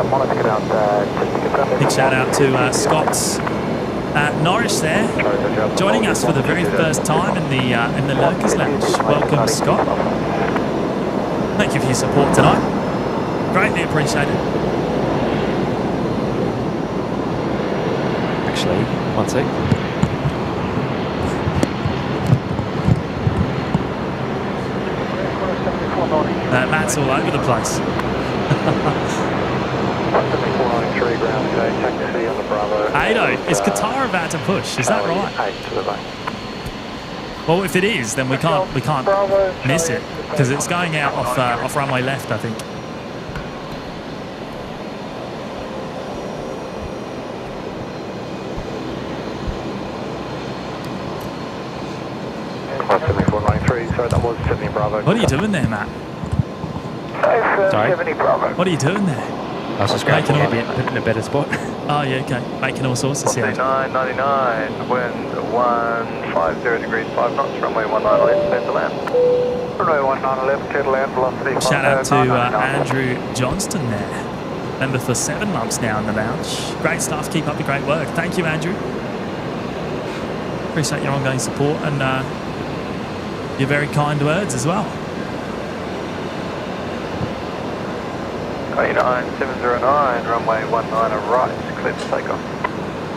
Monitor ground, just to confirm. Big shout out to Scott's Norris there, joining us for the very first time in the Lurkers Lounge. Welcome, Scott. Thank you for your support tonight. Greatly appreciated. Actually, one sec. Matt's all over the place. 17493 ground, taxi on the Bravo. Ado, is Qatar about to push? Is that right? 8 to the bay. Well, if it is, then we can't miss it because it's going out off runway left, I think. Sorry, that was 70 Bravo. What are you doing there, Matt? Sorry? 70 Bravo. What are you doing there? I was just grabbing the ambient, put it in a better spot. Oh, yeah, okay. Making all sorts of sound. 99, wind 150 degrees, 5 knots, runway 19 left, clear to land. Runway 19 left, clear to land, velocity. Shout out to Andrew Johnston there. Member for 7 months now in the lounge. Great stuff. Keep up the great work. Thank you, Andrew. Appreciate your ongoing support and your very kind words as well. 29709, runway 19 right, clear for takeoff.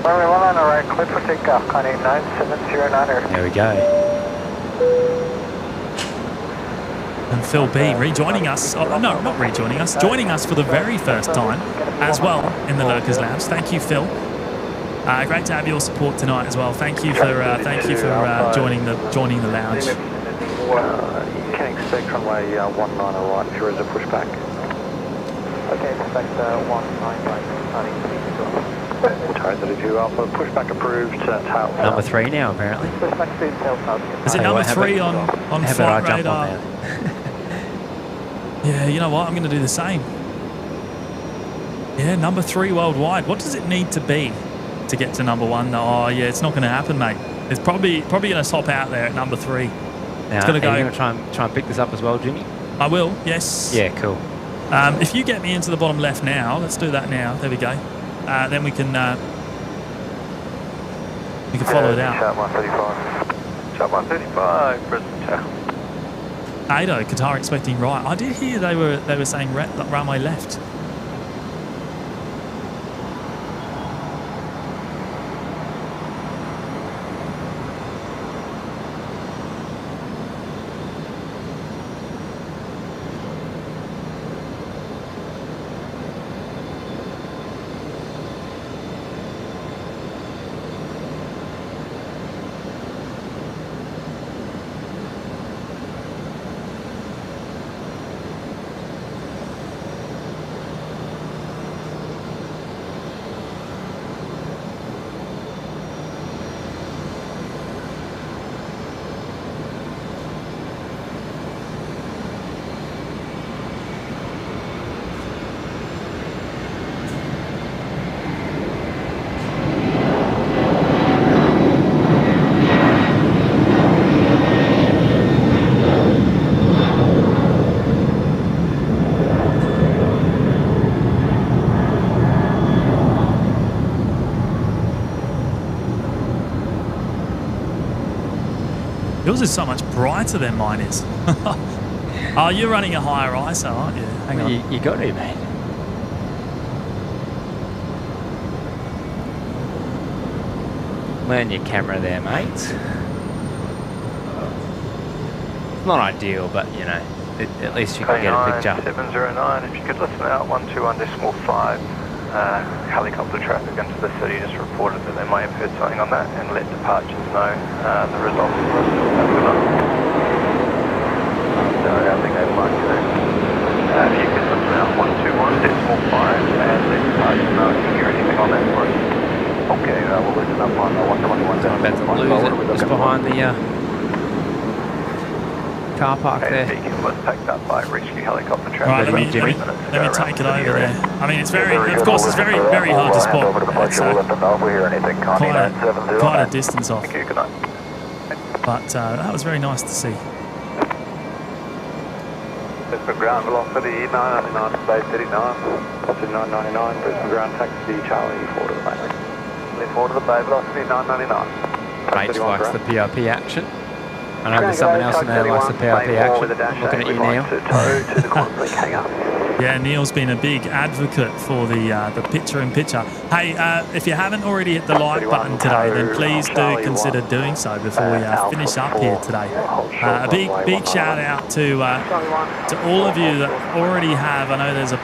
Runway 19 right, clear for takeoff, 29709. There we go. And Phil B rejoining us. Oh, no, not rejoining us. Joining us for the very first time as well in the Lurkers Lounge. Thank you, Phil. Great to have your support tonight as well. Thank you for joining the lounge. You can expect runway 19 right if you're as a pushback. Okay, expect 19 right, Tower 32 Alpha, pushback approved, tail. Number 3 now, apparently. Pushback speed, tail south. Is it number 3 on How flight about I jump radar? on there? Yeah, you know what? I'm going to do the same. Yeah, number 3 worldwide. What does it need to be to get to number 1? Oh, yeah, it's not going to happen, mate. It's probably going to top out there at number 3. Now, it's going to go. Are you going to try and pick this up as well, Jimmy? I will. Yes. Yeah, cool. If you get me into the bottom left now, let's do that now. There we go. Then we can follow it out. Sharp 135. Sharp 135, Brisbane Tower. Ado, Qatar expecting right. I did hear they were saying runway left. Yours is so much brighter than mine is. Oh, you're running a higher ISO, aren't you? Hang on. You got to, mate. Learn your camera there, mate. It's not ideal, but, you know, at least you can get a picture. 709, if you could listen out 121.5. Helicopter traffic into the city just reported that they may have heard something on that and let departures know the results of the rest of the night. So I don't think they might do that. If you could listen out 121.5 and let departures know if you hear anything on that for us. Okay, we'll listen up on 121. I'm about to lose it just behind the car park there. Beacon was picked up by rescue helicopter traffic. Right, let me take it over there. I mean, it's very, of course, it's very, very hard to spot. It's quite a distance off. Thank you, good night. But But that was very nice to see. Brisbane ground velocity 999, base 39. Velocity 999, Brisbane ground taxi Charlie 4 to the bay. Lift 4 to the bay, velocity 999. Rach likes the PRP action. I know there's someone else in there that likes the PRP action. I'm looking at you, Neil. Yeah, Neil's been a big advocate for the picture-in-picture. Hey, if you haven't already hit the like button today, then please do consider doing so before we finish up here today. A big shout out to all of you that already have. I know there's a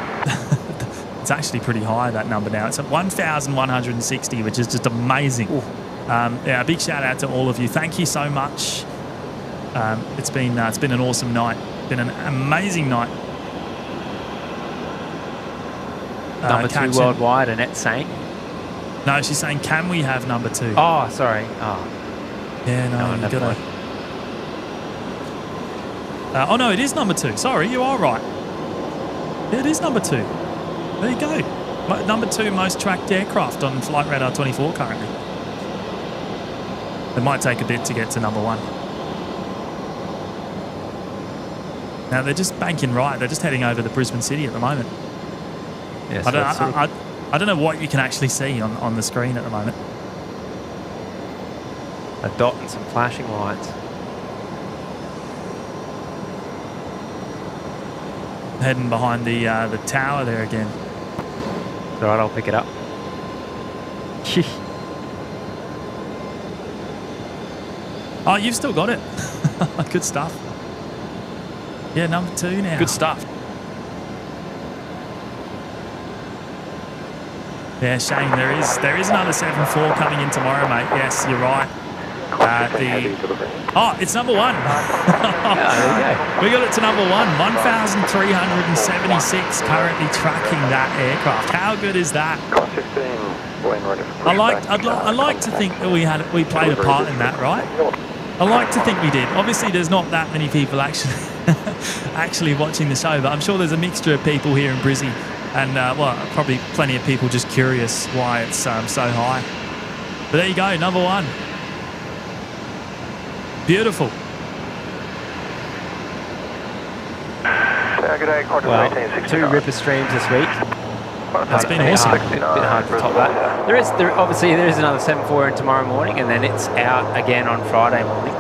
it's actually pretty high, that number now. It's at 1,160, which is just amazing. Yeah, a big shout out to all of you. Thank you so much. It's been an awesome night. Been an amazing night. Number 2 worldwide, Annette's saying. No, she's saying, can we have number 2? Oh, sorry. Oh. Yeah, no, you gotta. Oh no, it is number 2. Sorry, you are right. Yeah, it is number 2. There you go. Number 2 most tracked aircraft on Flight Radar 24 currently. It might take a bit to get to number 1. Now they're just banking right. They're just heading over the Brisbane City at the moment. Yeah, so I don't know what you can actually see on the screen at the moment. A dot and some flashing lights. Heading behind the tower there again. It's alright, I'll pick it up. Oh, you've still got it. Good stuff. Yeah, number 2 now. Good stuff. Yeah, Shane, there is another 7-4 coming in tomorrow, mate. Yes, you're right. It's number 1. We got it to number 1. 1,376 currently tracking that aircraft. How good is that? I'd like to think that we played a part in that, right? I like to think we did. Obviously, there's not that many people actually watching the show, but I'm sure there's a mixture of people here in Brizzy, and probably plenty of people just curious why it's so high. But there you go, number 1. Beautiful. Well, 2 ripper streams this week. That's been awesome. It's been hard to top that. There is another 7-4 in tomorrow morning, and then it's out again on Friday morning.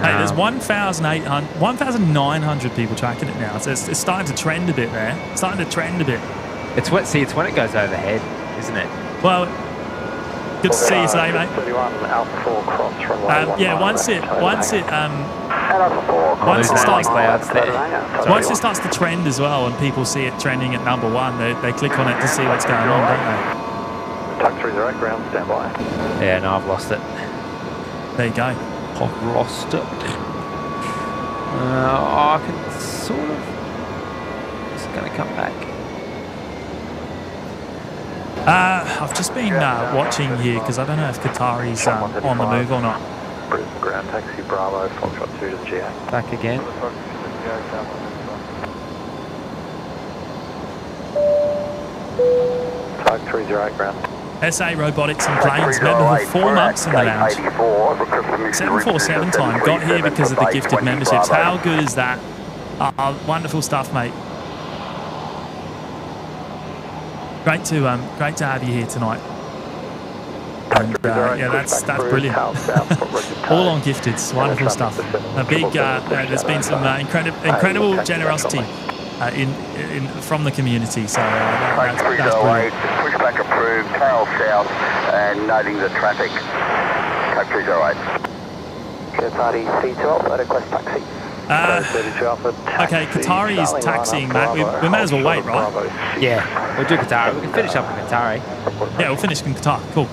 Hey, there's 1,900 people tracking it now. So it's starting to trend a bit there. It's starting to trend a bit. It's when it goes overhead, isn't it? Well, good to see you today, mate. Yeah, once it starts to trend as well, and people see it trending at number 1, they click on it to see what's going on, don't they? Tuck 308 ground, stand by. Yeah, no, I've lost it. There you go. I've lost it. I can sort of. It's going to come back. I've just been watching here because I don't know if Qatari's on the move or not. Brisbane ground taxi Bravo, Foxtrot 2 to the GA. Back again. Tuck 308 ground. SA Robotics and Planes, member for 4 months in the lounge. 747 time, got here because of the gifted memberships. How good is that? Wonderful stuff, mate. Great to have you here tonight. And yeah, that's brilliant. All on gifteds, wonderful stuff. A big, there's been some incredible generosity from the community. So that's brilliant. Pushback approved, tail south, and noting the traffic. Code 308. Good party, C12, at request taxi. Okay, Qatari is taxiing, Matt. We may as well wait, right? Yeah, we'll do Qatari. We can finish up in Qatari. Yeah, we'll finish in Qatar. Cool.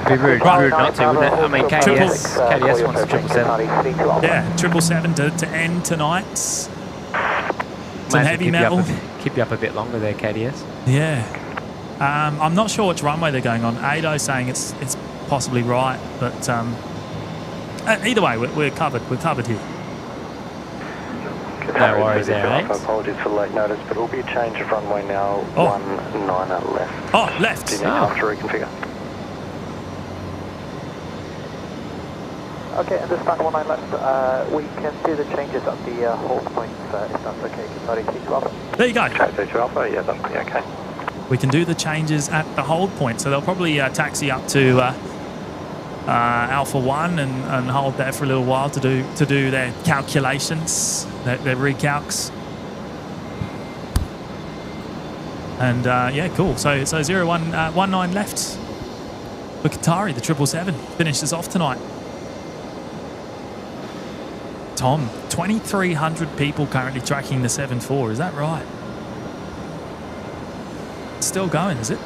It'd be rude not to, wouldn't it? I mean, KDS wants 777. Yeah, 777 to end tonight. Some heavy metal. Keep you up a bit longer there, KDS. Yeah. I'm not sure which runway they're going on. Ado saying it's possibly right, but either way, we're covered. We're covered here. No worries there, eh? Apologies for the late notice, but it will be a change of runway now. 19 left. Oh, left. Do you need time to reconfigure? Okay, and this time 19 left, we can do the changes at the hold points, if that's okay. Sorry, T2 Alpha. There you go. T2 Alpha, yeah, that'll be okay. We can do the changes at the hold point. So they'll probably taxi up to Alpha 1 and hold there for a little while to do their calculations, their recalcs. And yeah, cool. So 19 left for Qatari, the 777 finishes off tonight. Tom, 2,300 people currently tracking the 74. Is that right? It's still going, is it?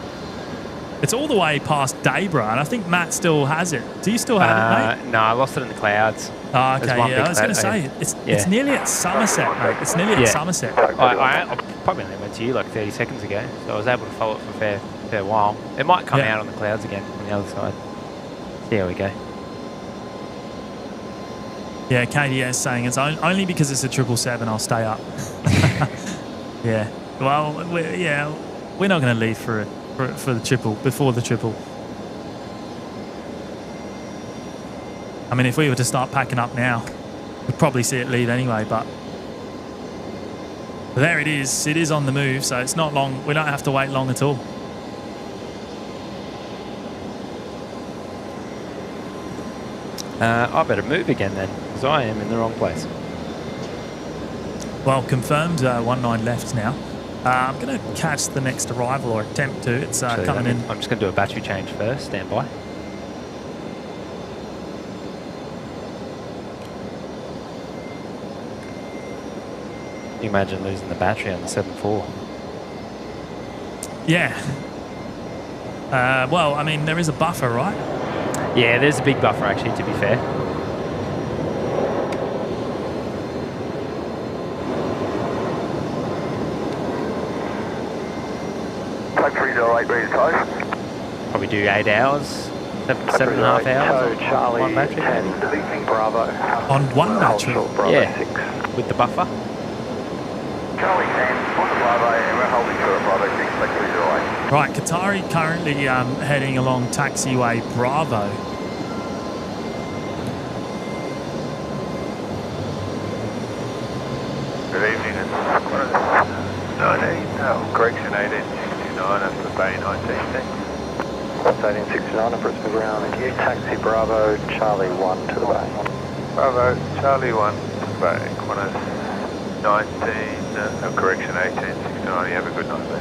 It's all the way past Daybra, and I think Matt still has it. Do you still have it, mate? No, I lost it in the clouds. Oh, okay, yeah. I was going to say, it's nearly at Somerset, mate. It's nearly at Somerset. I probably only went to you like 30 seconds ago, so I was able to follow it for a fair while. It might come out on the clouds again on the other side. See how we go. Yeah, KDS saying it's only because it's a 777 I'll stay up. Yeah. Well, we're not going to leave for the triple, before the triple. I mean, if we were to start packing up now, we'd probably see it leave anyway, but there it is. It is on the move, so it's not long. We don't have to wait long at all. I better move again then, because I am in the wrong place. Well, confirmed 19 left now. I'm going to catch the next arrival, or attempt to. It's coming in. I'm just going to do a battery change first. Stand by. Can you imagine losing the battery on the 7.4? Yeah. Well, I mean, there is a buffer, right? Yeah, there's a big buffer actually, to be fair. Type 308, ready to tow. Probably do 8 hours, 7.5 hours Charlie, on one battery. 10, Bravo. On one battery? Yeah, with the buffer. Charlie 10, on the Bravo, and we're holding short at Bravo 6, type 308. Right, Qatari currently heading along taxiway Bravo. Good evening, it's 19, correction 1869 after Bay 19. What's 1869 at Brisbane ground? And you taxi Bravo, Charlie 1 to the bay. Bravo, Charlie 1 to the Bay, Qantas 19, correction 1869. You have a good night, mate.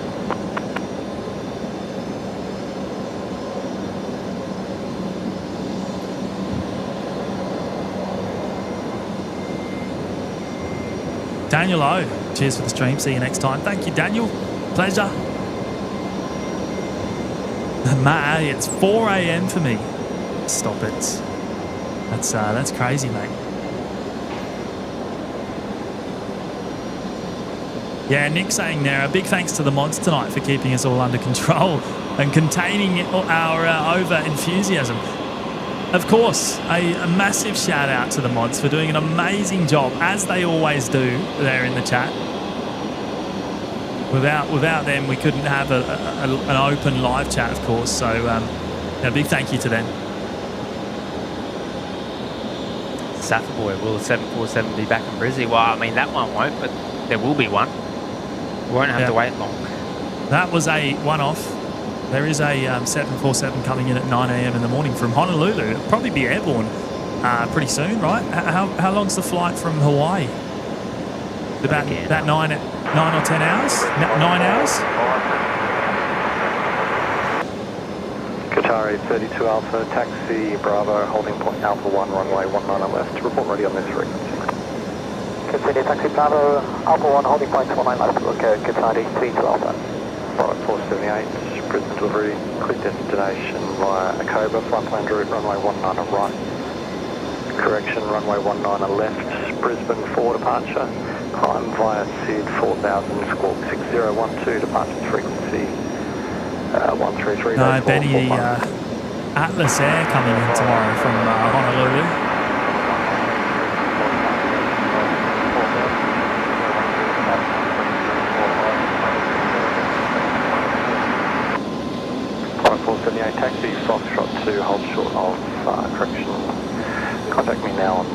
Daniel O, cheers for the stream. See you next time. Thank you, Daniel. Pleasure. Matt, it's 4 a.m. for me. Stop it. That's crazy, mate. Yeah, Nick saying there, a big thanks to the mods tonight for keeping us all under control and containing our over-enthusiasm. Of course, a massive shout out to the mods for doing an amazing job, as they always do there in the chat. Without them, we couldn't have an open live chat, of course. So a big thank you to them. Safa boy, will the 747 be back in Brizzy? Well, I mean, that one won't, but there will be one. We won't have to wait long. That was a one-off. There is a 747 coming in at 9 a.m. in the morning from Honolulu. It'll probably be airborne pretty soon, right? How long's the flight from Hawaii? About 9 or 10 hours? 9 hours? Qatari 32 Alpha, taxi Bravo, holding point Alpha 1, runway 19 left. Report ready on this frequency. Continue taxi Bravo, Alpha 1, holding point 19 left. Okay, Qatari 32 Alpha. Flight 478. Brisbane delivery, clear destination via Acoba, flight plan route, runway 19 right. Correction, runway 19 left, Brisbane 4 departure, climb via SID 4000, squawk 6012, departure frequency 133. No, Benny, the Atlas Air coming in tomorrow from Honolulu. Taxi Foxtrot 2, hold short of correction Contact me now on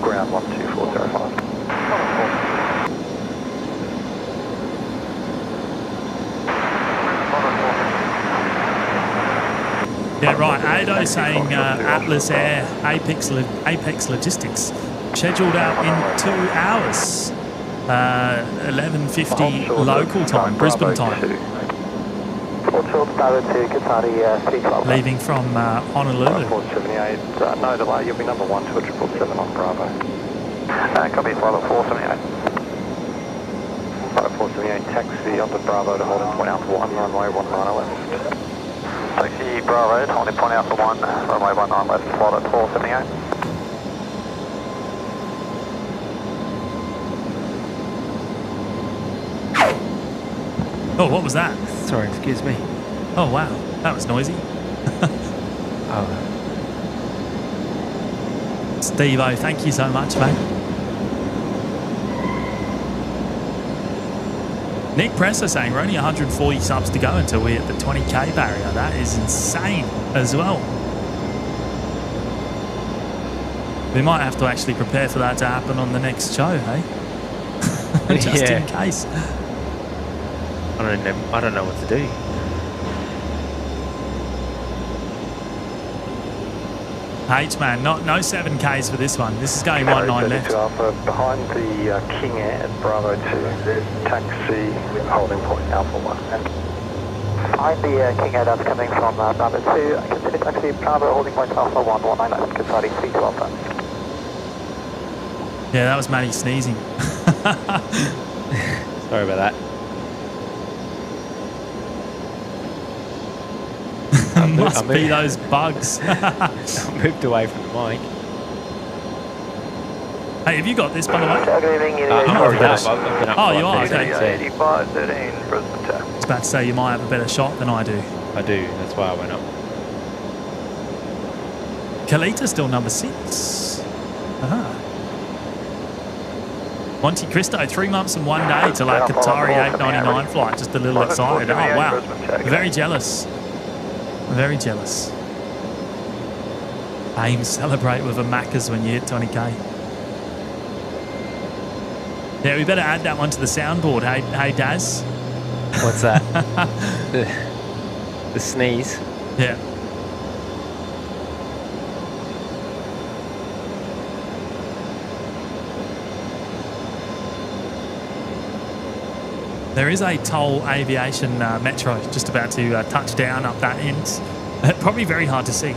ground 12405. Yeah, right. Ado saying Atlas Air Apex Logistics scheduled out in 2 hours, 11:50 local time, Brisbane time. Leaving from Honolulu. 478, no delay, you'll be number 1 to a 777 on Bravo. Copy, flight 478. Flight 478, taxi onto Bravo to holding point Alpha 1, runway 19 left. Taxi Bravo, holding point Alpha 1, runway 19 left, flight at 478. Oh, what was that? Sorry, excuse me. Oh, wow. That was noisy. Oh, Steve-O, thank you so much, mate. Nick Presser saying we're only 140 subs to go until we're at the 20k barrier. That is insane as well. We might have to actually prepare for that to happen on the next show, hey? Just in case. I don't know what to do. H-man, no 7Ks for this one. This is going 19 left. Alpha, behind the King Air at Bravo 2, taxi holding point Alpha 1. Behind the King Air that's coming from Bravo 2, I consider taxi Bravo holding point Alpha 1, 19 left, Qatar 3 to Alpha. Yeah, that was Matty sneezing. Sorry about that. Must be those bugs. I moved away from the mic. Hey, have you got this, by the way? I'm already up. Oh, you are? Okay. 8513 Brisbane Tech. I was about to say you might have a better shot than I do. I do, that's why I went up. KALITTA still number 6. Monte Cristo, 3 months and 1 day till our Qatari 899 flight. Just a little excited. Oh, wow. Very jealous. Very jealous. Aim, celebrate with a Macca's when you hit 20k. Yeah, we better add that one to the soundboard. Hey Daz. What's that? the sneeze. Yeah. There is a Toll Aviation Metro just about to touch down up that end. Probably very hard to see.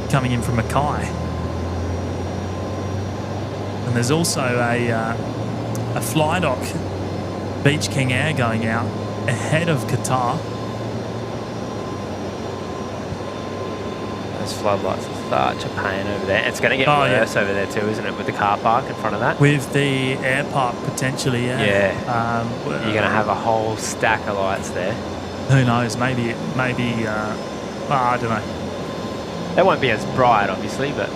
Coming in from Mackay. And there's also a Flydock Beach King Air going out ahead of Qatar. Those floodlights are such a pain over there. It's going to get worse over there too, isn't it, with the car park in front of that? With the air park potentially, yeah. Yeah. You're going to have a whole stack of lights there. Who knows? Maybe. I don't know. They won't be as bright, obviously, but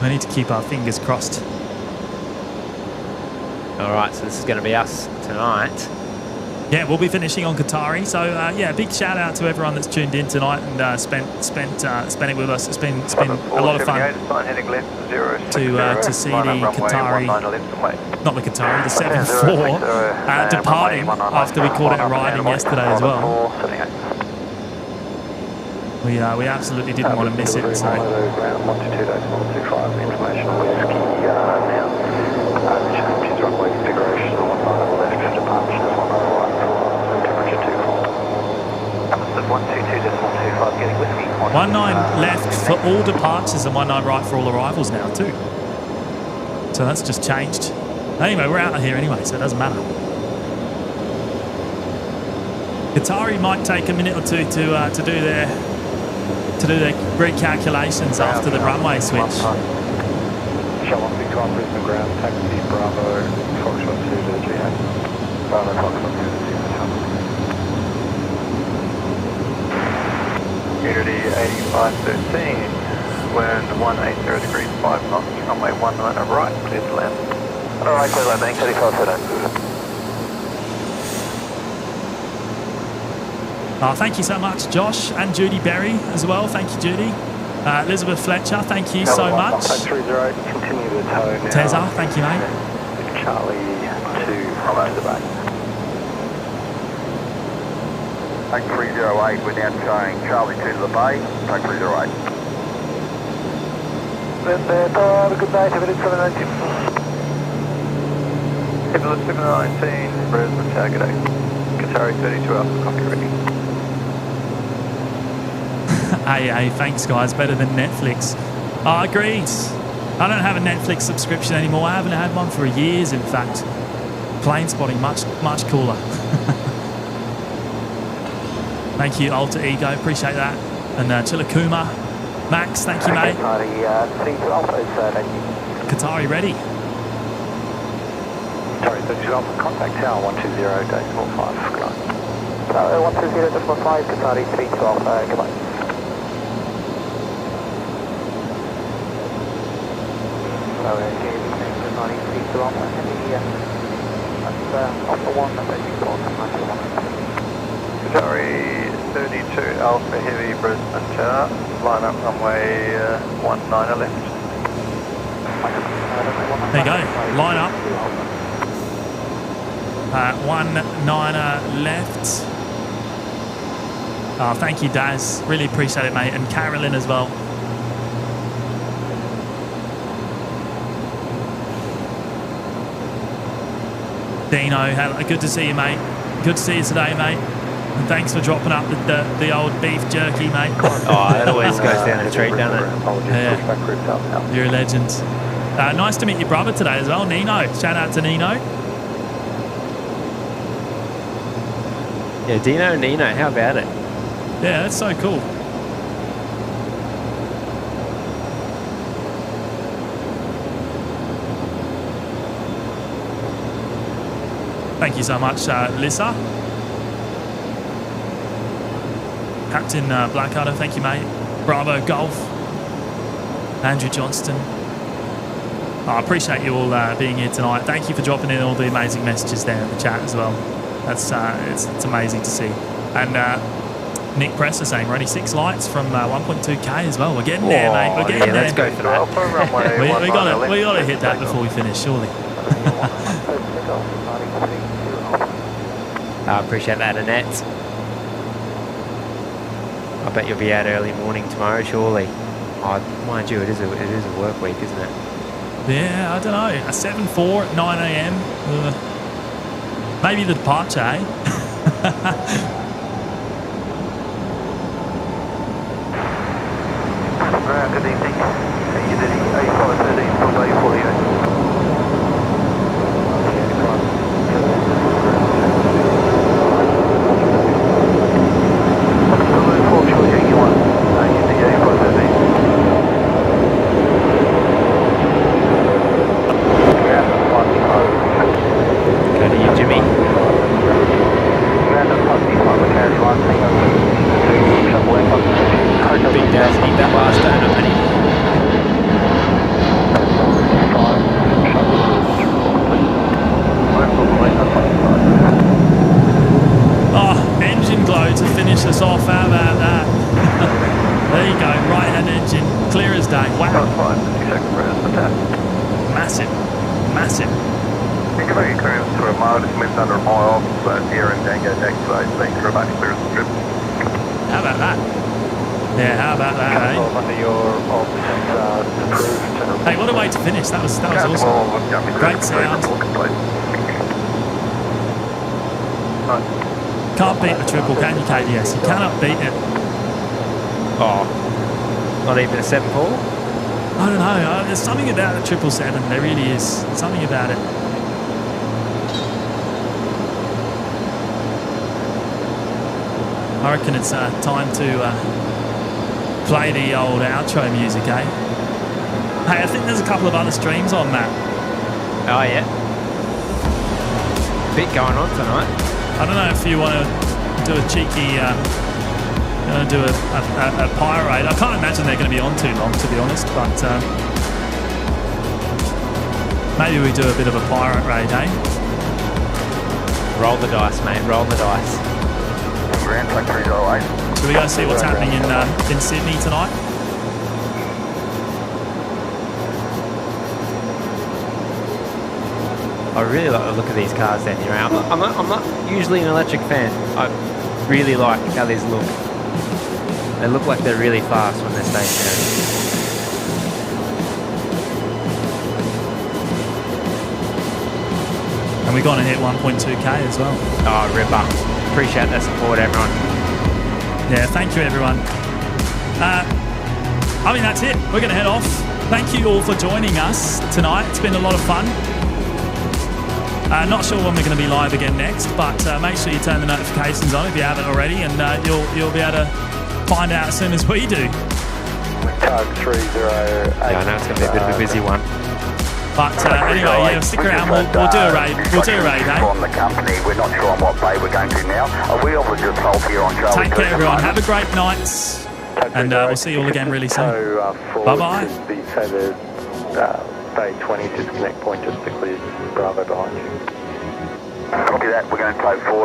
we need to keep our fingers crossed. All right, so this is going to be us tonight. Yeah, we'll be finishing on Qatari. So yeah, big shout out to everyone that's tuned in tonight and spent it with us. It's been a lot of fun to see the Qatari, not the Qatari, the 74 departing after we caught it arriving yesterday as well. We absolutely didn't want to miss it. So. Getting whiskey. 19 left for all departures and 19 right for all arrivals now too. So that's just changed. Anyway, we're out of here anyway, so it doesn't matter. Qatari might take a minute or two to do their recalculations after the runway switch. Shell 161 Brisbane ground, taxi Bravo, Foxtrot 2 to the GA. Bravo Foxtrot 2 to the GA. Unity 8513, wind 180 degrees 5 knots, runway 19 right, clear to land. Alright, clear landing, 35 today. Oh, thank you so much, Josh and Judy Berry as well. Thank you, Judy. Elizabeth Fletcher, thank you so much. Contact 30, continue the tow now. Tezza, thank you, mate. Charlie to the bay. Take 308, we're now showing Charlie 2 to the bay. Take 308. Have a good day, 719. 719, Brisbane, good day. Qatari 32 Alpha, copy ready. Hey, thanks guys, better than Netflix. Oh, agreed. I don't have a Netflix subscription anymore. I haven't had one for years, in fact. Plane spotting, much cooler. Thank you, Alter Ego, appreciate that. And Chilakuma, Max, thank you, mate. Qatari ready. Qatari 32 Alpha, contact tower 120.45, good night. Tower 120.45, Qatari 32 Alpha, goodbye. Qatari 32 Alpha Heavy Brisbane Tower, line up runway 19 left. There you go, line up. 19 left. Oh, thank you, Daz. Really appreciate it, mate. And Carolyn as well. Dino, good to see you, mate. Good to see you today, mate. And thanks for dropping up the old beef jerky, mate. Oh, it always goes down a treat, doesn't it? Yeah. You're a legend. Nice to meet your brother today as well, Nino. Shout out to Nino. Yeah, Dino and Nino, how about it? Yeah, that's so cool. Thank you so much, Lissa. Captain Blackadder, thank you, mate. Bravo Golf. Andrew Johnston. Oh, I appreciate you all being here tonight. Thank you for dropping in all the amazing messages there in the chat as well. That's it's amazing to see. And Nick Presser saying we're only 6 lights from 1.2k as well. We're getting there, mate. We're getting there. Let's go for that. we gotta hit that before we finish, surely. I appreciate that, Annette. I bet you'll be out early morning tomorrow, surely. Oh, mind you, it is a work week, isn't it? Yeah, I don't know. A 7.4 at 9 a.m. Maybe the departure, eh? Good evening. You did A513 from A48. Go to you, Jimmy. Big Daz need that last donut, honey. Oh, engine glow to finish us off. How about that? There you go. Right-hand engine, clear as day. Wow. Massive. Massive. You can make clearance to a mile, just missed under a mile off here in Dango next stage, being remaining clearance strip. How about that? Yeah, how about that, eh? Hey, what a way to finish. That was awesome. Great sound. Can't beat the triple, can you, KDS? You cannot beat it. Oh, not even a 7.4? I don't know. There's something about the 777. There really is. Something about it. I reckon it's time to play the old outro music, eh? Hey, I think there's a couple of other streams on that. Oh, yeah. Bit going on tonight. I don't know if you want to do a cheeky, do a pyro raid. I can't imagine they're going to be on too long, to be honest, but maybe we do a bit of a pirate raid, eh? Roll the dice, mate. Roll the dice. Grand Track 308. Should we go see what's happening in Sydney tonight? I really like the look of these cars down here. I'm not usually an electric fan. I really like how these look. They look like they're really fast when they're stationary. And we're going to hit 1.2k as well. Oh, ripper. Appreciate that support, everyone. Yeah, thank you, everyone. I mean, that's it. We're going to head off. Thank you all for joining us tonight. It's been a lot of fun. Not sure when we're going to be live again next, but make sure you turn the notifications on if you haven't already, and you'll be able to find out as soon as we do. Tug 308. Yeah, I know it's going to be a bit of a busy one. But anyway, yeah, stick around. We'll do a raid. We'll do a raid, eh? From the company, we're not sure on what bay we're going to now. We will just hold here on Charlie. Take care, everyone. Have a great night, and we'll see you all again really soon. Bye-bye. Say the bay 20 disconnect point just to clear Bravo behind you. Copy that. We're going to float forward.